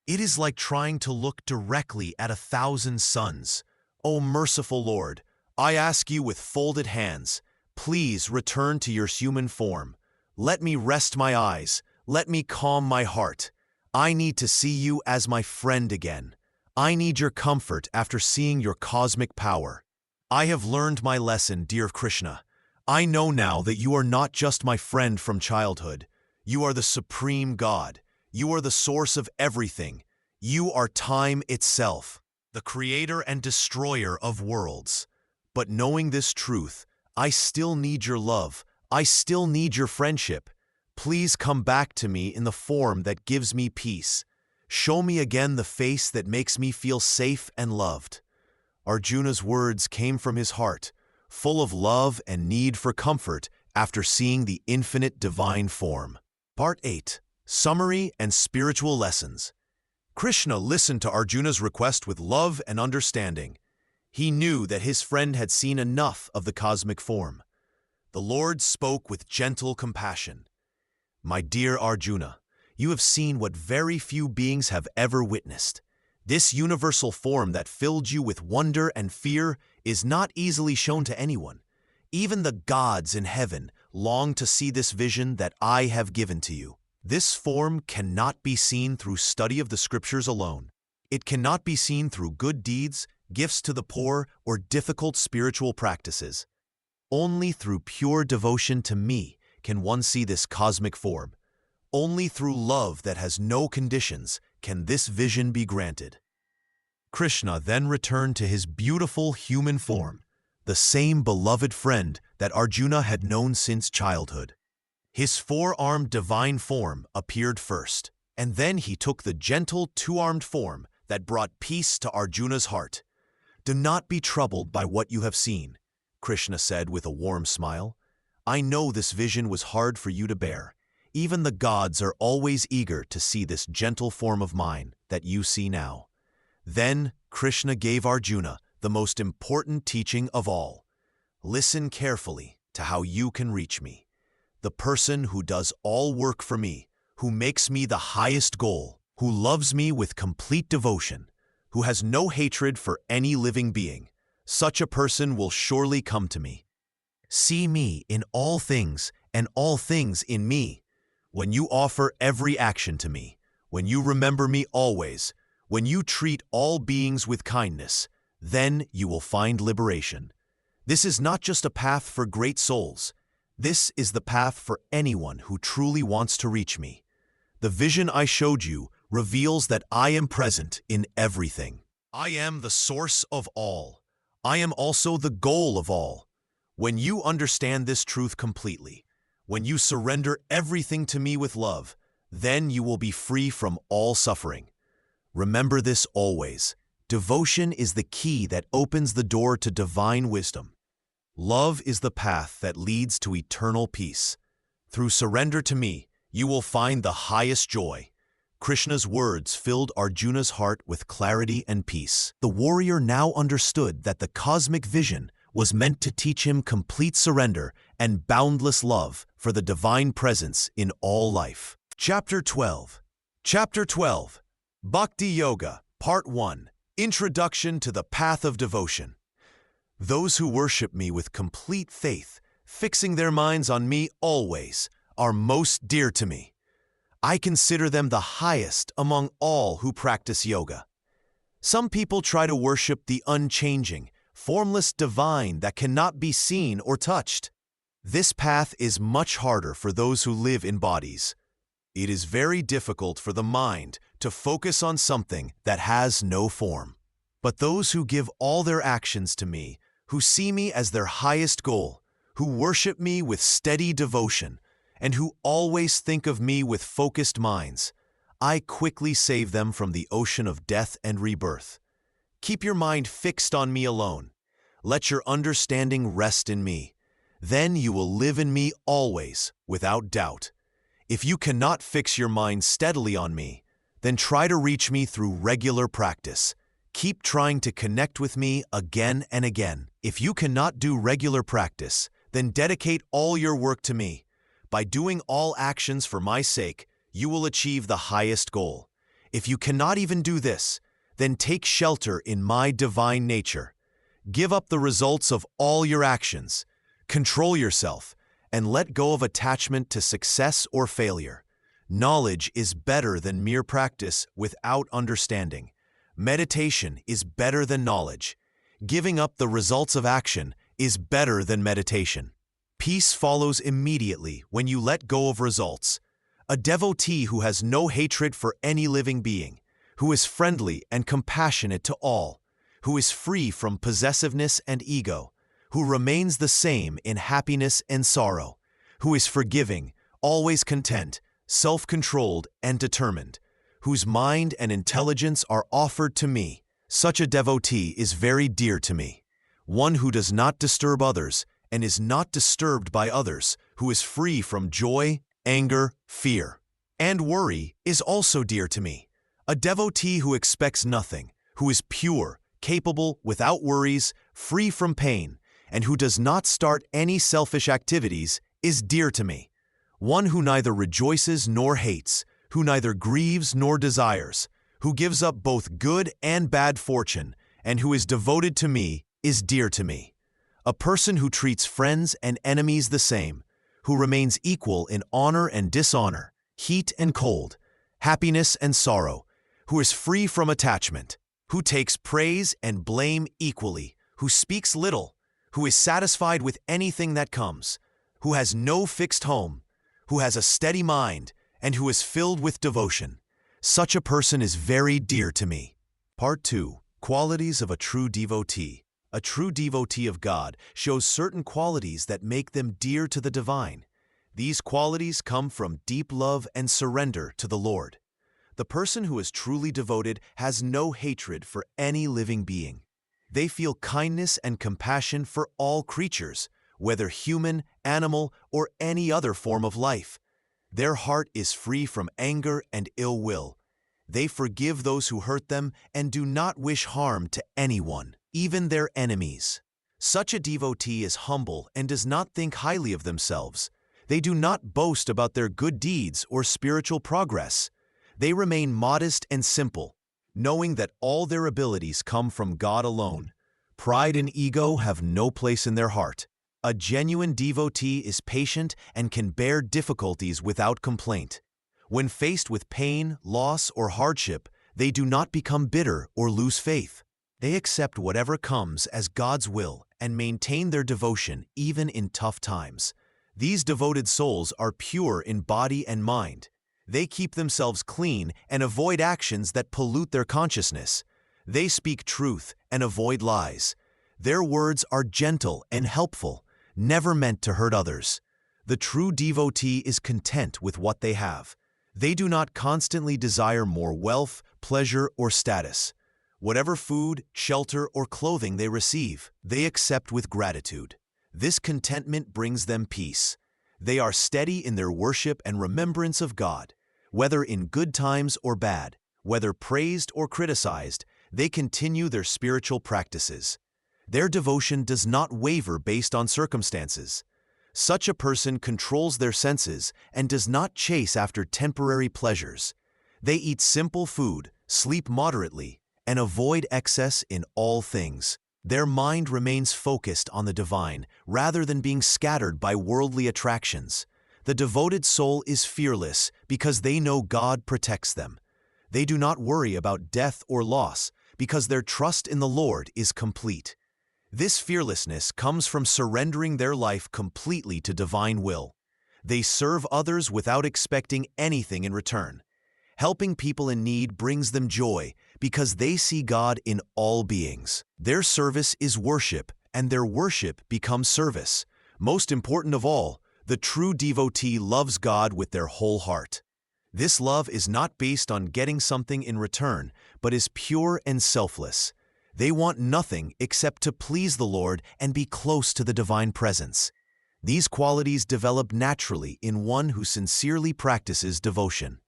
It is like trying to look directly at 1,000 suns. O merciful Lord, I ask you with folded hands, please return to your human form. Let me rest my eyes. Let me calm my heart. I need to see you as my friend again. I need your comfort after seeing your cosmic power. I have learned my lesson, dear Krishna. I know now that you are not just my friend from childhood. You are the supreme God. You are the source of everything. You are time itself, the creator and destroyer of worlds. But knowing this truth, I still need your love. I still need your friendship. Please come back to me in the form that gives me peace. Show me again the face that makes me feel safe and loved. Arjuna's words came from his heart, full of love and need for comfort after seeing the infinite divine form. Part 8. Summary and Spiritual Lessons. Krishna listened to Arjuna's request with love and understanding. He knew that his friend had seen enough of the cosmic form. The Lord spoke with gentle compassion. My dear Arjuna, you have seen what very few beings have ever witnessed. This universal form that filled you with wonder and fear is not easily shown to anyone. Even the gods in heaven long to see this vision that I have given to you. This form cannot be seen through study of the scriptures alone. It cannot be seen through good deeds, gifts to the poor, or difficult spiritual practices. Only through pure devotion to me can one see this cosmic form. Only through love that has no conditions can this vision be granted. Krishna then returned to his beautiful human form, the same beloved friend that Arjuna had known since childhood. His four-armed divine form appeared first, and then he took the gentle two-armed form that brought peace to Arjuna's heart. "Do not be troubled by what you have seen," Krishna said with a warm smile. "I know this vision was hard for you to bear. Even the gods are always eager to see this gentle form of mine that you see now." Then Krishna gave Arjuna the most important teaching of all. "Listen carefully to how you can reach me. The person who does all work for me, who makes me the highest goal, who loves me with complete devotion, who has no hatred for any living being, such a person will surely come to me. See me in all things and all things in me. When you offer every action to me, when you remember me always, when you treat all beings with kindness, then you will find liberation. This is not just a path for great souls. This is the path for anyone who truly wants to reach me. The vision I showed you reveals that I am present in everything. I am the source of all. I am also the goal of all. When you understand this truth completely, when you surrender everything to me with love, then you will be free from all suffering. Remember this always. Devotion is the key that opens the door to divine wisdom. Love is the path that leads to eternal peace. Through surrender to me, you will find the highest joy." Krishna's words filled Arjuna's heart with clarity and peace. The warrior now understood that the cosmic vision was meant to teach him complete surrender and boundless love for the divine presence in all life. Chapter 12. Chapter 12. Bhakti Yoga, Part 1. Introduction to the Path of Devotion. Those who worship me with complete faith, fixing their minds on me always, are most dear to me. I consider them the highest among all who practice yoga. Some people try to worship the unchanging, formless divine that cannot be seen or touched. This path is much harder for those who live in bodies. It is very difficult for the mind to focus on something that has no form. But those who give all their actions to me, who see me as their highest goal, who worship me with steady devotion, and who always think of me with focused minds, I quickly save them from the ocean of death and rebirth. Keep your mind fixed on me alone. Let your understanding rest in me. Then you will live in me always, without doubt. If you cannot fix your mind steadily on me, then try to reach me through regular practice. Keep trying to connect with me again and again. If you cannot do regular practice, then dedicate all your work to me. By doing all actions for my sake, you will achieve the highest goal. If you cannot even do this, then take shelter in my divine nature. Give up the results of all your actions. Control yourself, and let go of attachment to success or failure. Knowledge is better than mere practice without understanding. Meditation is better than knowledge. Giving up the results of action is better than meditation. Peace follows immediately when you let go of results. A devotee who has no hatred for any living being, who is friendly and compassionate to all, who is free from possessiveness and ego, who remains the same in happiness and sorrow, who is forgiving, always content, self-controlled and determined, whose mind and intelligence are offered to me. Such a devotee is very dear to me. One who does not disturb others and is not disturbed by others, who is free from joy, anger, fear, and worry is also dear to me. A devotee who expects nothing, who is pure, capable, without worries, free from pain, and who does not start any selfish activities is dear to me. One who neither rejoices nor hates, who neither grieves nor desires, who gives up both good and bad fortune, and who is devoted to me is dear to me. A person who treats friends and enemies the same, who remains equal in honor and dishonor, heat and cold, happiness and sorrow, who is free from attachment, who takes praise and blame equally, who speaks little, who is satisfied with anything that comes, who has no fixed home, who has a steady mind, and who is filled with devotion. Such a person is very dear to me. Part 2. Qualities of a true devotee. A true devotee of God shows certain qualities that make them dear to the divine. These qualities come from deep love and surrender to the Lord. The person who is truly devoted has no hatred for any living being. They feel kindness and compassion for all creatures, whether human, animal, or any other form of life. Their heart is free from anger and ill will. They forgive those who hurt them and do not wish harm to anyone, even their enemies. Such a devotee is humble and does not think highly of themselves. They do not boast about their good deeds or spiritual progress. They remain modest and simple, knowing that all their abilities come from God alone. Pride and ego have no place in their heart. A genuine devotee is patient and can bear difficulties without complaint. When faced with pain, loss, or hardship, they do not become bitter or lose faith. They accept whatever comes as God's will and maintain their devotion even in tough times. These devoted souls are pure in body and mind. They keep themselves clean and avoid actions that pollute their consciousness. They speak truth and avoid lies. Their words are gentle and helpful, never meant to hurt others. The true devotee is content with what they have. They do not constantly desire more wealth, pleasure, or status. Whatever food, shelter, or clothing they receive, they accept with gratitude. This contentment brings them peace. They are steady in their worship and remembrance of God. Whether in good times or bad, whether praised or criticized, they continue their spiritual practices. Their devotion does not waver based on circumstances. Such a person controls their senses and does not chase after temporary pleasures. They eat simple food, sleep moderately, and avoid excess in all things. Their mind remains focused on the divine rather than being scattered by worldly attractions. The devoted soul is fearless because they know God protects them. They do not worry about death or loss because their trust in the Lord is complete. This fearlessness comes from surrendering their life completely to divine will. They serve others without expecting anything in return. Helping people in need brings them joy because they see God in all beings. Their service is worship, and their worship becomes service. Most important of all, the true devotee loves God with their whole heart. This love is not based on getting something in return, but is pure and selfless. They want nothing except to please the Lord and be close to the divine presence. These qualities develop naturally in one who sincerely practices devotion.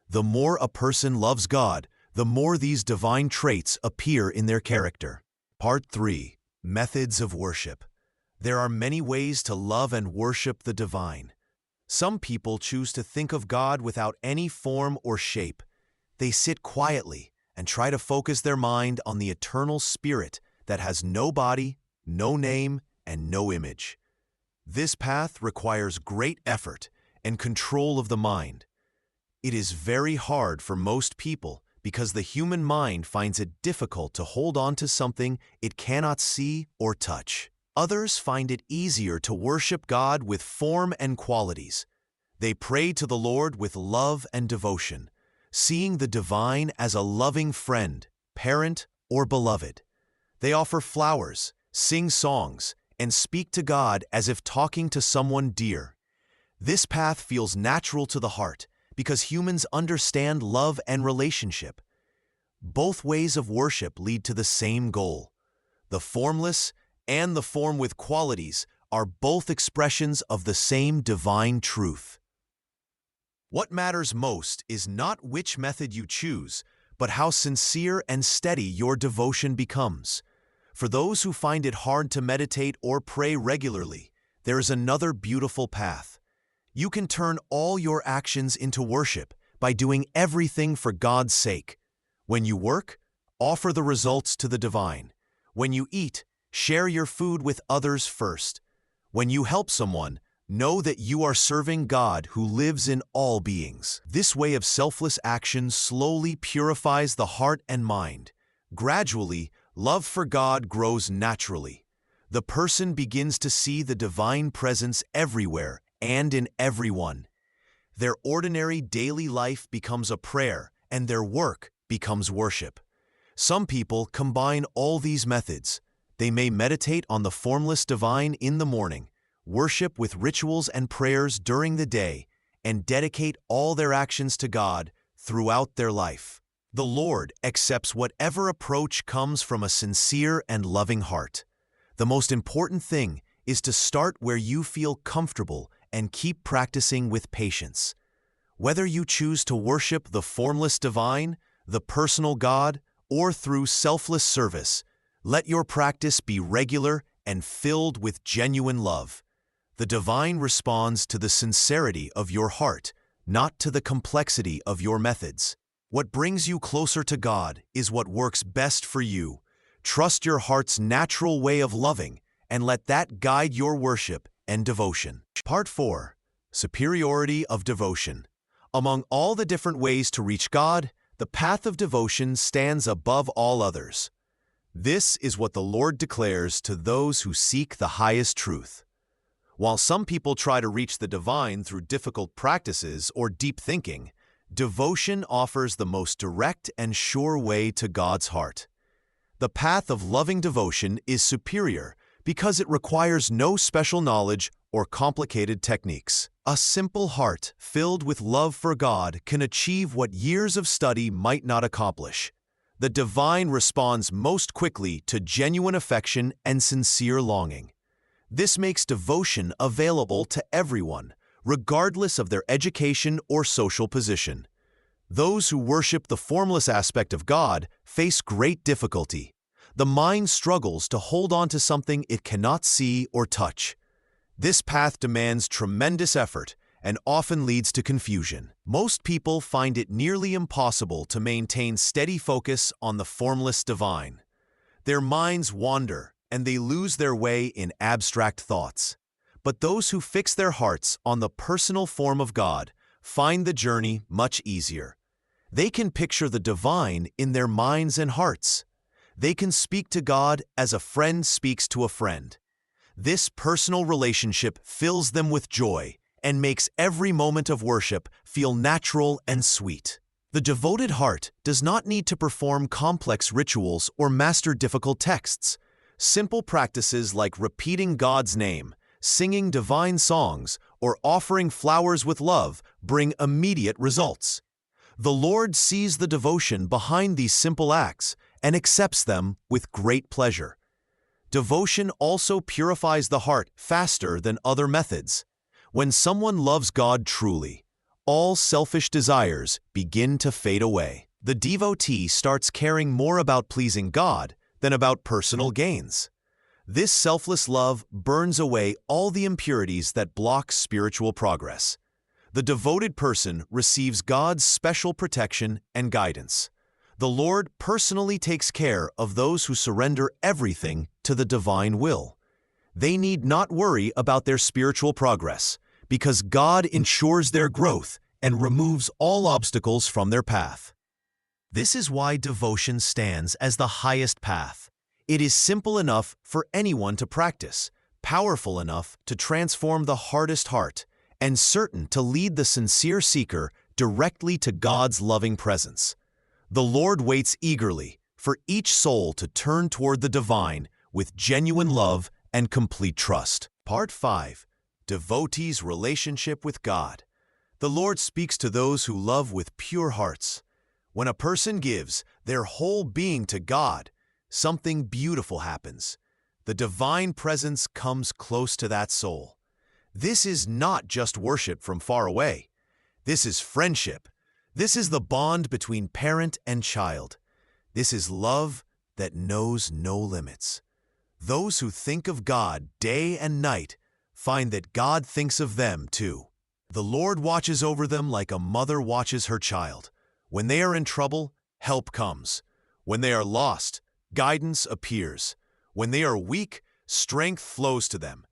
The more a person loves God, the more these divine traits appear in their character. Part 3. Methods of Worship. There are many ways to love and worship the divine. Some people choose to think of God without any form or shape. They sit quietly and try to focus their mind on the eternal spirit that has no body, no name, and no image. This path requires great effort and control of the mind. It is very hard for most people because the human mind finds it difficult to hold on to something it cannot see or touch. Others find it easier to worship God with form and qualities. They pray to the Lord with love and devotion, seeing the divine as a loving friend, parent, or beloved. They offer flowers, sing songs, and speak to God as if talking to someone dear. This path feels natural to the heart because humans understand love and relationship. Both ways of worship lead to the same goal. The formless and the form with qualities are both expressions of the same divine truth. What matters most is not which method you choose, but how sincere and steady your devotion becomes. For those who find it hard to meditate or pray regularly, there is another beautiful path. You can turn all your actions into worship by doing everything for God's sake. When you work, offer the results to the divine. When you eat, share your food with others first. When you help someone, know that you are serving God who lives in all beings. This way of selfless action slowly purifies the heart and mind. Gradually, love for God grows naturally. The person begins to see the divine presence everywhere and in everyone. Their ordinary daily life becomes a prayer, and their work becomes worship. Some people combine all these methods. They may meditate on the formless divine in the morning, worship with rituals and prayers during the day, and dedicate all their actions to God throughout their life. The Lord accepts whatever approach comes from a sincere and loving heart. The most important thing is to start where you feel comfortable and keep practicing with patience. Whether you choose to worship the formless divine, the personal God, or through selfless service, let your practice be regular and filled with genuine love. The divine responds to the sincerity of your heart, not to the complexity of your methods. What brings you closer to God is what works best for you. Trust your heart's natural way of loving and let that guide your worship and devotion. Part 4. Superiority of Devotion. Among all the different ways to reach God, the path of devotion stands above all others. This is what the Lord declares to those who seek the highest truth. While some people try to reach the divine through difficult practices or deep thinking, devotion offers the most direct and sure way to God's heart. The path of loving devotion is superior because it requires no special knowledge or complicated techniques. A simple heart filled with love for God can achieve what years of study might not accomplish. The divine responds most quickly to genuine affection and sincere longing. This makes devotion available to everyone, regardless of their education or social position. Those who worship the formless aspect of God face great difficulty. The mind struggles to hold on to something it cannot see or touch. This path demands tremendous effort and often leads to confusion. Most people find it nearly impossible to maintain steady focus on the formless divine. Their minds wander, and they lose their way in abstract thoughts. But those who fix their hearts on the personal form of God find the journey much easier. They can picture the divine in their minds and hearts. They can speak to God as a friend speaks to a friend. This personal relationship fills them with joy and makes every moment of worship feel natural and sweet. The devoted heart does not need to perform complex rituals or master difficult texts. Simple practices like repeating God's name, singing divine songs, or offering flowers with love bring immediate results. The Lord sees the devotion behind these simple acts and accepts them with great pleasure. Devotion also purifies the heart faster than other methods. When someone loves God truly, all selfish desires begin to fade away. The devotee starts caring more about pleasing God than about personal gains. This selfless love burns away all the impurities that block spiritual progress. The devoted person receives God's special protection and guidance. The Lord personally takes care of those who surrender everything to the divine will. They need not worry about their spiritual progress because God ensures their growth and removes all obstacles from their path. This is why devotion stands as the highest path. It is simple enough for anyone to practice, powerful enough to transform the hardest heart, and certain to lead the sincere seeker directly to God's loving presence. The Lord waits eagerly for each soul to turn toward the divine with genuine love and complete trust. Part 5. Devotees' Relationship with God. The Lord speaks to those who love with pure hearts. When a person gives their whole being to God, something beautiful happens. The divine presence comes close to that soul. This is not just worship from far away. This is friendship. This is the bond between parent and child. This is love that knows no limits. Those who think of God day and night find that God thinks of them too. The Lord watches over them like a mother watches her child. When they are in trouble, help comes. When they are lost, guidance appears. When they are weak, strength flows to them.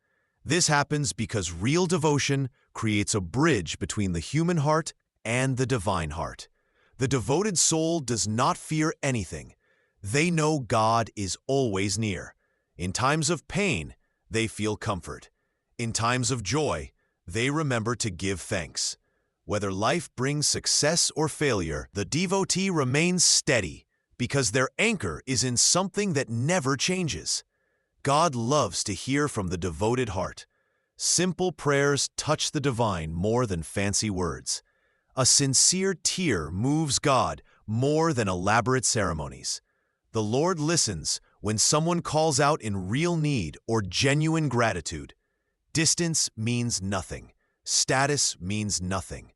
This happens because real devotion creates a bridge between the human heart and the divine heart. The devoted soul does not fear anything. They know God is always near. In times of pain, they feel comfort. In times of joy, they remember to give thanks. Whether life brings success or failure, the devotee remains steady because their anchor is in something that never changes. God loves to hear from the devoted heart. Simple prayers touch the divine more than fancy words. A sincere tear moves God more than elaborate ceremonies. The Lord listens when someone calls out in real need or genuine gratitude. Distance means nothing. Status means nothing.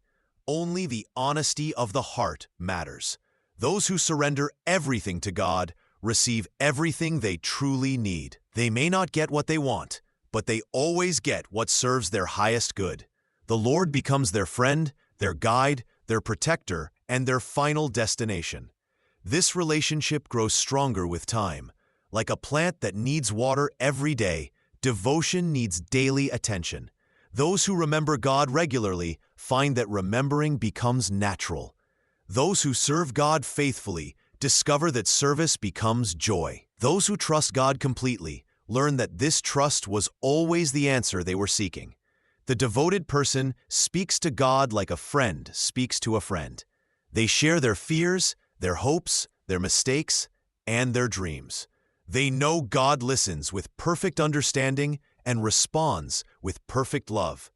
Only the honesty of the heart matters. Those who surrender everything to God receive everything they truly need. They may not get what they want, but they always get what serves their highest good. The Lord becomes their friend, their guide, their protector, and their final destination. This relationship grows stronger with time. Like a plant that needs water every day, devotion needs daily attention. Those who remember God regularly find that remembering becomes natural. Those who serve God faithfully discover that service becomes joy. Those who trust God completely learn that this trust was always the answer they were seeking. The devoted person speaks to God like a friend speaks to a friend. They share their fears, their hopes, their mistakes, and their dreams. They know God listens with perfect understanding and responds with perfect love.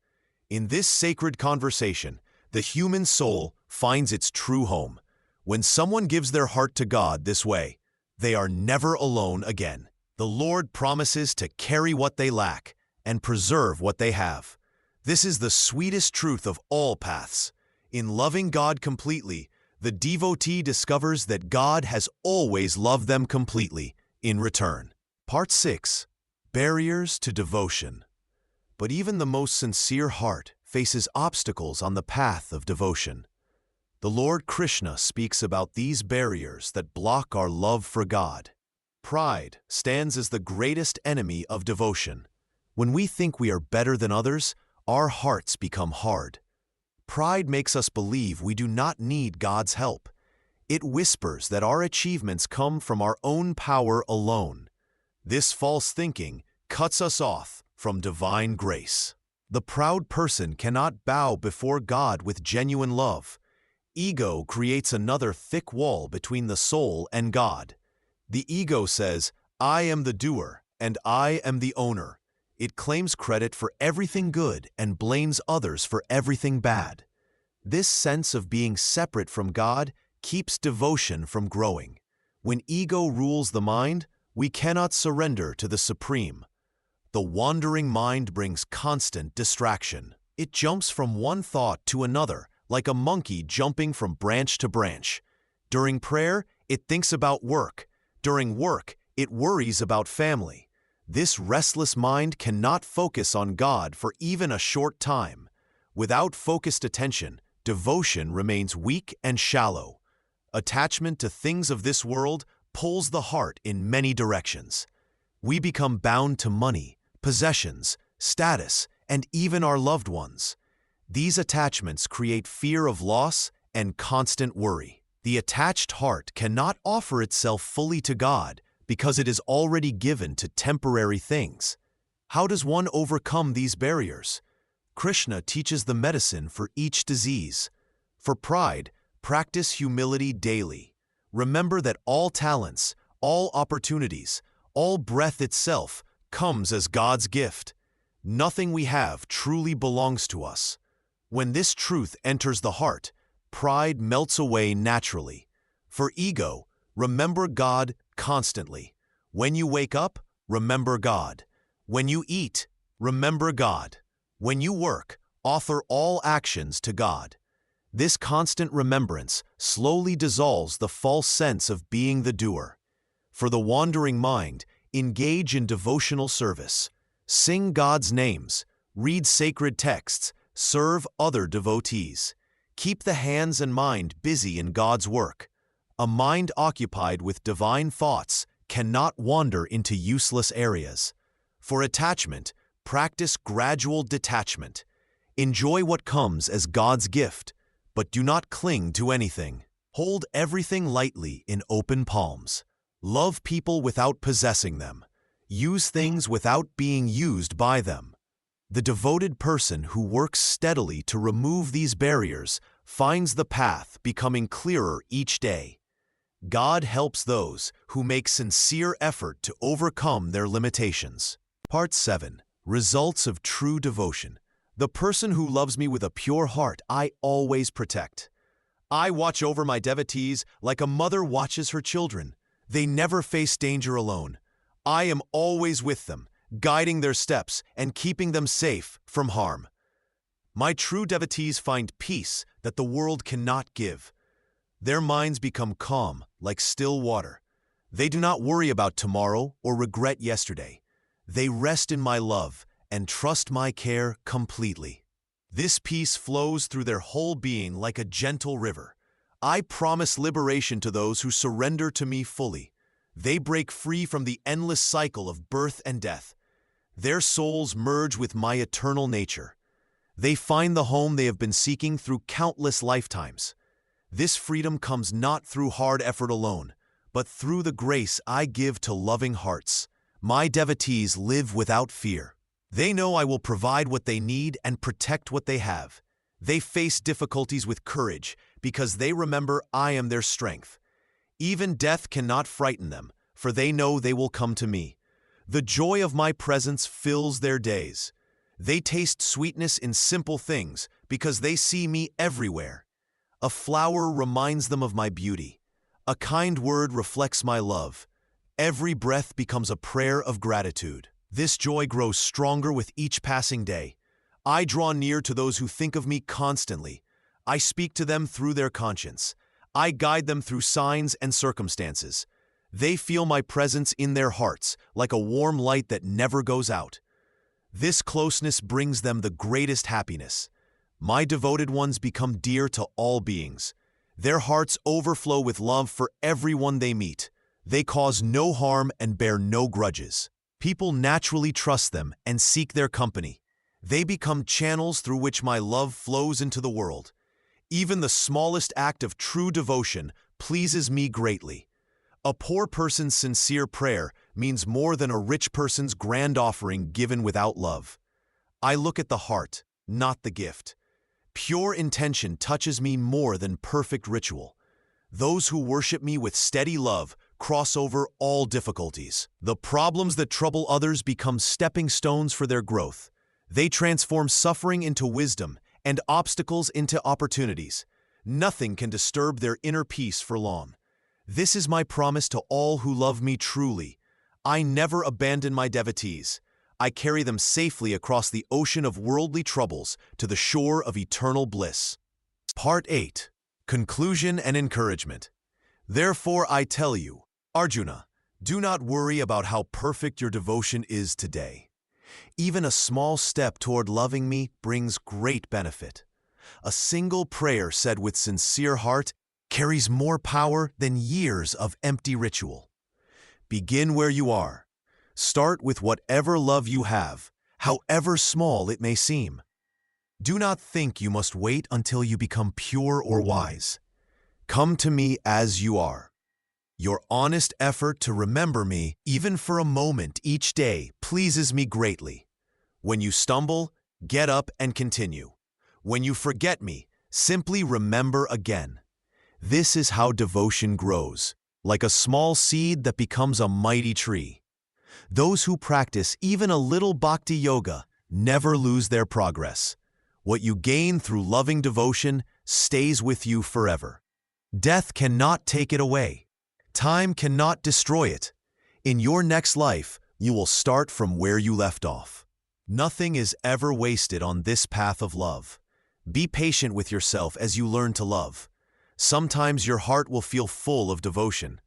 In this sacred conversation, the human soul finds its true home. When someone gives their heart to God this way, they are never alone again. The Lord promises to carry what they lack and preserve what they have. This is the sweetest truth of all paths. In loving God completely, the devotee discovers that God has always loved them completely in return. Part 6. Barriers to Devotion. But even the most sincere heart faces obstacles on the path of devotion. The Lord Krishna speaks about these barriers that block our love for God. Pride stands as the greatest enemy of devotion. When we think we are better than others, our hearts become hard. Pride makes us believe we do not need God's help. It whispers that our achievements come from our own power alone. This false thinking cuts us off from divine grace. The proud person cannot bow before God with genuine love. Ego creates another thick wall between the soul and God. The ego says, "I am the doer, and I am the owner." It claims credit for everything good and blames others for everything bad. This sense of being separate from God keeps devotion from growing. When ego rules the mind, we cannot surrender to the Supreme. The wandering mind brings constant distraction. It jumps from one thought to another, like a monkey jumping from branch to branch. During prayer, it thinks about work. During work, it worries about family. This restless mind cannot focus on God for even a short time. Without focused attention, devotion remains weak and shallow. Attachment to things of this world pulls the heart in many directions. We become bound to money, possessions, status, and even our loved ones. These attachments create fear of loss and constant worry. The attached heart cannot offer itself fully to God because it is already given to temporary things. How does one overcome these barriers? Krishna teaches the medicine for each disease. For pride, practice humility daily. Remember that all talents, all opportunities, all breath itself comes as God's gift. Nothing we have truly belongs to us. When this truth enters the heart, pride melts away naturally. For ego, remember God constantly. When you wake up, remember God. When you eat, remember God. When you work, offer all actions to God. This constant remembrance slowly dissolves the false sense of being the doer. For the wandering mind, engage in devotional service. Sing God's names, read sacred texts, serve other devotees. Keep the hands and mind busy in God's work. A mind occupied with divine thoughts cannot wander into useless areas. For attachment, practice gradual detachment. Enjoy what comes as God's gift, but do not cling to anything. Hold everything lightly in open palms. Love people without possessing them. Use things without being used by them. The devoted person who works steadily to remove these barriers finds the path becoming clearer each day. God helps those who make sincere effort to overcome their limitations. Part 7. Results of true devotion. The person who loves me with a pure heart, I always protect. I watch over my devotees like a mother watches her children. They never face danger alone. I am always with them, guiding their steps and keeping them safe from harm. My true devotees find peace that the world cannot give. Their minds become calm like still water. They do not worry about tomorrow or regret yesterday. They rest in my love and trust my care completely. This peace flows through their whole being like a gentle river. I promise liberation to those who surrender to me fully. They break free from the endless cycle of birth and death. Their souls merge with my eternal nature. They find the home they have been seeking through countless lifetimes. This freedom comes not through hard effort alone, but through the grace I give to loving hearts. My devotees live without fear. They know I will provide what they need and protect what they have. They face difficulties with courage because they remember I am their strength. Even death cannot frighten them, for they know they will come to me. The joy of my presence fills their days. They taste sweetness in simple things because they see me everywhere. A flower reminds them of my beauty. A kind word reflects my love. Every breath becomes a prayer of gratitude. This joy grows stronger with each passing day. I draw near to those who think of me constantly. I speak to them through their conscience. I guide them through signs and circumstances. They feel my presence in their hearts like a warm light that never goes out. This closeness brings them the greatest happiness. My devoted ones become dear to all beings. Their hearts overflow with love for everyone they meet. They cause no harm and bear no grudges. People naturally trust them and seek their company. They become channels through which my love flows into the world. Even the smallest act of true devotion pleases me greatly. A poor person's sincere prayer means more than a rich person's grand offering given without love. I look at the heart, not the gift. Pure intention touches me more than perfect ritual. Those who worship me with steady love cross over all difficulties. The problems that trouble others become stepping stones for their growth. They transform suffering into wisdom and obstacles into opportunities. Nothing can disturb their inner peace for long. This is my promise to all who love me truly. I never abandon my devotees. I carry them safely across the ocean of worldly troubles to the shore of eternal bliss. Part 8. Conclusion and Encouragement. Therefore I tell you, Arjuna, do not worry about how perfect your devotion is today. Even a small step toward loving me brings great benefit. A single prayer said with sincere heart carries more power than years of empty ritual. Begin where you are. Start with whatever love you have, however small it may seem. Do not think you must wait until you become pure or wise. Come to me as you are. Your honest effort to remember me, even for a moment each day, pleases me greatly. When you stumble, get up and continue. When you forget me, simply remember again. This is how devotion grows, like a small seed that becomes a mighty tree. Those who practice even a little bhakti yoga never lose their progress. What you gain through loving devotion stays with you forever. Death cannot take it away. Time cannot destroy it. In your next life, you will start from where you left off. Nothing is ever wasted on this path of love. Be patient with yourself as you learn to love. Sometimes your heart will feel full of devotion.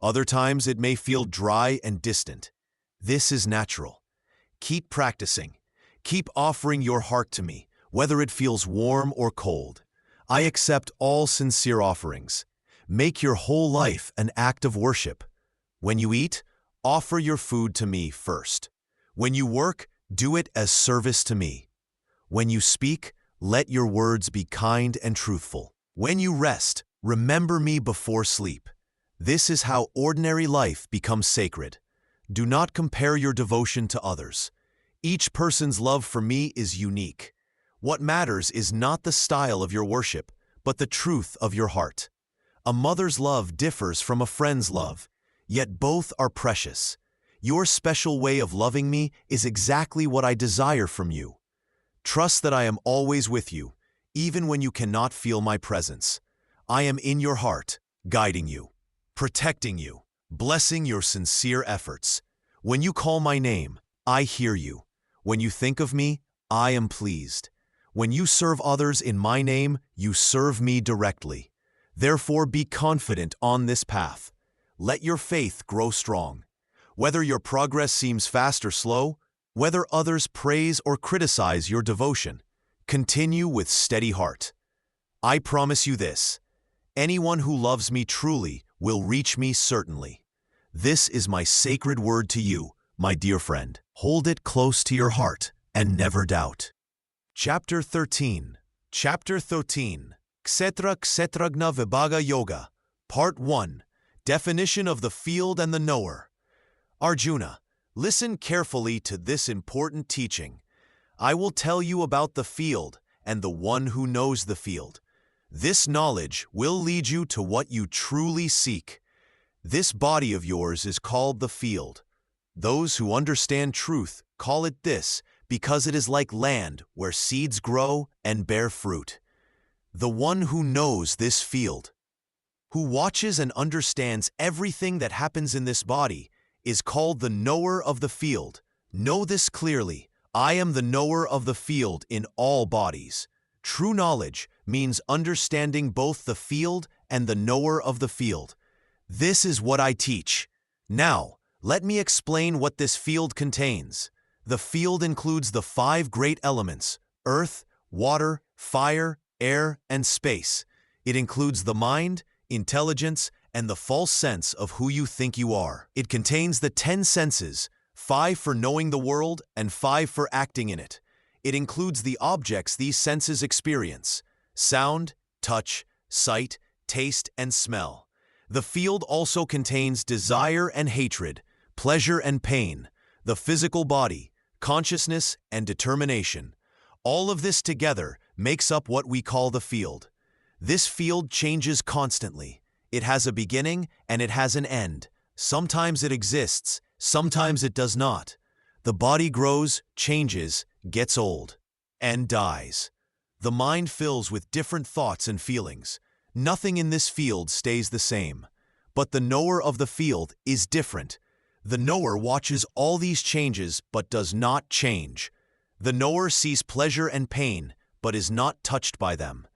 Other times it may feel dry and distant. This is natural. Keep practicing. Keep offering your heart to me, whether it feels warm or cold. I accept all sincere offerings. Make your whole life an act of worship. When you eat, offer your food to me first. When you work, do it as service to me. When you speak, let your words be kind and truthful. When you rest, remember me before sleep. This is how ordinary life becomes sacred. Do not compare your devotion to others. Each person's love for me is unique. What matters is not the style of your worship, but the truth of your heart. A mother's love differs from a friend's love, yet both are precious. Your special way of loving me is exactly what I desire from you. Trust that I am always with you, even when you cannot feel my presence. I am in your heart, guiding you, protecting you, blessing your sincere efforts. When you call my name, I hear you. When you think of me, I am pleased. When you serve others in my name, you serve me directly. Therefore, be confident on this path. Let your faith grow strong. Whether your progress seems fast or slow, whether others praise or criticize your devotion, continue with steady heart. I promise you this: anyone who loves me truly will reach me certainly. This is my sacred word to you, my dear friend. Hold it close to your heart and never doubt. Chapter 13. Chapter 13. Kshetrajna Vibhaga Yoga. Part 1. Definition of the field and the knower. Arjuna, listen carefully to this important teaching. I will tell you about the field and the one who knows the field. This knowledge will lead you to what you truly seek. This body of yours is called the field. Those who understand truth call it this because it is like land where seeds grow and bear fruit. The one who knows this field, who watches and understands everything that happens in this body, is called the knower of the field. Know this clearly: I am the knower of the field in all bodies. True knowledge means understanding both the field and the knower of the field. This is what I teach. Now, let me explain what this field contains. The field includes the 5 great elements: earth, water, fire, air, and space. It includes the mind, intelligence, and the false sense of who you think you are. It contains the 10 senses, 5 for knowing the world and 5 for acting in it. It includes the objects these senses experience: sound, touch, sight, taste, and smell. The field also contains desire and hatred, pleasure and pain, the physical body, consciousness, and determination. All of this together makes up what we call the field. This field changes constantly. It has a beginning and it has an end. Sometimes it exists, sometimes it does not. The body grows, changes, gets old, and dies. The mind fills with different thoughts and feelings. Nothing in this field stays the same. But the knower of the field is different. The knower watches all these changes but does not change. The knower sees pleasure and pain but is not touched by them.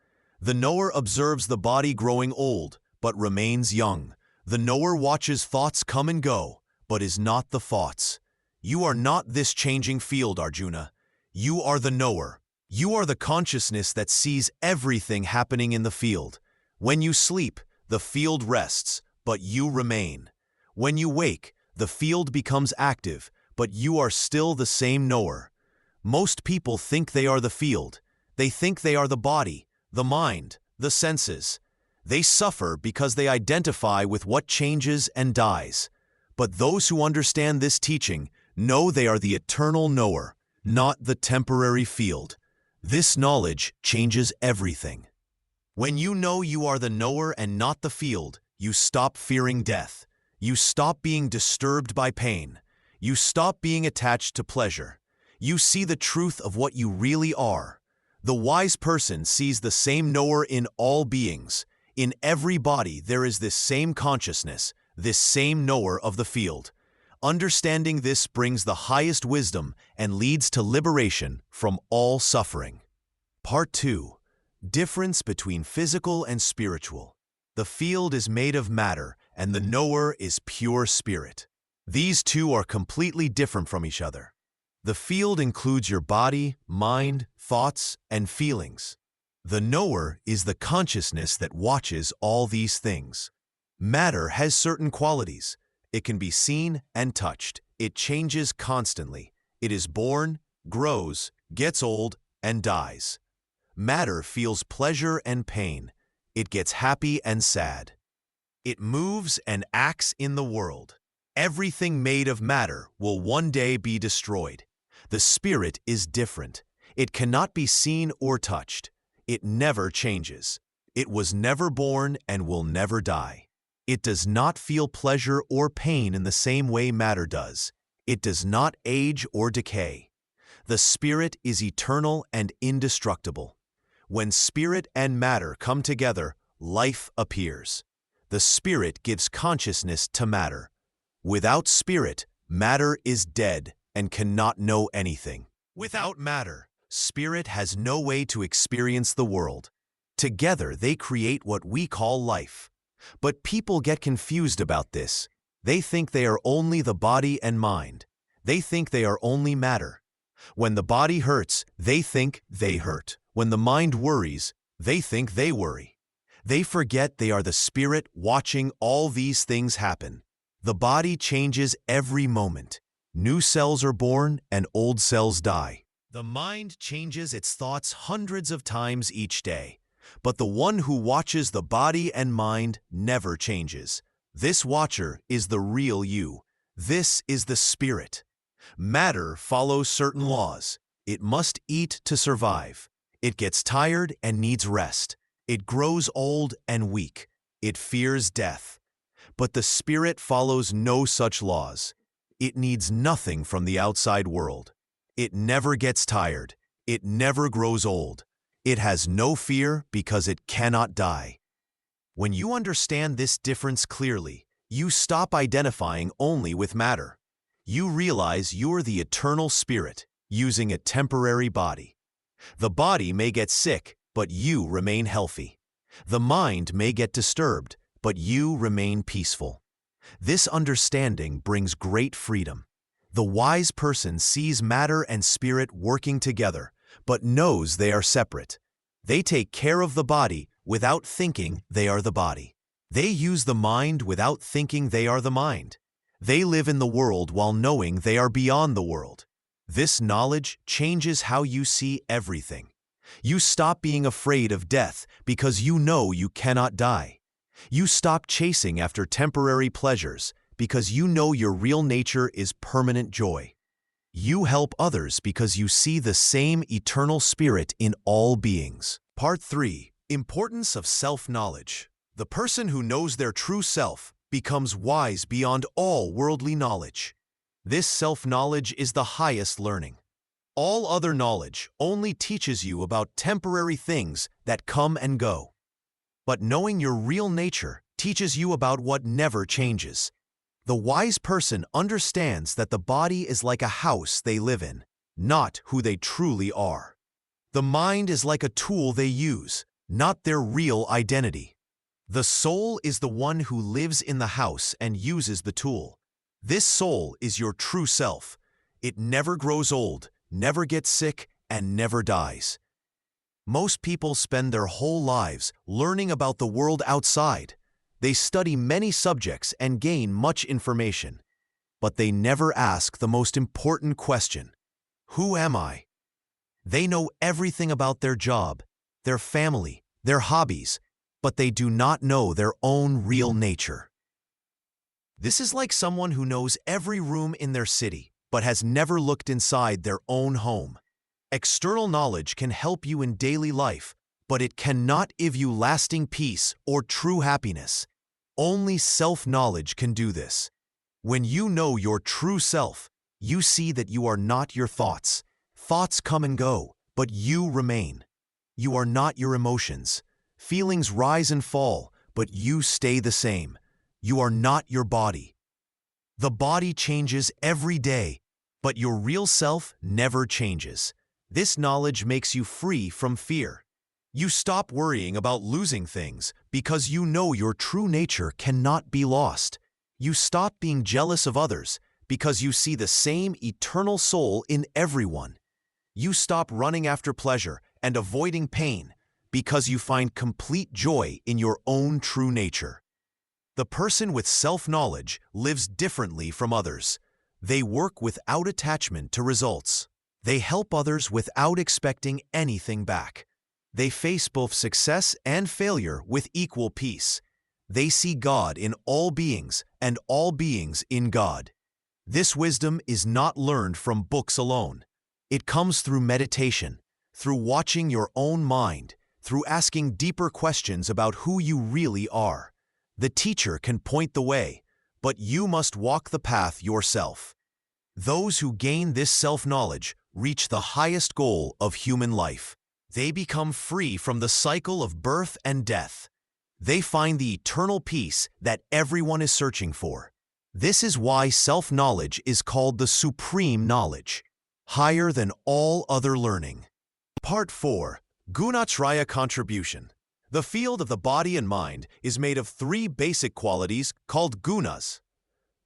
The knower observes the body growing old but remains young. The knower watches thoughts come and go, but is not the thoughts. You are not this changing field, Arjuna. You are the knower. You are the consciousness that sees everything happening in the field. When you sleep, the field rests, but you remain. When you wake, the field becomes active, but you are still the same knower. Most people think they are the field. They think they are the body, the mind, the senses. They suffer because they identify with what changes and dies. But those who understand this teaching know they are the eternal knower, not the temporary field. This knowledge changes everything. When you know you are the knower and not the field, you stop fearing death. You stop being disturbed by pain. You stop being attached to pleasure. You see the truth of what you really are. The wise person sees the same knower in all beings. In every body there is this same consciousness, this same knower of the field. Understanding this brings the highest wisdom and leads to liberation from all suffering. Part 2. Difference between physical and spiritual. The field is made of matter and the knower is pure spirit. These two are completely different from each other. The field includes your body, mind, thoughts, and feelings. The knower is the consciousness that watches all these things. Matter has certain qualities. It can be seen and touched. It changes constantly. It is born, grows, gets old, and dies. Matter feels pleasure and pain. It gets happy and sad. It moves and acts in the world. Everything made of matter will one day be destroyed. The spirit is different. It cannot be seen or touched. It never changes. It was never born and will never die. It does not feel pleasure or pain in the same way matter does. It does not age or decay. The spirit is eternal and indestructible. When spirit and matter come together, life appears. The spirit gives consciousness to matter. Without spirit, matter is dead and cannot know anything. Without matter, spirit has no way to experience the world. Together they create what we call life. But people get confused about this. They think they are only the body and mind. They think they are only matter. When the body hurts, they think they hurt. When the mind worries, they think they worry. They forget they are the spirit watching all these things happen. The body changes every moment. New cells are born and old cells die. The mind changes its thoughts hundreds of times each day. But the one who watches the body and mind never changes. This watcher is the real you. This is the spirit. Matter follows certain laws. It must eat to survive. It gets tired and needs rest. It grows old and weak. It fears death. But the spirit follows no such laws. It needs nothing from the outside world. It never gets tired. It never grows old. It has no fear because it cannot die. When you understand this difference clearly, you stop identifying only with matter. You realize you're the eternal spirit, using a temporary body. The body may get sick, but you remain healthy. The mind may get disturbed, but you remain peaceful. This understanding brings great freedom. The wise person sees matter and spirit working together, but knows they are separate. They take care of the body without thinking they are the body. They use the mind without thinking they are the mind. They live in the world while knowing they are beyond the world. This knowledge changes how you see everything. You stop being afraid of death because you know you cannot die. You stop chasing after temporary pleasures because you know your real nature is permanent joy. You help others because you see the same eternal spirit in all beings. Part 3. Importance of self-knowledge. The person who knows their true self becomes wise beyond all worldly knowledge. This self-knowledge is the highest learning. All other knowledge only teaches you about temporary things that come and go. But knowing your real nature teaches you about what never changes. The wise person understands that the body is like a house they live in, not who they truly are. The mind is like a tool they use, not their real identity. The soul is the one who lives in the house and uses the tool. This soul is your true self. It never grows old, never gets sick, and never dies. Most people spend their whole lives learning about the world outside. They study many subjects and gain much information. But they never ask the most important question: who am I? They know everything about their job, their family, their hobbies, but they do not know their own real nature. This is like someone who knows every room in their city, but has never looked inside their own home. External knowledge can help you in daily life, but it cannot give you lasting peace or true happiness. Only self-knowledge can do this. When you know your true self, you see that you are not your thoughts. Thoughts come and go, but you remain. You are not your emotions. Feelings rise and fall, but you stay the same. You are not your body. The body changes every day, but your real self never changes. This knowledge makes you free from fear. You stop worrying about losing things because you know your true nature cannot be lost. You stop being jealous of others because you see the same eternal soul in everyone. You stop running after pleasure and avoiding pain because you find complete joy in your own true nature. The person with self-knowledge lives differently from others. They work without attachment to results. They help others without expecting anything back. They face both success and failure with equal peace. They see God in all beings and all beings in God. This wisdom is not learned from books alone. It comes through meditation, through watching your own mind, through asking deeper questions about who you really are. The teacher can point the way, but you must walk the path yourself. Those who gain this self-knowledge reach the highest goal of human life. They become free from the cycle of birth and death. They find the eternal peace that everyone is searching for. This is why self-knowledge is called the supreme knowledge, higher than all other learning. Part 4. Gunatraya Contribution. The field of the body and mind is made of 3 basic qualities called gunas.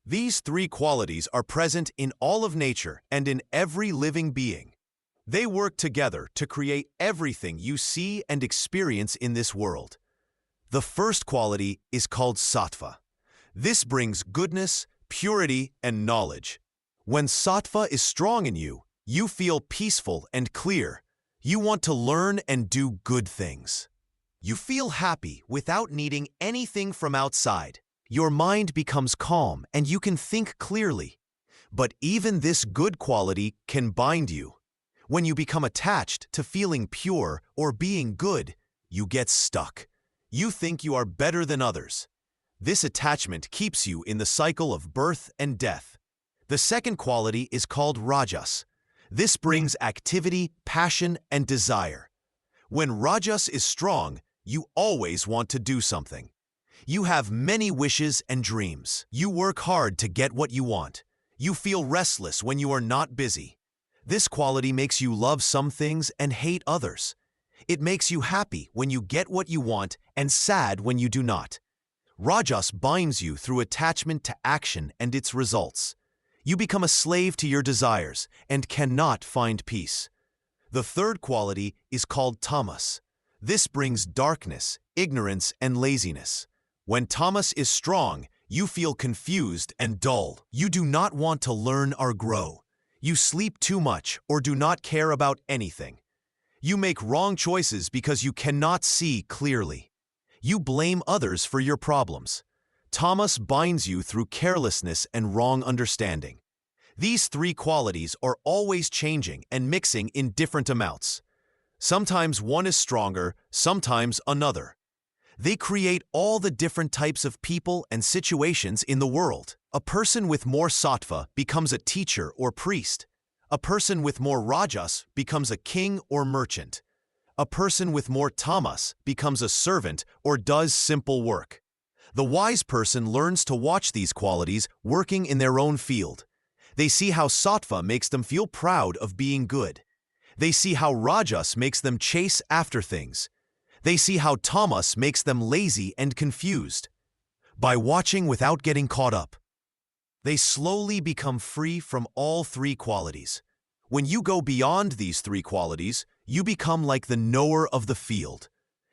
These 3 qualities are present in all of nature and in every living being. They work together to create everything you see and experience in this world. The first quality is called sattva. This brings goodness, purity, and knowledge. When sattva is strong in you, you feel peaceful and clear. You want to learn and do good things. You feel happy without needing anything from outside. Your mind becomes calm and you can think clearly. But even this good quality can bind you. When you become attached to feeling pure or being good, you get stuck. You think you are better than others. This attachment keeps you in the cycle of birth and death. The second quality is called rajas. This brings activity, passion, and desire. When rajas is strong, you always want to do something. You have many wishes and dreams. You work hard to get what you want. You feel restless when you are not busy. This quality makes you love some things and hate others. It makes you happy when you get what you want and sad when you do not. Rajas binds you through attachment to action and its results. You become a slave to your desires and cannot find peace. The third quality is called tamas. This brings darkness, ignorance, and laziness. When tamas is strong, you feel confused and dull. You do not want to learn or grow. You sleep too much or do not care about anything. You make wrong choices because you cannot see clearly. You blame others for your problems. Tamas binds you through carelessness and wrong understanding. These 3 qualities are always changing and mixing in different amounts. Sometimes one is stronger, sometimes another. They create all the different types of people and situations in the world. A person with more sattva becomes a teacher or priest. A person with more rajas becomes a king or merchant. A person with more tamas becomes a servant or does simple work. The wise person learns to watch these qualities working in their own field. They see how sattva makes them feel proud of being good. They see how rajas makes them chase after things. They see how tamas makes them lazy and confused. By watching without getting caught up, they slowly become free from all 3 qualities. When you go beyond these 3 qualities, you become like the knower of the field.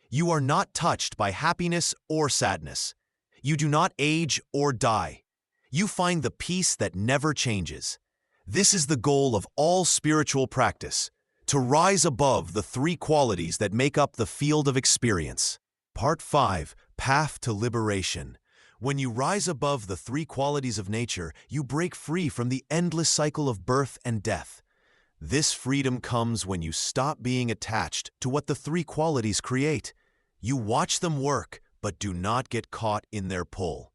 You are not touched by happiness or sadness. You do not age or die. You find the peace that never changes. This is the goal of all spiritual practice, to rise above the 3 qualities that make up the field of experience. Part 5. Path to Liberation. When you rise above the 3 qualities of nature, you break free from the endless cycle of birth and death. This freedom comes when you stop being attached to what the 3 qualities create. You watch them work, but do not get caught in their pull.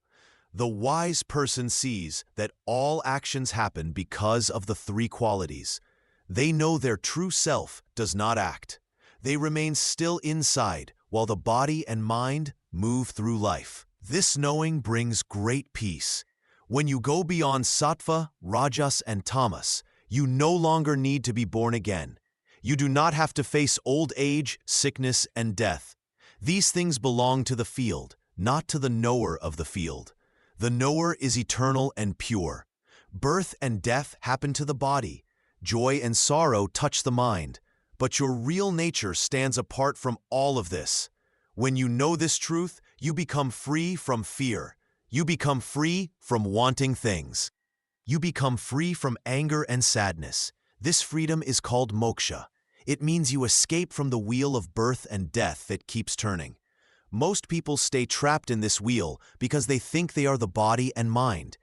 The wise person sees that all actions happen because of the 3 qualities. They know their true self does not act. They remain still inside while the body and mind move through life. This knowing brings great peace. When you go beyond sattva, rajas, and tamas, you no longer need to be born again. You do not have to face old age, sickness, and death. These things belong to the field, not to the knower of the field. The knower is eternal and pure. Birth and death happen to the body. Joy and sorrow touch the mind. But your real nature stands apart from all of this. When you know this truth, you become free from fear. You become free from wanting things. You become free from anger and sadness. This freedom is called moksha. It means you escape from the wheel of birth and death that keeps turning. Most people stay trapped in this wheel because they think they are the body and mind.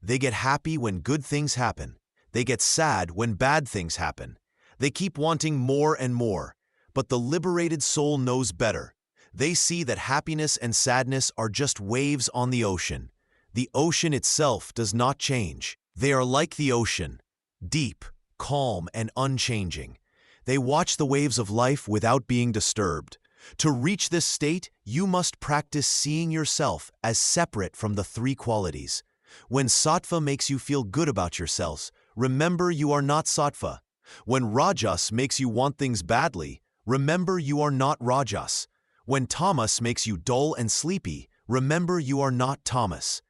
They get happy when good things happen. They get sad when bad things happen. They keep wanting more and more. But the liberated soul knows better. They see that happiness and sadness are just waves on the ocean. The ocean itself does not change. They are like the ocean. deep, calm, and unchanging. They watch the waves of life without being disturbed. To reach this state, you must practice seeing yourself as separate from the three qualities. When sattva makes you feel good about yourselves, remember you are not sattva. When rajas makes you want things badly, remember you are not rajas. When tamas makes you dull and sleepy, remember you are not tamas.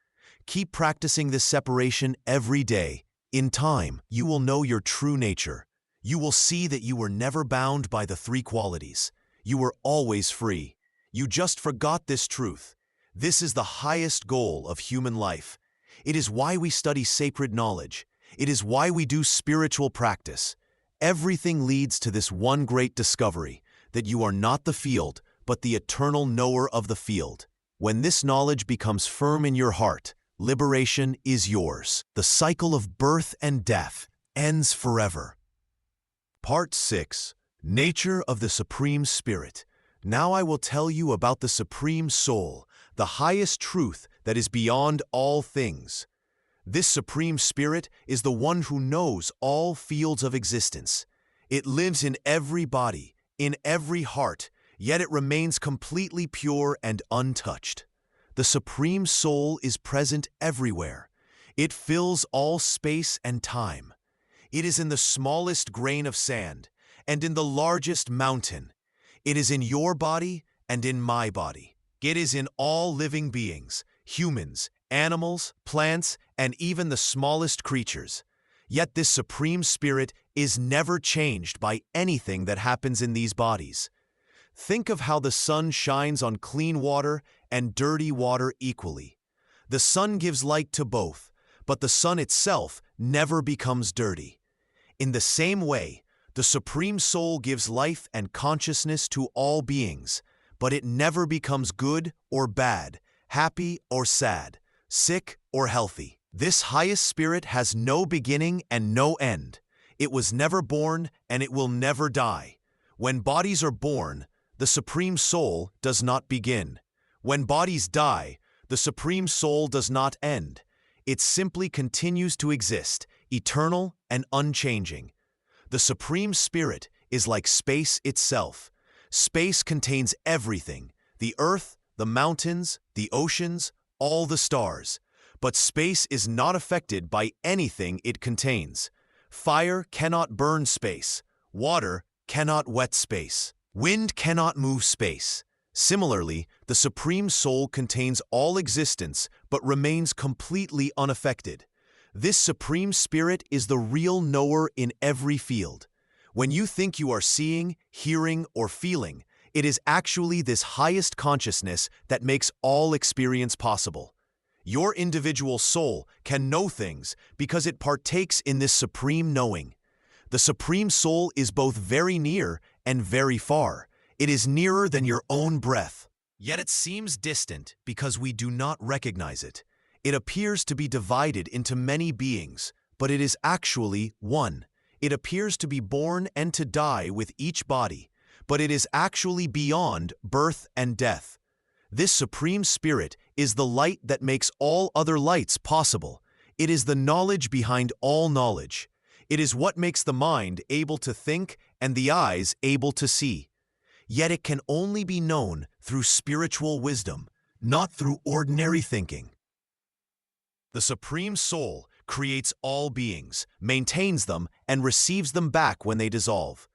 Keep practicing this separation every day. In time, you will know your true nature. You will see that you were never bound by the three qualities. You were always free. You just forgot this truth. This is the highest goal of human life. It is why we study sacred knowledge. It is why we do spiritual practice. Everything leads to this one great discovery, that you are not the field, but the eternal knower of the field. When this knowledge becomes firm in your heart, liberation is yours. The cycle of birth and death ends forever. Part 6. Nature of the Supreme Spirit. Now I will tell you about the Supreme Soul, the highest truth that is beyond all things. This Supreme Spirit is the one who knows all fields of existence. It lives in every body, in every heart, yet it remains completely pure and untouched. The Supreme Soul is present everywhere. It fills all space and time. It is in the smallest grain of sand and in the largest mountain. It is in your body and in my body. It is in all living beings, humans, animals, plants, and even the smallest creatures. Yet this Supreme Spirit is never changed by anything that happens in these bodies. Think of how the sun shines on clean water and dirty water equally. The sun gives light to both, but the sun itself never becomes dirty. In the same way, the Supreme Soul gives life and consciousness to all beings, but it never becomes good or bad, happy or sad, sick or healthy. This highest spirit has no beginning and no end. It was never born and it will never die. When bodies are born, the Supreme Soul does not begin. When bodies die, the Supreme Soul does not end. It simply continues to exist, eternal and unchanging. The Supreme Spirit is like space itself. Space contains everything: the earth, the mountains, the oceans, all the stars. But space is not affected by anything it contains. Fire cannot burn space. Water cannot wet space. Wind cannot move space. Similarly, the Supreme Soul contains all existence but remains completely unaffected. This Supreme Spirit is the real knower in every field. When you think you are seeing, hearing, or feeling, it is actually this highest consciousness that makes all experience possible. Your individual soul can know things because it partakes in this supreme knowing. The Supreme Soul is both very near and very far. It is nearer than your own breath. Yet it seems distant because we do not recognize it. It appears to be divided into many beings, but it is actually one. It appears to be born and to die with each body, but it is actually beyond birth and death. This Supreme Spirit is the light that makes all other lights possible. It is the knowledge behind all knowledge. It is what makes the mind able to think and the eyes able to see. Yet it can only be known through spiritual wisdom, not through ordinary thinking. The Supreme Soul creates all beings, maintains them, and receives them back when they dissolve.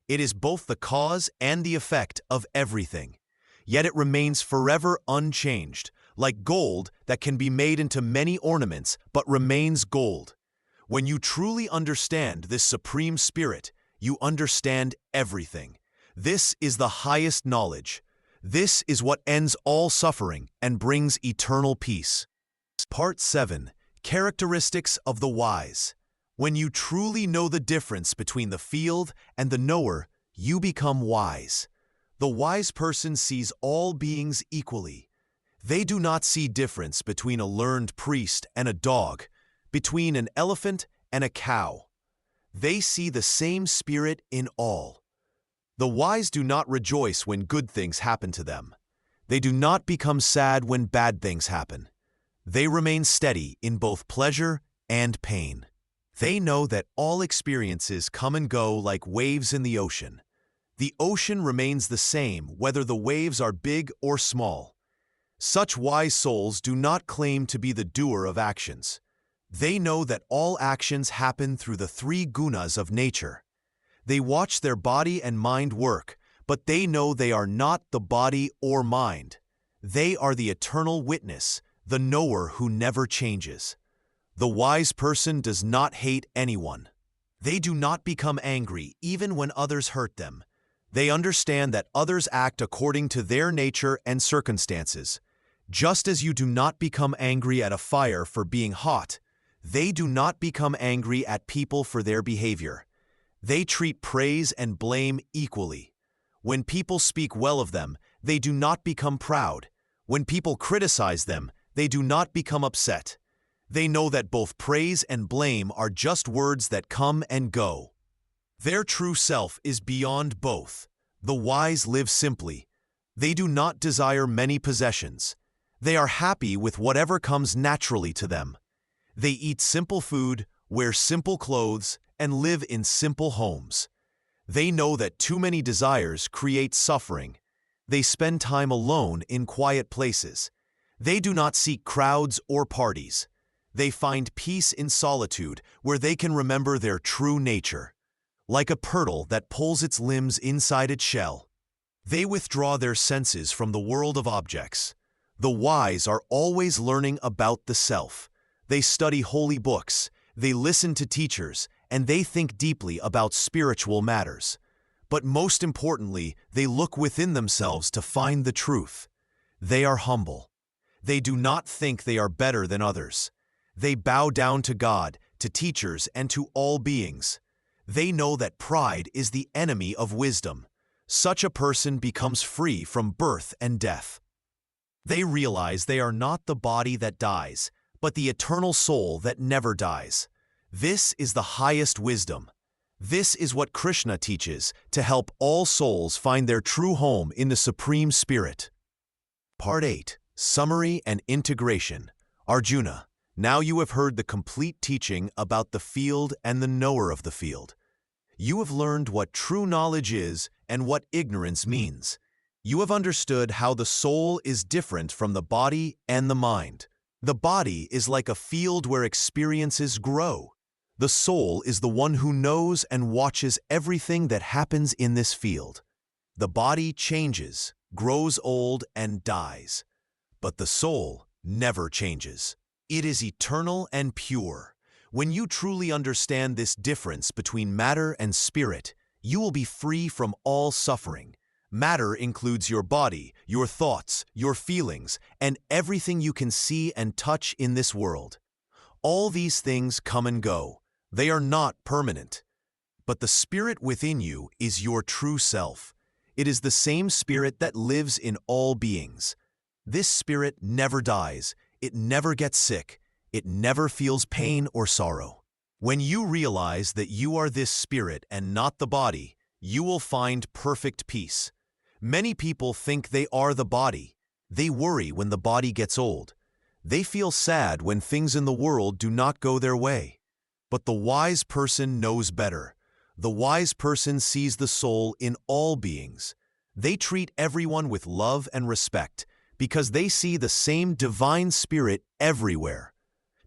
It is both the cause and the effect of everything. Yet it remains forever unchanged, like gold that can be made into many ornaments but remains gold. When you truly understand this Supreme Spirit, you understand everything. This is the highest knowledge. This is what ends all suffering and brings eternal peace. Part 7. Characteristics of the Wise. When you truly know the difference between the field and the knower, you become wise. The wise person sees all beings equally. They do not see difference between a learned priest and a dog, between an elephant and a cow. They see the same spirit in all. The wise do not rejoice when good things happen to them. They do not become sad when bad things happen. They remain steady in both pleasure and pain. They know that all experiences come and go like waves in the ocean. The ocean remains the same whether the waves are big or small. Such wise souls do not claim to be the doer of actions. They know that all actions happen through the three gunas of nature. They watch their body and mind work, but they know they are not the body or mind. They are the eternal witness, the knower who never changes. The wise person does not hate anyone. They do not become angry even when others hurt them. They understand that others act according to their nature and circumstances. Just as you do not become angry at a fire for being hot, they do not become angry at people for their behavior. They treat praise and blame equally. When people speak well of them, they do not become proud. When people criticize them, they do not become upset. They know that both praise and blame are just words that come and go. Their true self is beyond both. The wise live simply. They do not desire many possessions. They are happy with whatever comes naturally to them. They eat simple food, wear simple clothes, and live in simple homes. They know that too many desires create suffering. They spend time alone in quiet places. They do not seek crowds or parties. They find peace in solitude where they can remember their true nature. Like a turtle that pulls its limbs inside its shell. They withdraw their senses from the world of objects. The wise are always learning about the self. They study holy books, they listen to teachers, and they think deeply about spiritual matters. But most importantly, they look within themselves to find the truth. They are humble. They do not think they are better than others. They bow down to God, to teachers, and to all beings. They know that pride is the enemy of wisdom. Such a person becomes free from birth and death. They realize they are not the body that dies, but the eternal soul that never dies. This is the highest wisdom. This is what Krishna teaches to help all souls find their true home in the Supreme Spirit. Part 8. Summary and Integration. Arjuna, now you have heard the complete teaching about the field and the knower of the field. You have learned what true knowledge is and what ignorance means. You have understood how the soul is different from the body and the mind. The body is like a field where experiences grow. The soul is the one who knows and watches everything that happens in this field. The body changes, grows old, and dies. But the soul never changes. It is eternal and pure. When you truly understand this difference between matter and spirit, you will be free from all suffering. Matter includes your body, your thoughts, your feelings, and everything you can see and touch in this world. All these things come and go. They are not permanent. But the spirit within you is your true self. It is the same spirit that lives in all beings. This spirit never dies. It never gets sick. It never feels pain or sorrow. When you realize that you are this spirit and not the body, you will find perfect peace. Many people think they are the body. They worry when the body gets old. They feel sad when things in the world do not go their way. But the wise person knows better. The wise person sees the soul in all beings. They treat everyone with love and respect because they see the same divine spirit everywhere.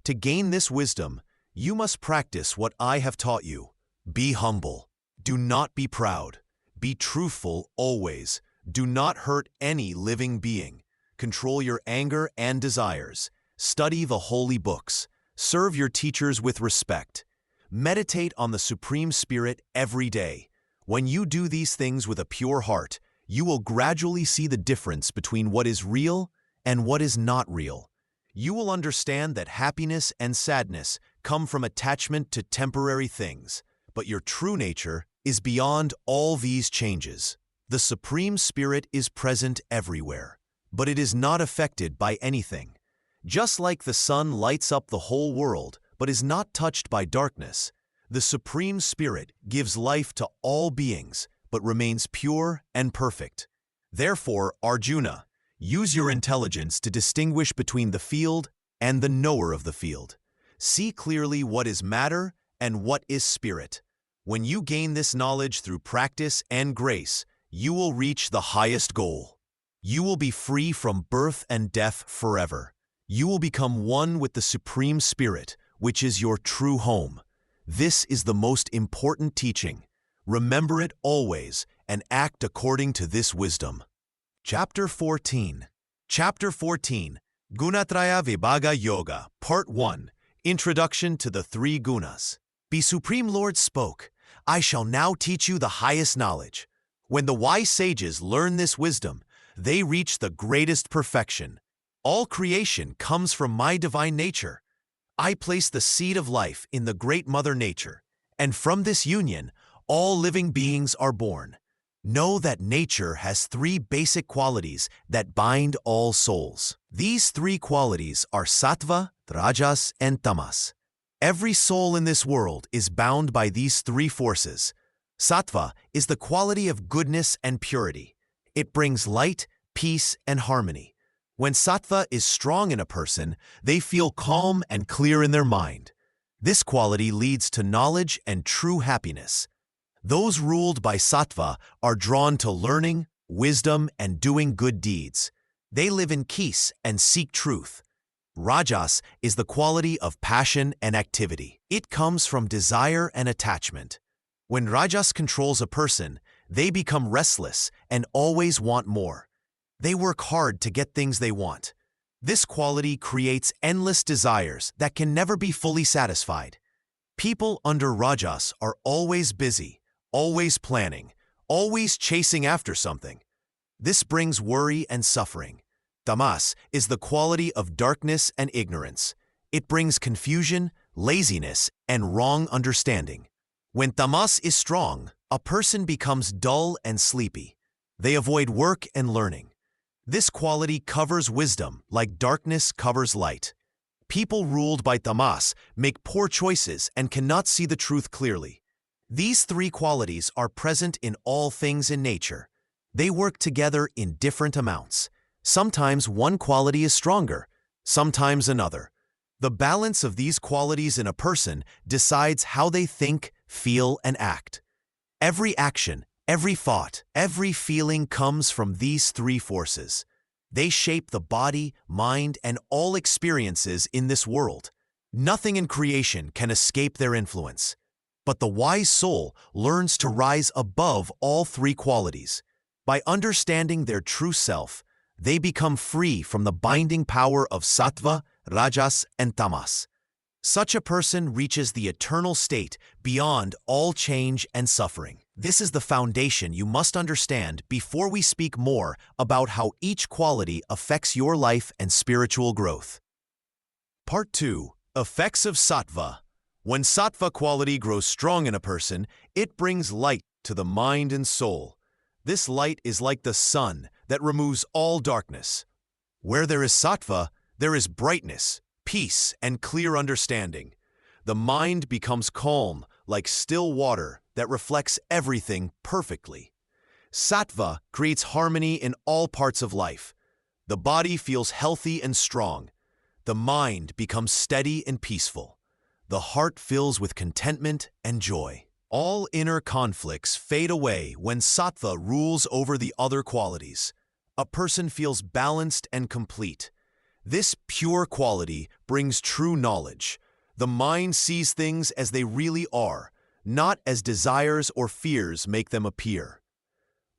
To gain this wisdom, you must practice what I have taught you. Be humble. Do not be proud. Be truthful always. Do not hurt any living being. Control your anger and desires. Study the holy books. Serve your teachers with respect. Meditate on the Supreme Spirit every day. When you do these things with a pure heart, you will gradually see the difference between what is real and what is not real. You will understand that happiness and sadness come from attachment to temporary things, but your true nature is beyond all these changes. The Supreme Spirit is present everywhere, but it is not affected by anything. Just like the sun lights up the whole world, but is not touched by darkness, the Supreme Spirit gives life to all beings, but remains pure and perfect. Therefore, Arjuna, use your intelligence to distinguish between the field and the knower of the field. See clearly what is matter and what is spirit. When you gain this knowledge through practice and grace, you will reach the highest goal. You will be free from birth and death forever. You will become one with the Supreme Spirit, which is your true home. This is the most important teaching. Remember it always and act according to this wisdom. Chapter 14. Chapter 14. Gunatraya Vibhaga Yoga, Part 1. Introduction to the Three Gunas. The Supreme Lord spoke, "I shall now teach you the highest knowledge." When the wise sages learn this wisdom, they reach the greatest perfection. All creation comes from my divine nature. I place the seed of life in the great Mother Nature, and from this union, all living beings are born. Know that nature has three basic qualities that bind all souls. These three qualities are sattva, rajas, and tamas. Every soul in this world is bound by these three forces. Sattva is the quality of goodness and purity. It brings light, peace, and harmony. When sattva is strong in a person, they feel calm and clear in their mind. This quality leads to knowledge and true happiness. Those ruled by sattva are drawn to learning, wisdom, and doing good deeds. They live in peace and seek truth. Rajas is the quality of passion and activity. It comes from desire and attachment. When rajas controls a person, they become restless and always want more. They work hard to get things they want. This quality creates endless desires that can never be fully satisfied. People under rajas are always busy, always planning, always chasing after something. This brings worry and suffering. Tamas is the quality of darkness and ignorance. It brings confusion, laziness, and wrong understanding. When tamas is strong, a person becomes dull and sleepy. They avoid work and learning. This quality covers wisdom like darkness covers light. People ruled by tamas make poor choices and cannot see the truth clearly. These three qualities are present in all things in nature. They work together in different amounts. Sometimes one quality is stronger, sometimes another. The balance of these qualities in a person decides how they think, feel, and act. Every action, every thought, every feeling comes from these three forces. They shape the body, mind, and all experiences in this world. Nothing in creation can escape their influence. But the wise soul learns to rise above all three qualities. By understanding their true self, they become free from the binding power of sattva, rajas, and tamas. Such a person reaches the eternal state beyond all change and suffering. This is the foundation you must understand before we speak more about how each quality affects your life and spiritual growth. Part 2. Effects of Sattva. When sattva quality grows strong in a person, it brings light to the mind and soul. This light is like the sun that removes all darkness. Where there is sattva, there is brightness, peace, and clear understanding. The mind becomes calm, like still water that reflects everything perfectly. Sattva creates harmony in all parts of life. The body feels healthy and strong. The mind becomes steady and peaceful. The heart fills with contentment and joy. All inner conflicts fade away when sattva rules over the other qualities. A person feels balanced and complete. This pure quality brings true knowledge. The mind sees things as they really are, not as desires or fears make them appear.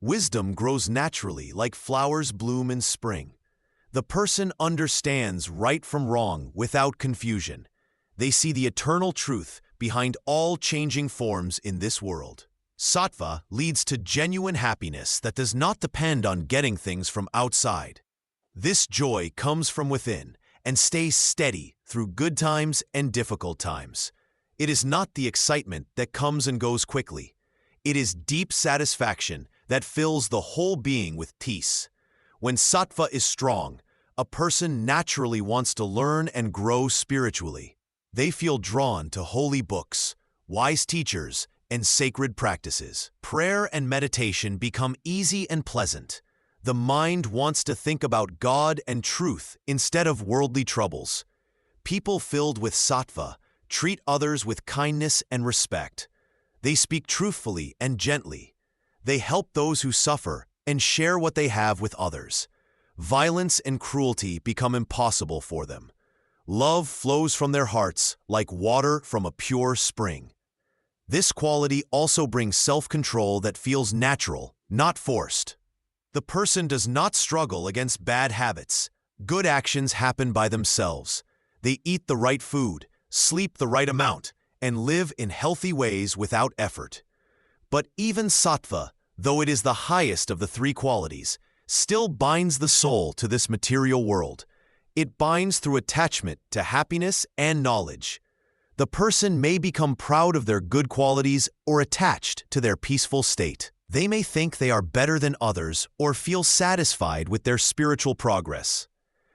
Wisdom grows naturally like flowers bloom in spring. The person understands right from wrong without confusion. They see the eternal truth behind all changing forms in this world. Sattva leads to genuine happiness that does not depend on getting things from outside. This joy comes from within and stays steady through good times and difficult times. It is not the excitement that comes and goes quickly. It is deep satisfaction that fills the whole being with peace. When sattva is strong, a person naturally wants to learn and grow spiritually. They feel drawn to holy books, wise teachers, and sacred practices. Prayer and meditation become easy and pleasant. The mind wants to think about God and truth instead of worldly troubles. People filled with sattva treat others with kindness and respect. They speak truthfully and gently. They help those who suffer and share what they have with others. Violence and cruelty become impossible for them. Love flows from their hearts like water from a pure spring. This quality also brings self-control that feels natural, not forced. The person does not struggle against bad habits. Good actions happen by themselves. They eat the right food, sleep the right amount, and live in healthy ways without effort. But even sattva, though it is the highest of the three qualities, still binds the soul to this material world. It binds through attachment to happiness and knowledge. The person may become proud of their good qualities or attached to their peaceful state. They may think they are better than others or feel satisfied with their spiritual progress.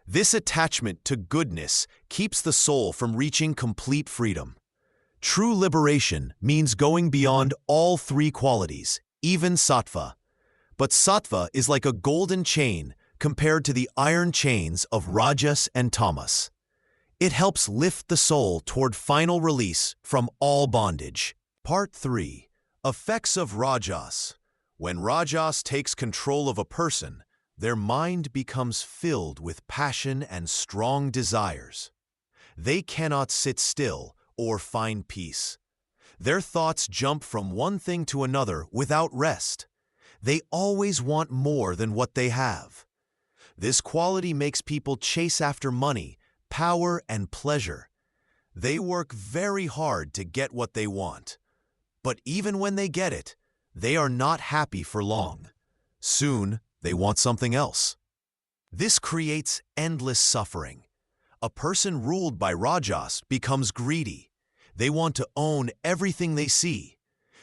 This attachment to goodness keeps the soul from reaching complete freedom. True liberation means going beyond all three qualities, even sattva. But sattva is like a golden chain compared to the iron chains of rajas and tamas. It helps lift the soul toward final release from all bondage. Part 3. Effects of rajas. When rajas takes control of a person, their mind becomes filled with passion and strong desires. They cannot sit still or find peace. Their thoughts jump from one thing to another without rest. They always want more than what they have. This quality makes people chase after money, power, and pleasure. They work very hard to get what they want. But even when they get it, they are not happy for long. Soon, they want something else. This creates endless suffering. A person ruled by rajas becomes greedy. They want to own everything they see.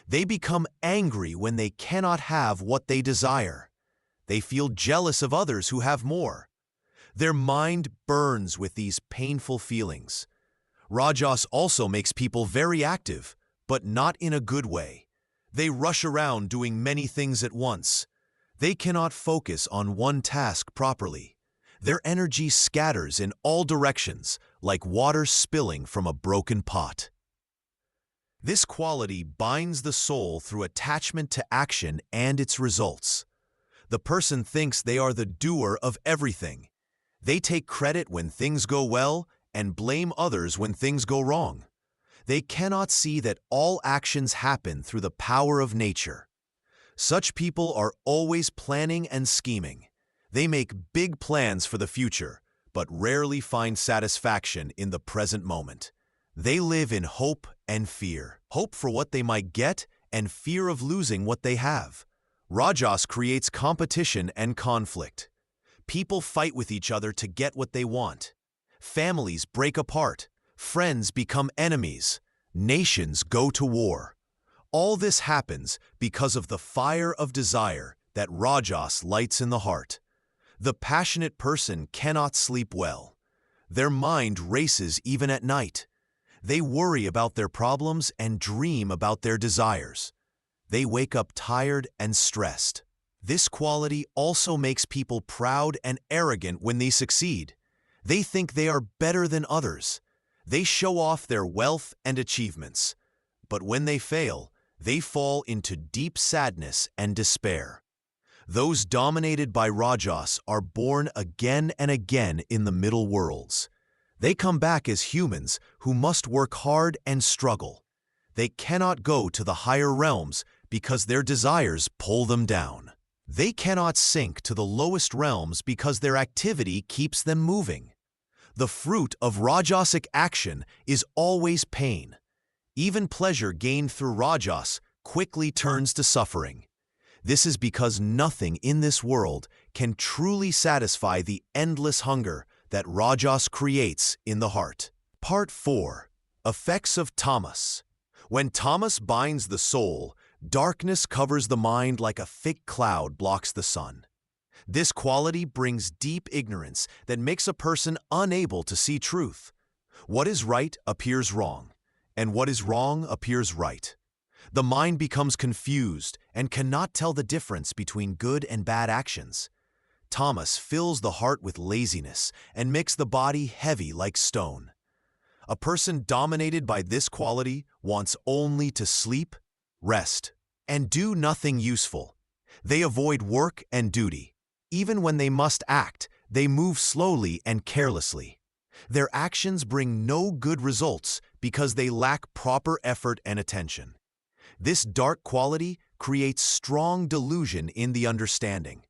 They become angry when they cannot have what they desire. They feel jealous of others who have more. Their mind burns with these painful feelings. Rajas also makes people very active, but not in a good way. They rush around doing many things at once. They cannot focus on one task properly. Their energy scatters in all directions, like water spilling from a broken pot. This quality binds the soul through attachment to action and its results. The person thinks they are the doer of everything. They take credit when things go well and blame others when things go wrong. They cannot see that all actions happen through the power of nature. Such people are always planning and scheming. They make big plans for the future, but rarely find satisfaction in the present moment. They live in hope and fear. Hope for what they might get and fear of losing what they have. Rajas creates competition and conflict. People fight with each other to get what they want. Families break apart. Friends become enemies. Nations go to war. All this happens because of the fire of desire that Rajas lights in the heart. The passionate person cannot sleep well. Their mind races even at night. They worry about their problems and dream about their desires. They wake up tired and stressed. This quality also makes people proud and arrogant when they succeed. They think they are better than others. They show off their wealth and achievements. But when they fail, they fall into deep sadness and despair. Those dominated by Rajas are born again and again in the middle worlds. They come back as humans who must work hard and struggle. They cannot go to the higher realms because their desires pull them down. They cannot sink to the lowest realms because their activity keeps them moving. The fruit of Rajasic action is always pain. Even pleasure gained through Rajas quickly turns to suffering. This is because nothing in this world can truly satisfy the endless hunger that Rajas creates in the heart. Part 4. Effects of Tamas. When tamas binds the soul, darkness covers the mind like a thick cloud blocks the sun. This quality brings deep ignorance that makes a person unable to see truth. What is right appears wrong, and what is wrong appears right. The mind becomes confused and cannot tell the difference between good and bad actions. Tamas fills the heart with laziness and makes the body heavy like stone. A person dominated by this quality wants only to sleep, rest, and do nothing useful. They avoid work and duty. Even when they must act, they move slowly and carelessly. Their actions bring no good results because they lack proper effort and attention. This dark quality creates strong delusion in the understanding.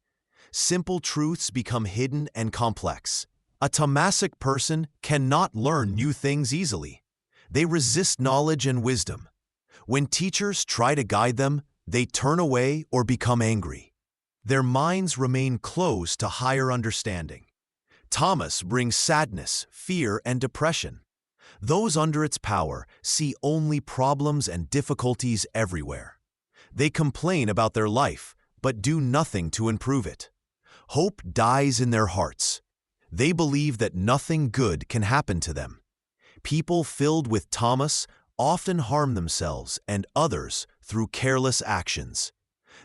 Simple truths become hidden and complex. A tamasic person cannot learn new things easily. They resist knowledge and wisdom. When teachers try to guide them, they turn away or become angry. Their minds remain closed to higher understanding. Tamas brings sadness, fear, and depression. Those under its power see only problems and difficulties everywhere. They complain about their life, but do nothing to improve it. Hope dies in their hearts. They believe that nothing good can happen to them. People filled with tamas often harm themselves and others through careless actions.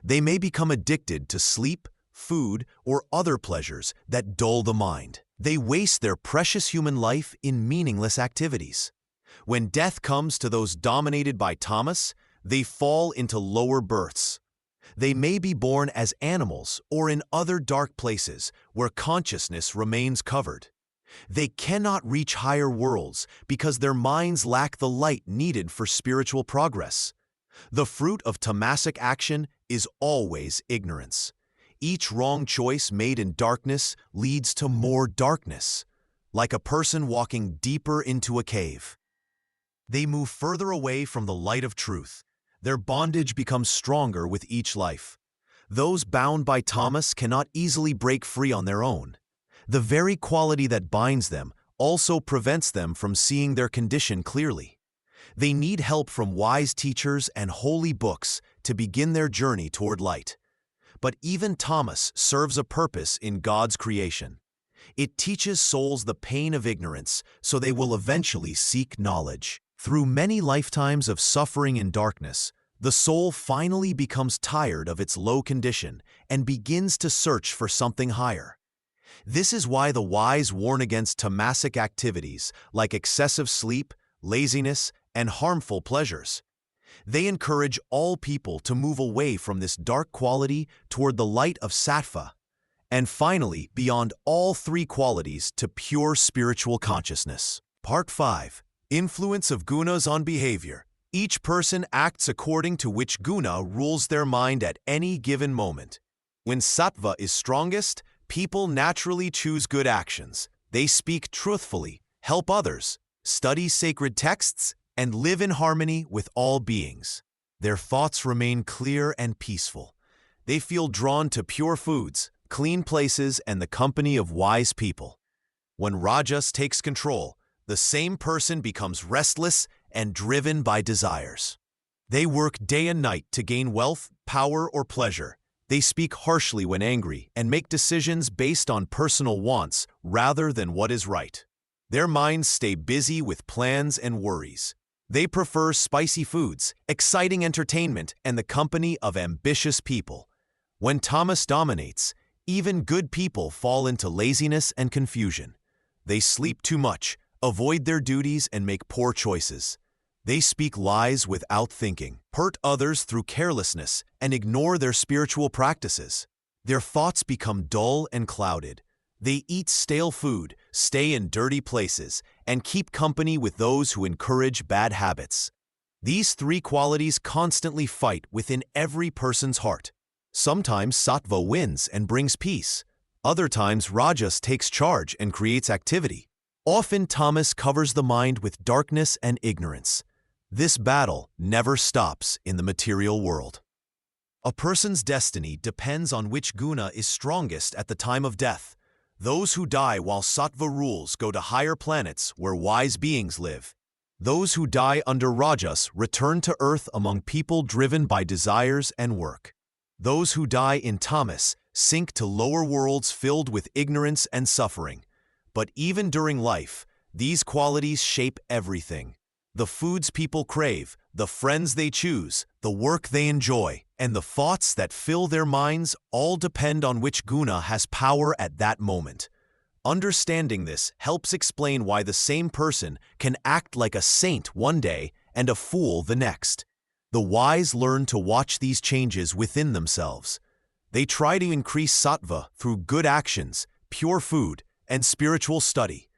They may become addicted to sleep, food, or other pleasures that dull the mind. They waste their precious human life in meaningless activities. When death comes to those dominated by tamas, they fall into lower births. They may be born as animals or in other dark places where consciousness remains covered. They cannot reach higher worlds because their minds lack the light needed for spiritual progress. The fruit of tamasic action is always ignorance. Each wrong choice made in darkness leads to more darkness, like a person walking deeper into a cave. They move further away from the light of truth. Their bondage becomes stronger with each life. Those bound by tamas cannot easily break free on their own. The very quality that binds them also prevents them from seeing their condition clearly. They need help from wise teachers and holy books to begin their journey toward light. But even tamas serves a purpose in God's creation. It teaches souls the pain of ignorance so they will eventually seek knowledge. Through many lifetimes of suffering in darkness, the soul finally becomes tired of its low condition and begins to search for something higher. This is why the wise warn against tamasic activities like excessive sleep, laziness, and harmful pleasures. They encourage all people to move away from this dark quality toward the light of sattva, and finally, beyond all three qualities, to pure spiritual consciousness. Part 5. Influence of gunas on behavior. Each person acts according to which guna rules their mind at any given moment. When sattva is strongest, people naturally choose good actions. They speak truthfully, help others, study sacred texts, and live in harmony with all beings. Their thoughts remain clear and peaceful. They feel drawn to pure foods, clean places, and the company of wise people. When rajas takes control, the same person becomes restless and driven by desires. They work day and night to gain wealth, power, or pleasure. They speak harshly when angry and make decisions based on personal wants rather than what is right. Their minds stay busy with plans and worries. They prefer spicy foods, exciting entertainment, and the company of ambitious people. When tamas dominates, even good people fall into laziness and confusion. They sleep too much, avoid their duties, and make poor choices. They speak lies without thinking, hurt others through carelessness, and ignore their spiritual practices. Their thoughts become dull and clouded. They eat stale food, stay in dirty places, and keep company with those who encourage bad habits. These three qualities constantly fight within every person's heart. Sometimes sattva wins and brings peace. Other times rajas takes charge and creates activity. Often tamas covers the mind with darkness and ignorance. This battle never stops in the material world. A person's destiny depends on which guna is strongest at the time of death. Those who die while sattva rules go to higher planets where wise beings live. Those who die under rajas return to earth among people driven by desires and work. Those who die in tamas sink to lower worlds filled with ignorance and suffering. But even during life, these qualities shape everything. The foods people crave, the friends they choose, the work they enjoy, and the thoughts that fill their minds all depend on which guna has power at that moment. Understanding this helps explain why the same person can act like a saint one day and a fool the next. The wise learn to watch these changes within themselves. They try to increase sattva through good actions, pure food, and spiritual study.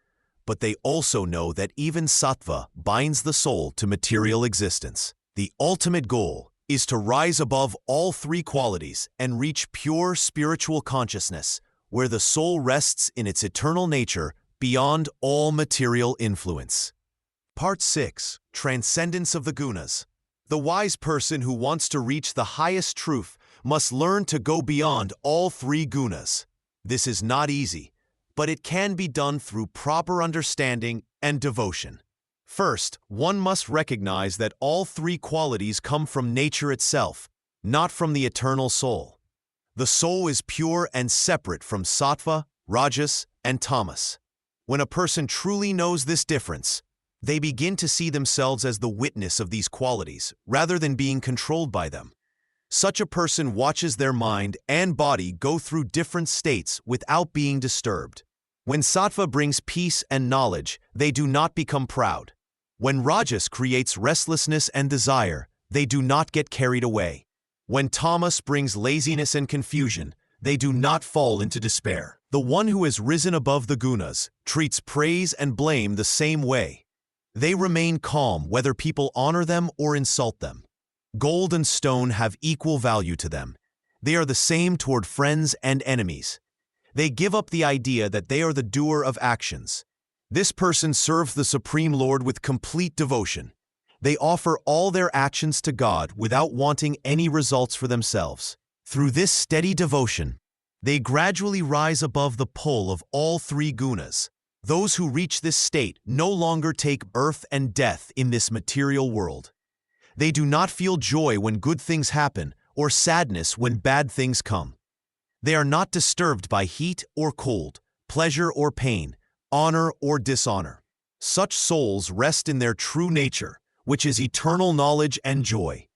But they also know that even sattva binds the soul to material existence. The ultimate goal is to rise above all three qualities and reach pure spiritual consciousness, where the soul rests in its eternal nature beyond all material influence. Part 6. Transcendence of the Gunas. The wise person who wants to reach the highest truth must learn to go beyond all three gunas. This is not easy, but it can be done through proper understanding and devotion. First, one must recognize that all three qualities come from nature itself, not from the eternal soul. The soul is pure and separate from sattva, rajas, and tamas. When a person truly knows this difference, they begin to see themselves as the witness of these qualities, rather than being controlled by them. Such a person watches their mind and body go through different states without being disturbed. When sattva brings peace and knowledge, they do not become proud. When rajas creates restlessness and desire, they do not get carried away. When tamas brings laziness and confusion, they do not fall into despair. The one who has risen above the gunas treats praise and blame the same way. They remain calm whether people honor them or insult them. Gold and stone have equal value to them. They are the same toward friends and enemies. They give up the idea that they are the doer of actions. This person serves the Supreme Lord with complete devotion. They offer all their actions to God without wanting any results for themselves. Through this steady devotion, they gradually rise above the pull of all three gunas. Those who reach this state no longer take birth and death in this material world. They do not feel joy when good things happen or sadness when bad things come. They are not disturbed by heat or cold, pleasure or pain, honor or dishonor. Such souls rest in their true nature, which is eternal knowledge and joy.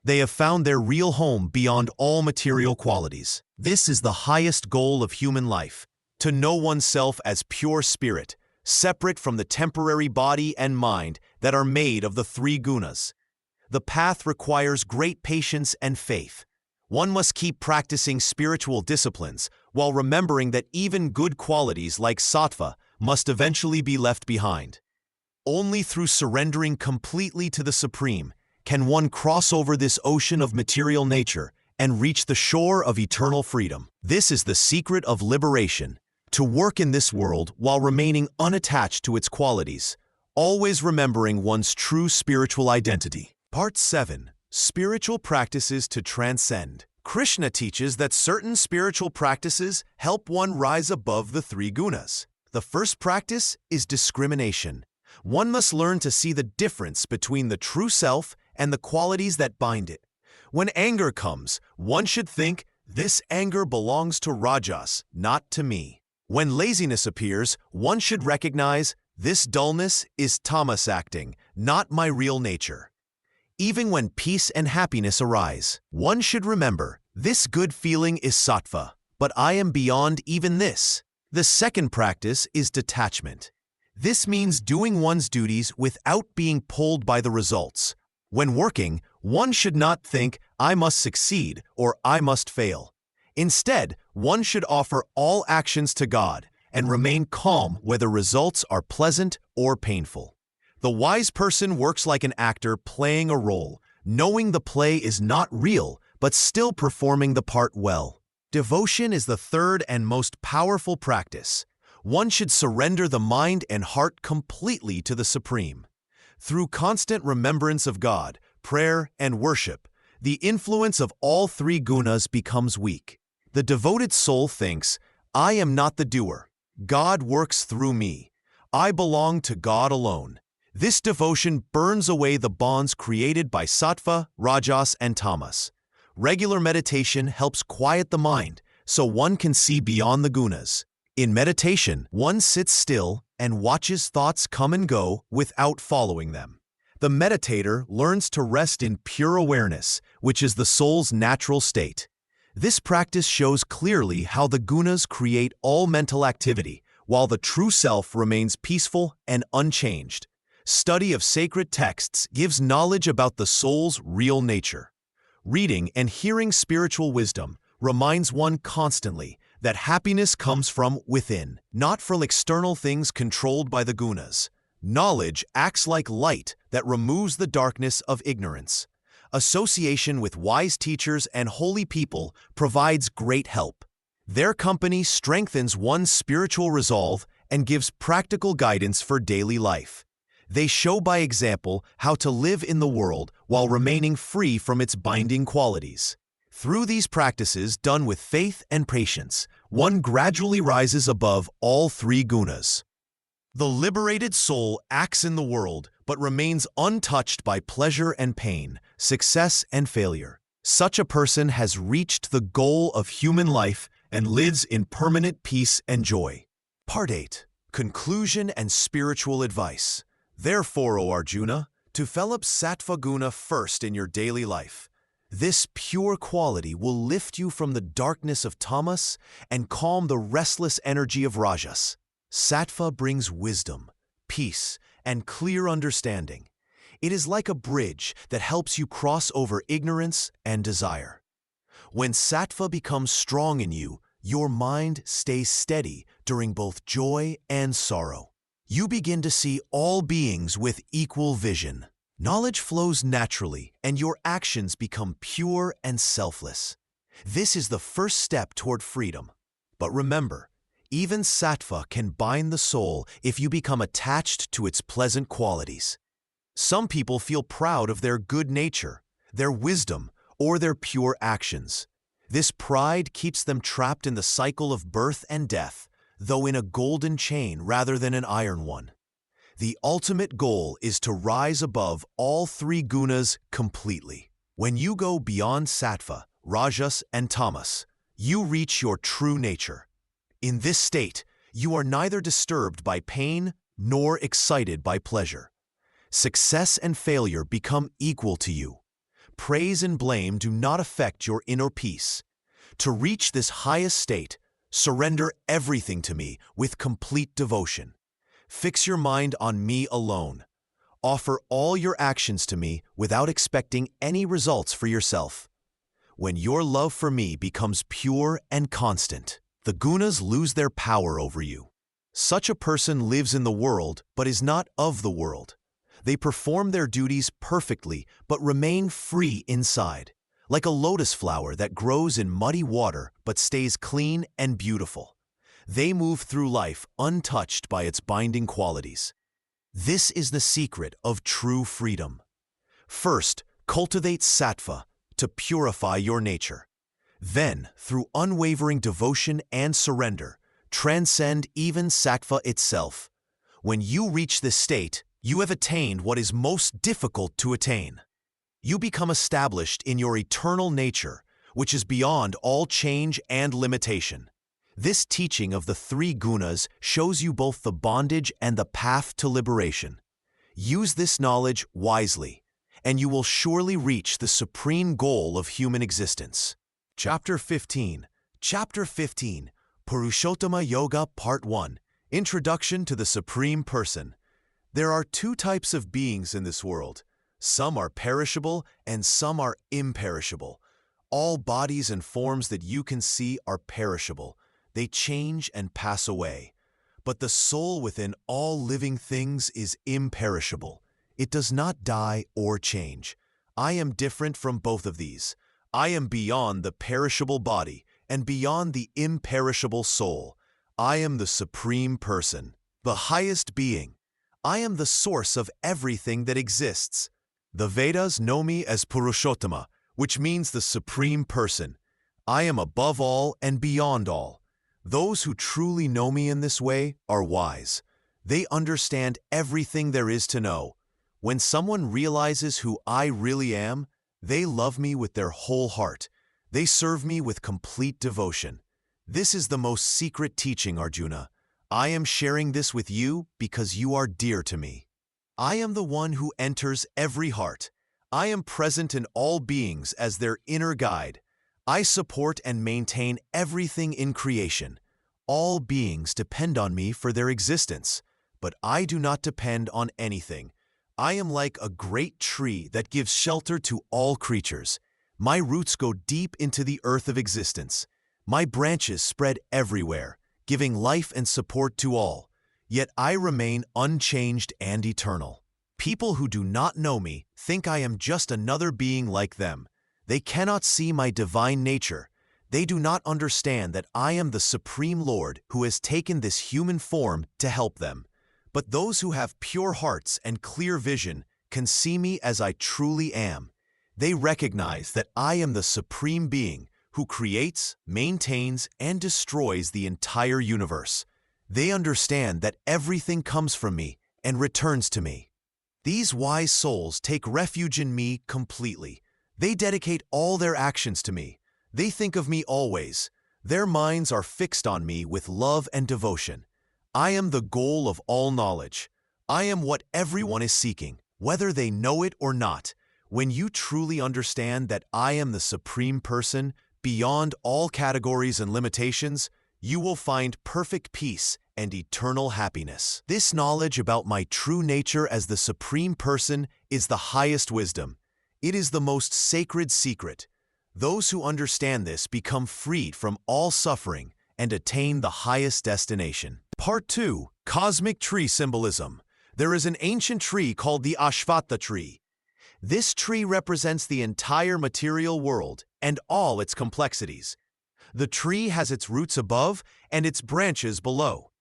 They have found their real home beyond all material qualities. This is the highest goal of human life, to know oneself as pure spirit, separate from the temporary body and mind that are made of the three gunas. The path requires great patience and faith. One must keep practicing spiritual disciplines while remembering that even good qualities like sattva must eventually be left behind. Only through surrendering completely to the Supreme can one cross over this ocean of material nature and reach the shore of eternal freedom. This is the secret of liberation, to work in this world while remaining unattached to its qualities, always remembering one's true spiritual identity. Part 7. Spiritual Practices to Transcend. Krishna teaches that certain spiritual practices help one rise above the three gunas. The first practice is discrimination. One must learn to see the difference between the true self and the qualities that bind it. When anger comes, one should think, this anger belongs to rajas, not to me. When laziness appears, one should recognize, this dullness is tamas acting, not my real nature. Even when peace and happiness arise, one should remember, this good feeling is sattva, but I am beyond even this. The second practice is detachment. This means doing one's duties without being pulled by the results. When working, one should not think, I must succeed or I must fail. Instead, one should offer all actions to God and remain calm whether results are pleasant or painful. The wise person works like an actor playing a role, knowing the play is not real, but still performing the part well. Devotion is the third and most powerful practice. One should surrender the mind and heart completely to the Supreme. Through constant remembrance of God, prayer, and worship, the influence of all three gunas becomes weak. The devoted soul thinks, I am not the doer. God works through me. I belong to God alone. This devotion burns away the bonds created by sattva, rajas, and tamas. Regular meditation helps quiet the mind so one can see beyond the gunas. In meditation, one sits still and watches thoughts come and go without following them. The meditator learns to rest in pure awareness, which is the soul's natural state. This practice shows clearly how the gunas create all mental activity, while the true self remains peaceful and unchanged. Study of sacred texts gives knowledge about the soul's real nature. Reading and hearing spiritual wisdom reminds one constantly that happiness comes from within, not from external things controlled by the gunas. Knowledge acts like light that removes the darkness of ignorance. Association with wise teachers and holy people provides great help. Their company strengthens one's spiritual resolve and gives practical guidance for daily life. They show by example how to live in the world while remaining free from its binding qualities. Through these practices done with faith and patience, one gradually rises above all three gunas. The liberated soul acts in the world but remains untouched by pleasure and pain, success and failure. Such a person has reached the goal of human life and lives in permanent peace and joy. Part 8. Conclusion and Spiritual Advice. Therefore, O Arjuna, develop sattva guna first in your daily life. This pure quality will lift you from the darkness of tamas and calm the restless energy of rajas. Sattva brings wisdom, peace, and clear understanding. It is like a bridge that helps you cross over ignorance and desire. When sattva becomes strong in you, your mind stays steady during both joy and sorrow. You begin to see all beings with equal vision. Knowledge flows naturally, and your actions become pure and selfless. This is the first step toward freedom. But remember, even sattva can bind the soul if you become attached to its pleasant qualities. Some people feel proud of their good nature, their wisdom, or their pure actions. This pride keeps them trapped in the cycle of birth and death, though in a golden chain rather than an iron one. The ultimate goal is to rise above all three gunas completely. When you go beyond sattva, rajas, and tamas, you reach your true nature. In this state, you are neither disturbed by pain nor excited by pleasure. Success and failure become equal to you. Praise and blame do not affect your inner peace. To reach this highest state, surrender everything to me with complete devotion. Fix your mind on me alone. Offer all your actions to me without expecting any results for yourself. When your love for me becomes pure and constant, the gunas lose their power over you. Such a person lives in the world but is not of the world. They perform their duties perfectly but remain free inside, like a lotus flower that grows in muddy water but stays clean and beautiful. They move through life untouched by its binding qualities. This is the secret of true freedom. First, cultivate sattva to purify your nature. Then, through unwavering devotion and surrender, transcend even sattva itself. When you reach this state, you have attained what is most difficult to attain. You become established in your eternal nature, which is beyond all change and limitation. This teaching of the three gunas shows you both the bondage and the path to liberation. Use this knowledge wisely, and you will surely reach the supreme goal of human existence. Chapter 15. Chapter 15. Purushottama Yoga Part 1. Introduction to the Supreme Person. There are two types of beings in this world. Some are perishable and some are imperishable. All bodies and forms that you can see are perishable. They change and pass away. But the soul within all living things is imperishable. It does not die or change. I am different from both of these. I am beyond the perishable body and beyond the imperishable soul. I am the Supreme Person, the highest being. I am the source of everything that exists. The Vedas know me as Purushottama, which means the Supreme Person. I am above all and beyond all. Those who truly know me in this way are wise. They understand everything there is to know. When someone realizes who I really am, they love me with their whole heart. They serve me with complete devotion. This is the most secret teaching, Arjuna. I am sharing this with you because you are dear to me. I am the one who enters every heart. I am present in all beings as their inner guide. I support and maintain everything in creation. all beings depend on me for their existence, but I do not depend on anything. I am like a great tree that gives shelter to all creatures. My roots go deep into the earth of existence. My branches spread everywhere, giving life and support to all. Yet I remain unchanged and eternal. People who do not know me think I am just another being like them. They cannot see my divine nature. They do not understand that I am the Supreme Lord who has taken this human form to help them. But those who have pure hearts and clear vision can see me as I truly am. They recognize that I am the Supreme Being who creates, maintains, and destroys the entire universe. They understand that everything comes from me and returns to me. These wise souls take refuge in me completely. They dedicate all their actions to me. They think of me always. Their minds are fixed on me with love and devotion. I am the goal of all knowledge. I am what everyone is seeking, whether they know it or not. When you truly understand that I am the Supreme Person, beyond all categories and limitations, you will find perfect peace and eternal happiness. This knowledge about my true nature as the Supreme Person is the highest wisdom. It is the most sacred secret. Those who understand this become freed from all suffering and attain the highest destination. Part 2. Cosmic Tree Symbolism. There is an ancient tree called the Ashvattha tree. This tree represents the entire material world and all its complexities. The tree has its roots above and its branches below.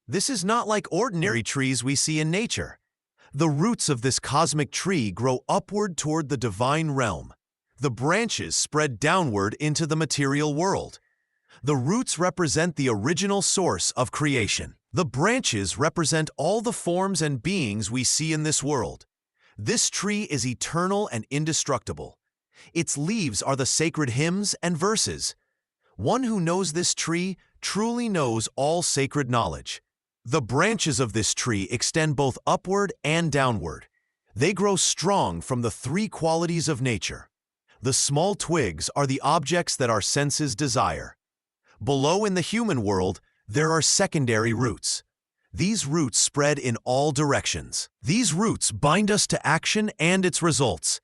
This is not like ordinary trees we see in nature. The roots of this cosmic tree grow upward toward the divine realm. The branches spread downward into the material world. The roots represent the original source of creation. The branches represent all the forms and beings we see in this world. This tree is eternal and indestructible. Its leaves are the sacred hymns and verses. One who knows this tree truly knows all sacred knowledge. The branches of this tree extend both upward and downward. They grow strong from the three qualities of nature. The small twigs are the objects that our senses desire. Below in the human world, there are secondary roots. These roots spread in all directions. These roots bind us to action and its results.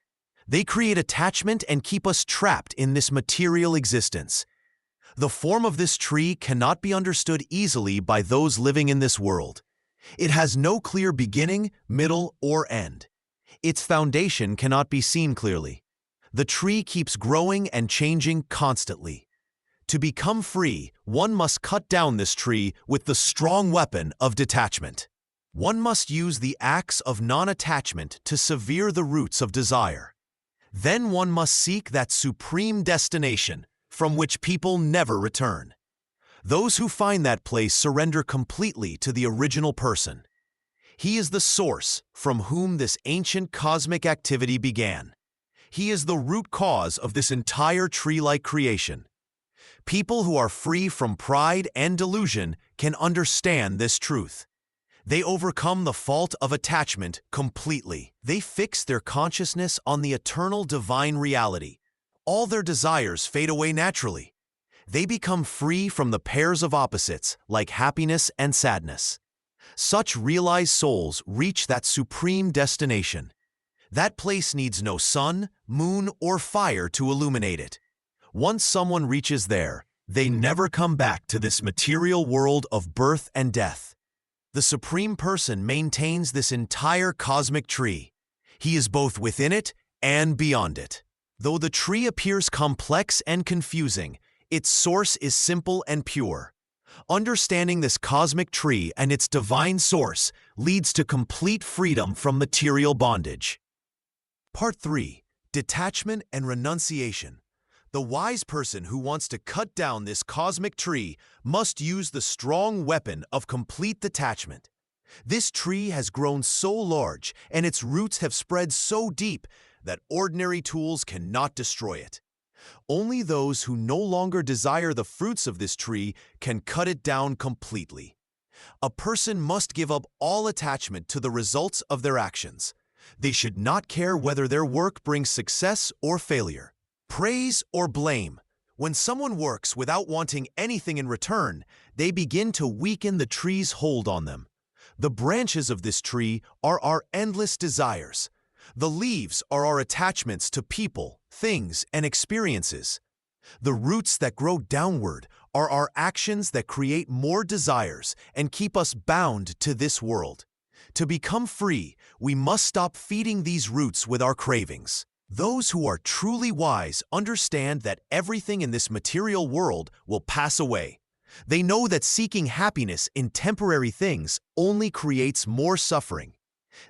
They create attachment and keep us trapped in this material existence. The form of this tree cannot be understood easily by those living in this world. It has no clear beginning, middle, or end. Its foundation cannot be seen clearly. The tree keeps growing and changing constantly. To become free, one must cut down this tree with the strong weapon of detachment. One must use the axe of non-attachment to sever the roots of desire. Then one must seek that supreme destination from which people never return. Those who find that place surrender completely to the original person. He is the source from whom this ancient cosmic activity began. He is the root cause of this entire tree-like creation. People who are free from pride and delusion can understand this truth. They overcome the fault of attachment completely. They fix their consciousness on the eternal divine reality. All their desires fade away naturally. They become free from the pairs of opposites like happiness and sadness. Such realized souls reach that supreme destination. That place needs no sun, moon, or fire to illuminate it. Once someone reaches there, they never come back to this material world of birth and death. The Supreme Person maintains this entire cosmic tree. He is both within it and beyond it. Though the tree appears complex and confusing, its source is simple and pure. Understanding this cosmic tree and its divine source leads to complete freedom from material bondage. Part 3. Detachment and Renunciation. The wise person who wants to cut down this cosmic tree must use the strong weapon of complete detachment. This tree has grown so large and its roots have spread so deep that ordinary tools cannot destroy it. Only those who no longer desire the fruits of this tree can cut it down completely. A person must give up all attachment to the results of their actions. They should not care whether their work brings success or failure, praise or blame. When someone works without wanting anything in return, they begin to weaken the tree's hold on them. The branches of this tree are our endless desires. The leaves are our attachments to people, things, and experiences. The roots that grow downward are our actions that create more desires and keep us bound to this world. To become free, we must stop feeding these roots with our cravings. Those who are truly wise understand that everything in this material world will pass away. They know that seeking happiness in temporary things only creates more suffering.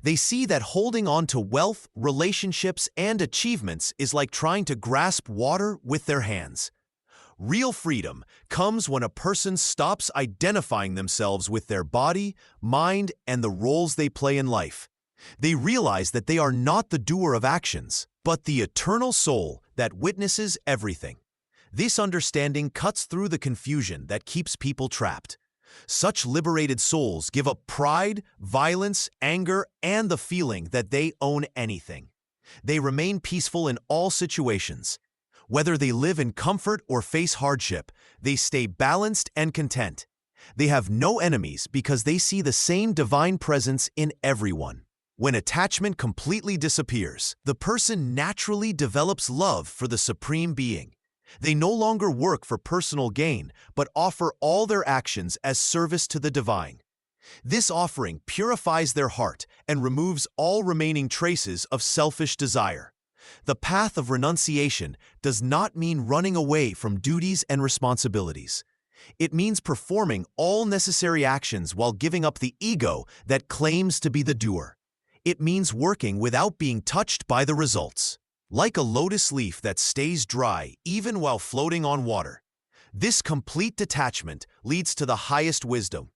They see that holding on to wealth, relationships, and achievements is like trying to grasp water with their hands. Real freedom comes when a person stops identifying themselves with their body, mind, and the roles they play in life. They realize that they are not the doer of actions, but the eternal soul that witnesses everything. This understanding cuts through the confusion that keeps people trapped. Such liberated souls give up pride, violence, anger, and the feeling that they own anything. They remain peaceful in all situations. Whether they live in comfort or face hardship, they stay balanced and content. They have no enemies because they see the same divine presence in everyone. When attachment completely disappears, the person naturally develops love for the Supreme Being. They no longer work for personal gain, but offer all their actions as service to the divine. This offering purifies their heart and removes all remaining traces of selfish desire. The path of renunciation does not mean running away from duties and responsibilities. It means performing all necessary actions while giving up the ego that claims to be the doer. It means working without being touched by the results. Like a lotus leaf that stays dry even while floating on water. This complete detachment leads to the highest wisdom.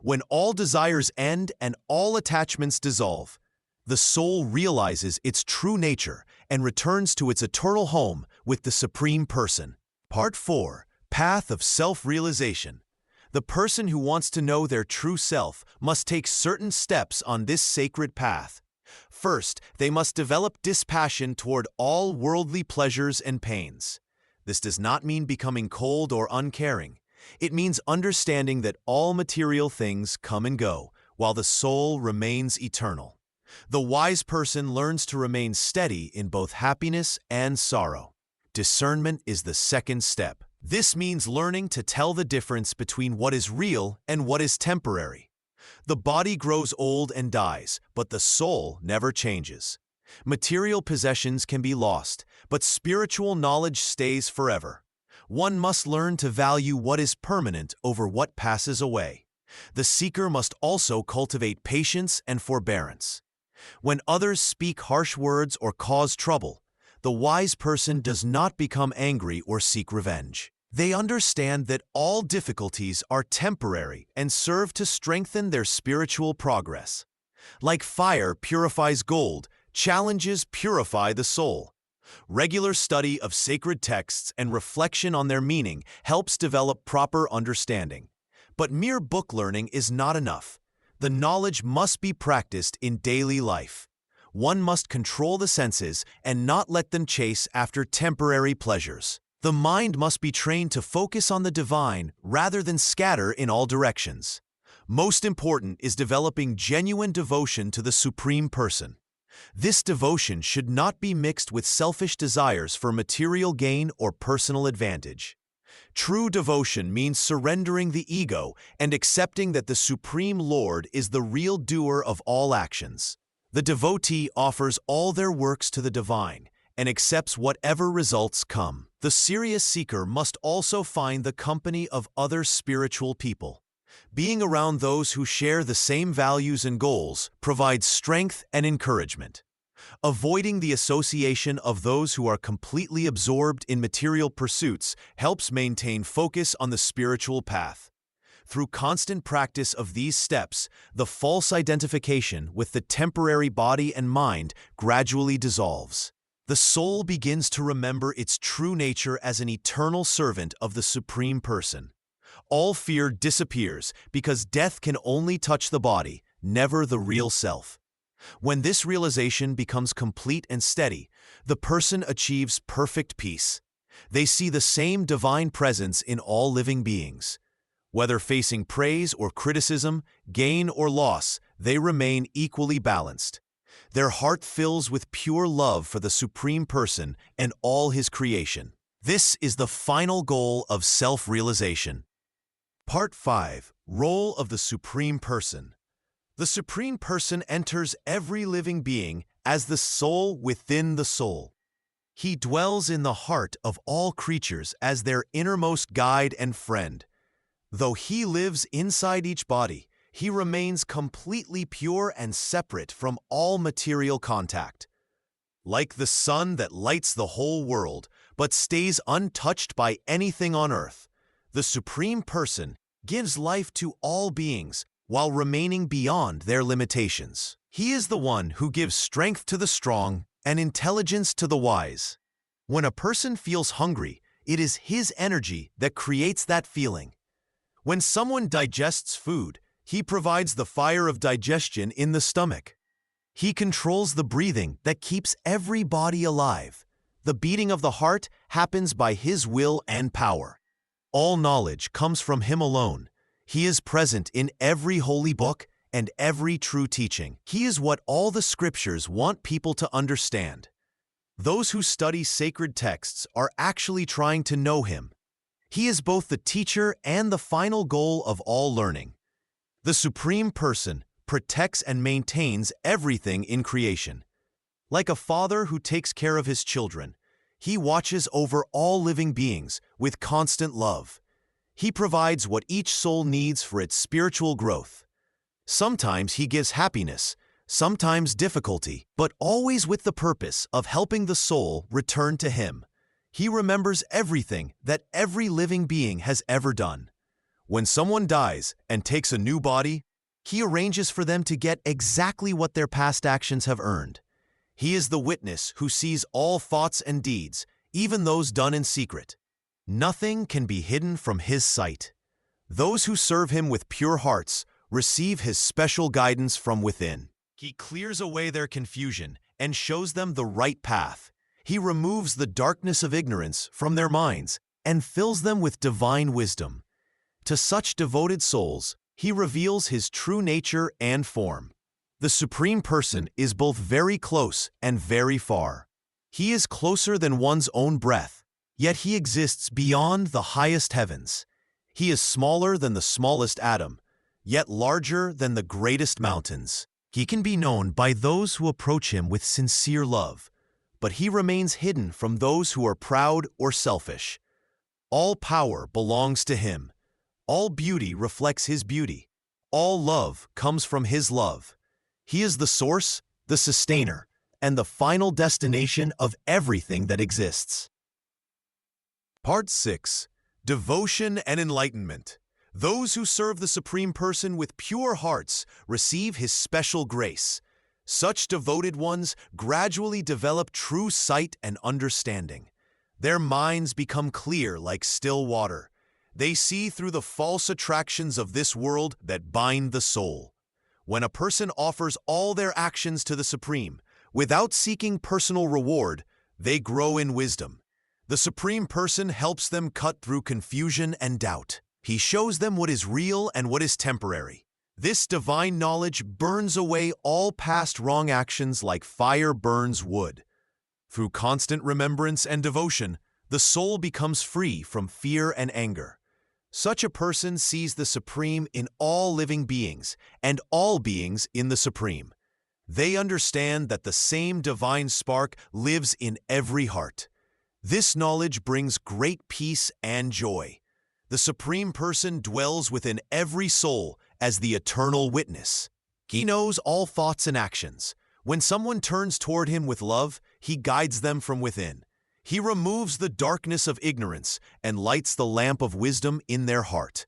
When all desires end and all attachments dissolve, the soul realizes its true nature and returns to its eternal home with the Supreme Person. Part 4. Path of Self-Realization. The person who wants to know their true self must take certain steps on this sacred path. First, they must develop dispassion toward all worldly pleasures and pains. This does not mean becoming cold or uncaring. It means understanding that all material things come and go, while the soul remains eternal. The wise person learns to remain steady in both happiness and sorrow. Discernment is the second step. This means learning to tell the difference between what is real and what is temporary. The body grows old and dies, but the soul never changes. Material possessions can be lost, but spiritual knowledge stays forever. One must learn to value what is permanent over what passes away. The seeker must also cultivate patience and forbearance. When others speak harsh words or cause trouble, the wise person does not become angry or seek revenge. They understand that all difficulties are temporary and serve to strengthen their spiritual progress. Like fire purifies gold, challenges purify the soul. Regular study of sacred texts and reflection on their meaning helps develop proper understanding. But mere book learning is not enough. The knowledge must be practiced in daily life. One must control the senses and not let them chase after temporary pleasures. The mind must be trained to focus on the divine rather than scatter in all directions. Most important is developing genuine devotion to the Supreme Person. This devotion should not be mixed with selfish desires for material gain or personal advantage. True devotion means surrendering the ego and accepting that the Supreme Lord is the real doer of all actions. The devotee offers all their works to the divine and accepts whatever results come. The serious seeker must also find the company of other spiritual people. Being around those who share the same values and goals provides strength and encouragement. Avoiding the association of those who are completely absorbed in material pursuits helps maintain focus on the spiritual path. Through constant practice of these steps, the false identification with the temporary body and mind gradually dissolves. The soul begins to remember its true nature as an eternal servant of the Supreme Person. All fear disappears because death can only touch the body, never the real self. When this realization becomes complete and steady, the person achieves perfect peace. They see the same divine presence in all living beings. Whether facing praise or criticism, gain or loss, they remain equally balanced. Their heart fills with pure love for the Supreme Person and all His creation. This is the final goal of self-realization. Part 5. Role of the Supreme Person. The Supreme Person enters every living being as the soul within the soul. He dwells in the heart of all creatures as their innermost guide and friend. Though He lives inside each body, He remains completely pure and separate from all material contact. Like the sun that lights the whole world, but stays untouched by anything on earth, the Supreme Person gives life to all beings while remaining beyond their limitations. He is the one who gives strength to the strong and intelligence to the wise. When a person feels hungry, it is His energy that creates that feeling. When someone digests food, He provides the fire of digestion in the stomach. He controls the breathing that keeps every body alive. The beating of the heart happens by His will and power. All knowledge comes from Him alone. He is present in every holy book and every true teaching. He is what all the scriptures want people to understand. Those who study sacred texts are actually trying to know Him. He is both the teacher and the final goal of all learning. The Supreme Person protects and maintains everything in creation. Like a father who takes care of his children, He watches over all living beings with constant love. He provides what each soul needs for its spiritual growth. Sometimes He gives happiness, sometimes difficulty, but always with the purpose of helping the soul return to Him. He remembers everything that every living being has ever done. When someone dies and takes a new body, He arranges for them to get exactly what their past actions have earned. He is the witness who sees all thoughts and deeds, even those done in secret. Nothing can be hidden from His sight. Those who serve Him with pure hearts receive His special guidance from within. He clears away their confusion and shows them the right path. He removes the darkness of ignorance from their minds and fills them with divine wisdom. To such devoted souls, He reveals His true nature and form. The Supreme Person is both very close and very far. He is closer than one's own breath, yet He exists beyond the highest heavens. He is smaller than the smallest atom, yet larger than the greatest mountains. He can be known by those who approach Him with sincere love, but He remains hidden from those who are proud or selfish. All power belongs to Him. All beauty reflects His beauty. All love comes from His love. He is the source, the sustainer, and the final destination of everything that exists. Part 6. Devotion and Enlightenment. Those who serve the Supreme Person with pure hearts receive His special grace. Such devoted ones gradually develop true sight and understanding. Their minds become clear like still water. They see through the false attractions of this world that bind the soul. When a person offers all their actions to the Supreme, without seeking personal reward, they grow in wisdom. The Supreme Person helps them cut through confusion and doubt. He shows them what is real and what is temporary. This divine knowledge burns away all past wrong actions like fire burns wood. Through constant remembrance and devotion, the soul becomes free from fear and anger. Such a person sees the Supreme in all living beings and all beings in the Supreme. They understand that the same divine spark lives in every heart. This knowledge brings great peace and joy. The Supreme Person dwells within every soul as the eternal witness. He knows all thoughts and actions. When someone turns toward Him with love, He guides them from within. He removes the darkness of ignorance and lights the lamp of wisdom in their heart.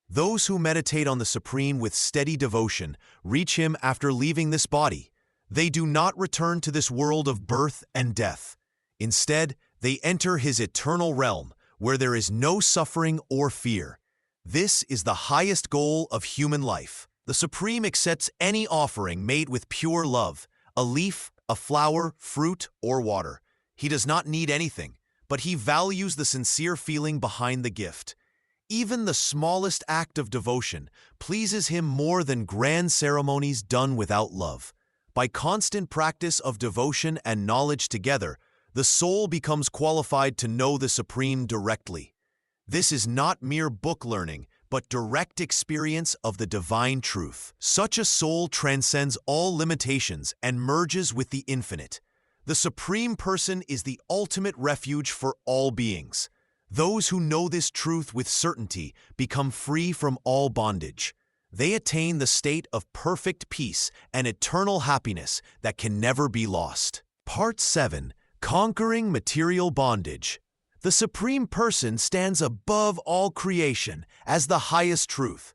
Those who meditate on the Supreme with steady devotion reach Him after leaving this body. They do not return to this world of birth and death. Instead, they enter His eternal realm, where there is no suffering or fear. This is the highest goal of human life. The Supreme accepts any offering made with pure love, a leaf, a flower, fruit, or water. He does not need anything, but he values the sincere feeling behind the gift. Even the smallest act of devotion pleases him more than grand ceremonies done without love. By constant practice of devotion and knowledge together, the soul becomes qualified to know the Supreme directly. This is not mere book learning, but direct experience of the divine truth. Such a soul transcends all limitations and merges with the infinite. The Supreme Person is the ultimate refuge for all beings. Those who know this truth with certainty become free from all bondage. They attain the state of perfect peace and eternal happiness that can never be lost. Part 7. Conquering Material Bondage. The Supreme Person stands above all creation as the highest truth.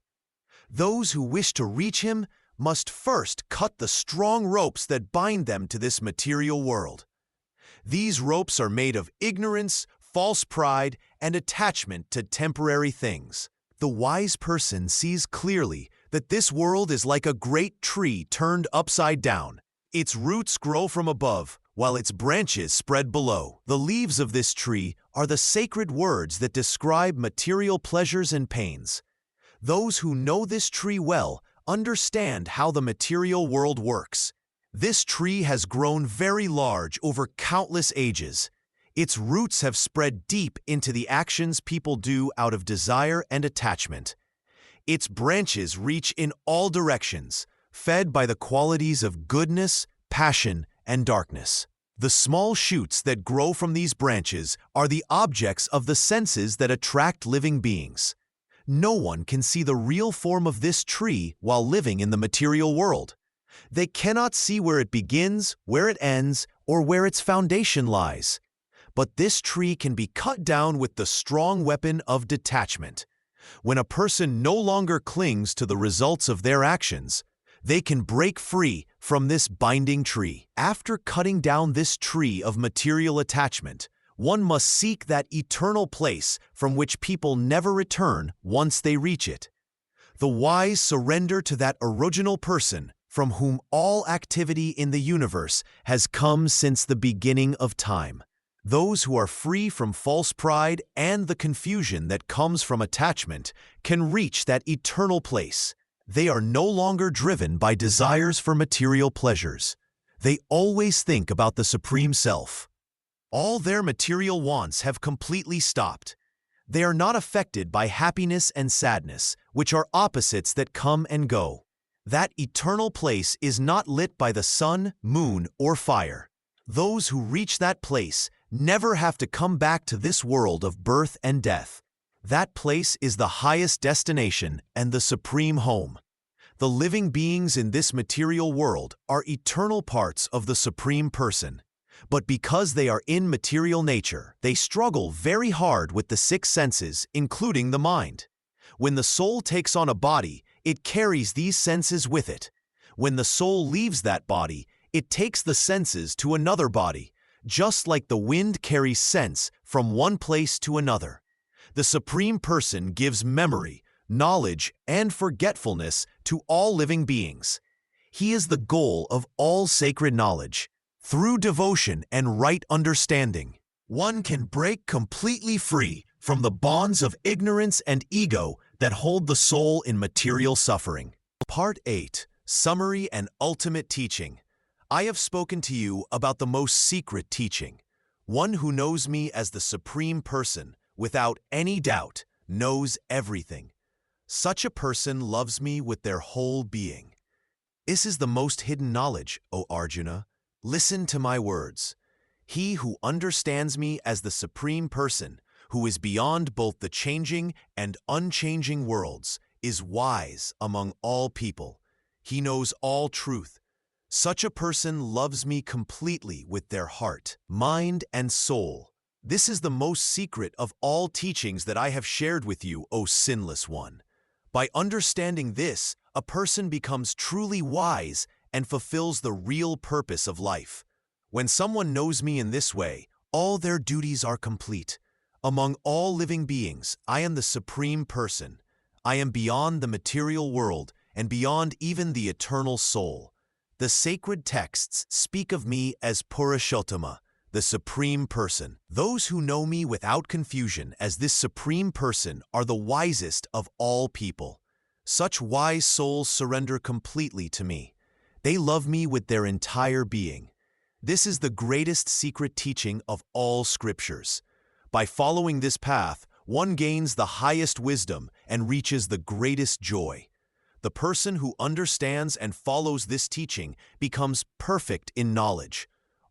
Those who wish to reach him must first cut the strong ropes that bind them to this material world. These ropes are made of ignorance, false pride, and attachment to temporary things. The wise person sees clearly that this world is like a great tree turned upside down. Its roots grow from above, while its branches spread below. The leaves of this tree are the sacred words that describe material pleasures and pains. Those who know this tree well understand how the material world works. This tree has grown very large over countless ages. Its roots have spread deep into the actions people do out of desire and attachment. Its branches reach in all directions, fed by the qualities of goodness, passion, and darkness. The small shoots that grow from these branches are the objects of the senses that attract living beings. No one can see the real form of this tree while living in the material world. They cannot see where it begins, where it ends, or where its foundation lies. But this tree can be cut down with the strong weapon of detachment. When a person no longer clings to the results of their actions, they can break free from this binding tree. After cutting down this tree of material attachment, one must seek that eternal place from which people never return once they reach it. The wise surrender to that original person from whom all activity in the universe has come since the beginning of time. Those who are free from false pride and the confusion that comes from attachment can reach that eternal place. They are no longer driven by desires for material pleasures. They always think about the Supreme Self. All their material wants have completely stopped. They are not affected by happiness and sadness, which are opposites that come and go. That eternal place is not lit by the sun, moon, or fire. Those who reach that place never have to come back to this world of birth and death. That place is the highest destination and the supreme home. The living beings in this material world are eternal parts of the Supreme Person. But because they are in material nature, they struggle very hard with the six senses, including the mind. When the soul takes on a body, it carries these senses with it. When the soul leaves that body, it takes the senses to another body, just like the wind carries sense from one place to another. The Supreme Person gives memory, knowledge, and forgetfulness to all living beings. He is the goal of all sacred knowledge. Through devotion and right understanding, one can break completely free from the bonds of ignorance and ego that hold the soul in material suffering. Part 8. Summary and Ultimate Teaching. I have spoken to you about the most secret teaching. One who knows me as the Supreme Person, without any doubt, knows everything. Such a person loves me with their whole being. This is the most hidden knowledge, O Arjuna. Listen to my words. He who understands me as the Supreme Person, who is beyond both the changing and unchanging worlds, is wise among all people. He knows all truth. Such a person loves me completely with their heart, mind, and soul. This is the most secret of all teachings that I have shared with you, O sinless one. By understanding this, a person becomes truly wise and fulfills the real purpose of life. When someone knows me in this way, all their duties are complete. Among all living beings, I am the Supreme Person. I am beyond the material world and beyond even the eternal soul. The sacred texts speak of me as Purushottama, the Supreme Person. Those who know me without confusion as this Supreme Person are the wisest of all people. Such wise souls surrender completely to me. They love me with their entire being. This is the greatest secret teaching of all scriptures. By following this path, one gains the highest wisdom and reaches the greatest joy. The person who understands and follows this teaching becomes perfect in knowledge.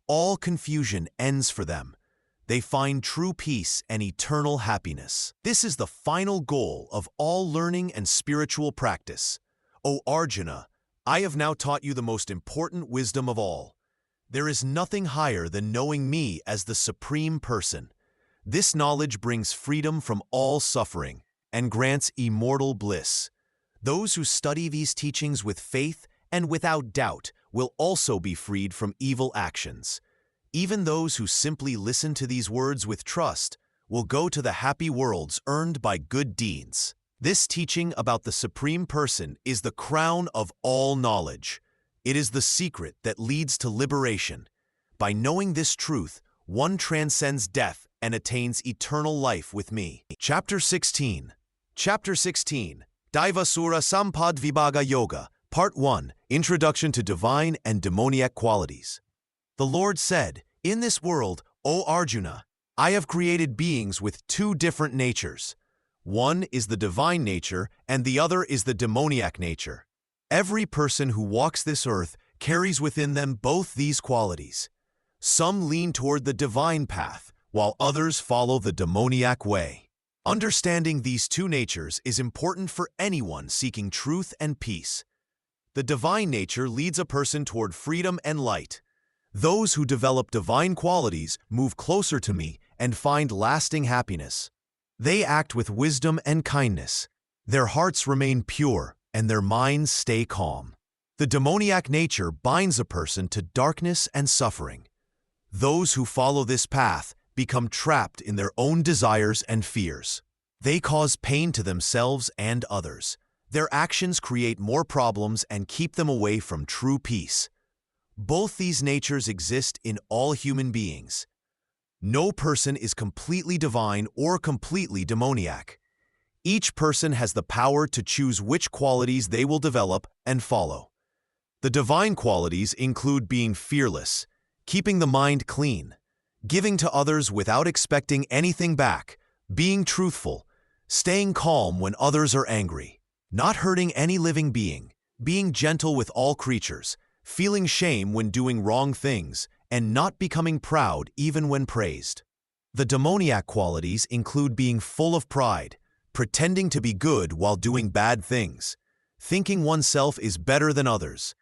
All confusion ends for them. They find true peace and eternal happiness. This is the final goal of all learning and spiritual practice. O Arjuna, I have now taught you the most important wisdom of all. There is nothing higher than knowing me as the Supreme Person. This knowledge brings freedom from all suffering and grants immortal bliss. Those who study these teachings with faith and without doubt will also be freed from evil actions. Even those who simply listen to these words with trust will go to the happy worlds earned by good deeds. This teaching about the Supreme Person is the crown of all knowledge. It is the secret that leads to liberation. By knowing this truth, one transcends death and attains eternal life with me. Chapter 16. Chapter 16. Daivasura Sampad Vibhaga Yoga, Part 1, Introduction to Divine and Demoniac Qualities. The Lord said, "In this world, O Arjuna, I have created beings with two different natures. One is the divine nature, and the other is the demoniac nature. Every person who walks this earth carries within them both these qualities. Some lean toward the divine path, while others follow the demoniac way. Understanding these two natures is important for anyone seeking truth and peace. The divine nature leads a person toward freedom and light. Those who develop divine qualities move closer to me and find lasting happiness. They act with wisdom and kindness. Their hearts remain pure and their minds stay calm. The demoniac nature binds a person to darkness and suffering. Those who follow this path become trapped in their own desires and fears. They cause pain to themselves and others. Their actions create more problems and keep them away from true peace. Both these natures exist in all human beings. No person is completely divine or completely demoniac. Each person has the power to choose which qualities they will develop and follow. The divine qualities include being fearless, keeping the mind clean, giving to others without expecting anything back, being truthful, staying calm when others are angry, not hurting any living being, being gentle with all creatures, feeling shame when doing wrong things, and not becoming proud even when praised. The demoniac qualities include being full of pride, pretending to be good while doing bad things, thinking oneself is better than others,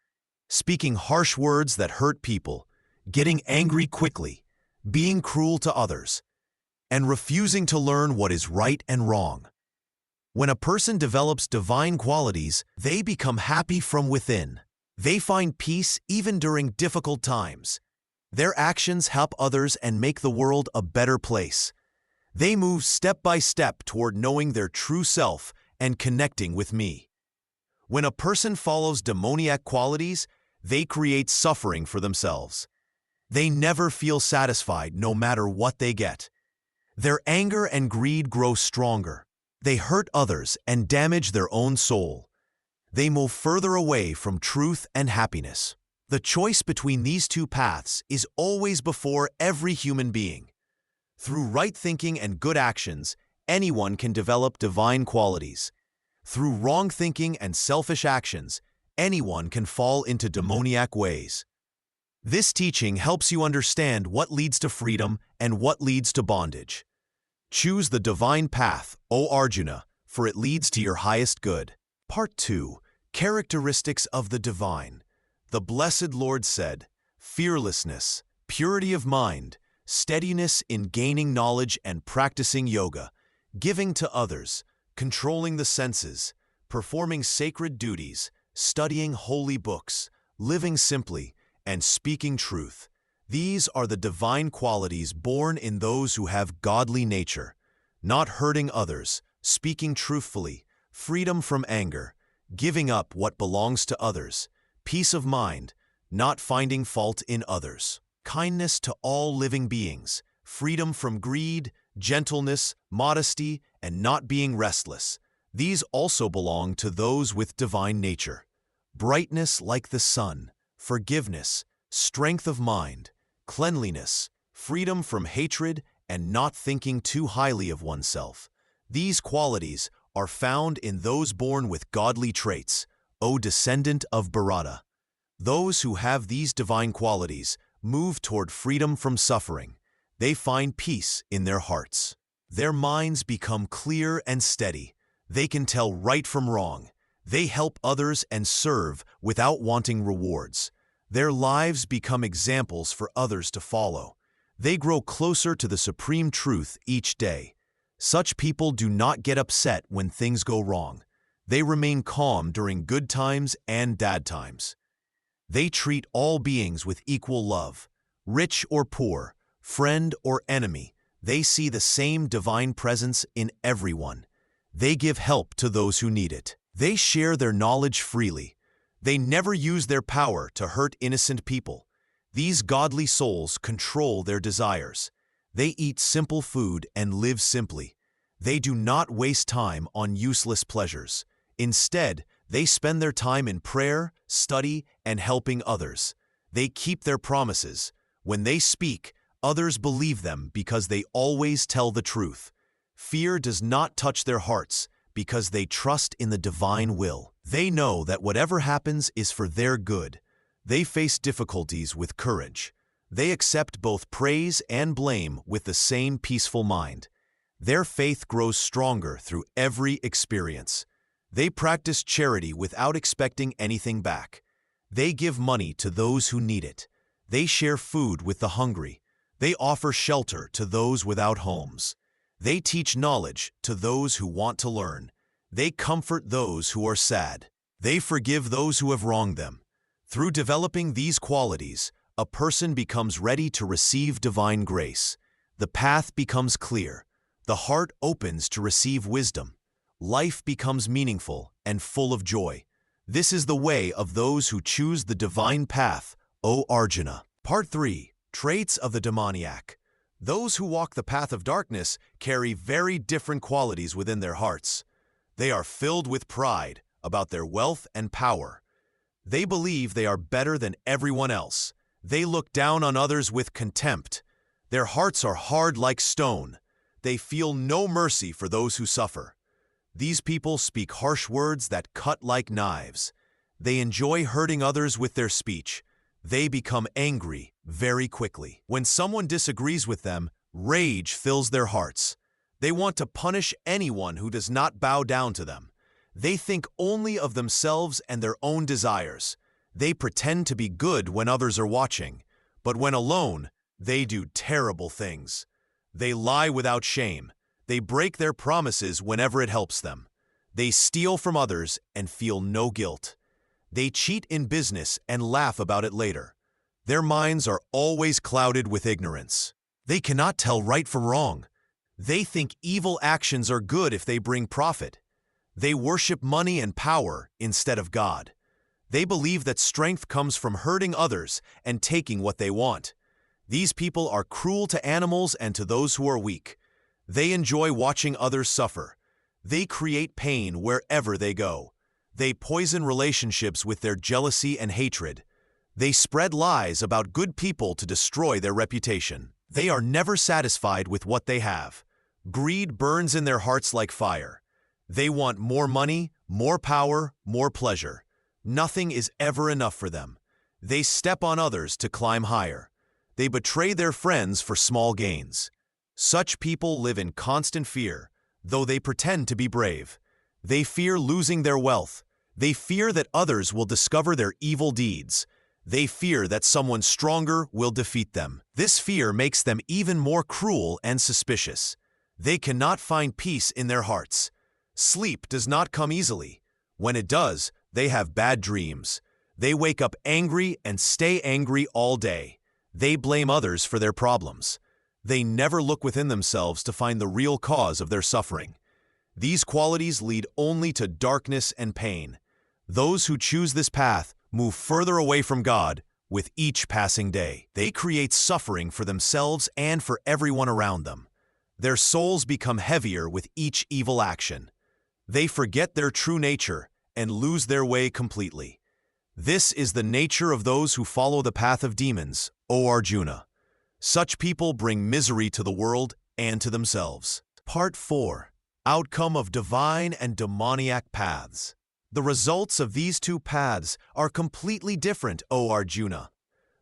speaking harsh words that hurt people, getting angry quickly, being cruel to others, and refusing to learn what is right and wrong. When a person develops divine qualities, they become happy from within. They find peace even during difficult times. Their actions help others and make the world a better place. They move step by step toward knowing their true self and connecting with me. When a person follows demoniac qualities, they create suffering for themselves. They never feel satisfied no matter what they get. Their anger and greed grow stronger. They hurt others and damage their own soul. They move further away from truth and happiness. The choice between these two paths is always before every human being. Through right thinking and good actions, anyone can develop divine qualities. Through wrong thinking and selfish actions, anyone can fall into demoniac ways. This teaching helps you understand what leads to freedom and what leads to bondage. Choose the divine path, O Arjuna, for it leads to your highest good. Part 2. Characteristics of the Divine. The Blessed Lord said, fearlessness, purity of mind, steadiness in gaining knowledge and practicing yoga, giving to others, controlling the senses, performing sacred duties, studying holy books, living simply, and speaking truth. These are the divine qualities born in those who have godly nature, not hurting others, speaking truthfully, freedom from anger, giving up what belongs to others, peace of mind, not finding fault in others. kindness to all living beings, freedom from greed, gentleness, modesty, and not being restless. These also belong to those with divine nature. Brightness like the sun, forgiveness, strength of mind, cleanliness, freedom from hatred, and not thinking too highly of oneself. These qualities are found in those born with godly traits, O descendant of Bharata. Those who have these divine qualities move toward freedom from suffering. They find peace in their hearts. Their minds become clear and steady. They can tell right from wrong. They help others and serve without wanting rewards. Their lives become examples for others to follow. They grow closer to the supreme truth each day. Such people do not get upset when things go wrong. They remain calm during good times and bad times. They treat all beings with equal love. Rich or poor, friend or enemy, they see the same divine presence in everyone. They give help to those who need it. They share their knowledge freely. They never use their power to hurt innocent people. These godly souls control their desires. They eat simple food and live simply. They do not waste time on useless pleasures. Instead, they spend their time in prayer, study, and helping others. They keep their promises. When they speak, others believe them because they always tell the truth. Fear does not touch their hearts because they trust in the divine will. They know that whatever happens is for their good. They face difficulties with courage. They accept both praise and blame with the same peaceful mind. Their faith grows stronger through every experience. They practice charity without expecting anything back. They give money to those who need it. They share food with the hungry. They offer shelter to those without homes. They teach knowledge to those who want to learn. They comfort those who are sad. They forgive those who have wronged them. Through developing these qualities, a person becomes ready to receive divine grace. The path becomes clear. The heart opens to receive wisdom. Life becomes meaningful and full of joy. This is the way of those who choose the divine path, O Arjuna. Part 3. Traits of the demoniac. Those who walk the path of darkness carry very different qualities within their hearts. They are filled with pride about their wealth and power. They believe they are better than everyone else. They look down on others with contempt. Their hearts are hard like stone. They feel no mercy for those who suffer. These people speak harsh words that cut like knives. They enjoy hurting others with their speech. They become angry very quickly. When someone disagrees with them, rage fills their hearts. They want to punish anyone who does not bow down to them. They think only of themselves and their own desires. They pretend to be good when others are watching, but when alone, they do terrible things. They lie without shame. They break their promises whenever it helps them. They steal from others and feel no guilt. They cheat in business and laugh about it later. Their minds are always clouded with ignorance. They cannot tell right from wrong. They think evil actions are good if they bring profit. They worship money and power instead of God. They believe that strength comes from hurting others and taking what they want. These people are cruel to animals and to those who are weak. They enjoy watching others suffer. They create pain wherever they go. They poison relationships with their jealousy and hatred. They spread lies about good people to destroy their reputation. They are never satisfied with what they have. Greed burns in their hearts like fire. They want more money, more power, more pleasure. Nothing is ever enough for them. They step on others to climb higher. They betray their friends for small gains. Such people live in constant fear, though they pretend to be brave. They fear losing their wealth. They fear that others will discover their evil deeds. They fear that someone stronger will defeat them. This fear makes them even more cruel and suspicious. They cannot find peace in their hearts. Sleep does not come easily. When it does, they have bad dreams. They wake up angry and stay angry all day. They blame others for their problems. They never look within themselves to find the real cause of their suffering. These qualities lead only to darkness and pain. Those who choose this path move further away from God With each passing day, they create suffering for themselves and for everyone around them. Their souls become heavier with each evil action. They forget their true nature and lose their way completely. This is the nature of those who follow the path of demons, O Arjuna. Such people bring misery to the world and to themselves. Part 4. Outcome of Divine and Demoniac Paths. The results of these two paths are completely different, O Arjuna.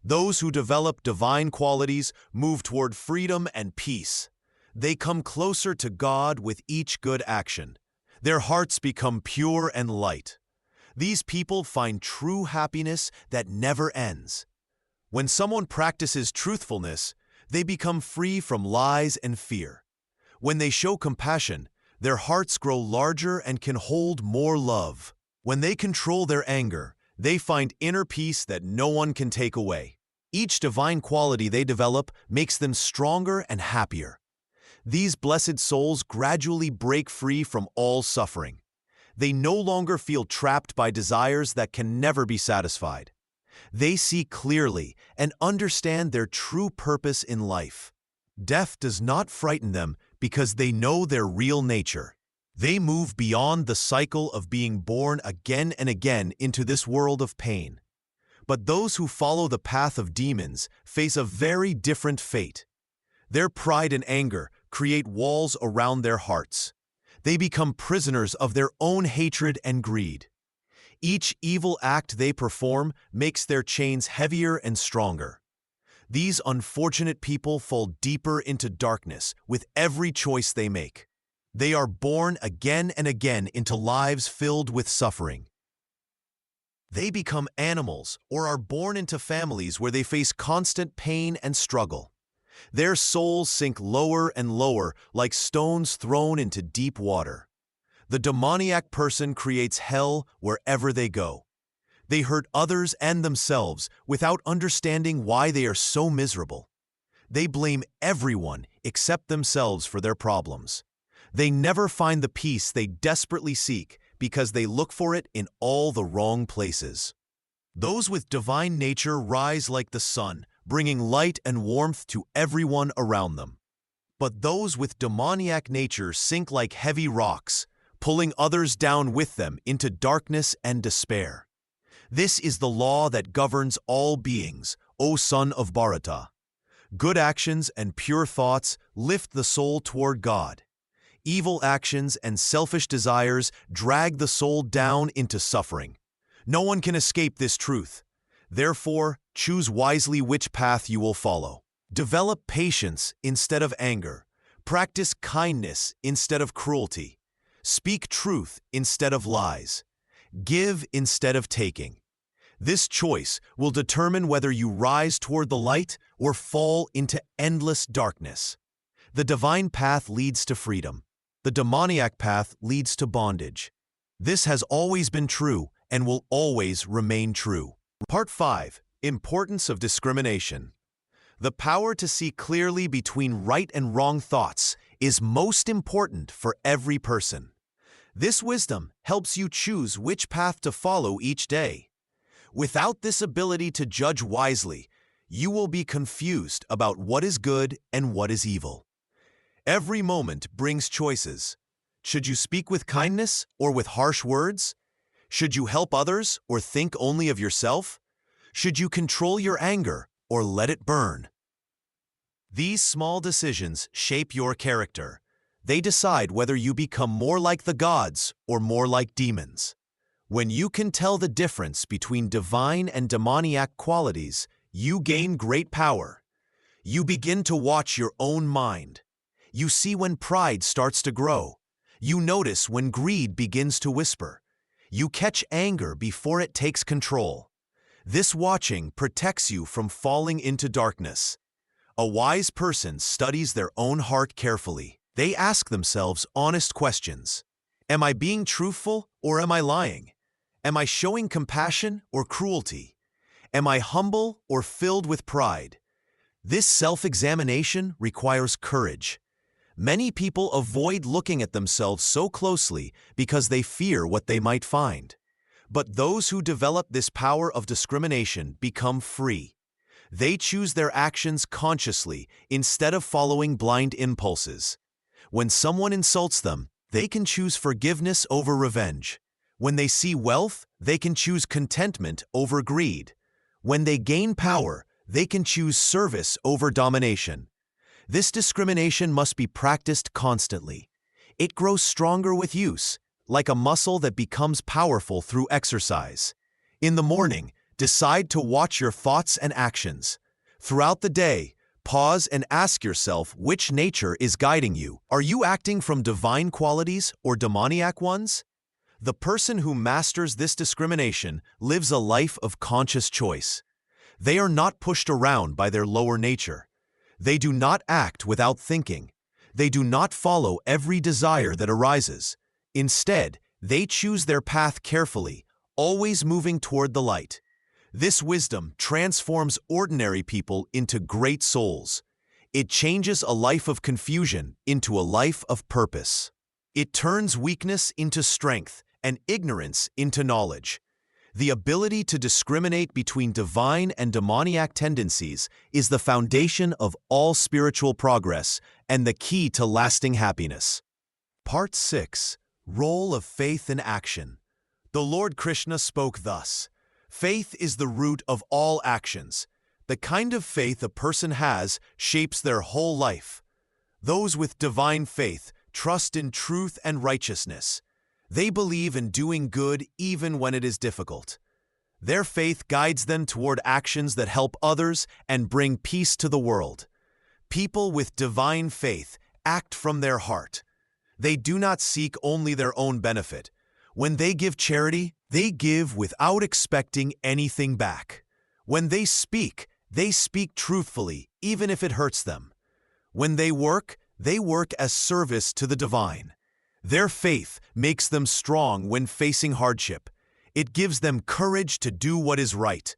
Those who develop divine qualities move toward freedom and peace. They come closer to God with each good action. Their hearts become pure and light. These people find true happiness that never ends. When someone practices truthfulness, they become free from lies and fear. When they show compassion, their hearts grow larger and can hold more love. When they control their anger, they find inner peace that no one can take away. Each divine quality they develop makes them stronger and happier. These blessed souls gradually break free from all suffering. They no longer feel trapped by desires that can never be satisfied. They see clearly and understand their true purpose in life. Death does not frighten them because they know their real nature. They move beyond the cycle of being born again and again into this world of pain. But those who follow the path of demons face a very different fate. Their pride and anger create walls around their hearts. They become prisoners of their own hatred and greed. Each evil act they perform makes their chains heavier and stronger. These unfortunate people fall deeper into darkness with every choice they make. They are born again and again into lives filled with suffering. They become animals or are born into families where they face constant pain and struggle. Their souls sink lower and lower like stones thrown into deep water. The demoniac person creates hell wherever they go. They hurt others and themselves without understanding why they are so miserable. They blame everyone except themselves for their problems. They never find the peace they desperately seek because they look for it in all the wrong places. Those with divine nature rise like the sun, bringing light and warmth to everyone around them. But those with demoniac nature sink like heavy rocks, pulling others down with them into darkness and despair. This is the law that governs all beings, O son of Bharata. Good actions and pure thoughts lift the soul toward God. Evil actions and selfish desires drag the soul down into suffering. No one can escape this truth. Therefore, choose wisely which path you will follow. Develop patience instead of anger. Practice kindness instead of cruelty. Speak truth instead of lies. Give instead of taking. This choice will determine whether you rise toward the light or fall into endless darkness. The divine path leads to freedom. The demoniac path leads to bondage. This has always been true and will always remain true. Part 5. Importance of Discrimination. The power to see clearly between right and wrong thoughts is most important for every person. This wisdom helps you choose which path to follow each day. Without this ability to judge wisely, you will be confused about what is good and what is evil. Every moment brings choices. Should you speak with kindness or with harsh words? Should you help others or think only of yourself? Should you control your anger or let it burn? These small decisions shape your character. They decide whether you become more like the gods or more like demons. When you can tell the difference between divine and demoniac qualities, you gain great power. You begin to watch your own mind. You see when pride starts to grow. You notice when greed begins to whisper. You catch anger before it takes control. This watching protects you from falling into darkness. A wise person studies their own heart carefully. They ask themselves honest questions. Am I being truthful or am I lying? Am I showing compassion or cruelty? Am I humble or filled with pride? This self-examination requires courage. Many people avoid looking at themselves so closely because they fear what they might find. But those who develop this power of discrimination become free. They choose their actions consciously instead of following blind impulses. When someone insults them, they can choose forgiveness over revenge. When they see wealth, they can choose contentment over greed. When they gain power, they can choose service over domination. This discrimination must be practiced constantly. It grows stronger with use, like a muscle that becomes powerful through exercise. In the morning, decide to watch your thoughts and actions. Throughout the day, pause and ask yourself which nature is guiding you. Are you acting from divine qualities or demoniac ones? The person who masters this discrimination lives a life of conscious choice. They are not pushed around by their lower nature. They do not act without thinking. They do not follow every desire that arises. Instead, they choose their path carefully, always moving toward the light. This wisdom transforms ordinary people into great souls. It changes a life of confusion into a life of purpose. It turns weakness into strength and ignorance into knowledge. The ability to discriminate between divine and demoniac tendencies is the foundation of all spiritual progress and the key to lasting happiness. Part 6. Role of Faith in Action. The Lord Krishna spoke thus: "Faith is the root of all actions. The kind of faith a person has shapes their whole life. Those with divine faith trust in truth and righteousness. They believe in doing good even when it is difficult. Their faith guides them toward actions that help others and bring peace to the world. People with divine faith act from their heart. They do not seek only their own benefit. When they give charity, they give without expecting anything back. When they speak truthfully, even if it hurts them. When they work as service to the divine. Their faith makes them strong when facing hardship. It gives them courage to do what is right.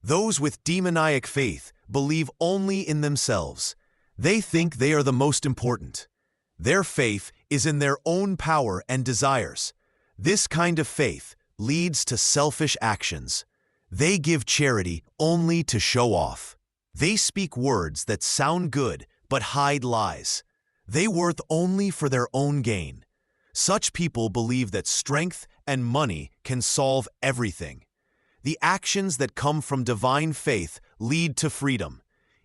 Those with demoniac faith believe only in themselves. They think they are the most important. Their faith is in their own power and desires. This kind of faith leads to selfish actions. They give charity only to show off. They speak words that sound good but hide lies. They work only for their own gain. Such people believe that strength and money can solve everything. The actions that come from divine faith lead to freedom.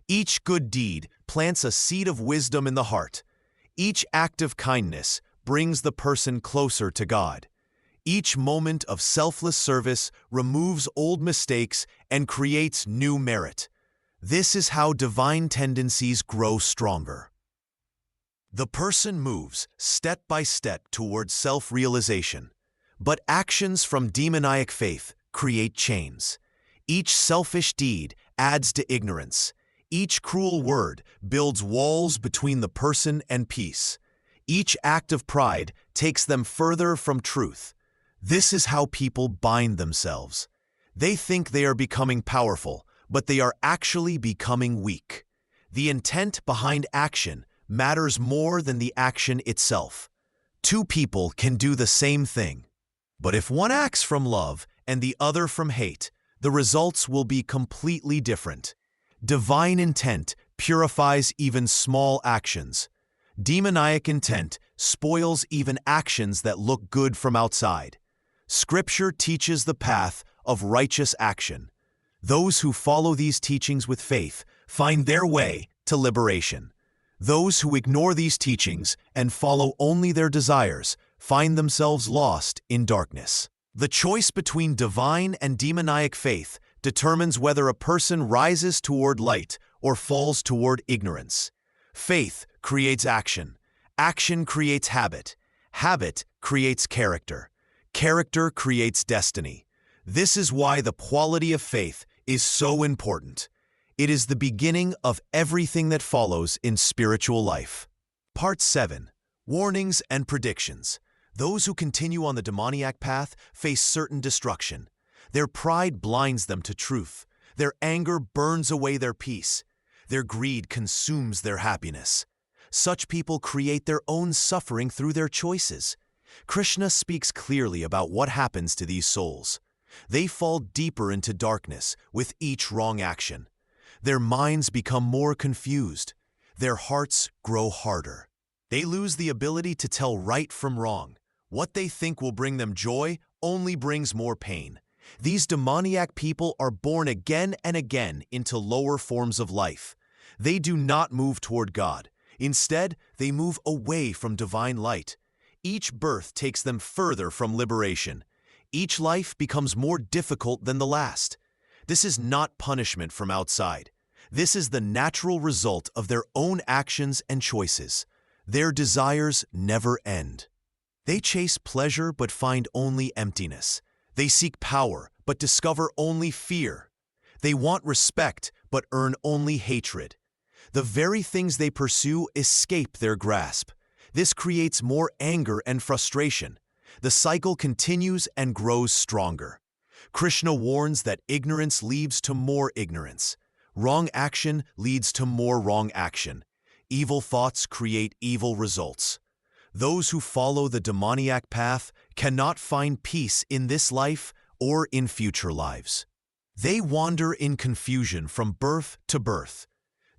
Each good deed plants a seed of wisdom in the heart. Each act of kindness brings the person closer to God. Each moment of selfless service removes old mistakes and creates new merit. This is how divine tendencies grow stronger. The person moves step by step towards self-realization, but actions from demoniac faith create chains. Each selfish deed adds to ignorance. Each cruel word builds walls between the person and peace. Each act of pride takes them further from truth. This is how people bind themselves. They think they are becoming powerful, but they are actually becoming weak. The intent behind action matters more than the action itself. Two people can do the same thing, but if one acts from love and the other from hate, the results will be completely different. Divine intent purifies even small actions. Demoniac intent spoils even actions that look good from outside. Scripture teaches the path of righteous action. Those who follow these teachings with faith find their way to liberation. Those who ignore these teachings and follow only their desires find themselves lost in darkness. The choice between divine and demoniac faith determines whether a person rises toward light or falls toward ignorance. Faith creates action. Action creates habit. Habit creates character. Character creates destiny. This is why the quality of faith is so important. It is the beginning of everything that follows in spiritual life. Part 7. Warnings and Predictions. Those who continue on the demoniac path face certain destruction. Their pride blinds them to truth. Their anger burns away their peace. Their greed consumes their happiness. Such people create their own suffering through their choices. Krishna speaks clearly about what happens to these souls. They fall deeper into darkness with each wrong action. Their minds become more confused. Their hearts grow harder. They lose the ability to tell right from wrong. What they think will bring them joy only brings more pain. These demoniac people are born again and again into lower forms of life. They do not move toward God. Instead, they move away from divine light. Each birth takes them further from liberation. Each life becomes more difficult than the last. This is not punishment from outside. This is the natural result of their own actions and choices. Their desires never end. They chase pleasure but find only emptiness. They seek power but discover only fear. They want respect but earn only hatred. The very things they pursue escape their grasp. This creates more anger and frustration. The cycle continues and grows stronger. Krishna warns that ignorance leads to more ignorance. Wrong action leads to more wrong action. Evil thoughts create evil results. Those who follow the demoniac path cannot find peace in this life or in future lives. They wander in confusion from birth to birth.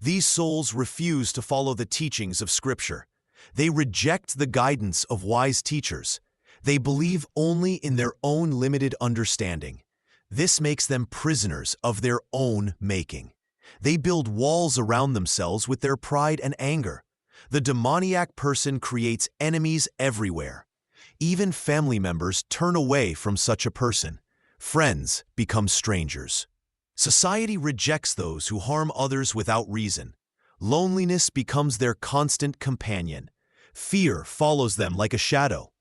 These souls refuse to follow the teachings of Scripture. They reject the guidance of wise teachers. They believe only in their own limited understanding. This makes them prisoners of their own making. They build walls around themselves with their pride and anger. The demoniac person creates enemies everywhere. Even family members turn away from such a person. Friends become strangers. Society rejects those who harm others without reason. Loneliness becomes their constant companion. Fear follows them like a shadow.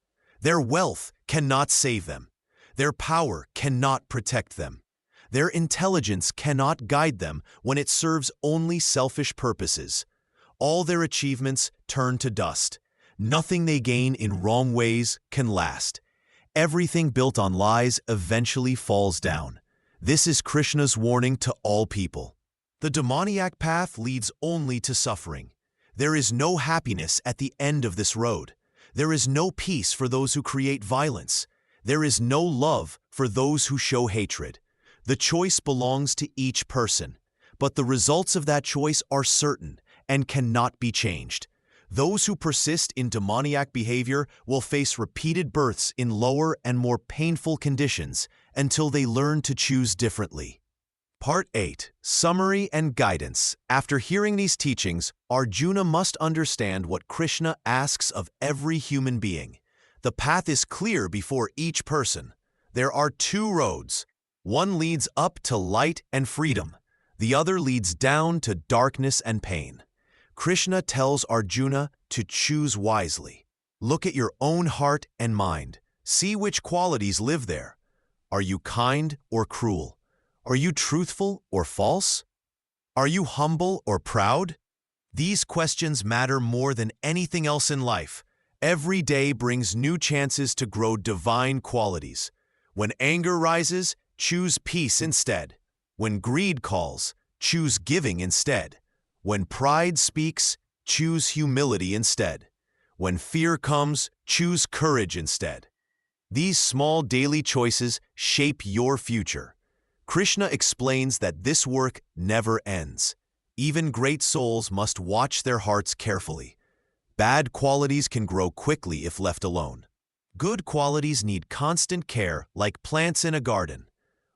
Their wealth cannot save them. Their power cannot protect them. Their intelligence cannot guide them when it serves only selfish purposes. All their achievements turn to dust. Nothing they gain in wrong ways can last. Everything built on lies eventually falls down. This is Krishna's warning to all people. The demoniac path leads only to suffering. There is no happiness at the end of this road. There is no peace for those who create violence. There is no love for those who show hatred. The choice belongs to each person, but the results of that choice are certain and cannot be changed. Those who persist in demoniac behavior will face repeated births in lower and more painful conditions until they learn to choose differently. Part 8. Summary and Guidance. After hearing these teachings, Arjuna must understand what Krishna asks of every human being. The path is clear before each person. There are two roads. One leads up to light and freedom. The other leads down to darkness and pain. Krishna tells Arjuna to choose wisely. Look at your own heart and mind. See which qualities live there. Are you kind or cruel? Are you truthful or false? Are you humble or proud? These questions matter more than anything else in life. Every day brings new chances to grow divine qualities. When anger rises, choose peace instead. When greed calls, choose giving instead. When pride speaks, choose humility instead. When fear comes, choose courage instead. These small daily choices shape your future. Krishna explains that this work never ends. Even great souls must watch their hearts carefully. Bad qualities can grow quickly if left alone. Good qualities need constant care like plants in a garden.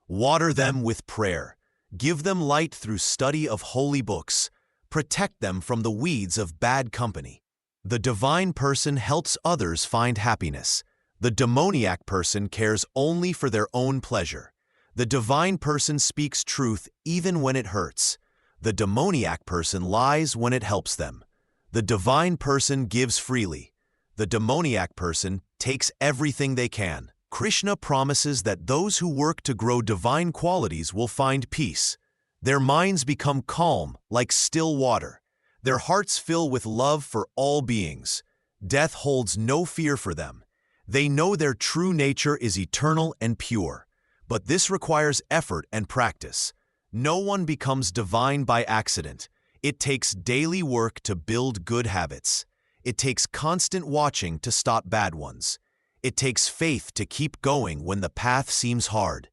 Water them with prayer. Give them light through study of holy books. Protect them from the weeds of bad company. The divine person helps others find happiness. The demoniac person cares only for their own pleasure. The divine person speaks truth even when it hurts. The demoniac person lies when it helps them. The divine person gives freely. The demoniac person takes everything they can. Krishna promises that those who work to grow divine qualities will find peace. Their minds become calm like still water. Their hearts fill with love for all beings. Death holds no fear for them. They know their true nature is eternal and pure. But this requires effort and practice. No one becomes divine by accident. It takes daily work to build good habits. It takes constant watching to stop bad ones. It takes faith to keep going when the path seems hard.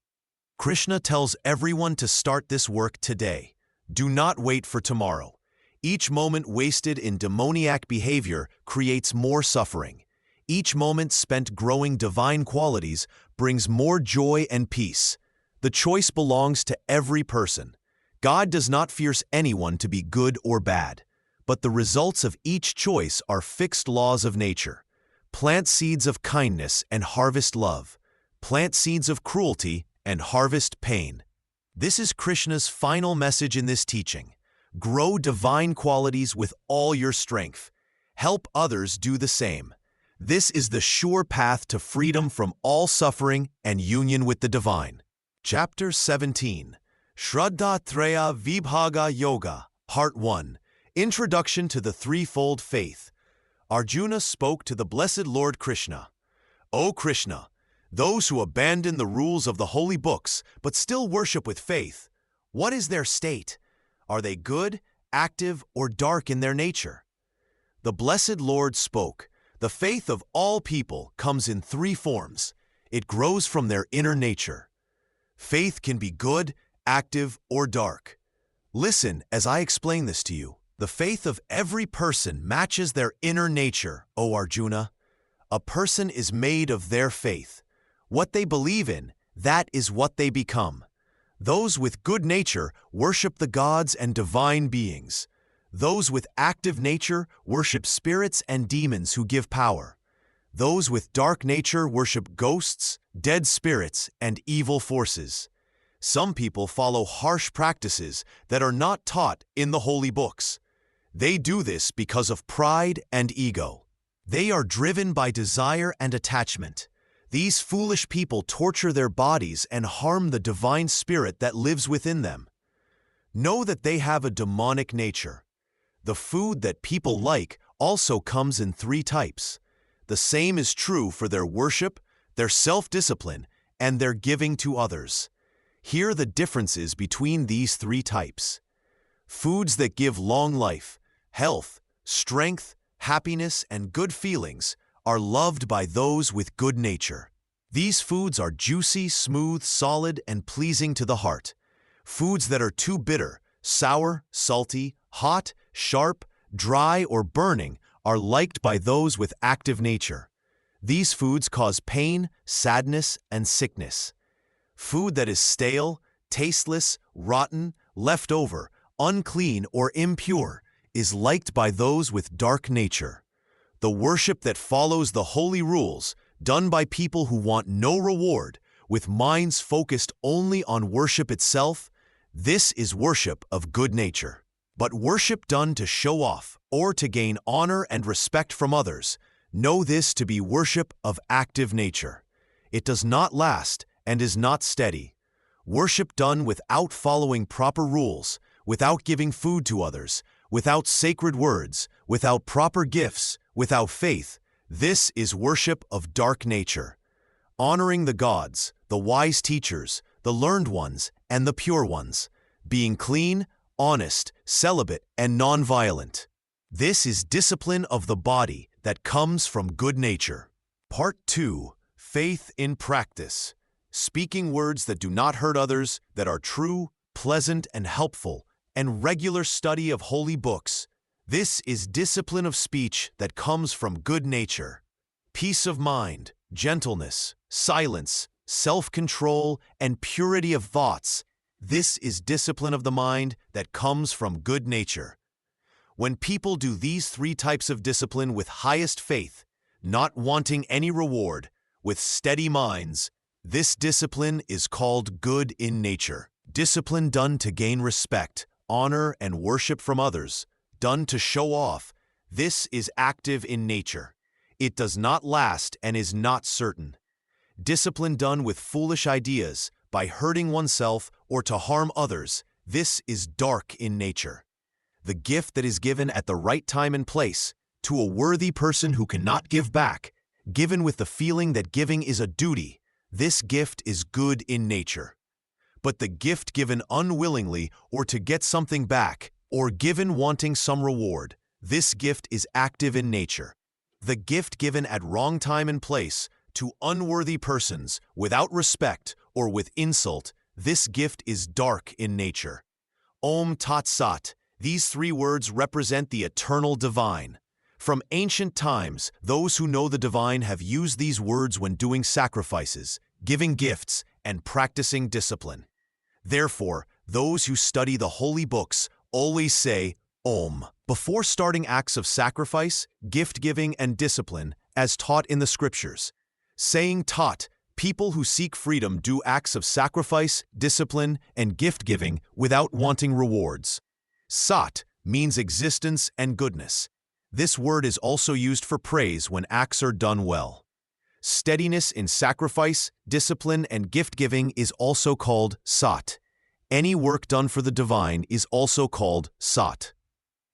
Krishna tells everyone to start this work today. Do not wait for tomorrow. Each moment wasted in demoniac behavior creates more suffering. Each moment spent growing divine qualities brings more joy and peace. The choice belongs to every person. God does not force anyone to be good or bad, but the results of each choice are fixed laws of nature. Plant seeds of kindness and harvest love. Plant seeds of cruelty and harvest pain. This is Krishna's final message in this teaching. Grow divine qualities with all your strength. Help others do the same. This is the sure path to freedom from all suffering and union with the divine. Chapter 17. Shraddha-traya Vibhaga Yoga, Part 1. Introduction to the Threefold Faith. Arjuna spoke to the blessed Lord Krishna. O Krishna, those who abandon the rules of the holy books but still worship with faith, what is their state? Are they good, active, or dark in their nature? The blessed Lord spoke. The faith of all people comes in three forms. It grows from their inner nature. Faith can be good, active, or dark. Listen as I explain this to you. The faith of every person matches their inner nature, O Arjuna. A person is made of their faith. What they believe in, that is what they become. Those with good nature worship the gods and divine beings. Those with active nature worship spirits and demons who give power. Those with dark nature worship ghosts, dead spirits, and evil forces. Some people follow harsh practices that are not taught in the holy books. They do this because of pride and ego. They are driven by desire and attachment. These foolish people torture their bodies and harm the divine spirit that lives within them. Know that they have a demonic nature. The food that people like also comes in three types. The same is true for their worship, their self-discipline, and their giving to others. Here are the differences between these three types. Foods that give long life, health, strength, happiness, and good feelings are loved by those with good nature. These foods are juicy, smooth, solid, and pleasing to the heart. Foods that are too bitter, sour, salty, hot, sharp, dry, or burning are liked by those with active nature. These foods cause pain, sadness, and sickness. Food that is stale, tasteless, rotten, leftover, unclean, or impure is liked by those with dark nature. The worship that follows the holy rules, done by people who want no reward, with minds focused only on worship itself, this is worship of good nature. But worship done to show off or to gain honor and respect from others, know this to be worship of active nature. It does not last and is not steady. Worship done without following proper rules, without giving food to others, without sacred words, without proper gifts, without faith, this is worship of dark nature. Honoring the gods, the wise teachers, the learned ones, and the pure ones. Being clean, honest, celibate, and non-violent. This is discipline of the body that comes from good nature. Part 2. Faith in practice. Speaking words that do not hurt others, that are true, pleasant, and helpful, and regular study of holy books. This is discipline of speech that comes from good nature. Peace of mind, gentleness, silence, self-control, and purity of thoughts. This is discipline of the mind that comes from good nature. When people do these three types of discipline with highest faith, not wanting any reward, with steady minds, this discipline is called good in nature. Discipline done to gain respect, honor, and worship from others, done to show off, this is active in nature. It does not last and is not certain. Discipline done with foolish ideas, by hurting oneself or to harm others, this is dark in nature. The gift that is given at the right time and place, to a worthy person who cannot give back, given with the feeling that giving is a duty, this gift is good in nature. But the gift given unwillingly or to get something back, or given wanting some reward, this gift is active in nature. The gift given at wrong time and place, to unworthy persons, without respect or with insult, this gift is dark in nature. Om Tat Sat. These three words represent the eternal divine. From ancient times, those who know the divine have used these words when doing sacrifices, giving gifts, and practicing discipline. Therefore, those who study the holy books always say Om before starting acts of sacrifice, gift-giving, and discipline, as taught in the scriptures. Saying Tat, people who seek freedom do acts of sacrifice, discipline, and gift-giving without wanting rewards. Sat means existence and goodness. This word is also used for praise when acts are done well. Steadiness in sacrifice, discipline, and gift-giving is also called Sat. Any work done for the divine is also called Sat.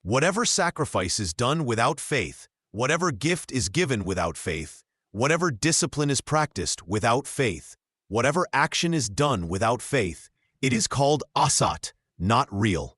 Whatever sacrifice is done without faith, whatever gift is given without faith, whatever discipline is practiced without faith, whatever action is done without faith, it is called asat, not real.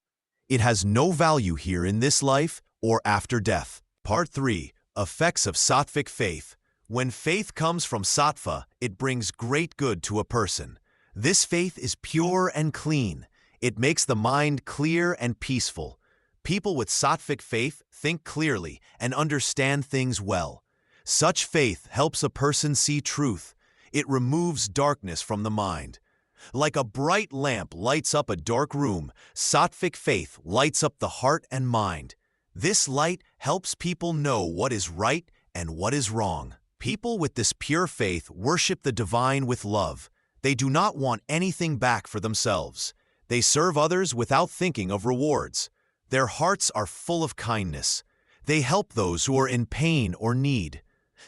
It has no value here in this life or after death. Part 3. Effects of Sattvic Faith. When faith comes from sattva, it brings great good to a person. This faith is pure and clean. It makes the mind clear and peaceful. People with sattvic faith think clearly and understand things well. Such faith helps a person see truth. It removes darkness from the mind. Like a bright lamp lights up a dark room, sattvic faith lights up the heart and mind. This light helps people know what is right and what is wrong. People with this pure faith worship the divine with love. They do not want anything back for themselves. They serve others without thinking of rewards. Their hearts are full of kindness. They help those who are in pain or need.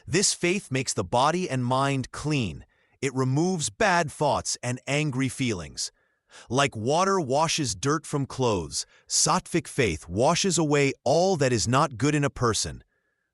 This faith makes the body and mind clean. It removes bad thoughts and angry feelings. Like water washes dirt from clothes, sattvic faith washes away all that is not good in a person.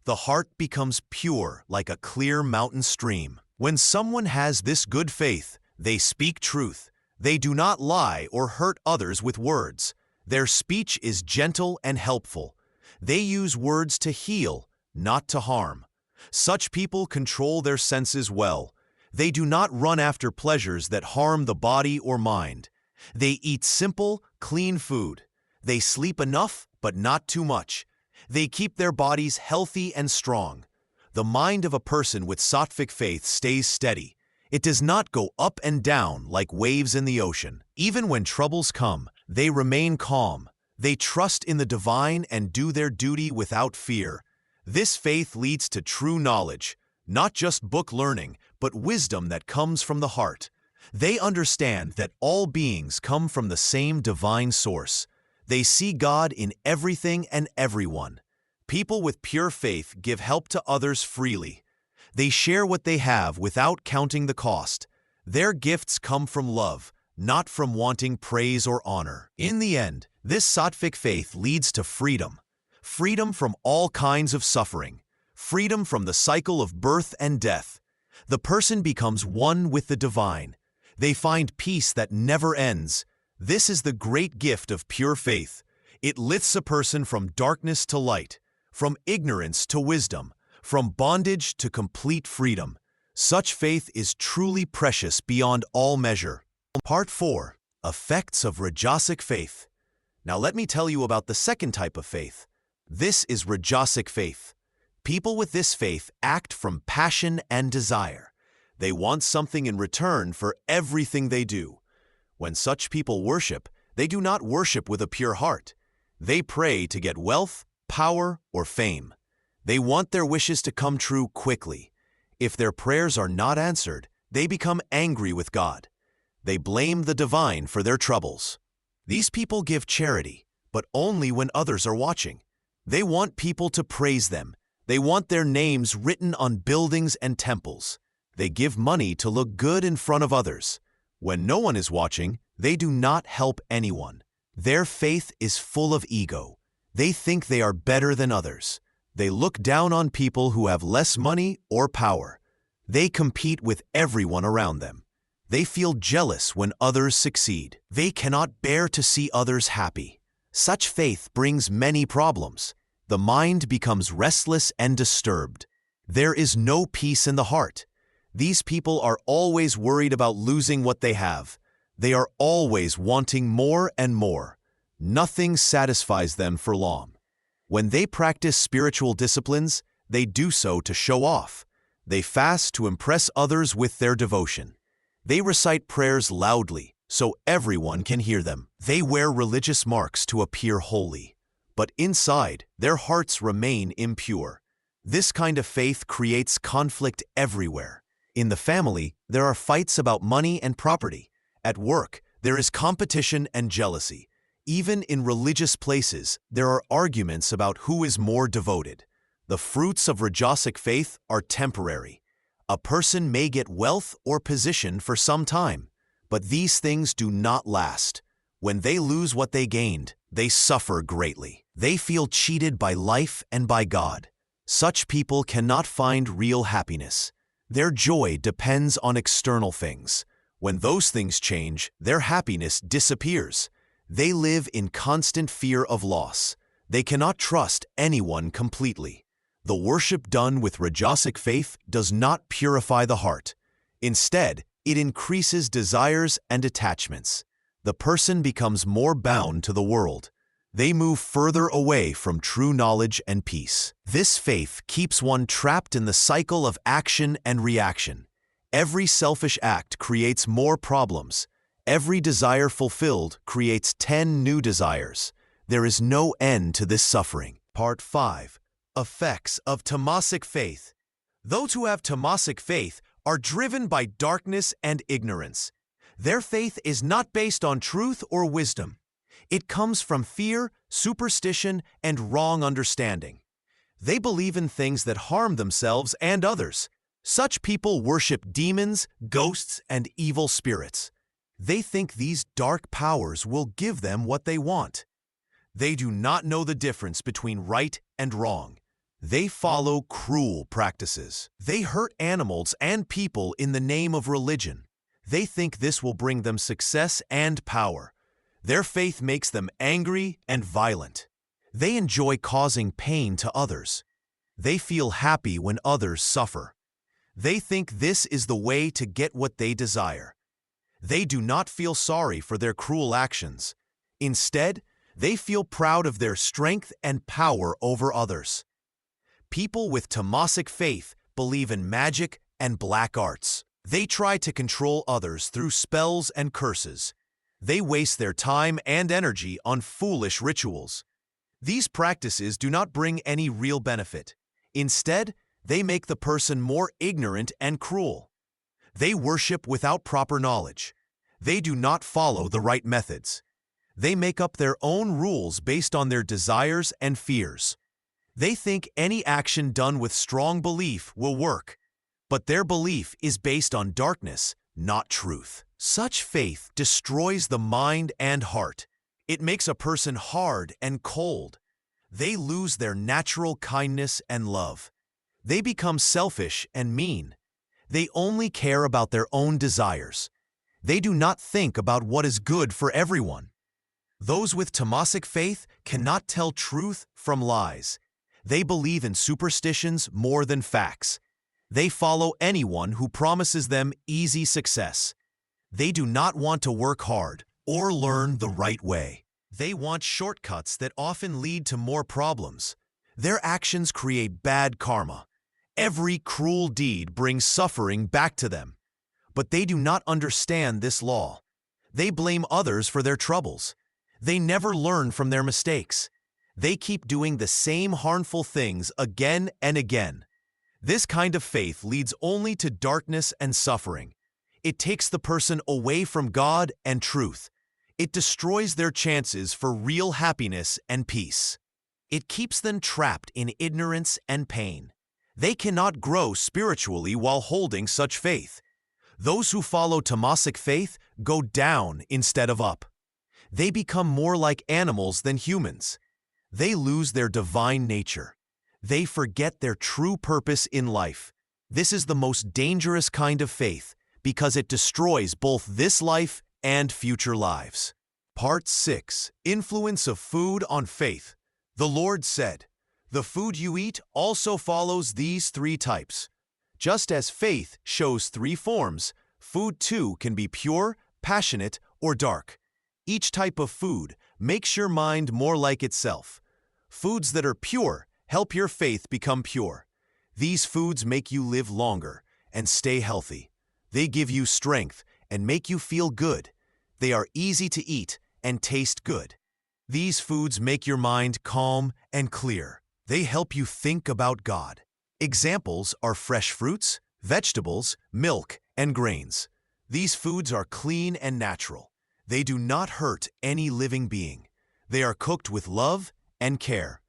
The heart becomes pure like a clear mountain stream. When someone has this good faith, they speak truth. They do not lie or hurt others with words. Their speech is gentle and helpful. They use words to heal, not to harm. Such people control their senses well. They do not run after pleasures that harm the body or mind. They eat simple, clean food. They sleep enough, but not too much. They keep their bodies healthy and strong. The mind of a person with sattvic faith stays steady. It does not go up and down like waves in the ocean. Even when troubles come, they remain calm. They trust in the divine and do their duty without fear. This faith leads to true knowledge, not just book learning, but wisdom that comes from the heart. They understand that all beings come from the same divine source. They see God in everything and everyone. People with pure faith give help to others freely. They share what they have without counting the cost. Their gifts come from love, not from wanting praise or honor. In the end, this sattvic faith leads to freedom. Freedom from all kinds of suffering. Freedom from the cycle of birth and death. The person becomes one with the divine. They find peace that never ends. This is the great gift of pure faith. It lifts a person from darkness to light, from ignorance to wisdom, from bondage to complete freedom. Such faith is truly precious beyond all measure. Part 4. Effects of Rajasic Faith. Now let me tell you about the second type of faith. This is Rajasic faith. People with this faith act from passion and desire. They want something in return for everything they do. When such people worship, they do not worship with a pure heart. They pray to get wealth, power, or fame. They want their wishes to come true quickly. If their prayers are not answered, they become angry with God. They blame the divine for their troubles. These people give charity, but only when others are watching. They want people to praise them. They want their names written on buildings and temples. They give money to look good in front of others. When no one is watching, they do not help anyone. Their faith is full of ego. They think they are better than others. They look down on people who have less money or power. They compete with everyone around them. They feel jealous when others succeed. They cannot bear to see others happy. Such faith brings many problems. The mind becomes restless and disturbed. There is no peace in the heart. These people are always worried about losing what they have. They are always wanting more and more. Nothing satisfies them for long. When they practice spiritual disciplines, they do so to show off. They fast to impress others with their devotion. They recite prayers loudly, so everyone can hear them. They wear religious marks to appear holy. But inside, their hearts remain impure. This kind of faith creates conflict everywhere. In the family, there are fights about money and property. At work, there is competition and jealousy. Even in religious places, there are arguments about who is more devoted. The fruits of Rajasic faith are temporary. A person may get wealth or position for some time, but these things do not last. When they lose what they gained, they suffer greatly. They feel cheated by life and by God. Such people cannot find real happiness. Their joy depends on external things. When those things change, their happiness disappears. They live in constant fear of loss. They cannot trust anyone completely. The worship done with Rajasic faith does not purify the heart. Instead, it increases desires and attachments. The person becomes more bound to the world. They move further away from true knowledge and peace. This faith keeps one trapped in the cycle of action and reaction. Every selfish act creates more problems. Every desire fulfilled creates 10 new desires. There is no end to this suffering. Part 5. Effects of Tamasic faith. Those who have Tamasic faith are driven by darkness and ignorance. Their faith is not based on truth or wisdom. It comes from fear, superstition, and wrong understanding. They believe in things that harm themselves and others. Such people worship demons, ghosts, and evil spirits. They think these dark powers will give them what they want. They do not know the difference between right and wrong. They follow cruel practices. They hurt animals and people in the name of religion. They think this will bring them success and power. Their faith makes them angry and violent. They enjoy causing pain to others. They feel happy when others suffer. They think this is the way to get what they desire. They do not feel sorry for their cruel actions. Instead, they feel proud of their strength and power over others. People with Tamasic faith believe in magic and black arts. They try to control others through spells and curses. They waste their time and energy on foolish rituals. These practices do not bring any real benefit. Instead, they make the person more ignorant and cruel. They worship without proper knowledge. They do not follow the right methods. They make up their own rules based on their desires and fears. They think any action done with strong belief will work, but their belief is based on darkness, not truth. Such faith destroys the mind and heart. It makes a person hard and cold. They lose their natural kindness and love. They become selfish and mean. They only care about their own desires. They do not think about what is good for everyone. Those with Tamasic faith cannot tell truth from lies. They believe in superstitions more than facts. They follow anyone who promises them easy success. They do not want to work hard or learn the right way. They want shortcuts that often lead to more problems. Their actions create bad karma. Every cruel deed brings suffering back to them. But they do not understand this law. They blame others for their troubles. They never learn from their mistakes. They keep doing the same harmful things again and again. This kind of faith leads only to darkness and suffering. It takes the person away from God and truth. It destroys their chances for real happiness and peace. It keeps them trapped in ignorance and pain. They cannot grow spiritually while holding such faith. Those who follow Tamasic faith go down instead of up. They become more like animals than humans. They lose their divine nature. They forget their true purpose in life. This is the most dangerous kind of faith because it destroys both this life and future lives. Part 6. Influence of Food on Faith. The Lord said, "The food you eat also follows these 3 types: Just as faith shows three forms, food too can be pure, passionate, or dark. Each type of food makes your mind more like itself. Foods that are pure help your faith become pure. These foods make you live longer and stay healthy. They give you strength and make you feel good. They are easy to eat and taste good. These foods make your mind calm and clear. They help you think about God. Examples are fresh fruits, vegetables, milk, and grains. These foods are clean and natural. They do not hurt any living being. They are cooked with love and care.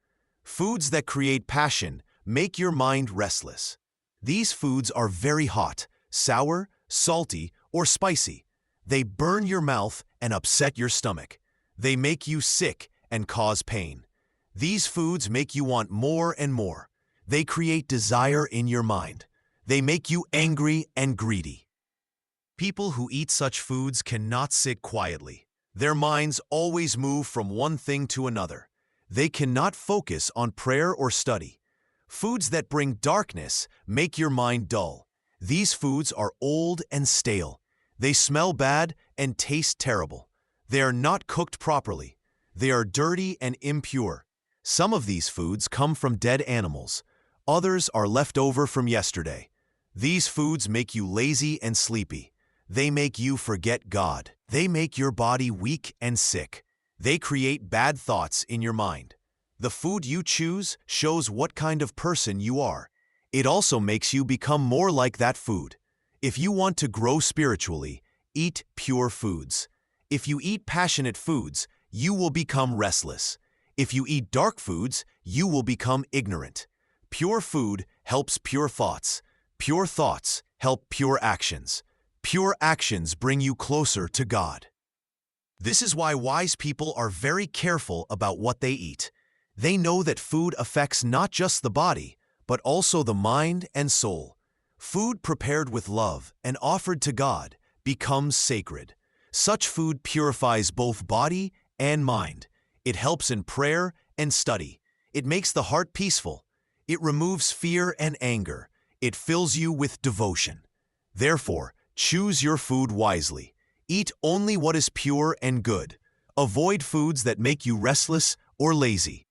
Foods that create passion make your mind restless. These foods are very hot, sour, salty, or spicy. They burn your mouth and upset your stomach. They make you sick and cause pain. These foods make you want more and more. They create desire in your mind. They make you angry and greedy. People who eat such foods cannot sit quietly. Their minds always move from one thing to another. They cannot focus on prayer or study. Foods that bring darkness make your mind dull. These foods are old and stale. They smell bad and taste terrible. They are not cooked properly. They are dirty and impure. Some of these foods come from dead animals. Others are left over from yesterday. These foods make you lazy and sleepy. They make you forget God. They make your body weak and sick. They create bad thoughts in your mind. The food you choose shows what kind of person you are. It also makes you become more like that food. If you want to grow spiritually, eat pure foods. If you eat passionate foods, you will become restless. If you eat dark foods, you will become ignorant. Pure food helps pure thoughts. Pure thoughts help pure actions. Pure actions bring you closer to God. This is why wise people are very careful about what they eat. They know that food affects not just the body, but also the mind and soul. Food prepared with love and offered to God becomes sacred. Such food purifies both body and mind. It helps in prayer and study. It makes the heart peaceful. It removes fear and anger. It fills you with devotion. Therefore, choose your food wisely. Eat only what is pure and good. Avoid foods that make you restless or lazy.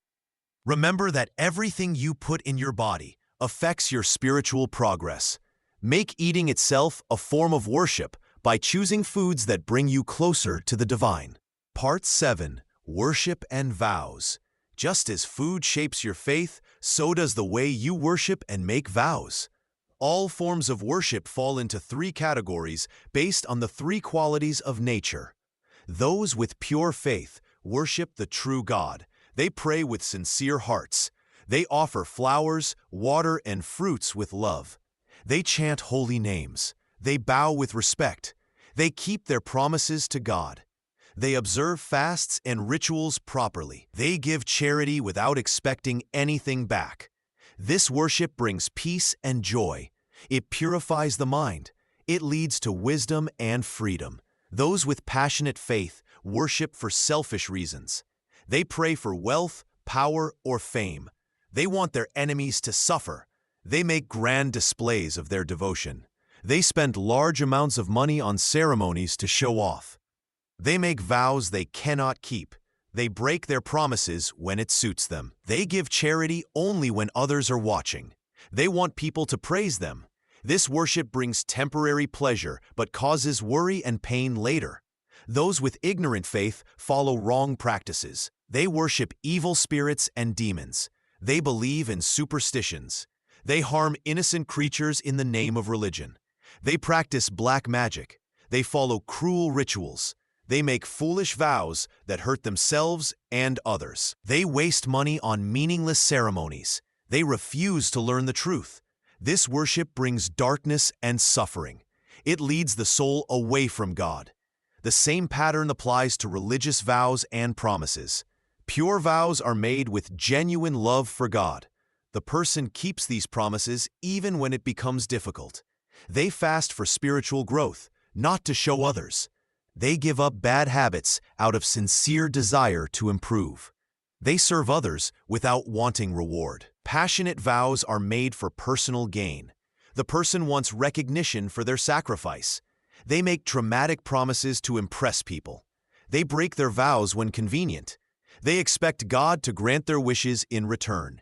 Remember that everything you put in your body affects your spiritual progress. Make eating itself a form of worship by choosing foods that bring you closer to the divine. Part 7. Worship and Vows. Just as food shapes your faith, so does the way you worship and make vows. All forms of worship fall into three categories based on the three qualities of nature. Those with pure faith worship the true God. They pray with sincere hearts. They offer flowers, water, and fruits with love. They chant holy names. They bow with respect. They keep their promises to God. They observe fasts and rituals properly. They give charity without expecting anything back. This worship brings peace and joy. It purifies the mind. It leads to wisdom and freedom. Those with passionate faith worship for selfish reasons. They pray for wealth, power, or fame. They want their enemies to suffer. They make grand displays of their devotion. They spend large amounts of money on ceremonies to show off. They make vows they cannot keep. They break their promises when it suits them. They give charity only when others are watching. They want people to praise them. This worship brings temporary pleasure but causes worry and pain later. Those with ignorant faith follow wrong practices. They worship evil spirits and demons. They believe in superstitions. They harm innocent creatures in the name of religion. They practice black magic. They follow cruel rituals. They make foolish vows that hurt themselves and others. They waste money on meaningless ceremonies. They refuse to learn the truth. This worship brings darkness and suffering. It leads the soul away from God. The same pattern applies to religious vows and promises. Pure vows are made with genuine love for God. The person keeps these promises even when it becomes difficult. They fast for spiritual growth, not to show others. They give up bad habits out of sincere desire to improve. They serve others without wanting reward. Passionate vows are made for personal gain. The person wants recognition for their sacrifice. They make dramatic promises to impress people. They break their vows when convenient. They expect God to grant their wishes in return.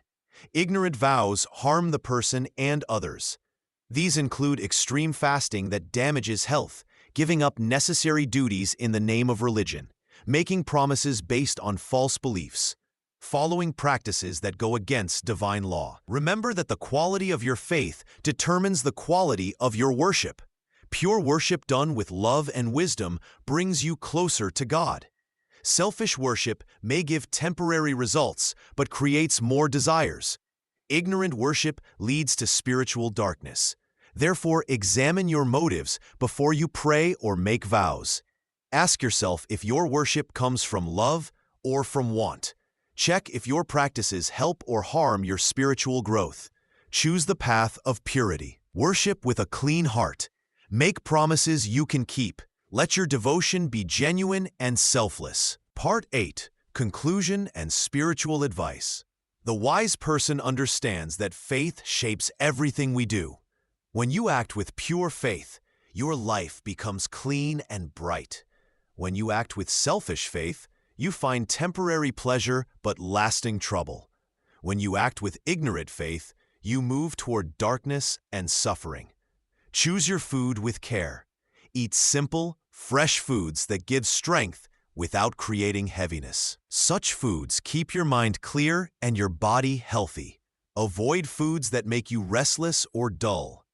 Ignorant vows harm the person and others. These include extreme fasting that damages health, giving up necessary duties in the name of religion, making promises based on false beliefs, following practices that go against divine law. Remember that the quality of your faith determines the quality of your worship. Pure worship done with love and wisdom brings you closer to God. Selfish worship may give temporary results, but creates more desires. Ignorant worship leads to spiritual darkness. Therefore, examine your motives before you pray or make vows. Ask yourself if your worship comes from love or from want. Check if your practices help or harm your spiritual growth. Choose the path of purity. Worship with a clean heart. Make promises you can keep. Let your devotion be genuine and selfless. Part 8. Conclusion and Spiritual Advice. The wise person understands that faith shapes everything we do. When you act with pure faith, your life becomes clean and bright. When you act with selfish faith, you find temporary pleasure but lasting trouble. When you act with ignorant faith, you move toward darkness and suffering. Choose your food with care. Eat simple, fresh foods that give strength without creating heaviness. Such foods keep your mind clear and your body healthy. Avoid foods that make you restless or dull.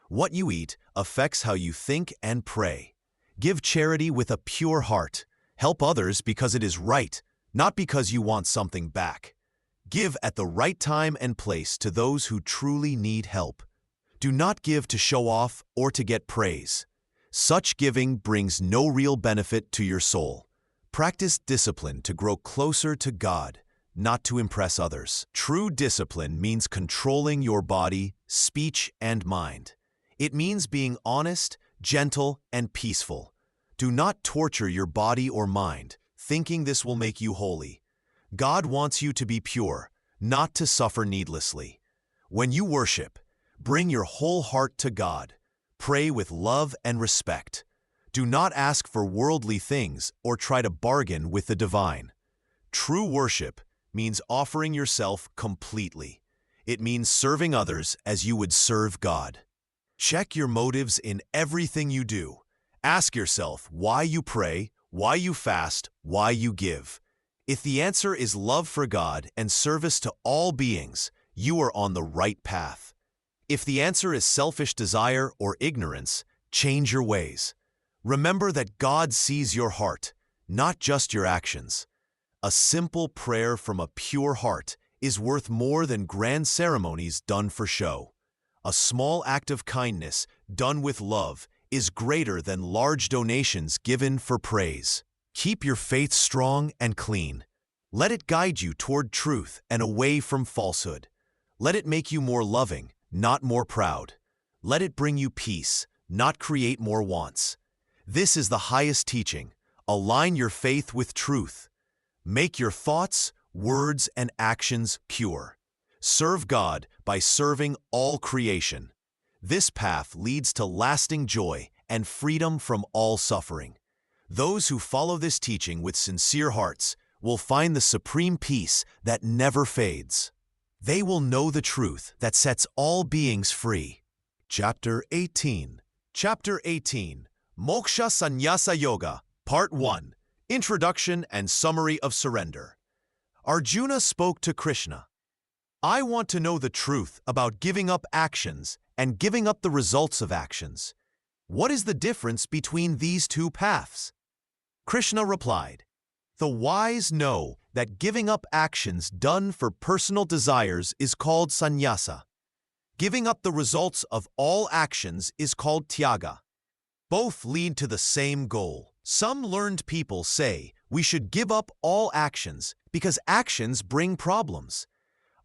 What you eat affects how you think and pray. Give charity with a pure heart. Help others because it is right, not because you want something back. Give at the right time and place to those who truly need help. Do not give to show off or to get praise. Such giving brings no real benefit to your soul. Practice discipline to grow closer to God, not to impress others. True discipline means controlling your body, speech, and mind. It means being honest, gentle, and peaceful. Do not torture your body or mind, thinking this will make you holy. God wants you to be pure, not to suffer needlessly. When you worship, bring your whole heart to God. Pray with love and respect. Do not ask for worldly things or try to bargain with the divine. True worship means offering yourself completely. It means serving others as you would serve God. Check your motives in everything you do. Ask yourself why you pray, why you fast, why you give. If the answer is love for God and service to all beings, you are on the right path. If the answer is selfish desire or ignorance, change your ways. Remember that God sees your heart, not just your actions. A simple prayer from a pure heart is worth more than grand ceremonies done for show. A small act of kindness done with love is greater than large donations given for praise. Keep your faith strong and clean. Let it guide you toward truth and away from falsehood. Let it make you more loving, not more proud. Let it bring you peace, not create more wants. This is the highest teaching. Align your faith with truth. Make your thoughts, words, and actions pure. Serve God by serving all creation. This path leads to lasting joy and freedom from all suffering. Those who follow this teaching with sincere hearts will find the supreme peace that never fades. They will know the truth that sets all beings free. Chapter 18. Chapter 18. Moksha Sanyasa Yoga, Part 1. Introduction and Summary of Surrender. Arjuna spoke to Krishna. I want to know the truth about giving up actions and giving up the results of actions. What is the difference between these two paths? Krishna replied, the wise know that giving up actions done for personal desires is called Sanyasa. Giving up the results of all actions is called Tyaga. Both lead to the same goal. Some learned people say we should give up all actions because actions bring problems.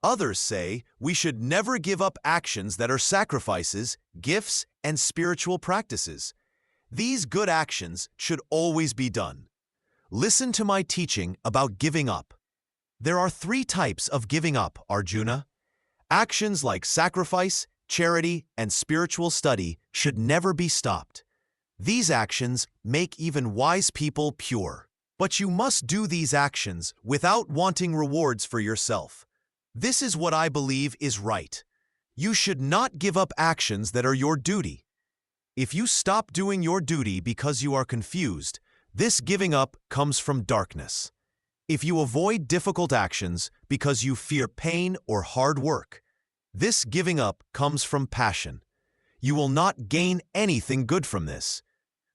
Others say we should never give up actions that are sacrifices, gifts, and spiritual practices. These good actions should always be done. Listen to my teaching about giving up. There are 3 types of giving up, Arjuna. Actions like sacrifice, charity, and spiritual study should never be stopped. These actions make even wise people pure. But you must do these actions without wanting rewards for yourself. This is what I believe is right. You should not give up actions that are your duty. If you stop doing your duty because you are confused, this giving up comes from darkness. If you avoid difficult actions because you fear pain or hard work, this giving up comes from passion. You will not gain anything good from this.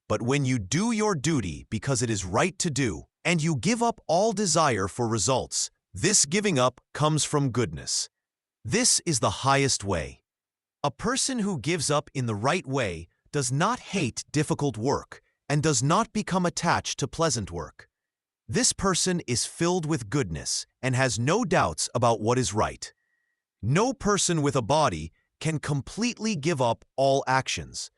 But when you do your duty because it is right to do, and you give up all desire for results, this giving up comes from goodness. This is the highest way. A person who gives up in the right way does not hate difficult work and does not become attached to pleasant work. This person is filled with goodness and has no doubts about what is right. No person with a body can completely give up all actions.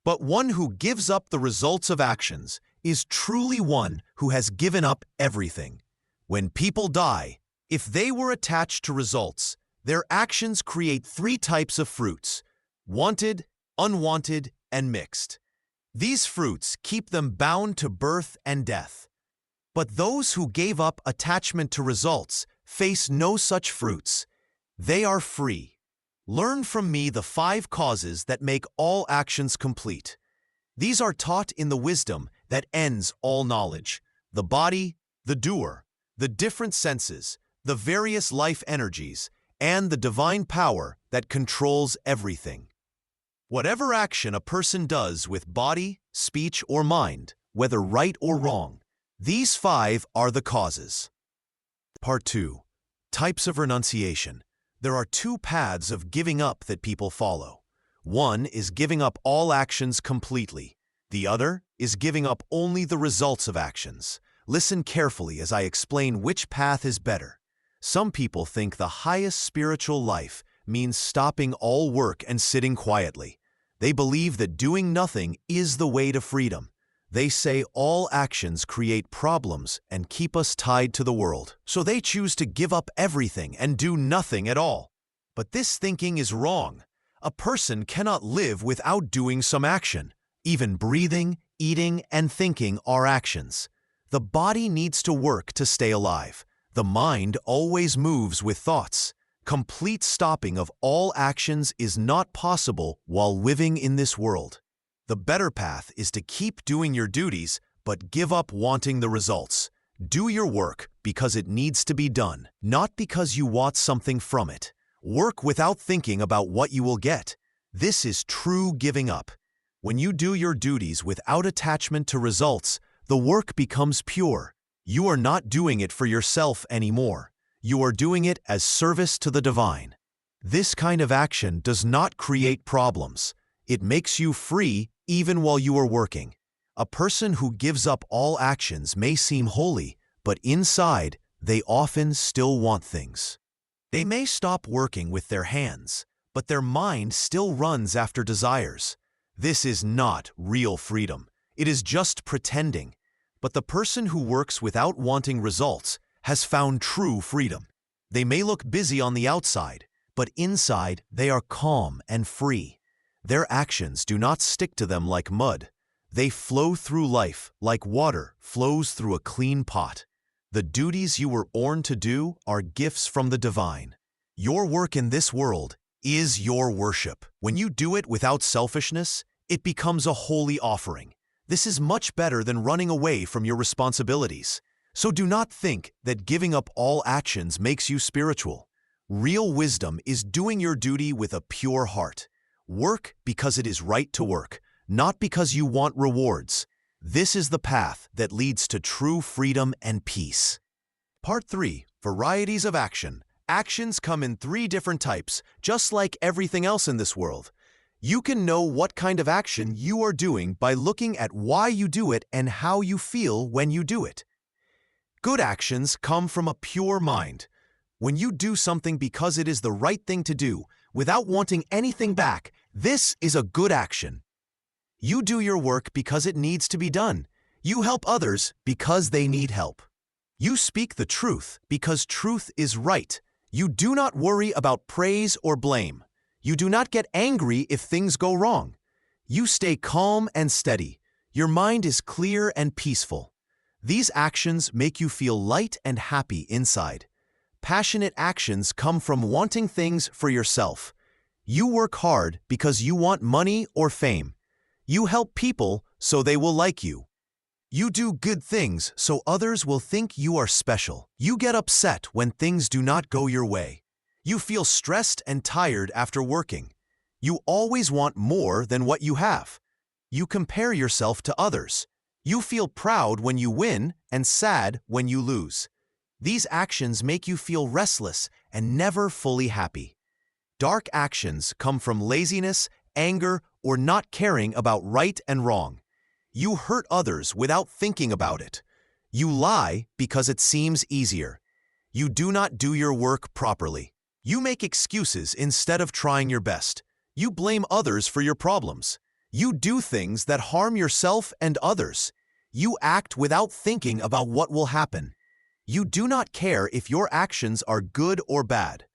But one who gives up the results of actions is truly one who has given up everything. When people die, if they were attached to results, their actions create 3 types of fruits: wanted, unwanted, and mixed. These fruits keep them bound to birth and death. But those who gave up attachment to results face no such fruits. They are free. Learn from me the 5 causes that make all actions complete. These are taught in the wisdom that ends all knowledge: the body, the doer, the different senses, the various life energies, and the divine power that controls everything. Whatever action a person does with body, speech, or mind, whether right or wrong, these 5 are the causes. Part 2. Types of renunciation. There are 2 paths of giving up that people follow. One is giving up all actions completely. The other is giving up only the results of actions. Listen carefully as I explain which path is better. Some people think the highest spiritual life means stopping all work and sitting quietly. They believe that doing nothing is the way to freedom. They say all actions create problems and keep us tied to the world, so they choose to give up everything and do nothing at all. But this thinking is wrong. A person cannot live without doing some action. Even breathing, eating, and thinking are actions. The body needs to work to stay alive. The mind always moves with thoughts. Complete stopping of all actions is not possible while living in this world. The better path is to keep doing your duties, but give up wanting the results. Do your work because it needs to be done, not because you want something from it. Work without thinking about what you will get. This is true giving up. When you do your duties without attachment to results, the work becomes pure. You are not doing it for yourself anymore. You are doing it as service to the divine. This kind of action does not create problems. It makes you free even while you are working. A person who gives up all actions may seem holy, but inside, they often still want things. They may stop working with their hands, but their mind still runs after desires. This is not real freedom. It is just pretending. But the person who works without wanting results has found true freedom. They may look busy on the outside, but inside they are calm and free. Their actions do not stick to them like mud. They flow through life like water flows through a clean pot. The duties you were born to do are gifts from the divine. Your work in this world is your worship. When you do it without selfishness, it becomes a holy offering. This is much better than running away from your responsibilities. So do not think that giving up all actions makes you spiritual. Real wisdom is doing your duty with a pure heart. Work because it is right to work, not because you want rewards. This is the path that leads to true freedom and peace. Part 3. Varieties of action. Actions come in 3 different types, just like everything else in this world. You can know what kind of action you are doing by looking at why you do it and how you feel when you do it. Good actions come from a pure mind. When you do something because it is the right thing to do, without wanting anything back, this is a good action. You do your work because it needs to be done. You help others because they need help. You speak the truth because truth is right. You do not worry about praise or blame. You do not get angry if things go wrong. You stay calm and steady. Your mind is clear and peaceful. These actions make you feel light and happy inside. Passionate actions come from wanting things for yourself. You work hard because you want money or fame. You help people so they will like you. You do good things so others will think you are special. You get upset when things do not go your way. You feel stressed and tired after working. You always want more than what you have. You compare yourself to others. You feel proud when you win and sad when you lose. These actions make you feel restless and never fully happy. Dark actions come from laziness, anger, or not caring about right and wrong. You hurt others without thinking about it. You lie because it seems easier. You do not do your work properly. You make excuses instead of trying your best. You blame others for your problems. You do things that harm yourself and others. You act without thinking about what will happen. You do not care if your actions are good or bad.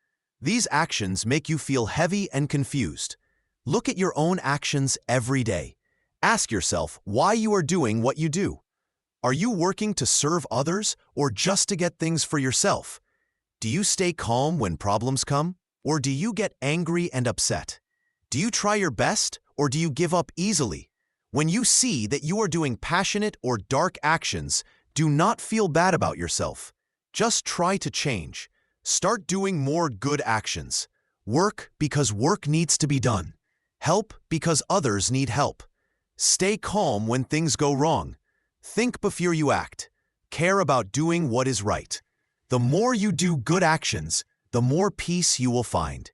These actions make you feel heavy and confused. Look at your own actions every day. Ask yourself why you are doing what you do. Are you working to serve others or just to get things for yourself? Do you stay calm when problems come, or do you get angry and upset? Do you try your best, or do you give up easily? When you see that you are doing passionate or dark actions, do not feel bad about yourself. Just try to change. Start doing more good actions. Work because work needs to be done. Help because others need help. Stay calm when things go wrong. Think before you act. Care about doing what is right. The more you do good actions, the more peace you will find.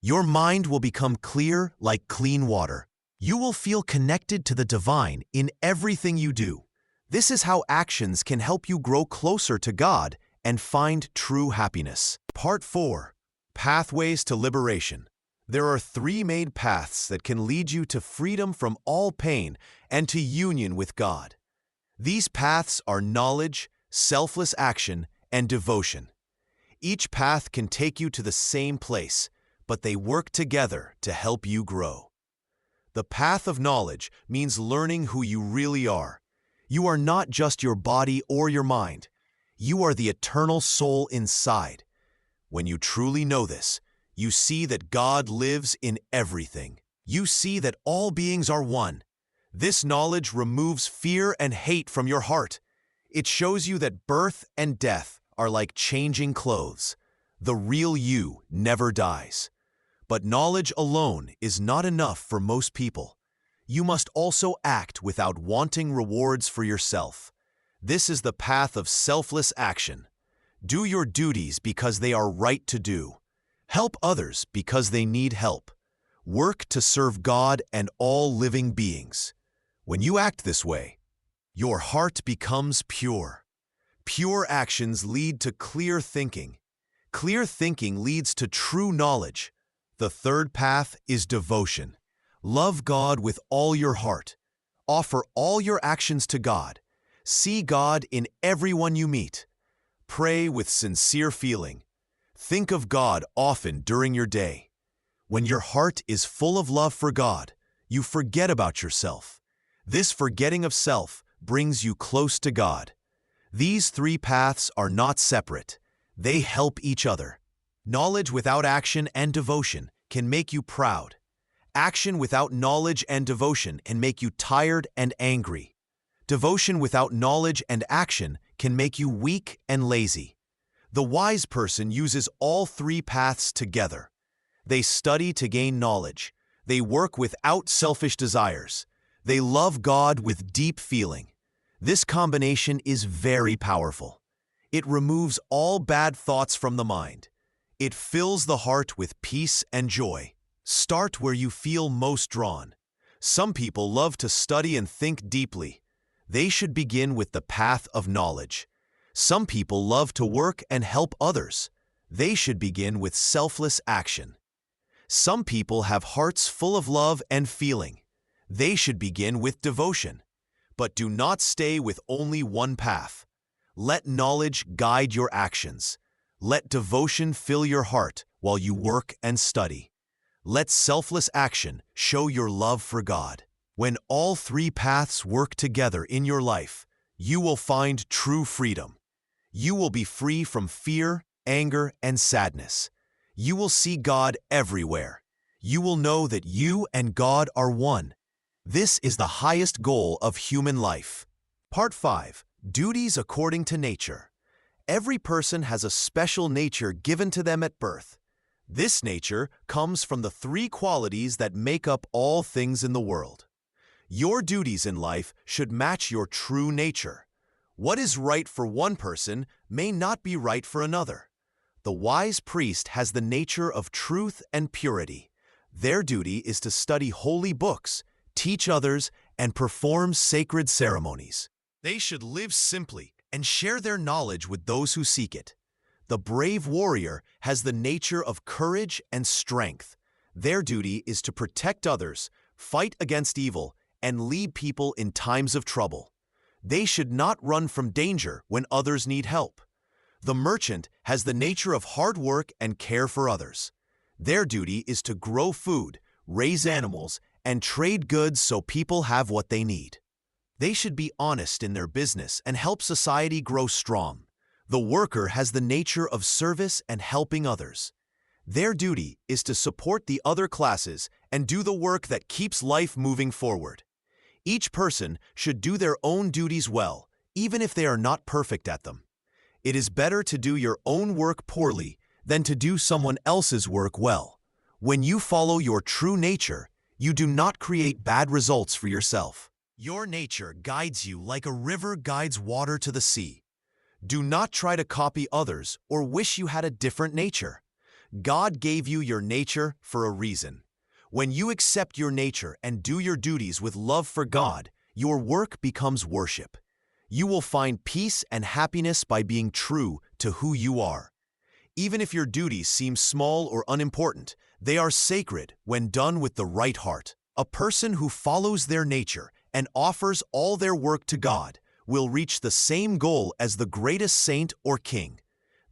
Your mind will become clear like clean water. You will feel connected to the divine in everything you do. This is how actions can help you grow closer to God and find true happiness. Part 4. Pathways to Liberation. There are 3 main paths that can lead you to freedom from all pain and to union with God. These paths are knowledge, selfless action, and devotion. Each path can take you to the same place, but they work together to help you grow. The path of knowledge means learning who you really are. You are not just your body or your mind. You are the eternal soul inside. When you truly know this, you see that God lives in everything. You see that all beings are one. This knowledge removes fear and hate from your heart. It shows you that birth and death are like changing clothes. The real you never dies. But knowledge alone is not enough for most people. You must also act without wanting rewards for yourself. This is the path of selfless action. Do your duties because they are right to do. Help others because they need help. Work to serve God and all living beings. When you act this way, your heart becomes pure. Pure actions lead to clear thinking. Clear thinking leads to true knowledge. The third path is devotion. Love God with all your heart. Offer all your actions to God. See God in everyone you meet. Pray with sincere feeling. Think of God often during your day. When your heart is full of love for God, you forget about yourself. This forgetting of self brings you close to God. These 3 paths are not separate. They help each other. Knowledge without action and devotion can make you proud. Action without knowledge and devotion can make you tired and angry. Devotion without knowledge and action can make you weak and lazy. The wise person uses all 3 paths together. They study to gain knowledge. They work without selfish desires. They love God with deep feeling. This combination is very powerful. It removes all bad thoughts from the mind. It fills the heart with peace and joy. Start where you feel most drawn. Some people love to study and think deeply. They should begin with the path of knowledge. Some people love to work and help others. They should begin with selfless action. Some people have hearts full of love and feeling. They should begin with devotion. But do not stay with only one path. Let knowledge guide your actions. Let devotion fill your heart while you work and study. Let selfless action show your love for God. When all three paths work together in your life, you will find true freedom. You will be free from fear, anger, and sadness. You will see God everywhere. You will know that you and God are one. This is the highest goal of human life. Part 5. Duties according to nature. Every person has a special nature given to them at birth. This nature comes from the three qualities that make up all things in the world. Your duties in life should match your true nature. What is right for one person may not be right for another. The wise priest has the nature of truth and purity. Their duty is to study holy books, teach others, and perform sacred ceremonies. They should live simply and share their knowledge with those who seek it. The brave warrior has the nature of courage and strength. Their duty is to protect others, fight against evil, and lead people in times of trouble. They should not run from danger when others need help. The merchant has the nature of hard work and care for others. Their duty is to grow food, raise animals, and trade goods so people have what they need. They should be honest in their business and help society grow strong. The worker has the nature of service and helping others. Their duty is to support the other classes and do the work that keeps life moving forward. Each person should do their own duties well, even if they are not perfect at them. It is better to do your own work poorly than to do someone else's work well. When you follow your true nature, you do not create bad results for yourself. Your nature guides you like a river guides water to the sea. Do not try to copy others or wish you had a different nature. God gave you your nature for a reason. When you accept your nature and do your duties with love for God, your work becomes worship. You will find peace and happiness by being true to who you are. Even if your duties seem small or unimportant, they are sacred when done with the right heart. A person who follows their nature and offers all their work to God will reach the same goal as the greatest saint or king.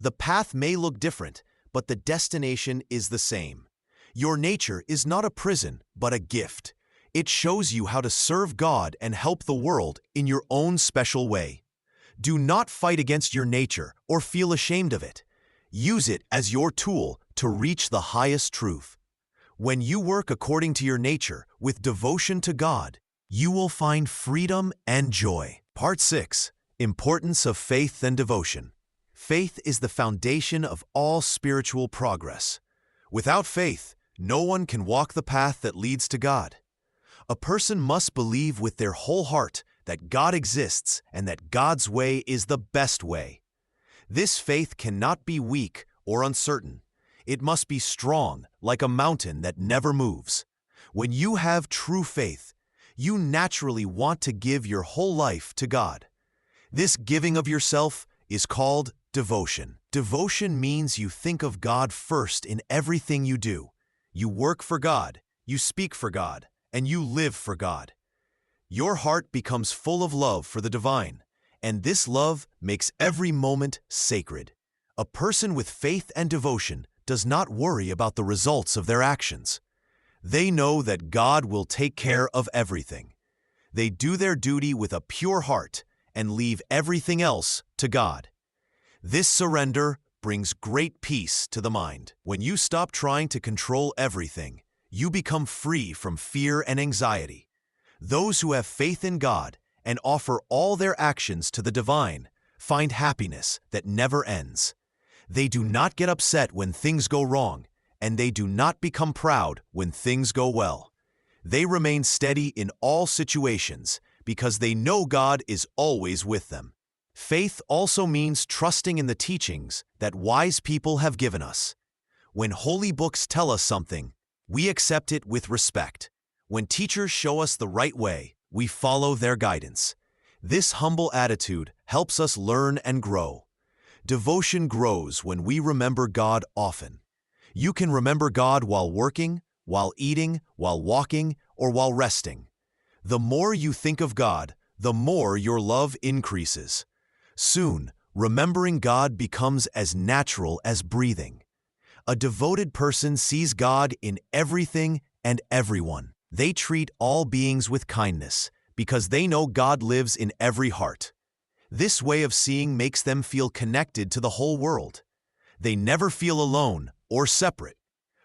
The path may look different, but the destination is the same. Your nature is not a prison, but a gift. It shows you how to serve God and help the world in your own special way. Do not fight against your nature or feel ashamed of it. Use it as your tool to reach the highest truth. When you work according to your nature with devotion to God, you will find freedom and joy. Part 6. Importance of faith and devotion. Faith is the foundation of all spiritual progress. Without faith, no one can walk the path that leads to God. A person must believe with their whole heart that God exists and that God's way is the best way. This faith cannot be weak or uncertain. It must be strong, like a mountain that never moves. When you have true faith, you naturally want to give your whole life to God. This giving of yourself is called devotion. Devotion means you think of God first in everything you do. You work for God, you speak for God, and you live for God. Your heart becomes full of love for the divine, and this love makes every moment sacred. A person with faith and devotion does not worry about the results of their actions. They know that God will take care of everything. They do their duty with a pure heart and leave everything else to God. This surrender brings great peace to the mind. When you stop trying to control everything, you become free from fear and anxiety. Those who have faith in God and offer all their actions to the divine find happiness that never ends. They do not get upset when things go wrong, and they do not become proud when things go well. They remain steady in all situations because they know God is always with them. Faith also means trusting in the teachings that wise people have given us. When holy books tell us something, we accept it with respect. When teachers show us the right way, we follow their guidance. This humble attitude helps us learn and grow. Devotion grows when we remember God often. You can remember God while working, while eating, while walking, or while resting. The more you think of God, the more your love increases. Soon, remembering God becomes as natural as breathing. A devoted person sees God in everything and everyone. They treat all beings with kindness because they know God lives in every heart. This way of seeing makes them feel connected to the whole world. They never feel alone or separate.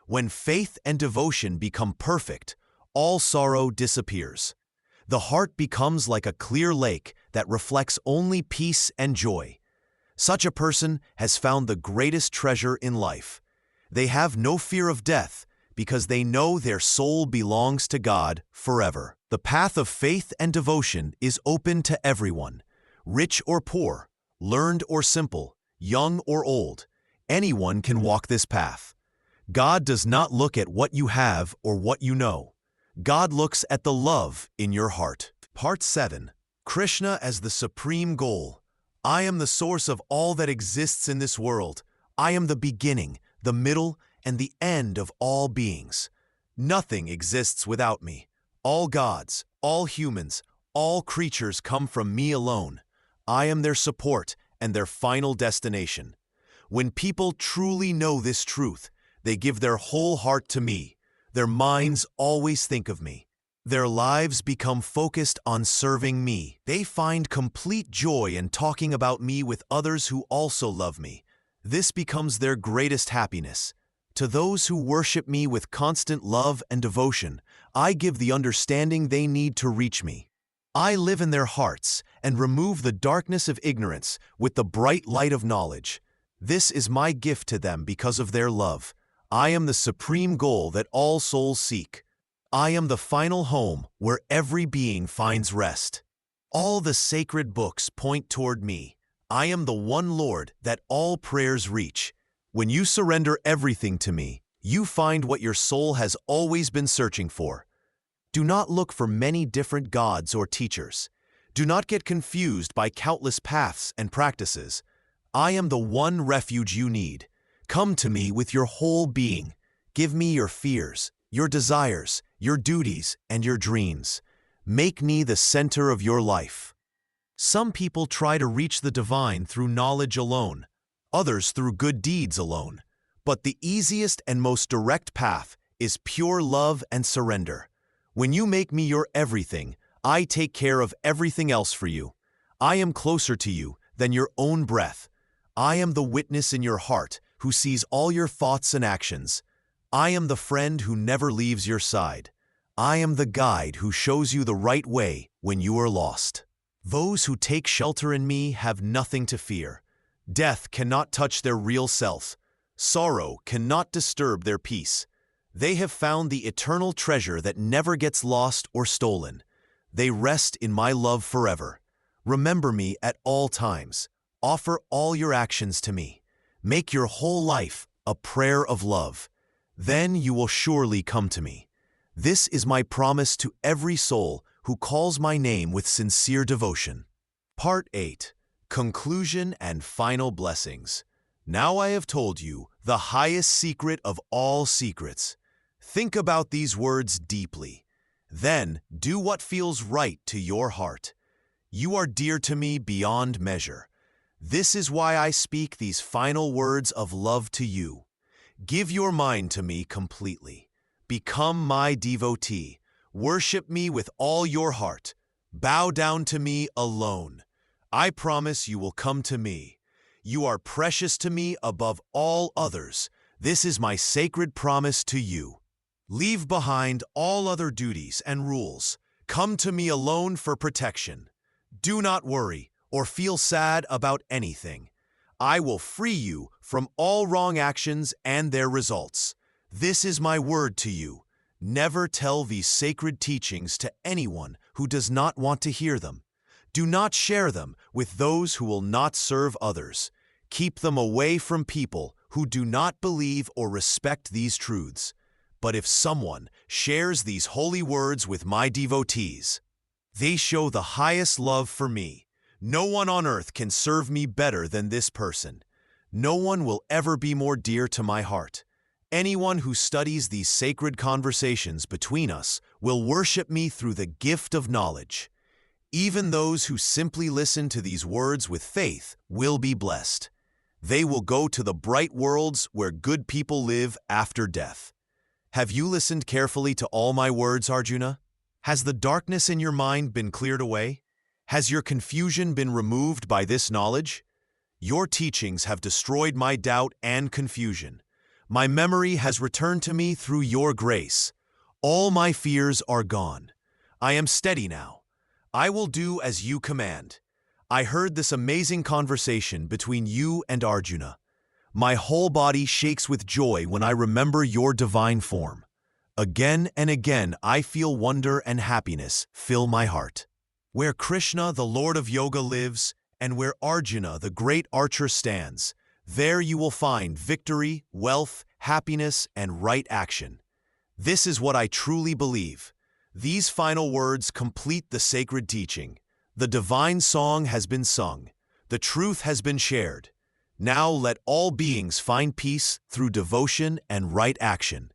When faith and devotion become perfect, all sorrow disappears. The heart becomes like a clear lake that reflects only peace and joy. Such a person has found the greatest treasure in life. They have no fear of death because they know their soul belongs to God forever. The path of faith and devotion is open to everyone, rich or poor, learned or simple, young or old. Anyone can walk this path. God does not look at what you have or what you know. God looks at the love in your heart. Part 7. Krishna as the supreme goal. I am the source of all that exists in this world. I am the beginning, the middle, and the end of all beings. Nothing exists without me. All gods, all humans, all creatures come from me alone. I am their support and their final destination. When people truly know this truth, they give their whole heart to me. Their minds always think of me. Their lives become focused on serving me. They find complete joy in talking about me with others who also love me. This becomes their greatest happiness. To those who worship me with constant love and devotion, I give the understanding they need to reach me. I live in their hearts and remove the darkness of ignorance with the bright light of knowledge. This is my gift to them because of their love. I am the supreme goal that all souls seek. I am the final home where every being finds rest. All the sacred books point toward me. I am the one Lord that all prayers reach. When you surrender everything to me, you find what your soul has always been searching for. Do not look for many different gods or teachers. Do not get confused by countless paths and practices. I am the one refuge you need. Come to me with your whole being. Give me your fears, your desires, your duties, and your dreams. Make me the center of your life. Some people try to reach the divine through knowledge alone, others through good deeds alone. But the easiest and most direct path is pure love and surrender. When you make me your everything, I take care of everything else for you. I am closer to you than your own breath. I am the witness in your heart who sees all your thoughts and actions. I am the friend who never leaves your side. I am the guide who shows you the right way when you are lost. Those who take shelter in me have nothing to fear. Death cannot touch their real self. Sorrow cannot disturb their peace. They have found the eternal treasure that never gets lost or stolen. They rest in my love forever. Remember me at all times. Offer all your actions to me. Make your whole life a prayer of love. Then you will surely come to me. This is my promise to every soul who calls my name with sincere devotion. Part 8. Conclusion and Final Blessings. Now I have told you the highest secret of all secrets. Think about these words deeply. Then do what feels right to your heart. You are dear to me beyond measure. This is why I speak these final words of love to you. Give your mind to me completely. Become my devotee. Worship me with all your heart. Bow down to me alone. I promise you will come to me. You are precious to me above all others. This is my sacred promise to you. Leave behind all other duties and rules. Come to me alone for protection. Do not worry or feel sad about anything. I will free you from all wrong actions and their results. This is my word to you. Never tell these sacred teachings to anyone who does not want to hear them. Do not share them with those who will not serve others. Keep them away from people who do not believe or respect these truths. But if someone shares these holy words with my devotees, they show the highest love for me. No one on earth can serve me better than this person. No one will ever be more dear to my heart. Anyone who studies these sacred conversations between us will worship me through the gift of knowledge. Even those who simply listen to these words with faith will be blessed. They will go to the bright worlds where good people live after death. Have you listened carefully to all my words, Arjuna? Has the darkness in your mind been cleared away? Has your confusion been removed by this knowledge? Your teachings have destroyed my doubt and confusion. My memory has returned to me through your grace. All my fears are gone. I am steady now. I will do as you command. I heard this amazing conversation between you and Arjuna. My whole body shakes with joy when I remember your divine form. Again and again I feel wonder and happiness fill my heart. Where Krishna, the Lord of Yoga, lives, and where Arjuna, the great archer, stands, there you will find victory, wealth, happiness, and right action. This is what I truly believe. These final words complete the sacred teaching. The divine song has been sung. The truth has been shared. Now let all beings find peace through devotion and right action.